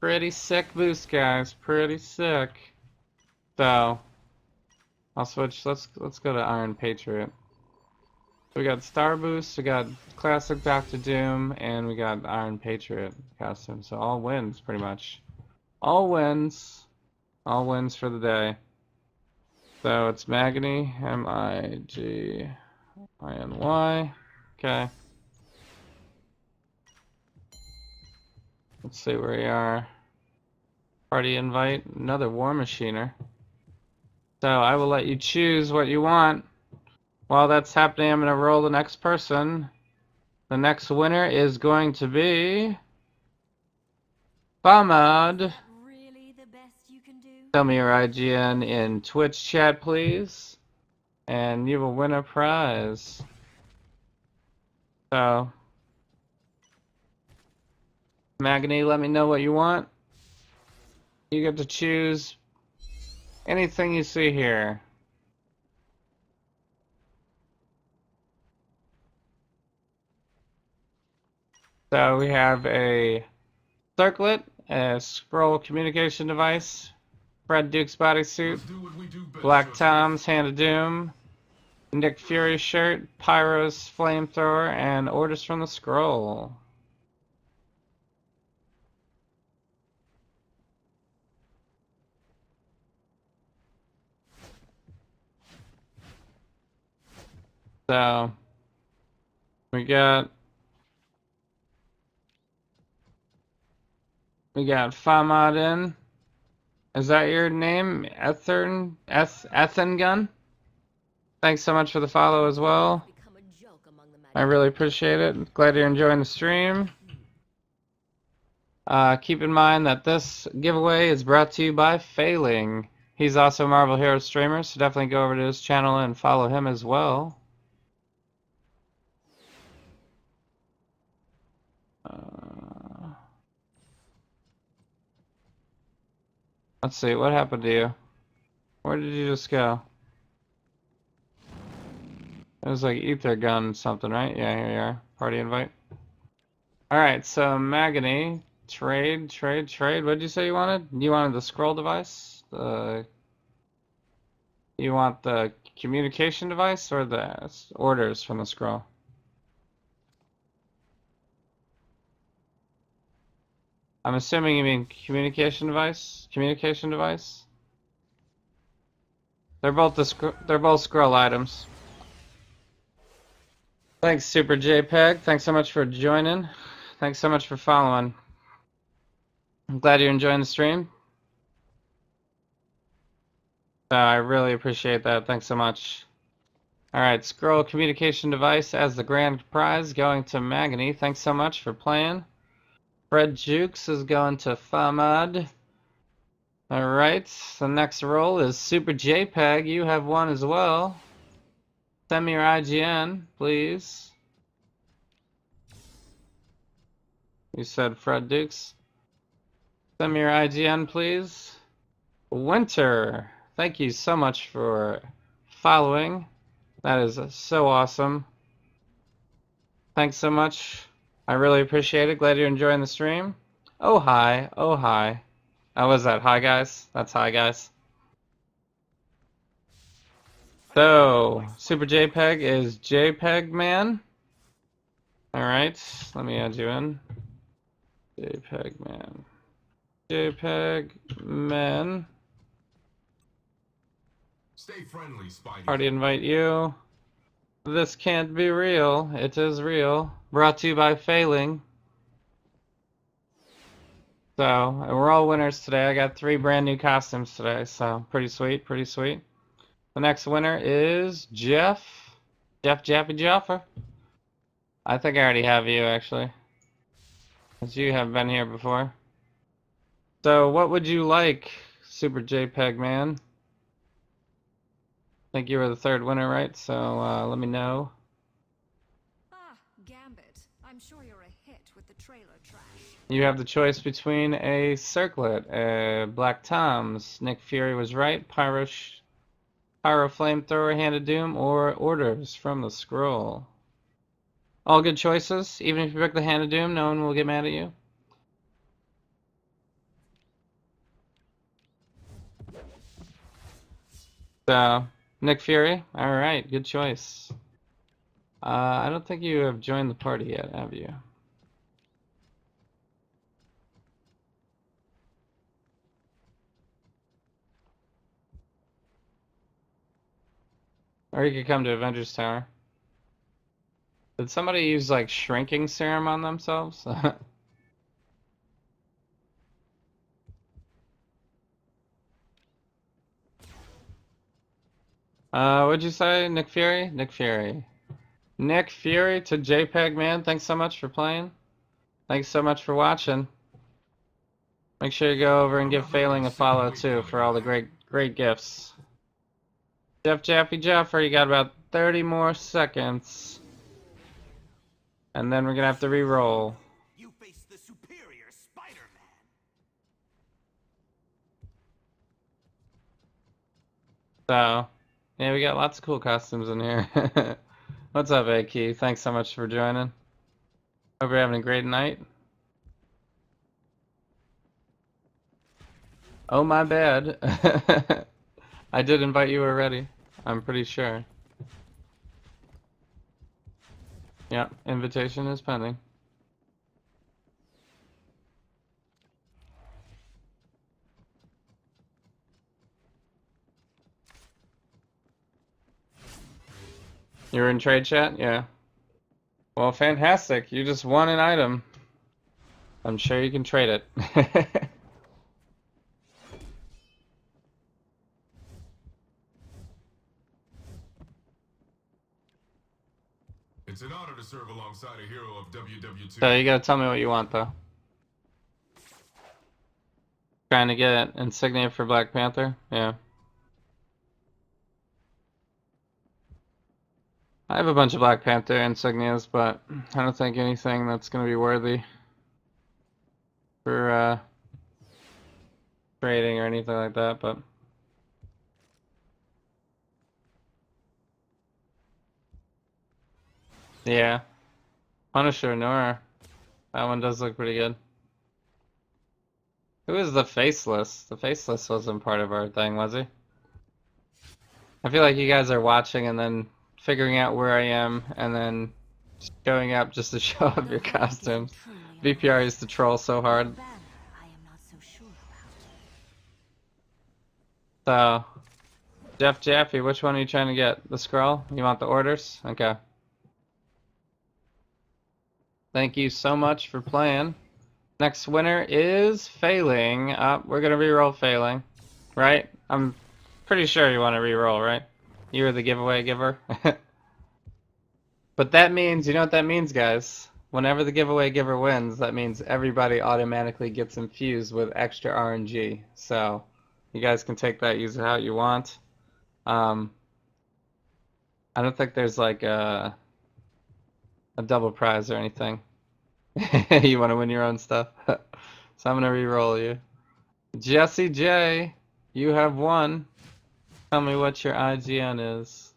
B: Pretty sick boost, guys. Pretty sick. So I'll switch. Let's go to Iron Patriot. We got Star Boost, we got Classic Doctor Doom, and we got Iron Patriot costume. So all wins, pretty much. All wins. All wins for the day. So it's Magny, Miginy. Okay. Let's see where we are. Party invite, another War Machiner. So I will let you choose what you want. While that's happening, I'm going to roll the next person. The next winner is going to be Famad.
D: Really the best you can do?
B: Tell me your IGN in Twitch chat, please. And you will win a prize. So, Magny, let me know what you want. You get to choose anything you see here. So we have a circlet, a scroll communication device, Fred Duke's bodysuit, Black Tom's Hand of Doom, Nick Fury's shirt, Pyro's flamethrower, and orders from the scroll. So we got Famad in. Is that your name? Ethengun? Thanks so much for the follow as well. I really appreciate it. Glad you're enjoying the stream. Keep in mind that this giveaway is brought to you by Failing. He's also a Marvel Heroes streamer, so definitely go over to his channel and follow him as well. Let's see, what happened to you? Where did you just go? It was like ether gun something, right? Yeah, here you are. Party invite. Alright, so Magony, trade. What did you say you wanted? You wanted the scroll device? You want the communication device or the orders from the scroll? I'm assuming you mean communication device? They're both scroll items. Thanks, Super JPEG. Thanks so much for joining. Thanks so much for following. I'm glad you're enjoying the stream. I really appreciate that. Thanks so much. Alright, scroll communication device as the grand prize going to Magony. Thanks so much for playing. Fred Jukes is going to Famad. Alright, the next roll is Super JPEG. You have one as well. Send me your IGN, please. You said Fred Dukes. Send me your IGN, please. Winter, thank you so much for following. That is so awesome. Thanks so much. I really appreciate it. Glad you're enjoying the stream. Oh, hi. Oh, hi. How was that? Hi, guys. That's hi, guys. So, Super JPEG is JPEG Man. Alright, let me add you in. JPEG Man. JPEG Man.
A: Stay friendly, Spidey.
B: Already invite you. This can't be real. It is real. Brought to you by Failing. So, we're all winners today. I got 3 brand new costumes today, so pretty sweet, pretty sweet. The next winner is Jeff. Jeff Jappy Jaffer. I think I already have you, actually. Because you have been here before. So, what would you like, Super JPEG Man? I think you were the 3rd winner, right? So, let me know.
D: Ah, Gambit. I'm sure you're a hit with the trailer trash.
B: You have the choice between a Circlet, a Black Tom's, Nick Fury was right, Pyro Flamethrower, Hand of Doom, or Orders from the Scroll. All good choices. Even if you pick the Hand of Doom, no one will get mad at you. So, Nick Fury, alright, good choice. I don't think you have joined the party yet, have you? Or you could come to Avengers Tower. Did somebody use, like, shrinking serum on themselves? What'd you say, Nick Fury? Nick Fury. Nick Fury to JPEG Man, thanks so much for playing. Thanks so much for watching. Make sure you go over and give Failing a follow too for all the great gifts. Jeff Jaffy Jaffer, you got about 30 more seconds. And then we're gonna have to re-roll.
C: You face the superior Spider-Man.
B: So, yeah, we got lots of cool costumes in here. What's up, AK? Thanks so much for joining. Hope you're having a great night. Oh, my bad. I did invite you already. I'm pretty sure. Yep, invitation is pending. You're in trade chat? Yeah. Well, fantastic. You just won an item. I'm sure you can trade it.
A: It's an honor to serve alongside a hero of WW2.
B: So you gotta tell me what you want, though. Trying to get insignia for Black Panther? Yeah. I have a bunch of Black Panther insignias, but I don't think anything that's gonna be worthy for trading or anything like that, but yeah. Punisher, Nora. That one does look pretty good. Who is the Faceless? The Faceless wasn't part of our thing, was he? I feel like you guys are watching and then figuring out where I am and then showing up just to show off your costumes. VPR used to troll so hard. So, Jeff Jaffe, which one are you trying to get? The scroll? You want the orders? Okay. Thank you so much for playing. Next winner is Failing. We're gonna reroll Failing, right? I'm pretty sure you want to reroll, right? You were the giveaway giver. But that means, you know what that means, guys? Whenever the giveaway giver wins, that means everybody automatically gets infused with extra RNG. So, you guys can take that, use it how you want. I don't think there's like a double prize or anything. You want to win your own stuff? So I'm gonna re-roll you. Jesse J, you have won. Tell me what your IGN is.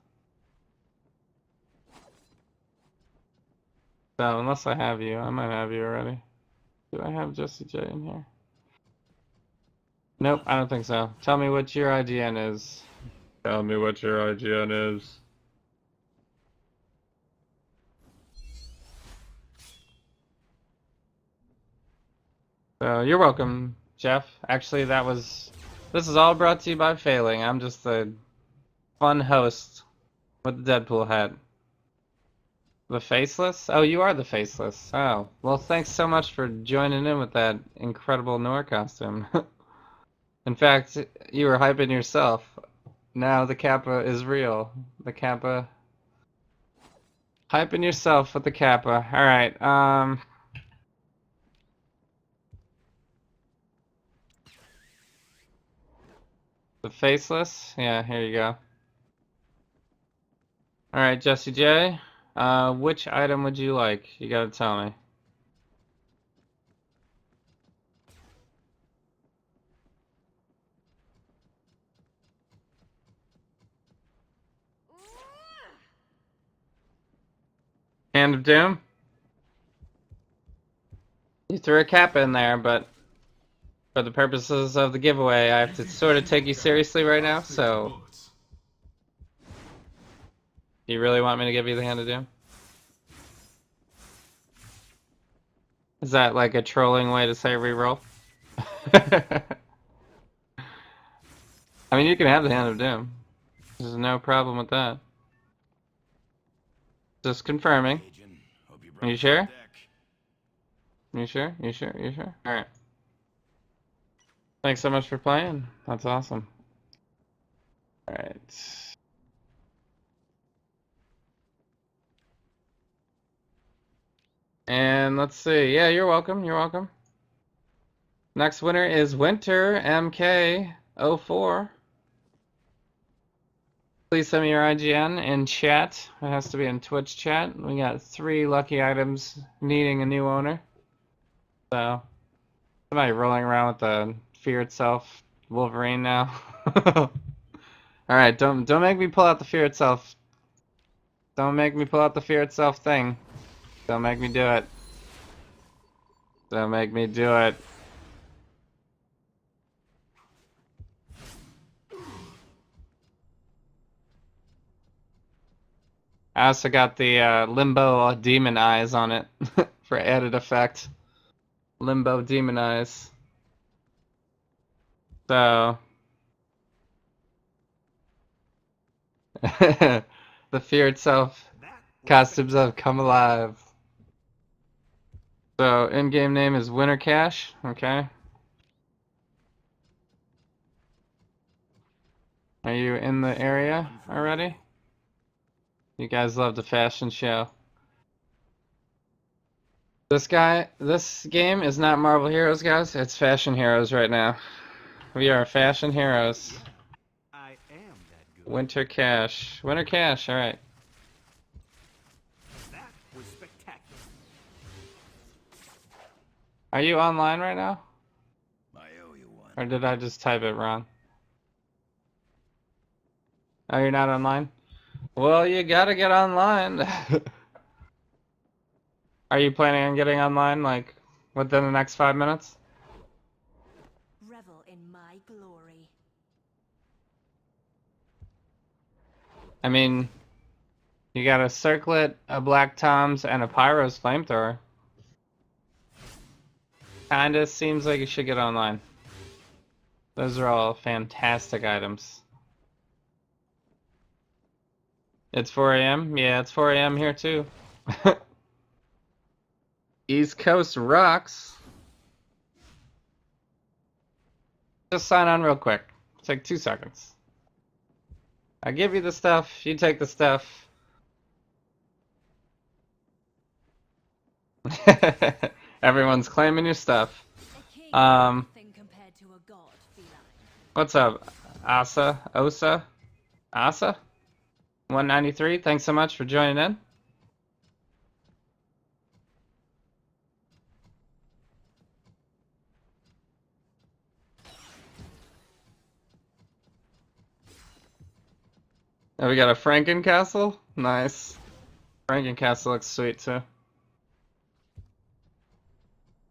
B: So unless I have you, I might have you already. Do I have Jesse J in here? Nope, I don't think so. Tell me what your IGN is. Tell me what your IGN is. So you're welcome, Jeff. Actually, this is all brought to you by Failing. I'm just a fun host with the Deadpool hat. The Faceless? Oh, you are the Faceless. Oh, well, thanks so much for joining in with that incredible Noir costume. In fact, you were hyping yourself. Now the Kappa is real. The Kappa. Hyping yourself with the Kappa. Alright, the Faceless? Yeah, here you go. Alright, Jesse J. Which item would you like? You gotta tell me. Hand of Doom? You threw a Kappa in there, but for the purposes of the giveaway, I have to sort of take you seriously right now, so... Do you really want me to give you the Hand of Doom? Is that like a trolling way to say reroll? I mean, you can have the Hand of Doom. There's no problem with that. Just confirming. Are you sure? You sure? You sure? You sure? Alright. Thanks so much for playing. That's awesome. Alright. And let's see. Yeah, you're welcome. You're welcome. Next winner is Winter MK04. Please send me your IGN in chat. It has to be in Twitch chat. We got 3 lucky items needing a new owner. So, somebody rolling around with the Fear Itself Wolverine now. Alright, don't make me pull out the Fear Itself. Don't make me pull out the Fear Itself thing. Don't make me do it. Don't make me do it. I also got the Limbo Demon Eyes on it for added effect. Limbo Demon Eyes. So... the Fear Itself costumes have come alive. So, in-game name is Winter Cash, okay? Are you in the area already? You guys love the fashion show. This game is not Marvel Heroes, guys. It's Fashion Heroes right now. We are Fashion Heroes.
C: I am that good.
B: Winter Cash. Winter Cash, alright.
C: That was spectacular.
B: Are you online right now?
F: I owe you one.
B: Or did I just type it wrong? Oh, you're not online? Well, you gotta get online. Are you planning on getting online, like, within the next 5 minutes?
D: Revel in my glory.
B: I mean, you got a circlet, a Black Tom's, and a Pyro's flamethrower. Kinda seems like you should get online. Those are all fantastic items. It's 4 a.m.? Yeah, it's 4 a.m. here too. East Coast rocks. Just sign on real quick. Take 2 seconds. I give you the stuff, you take the stuff. Everyone's claiming your stuff. What's up? Asa? Osa? Asa? 193, thanks so much for joining in. And we got a Frankencastle. Nice. Frankencastle looks sweet too.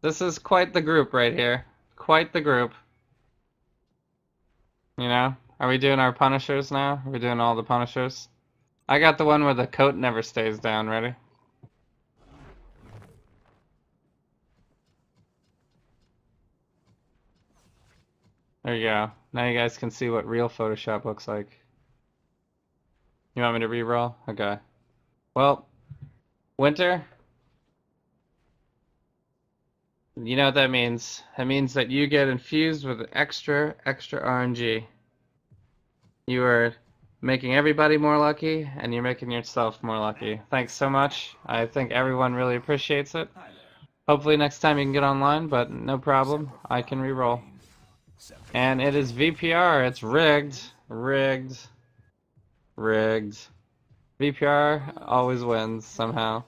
B: This is quite the group right here. Quite the group. You know? Are we doing our Punishers now? Are we doing all the Punishers? I got the one where the coat never stays down. Ready? There you go. Now you guys can see what real Photoshop looks like. You want me to re-roll? Okay. Well, Winter, you know what that means. That means that you get infused with extra RNG. You are making everybody more lucky, and you're making yourself more lucky. Thanks so much. I think everyone really appreciates it. Hopefully next time you can get online, but no problem. I can re-roll. And it is VPR. It's rigged. Rigged. Rigged. VPR always wins somehow.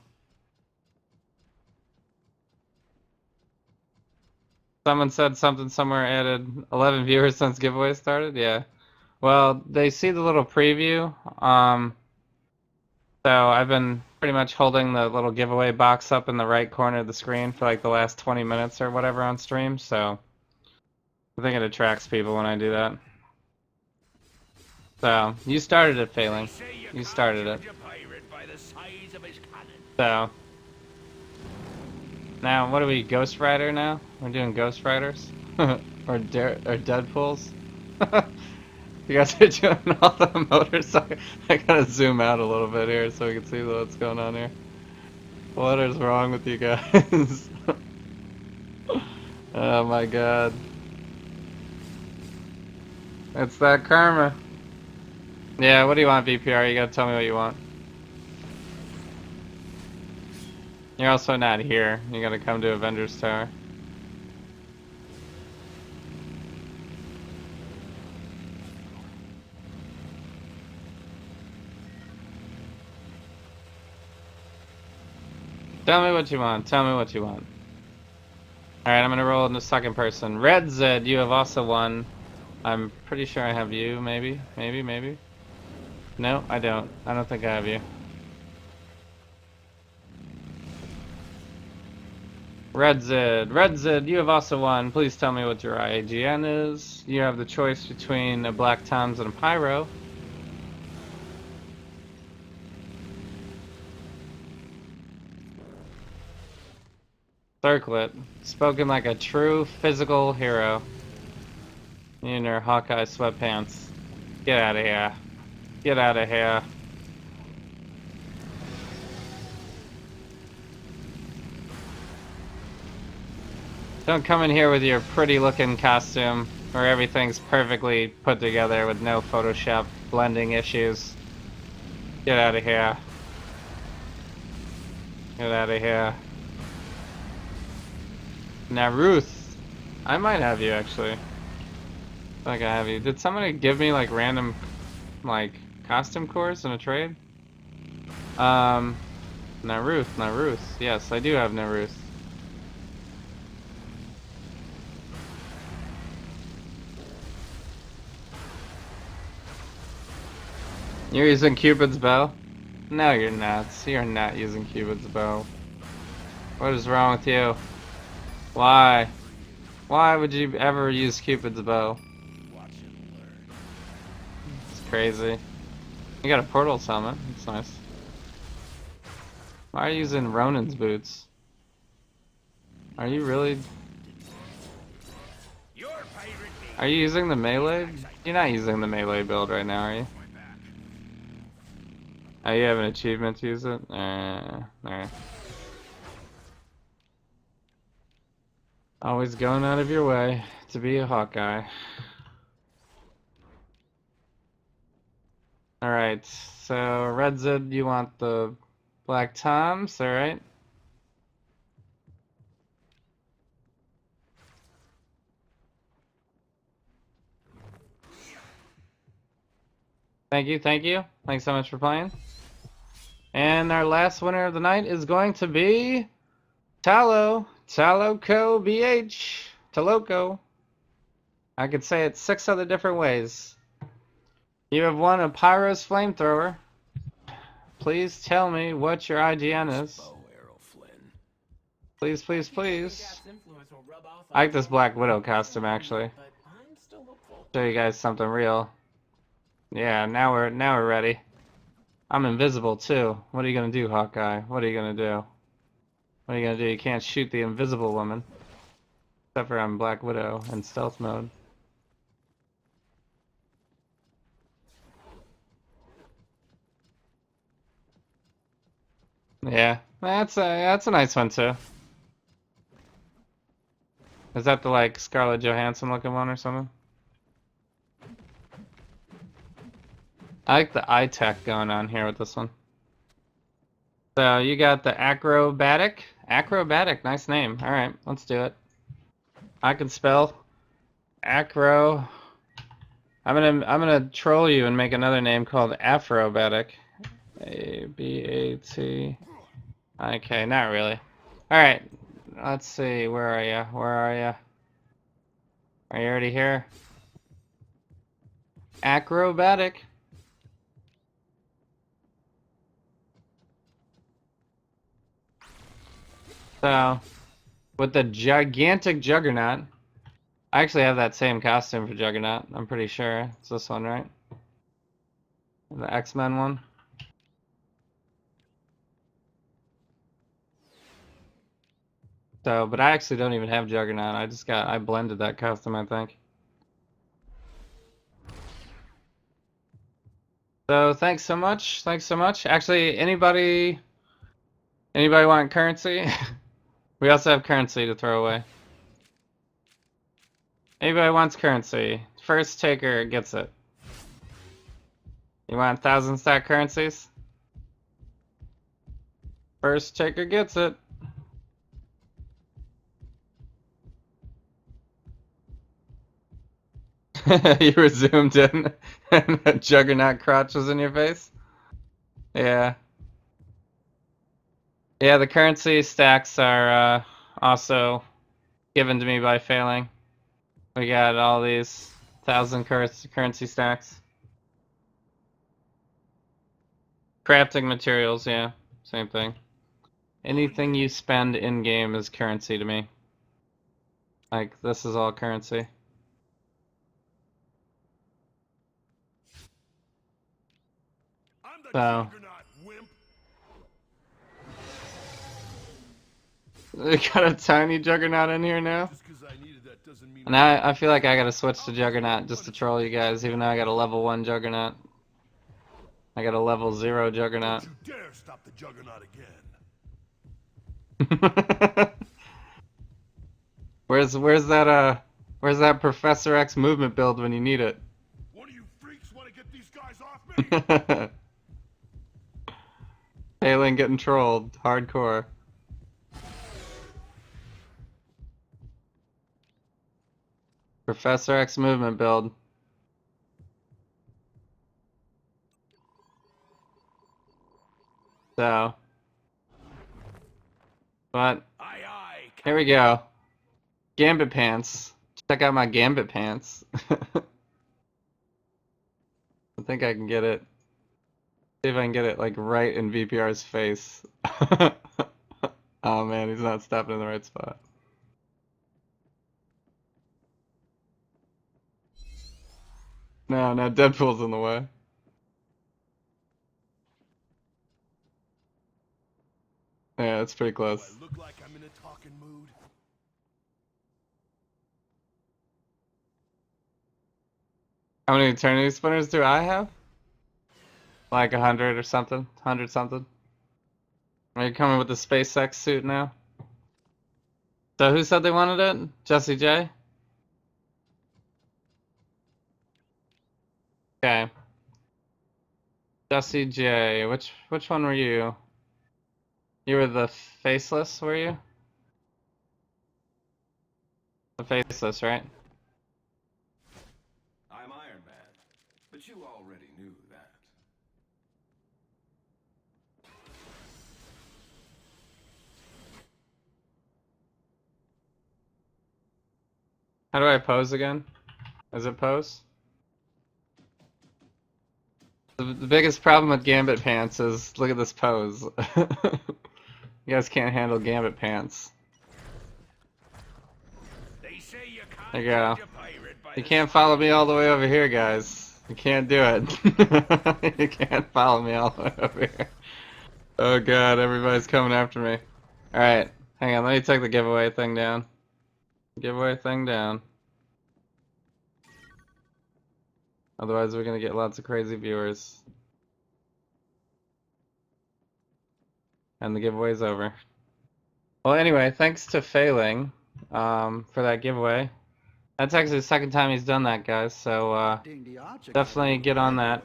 B: Someone said something somewhere added 11 viewers since giveaway started. Yeah. Well, they see the little preview. So I've been pretty much holding the little giveaway box up in the right corner of the screen for like the last 20 minutes or whatever on stream. So I think it attracts people when I do that. So you started it, Failing. You started it. So now what are we? Ghost Rider now? We're doing Ghost Riders or Deadpools. You guys are doing all the motors. I gotta zoom out a little bit here so we can see what's going on here. What is wrong with you guys? Oh my god. It's that karma. Yeah, what do you want, VPR? You gotta tell me what you want. You're also not here. You gotta come to Avengers Tower. Tell me what you want. Tell me what you want. Alright, I'm gonna roll in the second person. Red Zed, you have also won. I'm pretty sure I have you, maybe? Maybe? No, I don't. I don't think I have you. Red Zed, you have also won. Please tell me what your IGN is. You have the choice between a Black Toms and a Pyro. Circlet, spoken like a true physical hero. In your Hawkeye sweatpants. Get out of here. Get out of here. Don't come in here with your pretty looking costume where everything's perfectly put together with no Photoshop blending issues. Get out of here. Get out of here. Now Ruth, I might have you actually. I think I have you. Did somebody give me like random like costume cores in a trade? Naruth. Yes, I do have Naruth. You're using Cupid's bow? No, you're not. You're not using Cupid's bow. What is wrong with you? Why? Why would you ever use Cupid's bow? It's crazy. You got a portal summon. That's nice. Why are you using Ronin's boots? Are you really? Are you using the melee? You're not using the melee build right now, are you? Oh, you have an achievement to use it? Alright. Always going out of your way to be a Hawkeye. Alright, so Red Zed, you want the Black Toms, alright? Thank you, thank you. Thanks so much for playing. And our last winner of the night is going to be Taloco BH. Taloco. I could say it 6 other different ways. You have won a Pyro's flamethrower. Please tell me what your IGN is. Please, please, please. I like this Black Widow costume, actually. Show you guys something real. Yeah, now we're ready. I'm invisible too. What are you gonna do, Hawkeye? What are you gonna do? What are you gonna do? You can't shoot the invisible woman. Except for I'm Black Widow in stealth mode. Yeah, that's a nice one too. Is that the like Scarlett Johansson looking one or something? I like the eye tech going on here with this one. So you got the acrobatic. Acrobatic, nice name. All right, let's do it. I can spell acro. I'm gonna troll you and make another name called Afrobatic. A-B-A-T. Okay, not really. All right, let's see. Where are you? Where are you? Are you already here? Acrobatic. So, with the gigantic Juggernaut, I actually have that same costume for Juggernaut. I'm pretty sure it's this one, right? The X-Men one. So, but I actually don't even have Juggernaut. I blended that costume, I think. So, thanks so much. Thanks so much. Actually, anybody want currency? We also have currency to throw away. Anybody wants currency? First taker gets it. You want 1,000 stack currencies? First taker gets it. You were zoomed in and the Juggernaut crotch was in your face? Yeah. Yeah, the currency stacks are also given to me by failing. We got all these 1,000 currency stacks. Crafting materials, yeah, same thing. Anything you spend in-game is currency to me. Like, this is all currency. So... We got a tiny Juggernaut in here now. And I feel like I gotta switch to Juggernaut just to troll you guys, even though I got a level 1 Juggernaut. I got a level 0 Juggernaut.
C: Don't you dare stop the Juggernaut again.
B: Where's that Professor X movement build when you need it?
C: One of you freaks want to get these guys off me?
B: Alien getting trolled, hardcore. Professor X movement build. So, but here we go. Gambit pants. Check out my Gambit pants. I think I can get it. See if I can get it like right in VPR's face. Oh man, he's not stepping in the right spot. No, Deadpool's in the way. Yeah, it's pretty close.
C: Do I look like I'm in a talking mood?
B: How many eternity spinners do I have? Like 100 or something? 100 something? Are you coming with the SpaceX suit now? So who said they wanted it? Jesse J? Okay. Jesse J. Which one were you? You were the faceless, were you? The faceless, right?
F: I'm Iron Man, but you already knew that.
B: How do I pose again? Is it pose? The biggest problem with Gambit pants is look at this pose. You guys can't handle Gambit pants.
C: They say you can't
B: There you go.
C: judge a pirate by
B: You
C: the
B: can't follow me all the way over here, guys. You can't do it. You can't follow me all the way over here. Oh god, everybody's coming after me. Alright, hang on, let me take the giveaway thing down. Giveaway thing down. Otherwise we're gonna get lots of crazy viewers. And the giveaway's over. Well anyway, thanks to Failing for that giveaway. That's actually the second time he's done that, guys, so definitely get on that.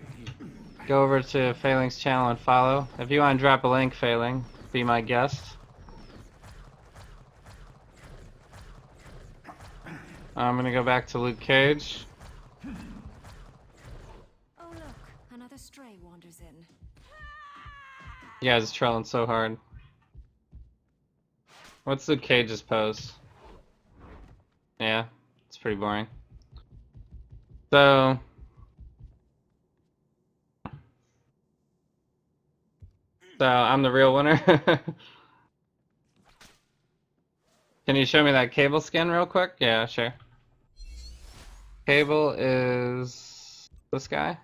B: Go over to Failing's channel and follow. If you want to drop a link, Failing, be my guest. I'm gonna go back to Luke Cage.
D: Oh look, another stray wanders in.
B: You guys are trolling so hard. What's Luke Cage's pose? Yeah, it's pretty boring. So I'm the real winner. Can you show me that Cable skin real quick? Yeah, sure. Cable is this guy.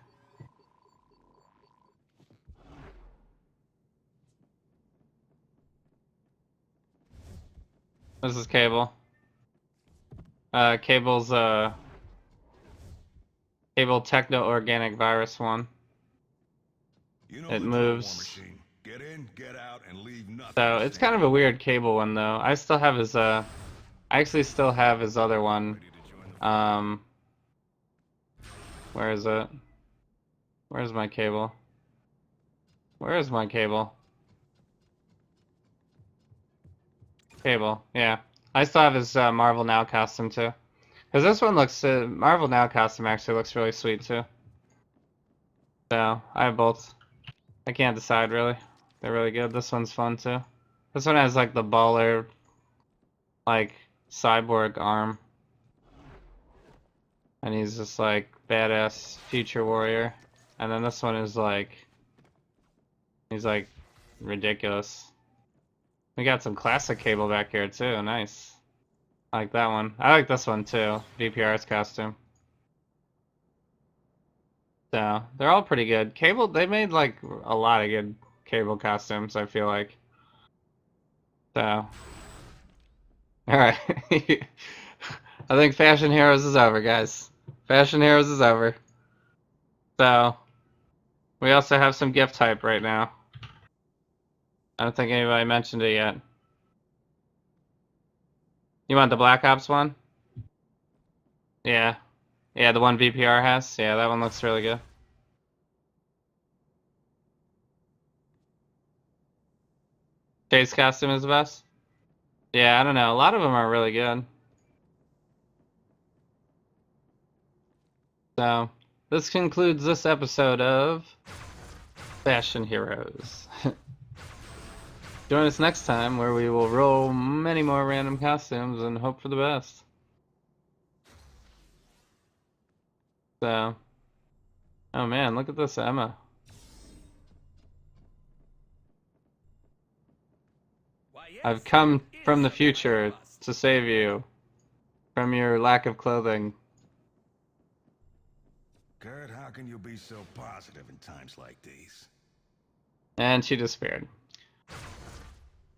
B: This is Cable. Cable's Cable Techno Organic Virus 1.
F: You know
B: It
F: the
B: moves.
F: War Machine. Get in, get out, and leave nothing.
B: So it's kind of a weird Cable one though. I still have his I actually still have his other one. Where is it? Where's my Cable? Where is my Cable? Cable, yeah. I still have his Marvel Now costume too. Cause this one looks Marvel Now costume actually looks really sweet too. So I have both. I can't decide really. They're really good. This one's fun too. This one has like the baller, like cyborg arm, and he's just like badass future warrior. And then this one is like, he's like ridiculous. We got some classic Cable back here too. Nice. I like that one. I like this one too. VPR's costume. So they're all pretty good. Cable, they made like a lot of good Cable costumes, I feel like. So, alright. I think Fashion Heroes is over, guys. Fashion Heroes is over. So, we also have some gift type right now. I don't think anybody mentioned it yet. You want the Black Ops one? Yeah. Yeah, the one VPR has. Yeah, that one looks really good. Chase costume is the best? Yeah, I don't know. A lot of them are really good. So, this concludes this episode of Fashion Heroes. Join us next time where we will roll many more random costumes and hope for the best. So, oh man, look at this Emma. I've come from the future to save you from your lack of clothing.
F: Kurt, how can you be so positive in times like these?
B: And she disappeared.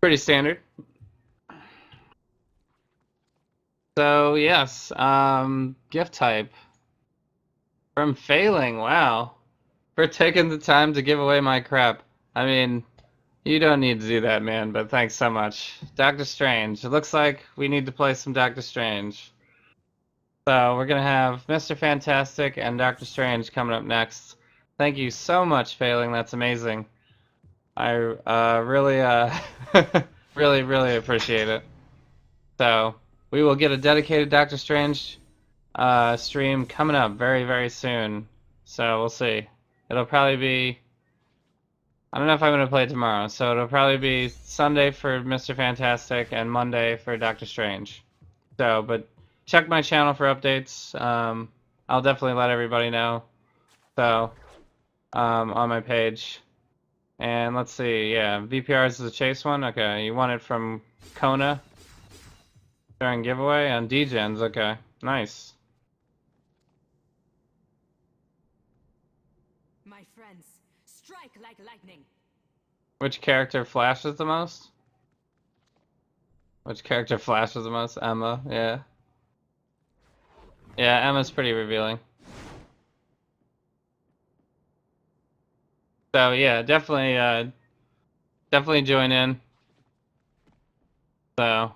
B: Pretty standard. So yes, gift type from Failing. Wow, for taking the time to give away my crap. I mean, you don't need to do that, man, but thanks so much. Doctor Strange. It looks like we need to play some Doctor Strange. So we're gonna have Mr. Fantastic and Doctor Strange coming up next. Thank you so much, Failing. That's amazing. I really, really appreciate it. So we will get a dedicated Doctor Strange stream coming up very soon. So we'll see. It'll probably be, I don't know if I'm going to play it tomorrow, so it'll probably be Sunday for Mr. Fantastic and Monday for Doctor Strange. So, but check my channel for updates. I'll definitely let everybody know. So, on my page. And let's see, yeah, VPRs is a chase one. Okay, you want it from Kona during giveaway on DGens. Okay, nice.
D: My friends, strike like lightning.
B: Which character flashes the most? Which character flashes the most? Emma, yeah. Yeah, Emma's pretty revealing. So yeah, definitely join in. So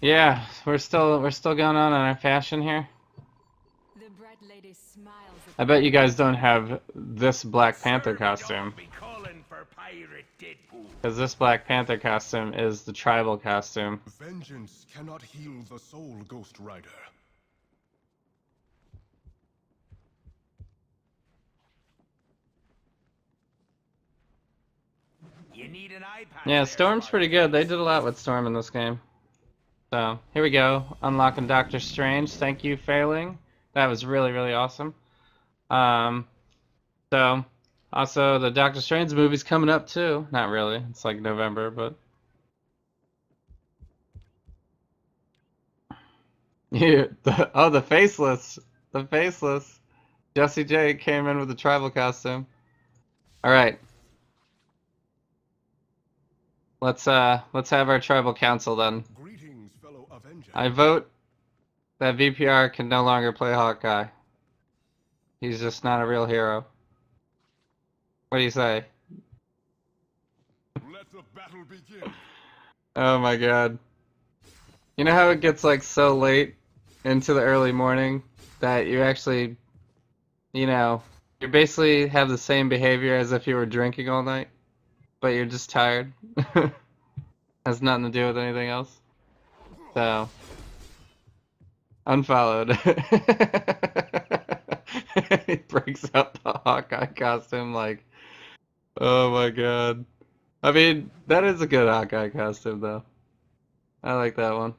B: yeah, we're still going on our fashion here.
D: The bright lady smiles
B: I bet you guys don't have this Black Panther costume.
C: Be calling for Pirate Deadpool.
B: Because this Black Panther costume is the tribal costume.
A: Vengeance cannot heal the soul, Ghost Rider.
C: You need an eye patch
B: Yeah,
C: there,
B: Storm's pretty good. They did a lot with Storm in this game. So, here we go. Unlocking Doctor Strange. Thank you, Failing. That was really, really awesome. So, also, the Doctor Strange movie's coming up, too. Not really. It's like November, but... Yeah, the Faceless. The Faceless. Jesse J came in with the tribal costume. Alright. Let's have our tribal council then.
A: Greetings, fellow Avenger.
B: I vote that VPR can no longer play Hawkeye. He's just not a real hero. What do you say?
A: Let the battle begin.
B: Oh my god. You know how it gets like so late into the early morning that you actually, you know, you basically have the same behavior as if you were drinking all night, but you're just tired. Has nothing to do with anything else. So, unfollowed. He breaks out the Hawkeye costume like, oh my god. I mean, that is a good Hawkeye costume though. I like that one.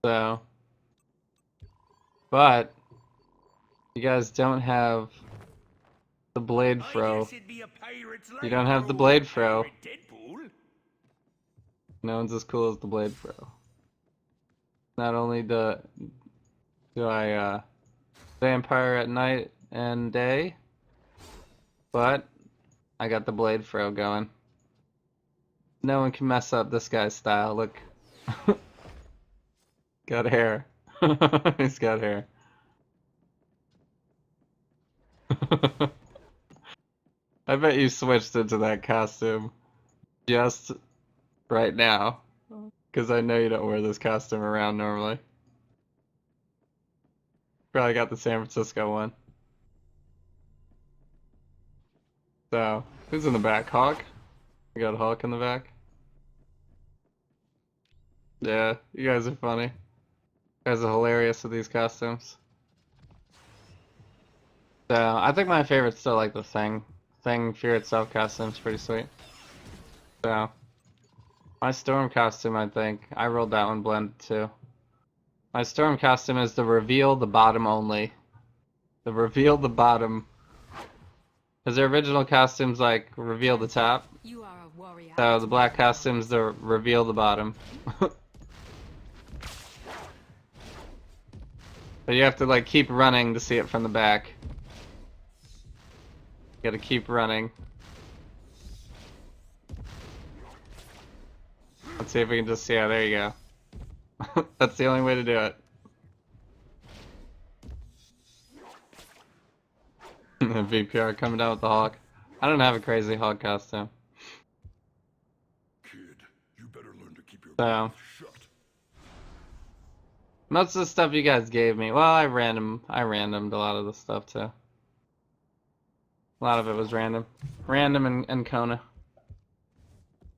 B: So, but you guys don't have the Blade Fro. You don't have the Blade Fro. No one's as cool as the Blade Fro. Not only do I vampire at night and day, but I got the Blade Fro going. No one can mess up this guy's style. Look. Got hair. He's got hair. I bet you switched into that costume just right now. Because I know you don't wear this costume around normally. Probably got the San Francisco one. So, who's in the back? Hawk? We got Hawk in the back. Yeah, you guys are funny. You guys are hilarious with these costumes. So, I think my favorite's still like the Thing. Thing Fear Itself costume's pretty sweet. So, my Storm costume, I think, I rolled that one blended too. My Storm costume is the reveal the bottom only. The reveal the bottom. Because the original costume's like reveal the top.
D: You are a warrior.
B: So the black costume's the reveal the bottom. But you have to like keep running to see it from the back. You gotta keep running. Let's see if we can just see. Yeah, there you go. That's the only way to do it. VPR coming down with the Hawk. I don't have a crazy Hawk costume.
A: Kid, you better learn to keep your
B: So,
A: mouth shut.
B: most of the stuff you guys gave me, well, I randomed a lot of the stuff too. A lot of it was random. Random and Kona.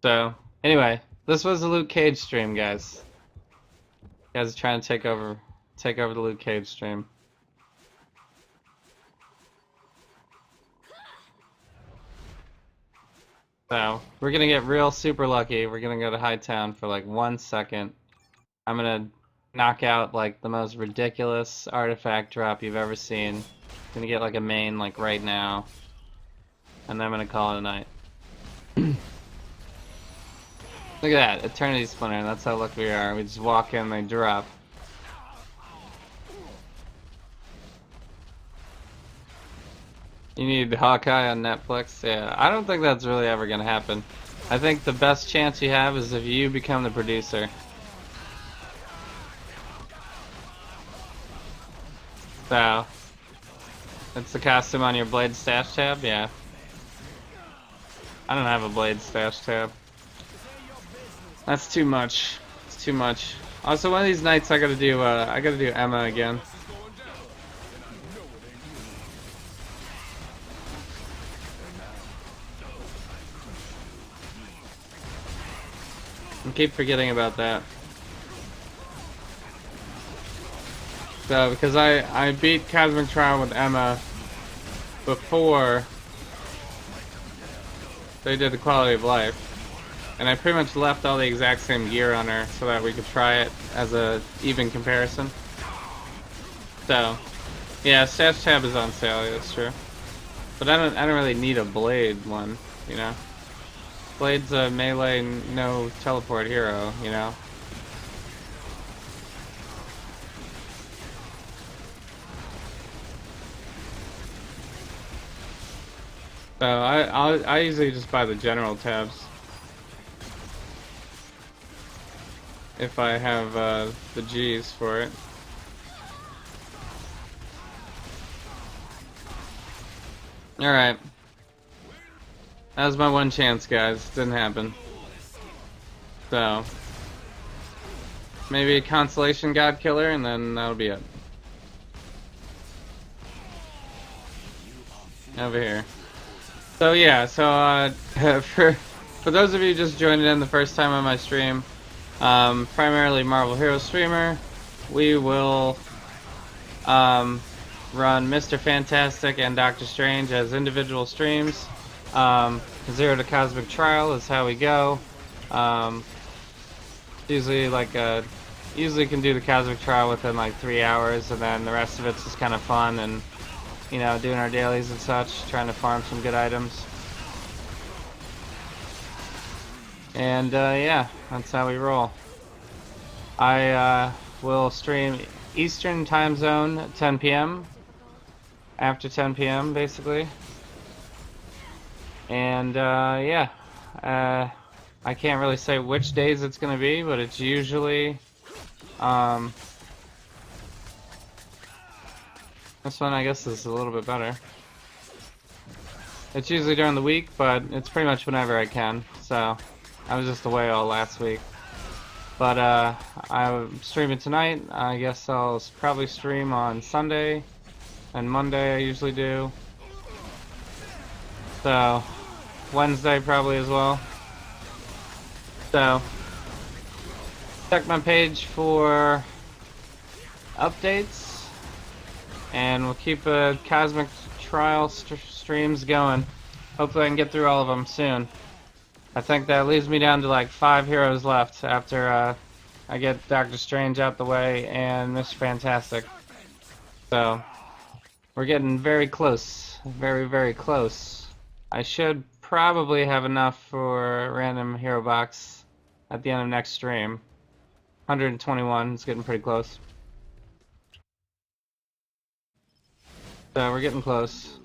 B: So, anyway, this was a Luke Cage stream, guys. You guys are trying to take over the Luke Cage stream. So, we're gonna get real super lucky. We're gonna go to Hightown for like 1 second. I'm gonna knock out like the most ridiculous artifact drop you've ever seen. Gonna get like a main like right now. And then I'm gonna call it a night. Look at that, Eternity Splinter, that's how lucky we are. We just walk in, they drop. You need Hawkeye on Netflix? Yeah, I don't think that's really ever gonna happen. I think the best chance you have is if you become the producer. So, it's the costume on your Blade stash tab? Yeah. I don't have a Blade stash tab. That's too much. It's too much. Also, one of these nights I gotta do Emma again. I keep forgetting about that. So, because I beat Cosmic Trial with Emma before they did the quality of life. And I pretty much left all the exact same gear on her so that we could try it as a even comparison. So, yeah, Stash Tab is on sale, yeah, that's true. But I don't really need a Blade one, you know? Blade's a melee, no teleport hero, you know? So I usually just buy the general tabs if I have the G's for it. Alright. That was my one chance, guys. Didn't happen. So maybe a consolation god killer and then that'll be it. Over here. So yeah, so for those of you just joining in the first time on my stream, primarily Marvel Hero streamer, we will run Mr. Fantastic and Doctor Strange as individual streams. 0 to Cosmic Trial is how we go. Usually usually can do the Cosmic Trial within like 3 hours, and then the rest of it's just kind of fun and, you know, doing our dailies and such, trying to farm some good items. And yeah, that's how we roll. I will stream Eastern time zone at 10 p.m. After 10 p.m. basically. And yeah, I can't really say which days it's gonna be, but it's usually this one I guess is a little bit better. It's usually during the week, but it's pretty much whenever I can. So I was just away all last week. But I'm streaming tonight. I guess I'll probably stream on Sunday and Monday I usually do. So Wednesday probably as well. So check my page for updates, and we'll keep Cosmic Trial streams going. Hopefully I can get through all of them soon. I think that leaves me down to like 5 heroes left after I get Doctor Strange out the way and Mr. Fantastic. So we're getting very close. Very, very close. I should probably have enough for a random hero box at the end of next stream. 121, it's getting pretty close. So we're getting close.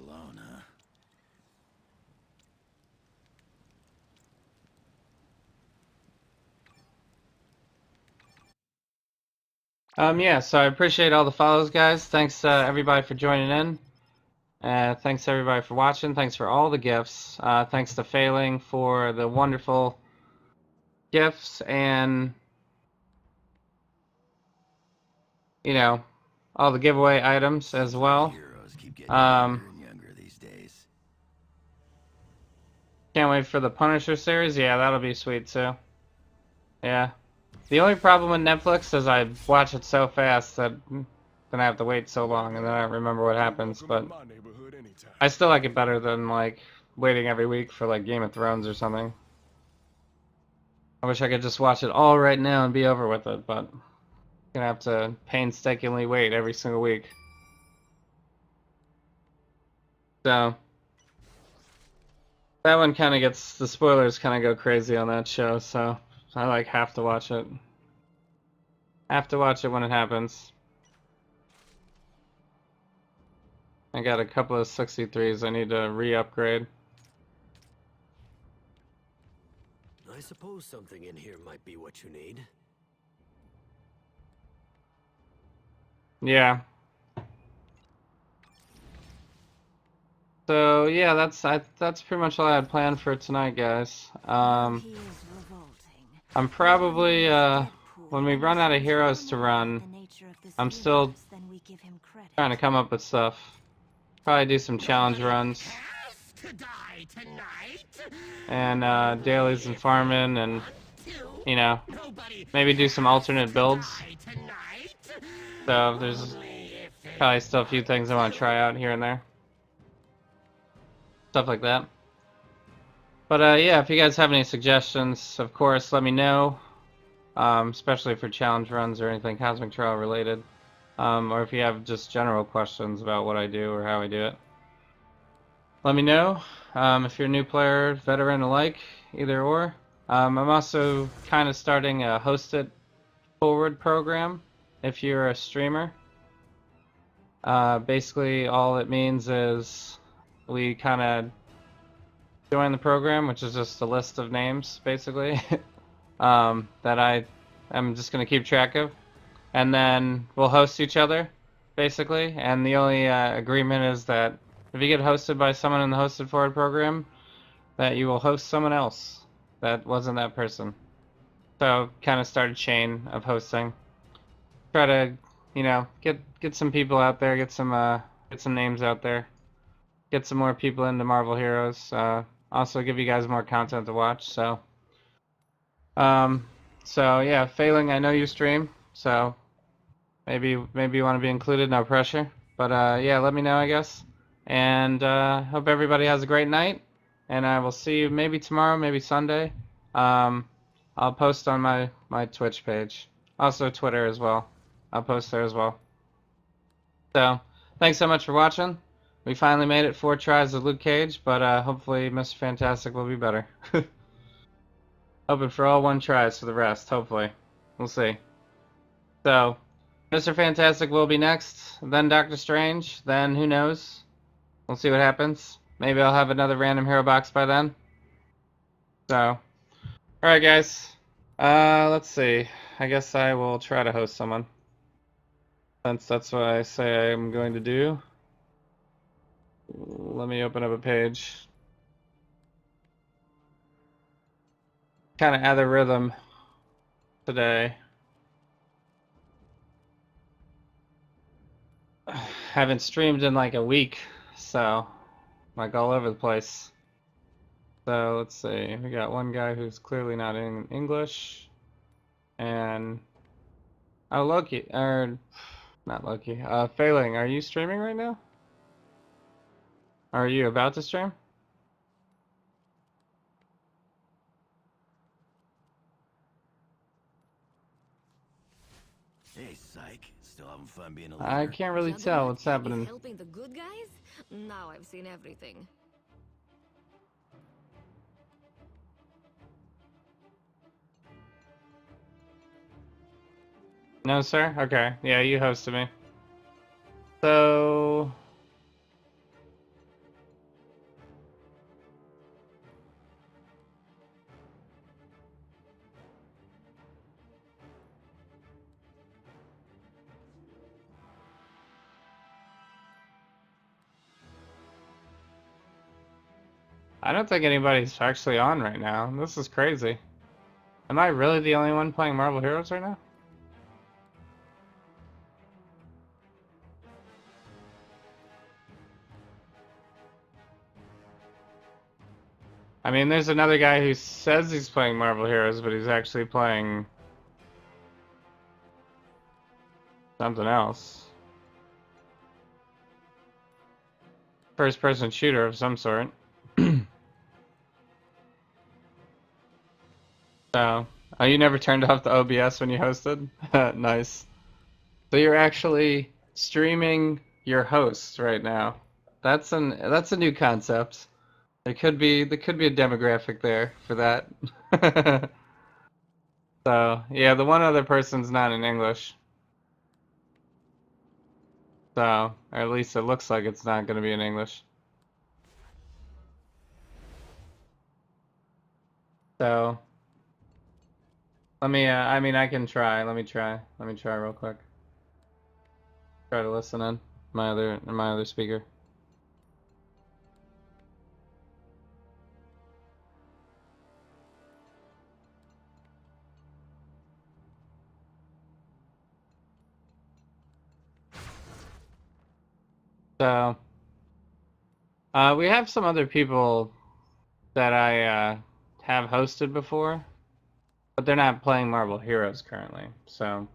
B: Yeah, so I appreciate all the follows, guys. Thanks everybody for joining in. Thanks everybody for watching. Thanks for all the gifts. Thanks to Failing for the wonderful gifts and, you know, all the giveaway items as well. Can't wait for the Punisher series. Yeah, that'll be sweet too. Yeah. The only problem with Netflix is I watch it so fast that then I have to wait so long and then I don't remember what happens, but I still like it better than like waiting every week for like Game of Thrones or something. I wish I could just watch it all right now and be over with it, but I'm gonna have to painstakingly wait every single week. So that one kind of gets, the spoilers kind of go crazy on that show, so I like have to watch it. Have to watch it when it happens. I got a couple of 63s I need to re-upgrade.
F: I suppose something in here might be what you need.
B: Yeah. So yeah, that's pretty much all I had planned for tonight, guys. I'm probably when we run out of heroes to run, I'm still trying to come up with stuff. Probably do some challenge runs. And dailies and farming, and you know, maybe do some alternate builds. So there's probably still a few things I want to try out here and there. Stuff like that. But yeah, if you guys have any suggestions, of course, let me know. Especially for challenge runs or anything Cosmic Trial related. Or if you have just general questions about what I do or how I do it. Let me know. If you're a new player, veteran alike, either or. I'm also kind of starting a hosted forward program if you're a streamer. Basically, all it means is we kind of join the program, which is just a list of names, basically, that I'm just going to keep track of. And then we'll host each other, basically. And the only agreement is that if you get hosted by someone in the hosted forward program, that you will host someone else that wasn't that person. So kind of start a chain of hosting. Try to, you know, get some people out there, get some names out there, get some more people into Marvel Heroes. Also give you guys more content to watch. So yeah, failing, I know you stream, so maybe you want to be included. No pressure. But yeah, let me know, I guess. And hope everybody has a great night. And I will see you maybe tomorrow, maybe Sunday. I'll post on my Twitch page. Also Twitter as well. I'll post there as well. So, thanks so much for watching. We finally made it 4 tries of Luke Cage, but hopefully Mr. Fantastic will be better. Hoping for all 1 tries for the rest, hopefully. We'll see. So, Mr. Fantastic will be next, then Doctor Strange, then who knows? We'll see what happens. Maybe I'll have another random hero box by then. So, alright guys. Let's see. I guess I will try to host someone. Since that's what I say I'm going to do. Let me open up a page. Kind of out of rhythm today. Haven't streamed in like a week, so like all over the place. So let's see. We got one guy who's clearly not in English, and oh, Loki, or not Loki. Failing. Are you streaming right now? Are you about to stream?
F: Hey, psych. Still having fun being a leader?
B: I can't really tell what's happening.
D: Helping the good guys? Now I've seen everything.
B: No, sir? Okay. Yeah, you hosted me. So... I don't think anybody's actually on right now. This is crazy. Am I really the only one playing Marvel Heroes right now? I mean, there's another guy who says he's playing Marvel Heroes, but he's actually playing something else. First-person shooter of some sort. So, oh, you never turned off the OBS when you hosted? Nice. So you're actually streaming your host right now. That's a new concept. There could be a demographic there for that. So, yeah, the one other person's not in English. So, or at least it looks like it's not going to be in English. So, let me, I mean, I can try. Let me try real quick. Try to listen in my other speaker. So, we have some other people that I have hosted before, but they're not playing Marvel Heroes currently. So,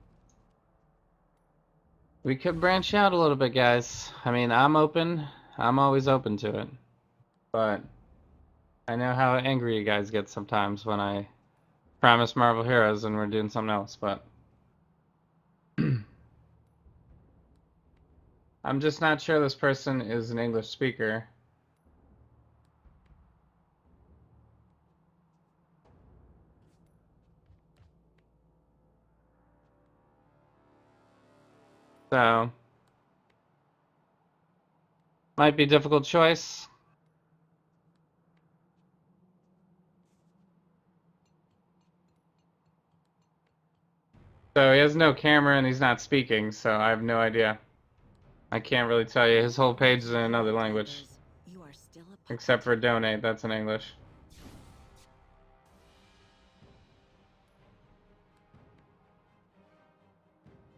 B: we could branch out a little bit, guys. I mean, I'm open. I'm always open to it. But I know how angry you guys get sometimes when I promise Marvel Heroes and we're doing something else, but I'm just not sure this person is an English speaker. So, might be a difficult choice. So he has no camera and he's not speaking, so I have no idea. I can't really tell you. His whole page is in another language. Except for donate, that's in English.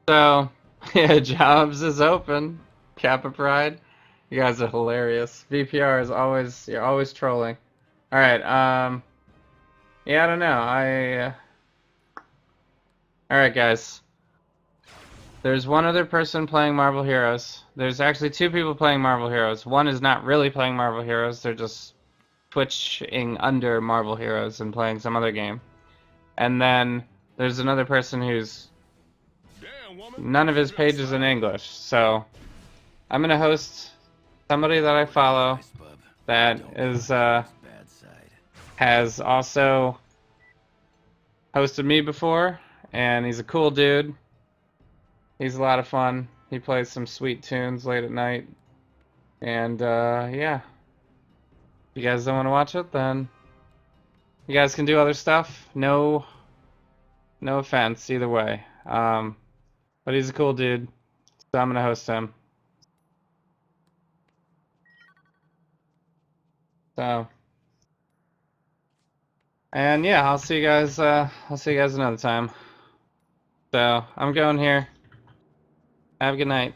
B: So, yeah, Jobs is open. Kappa Pride. You guys are hilarious. VPR is always, you're always trolling. Alright, yeah, I don't know. Alright, guys. There's one other person playing Marvel Heroes. There's actually two people playing Marvel Heroes. One is not really playing Marvel Heroes. They're just twitching under Marvel Heroes and playing some other game. And then there's another person who's none of his page is in English. So I'm gonna host somebody that I follow that is has also hosted me before, and he's a cool dude. He's a lot of fun. He plays some sweet tunes late at night. And yeah. If you guys don't want to watch it, then you guys can do other stuff. No offense either way. But he's a cool dude, so I'm gonna host him. So, and yeah, I'll see you guys another time. So, I'm going here. Have a good night.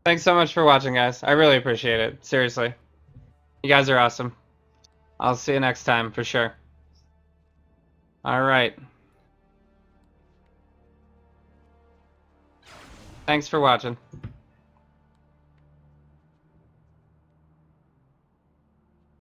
B: Thanks so much for watching, guys. I really appreciate it. Seriously. You guys are awesome. I'll see you next time for sure. Alright. Thanks for watching.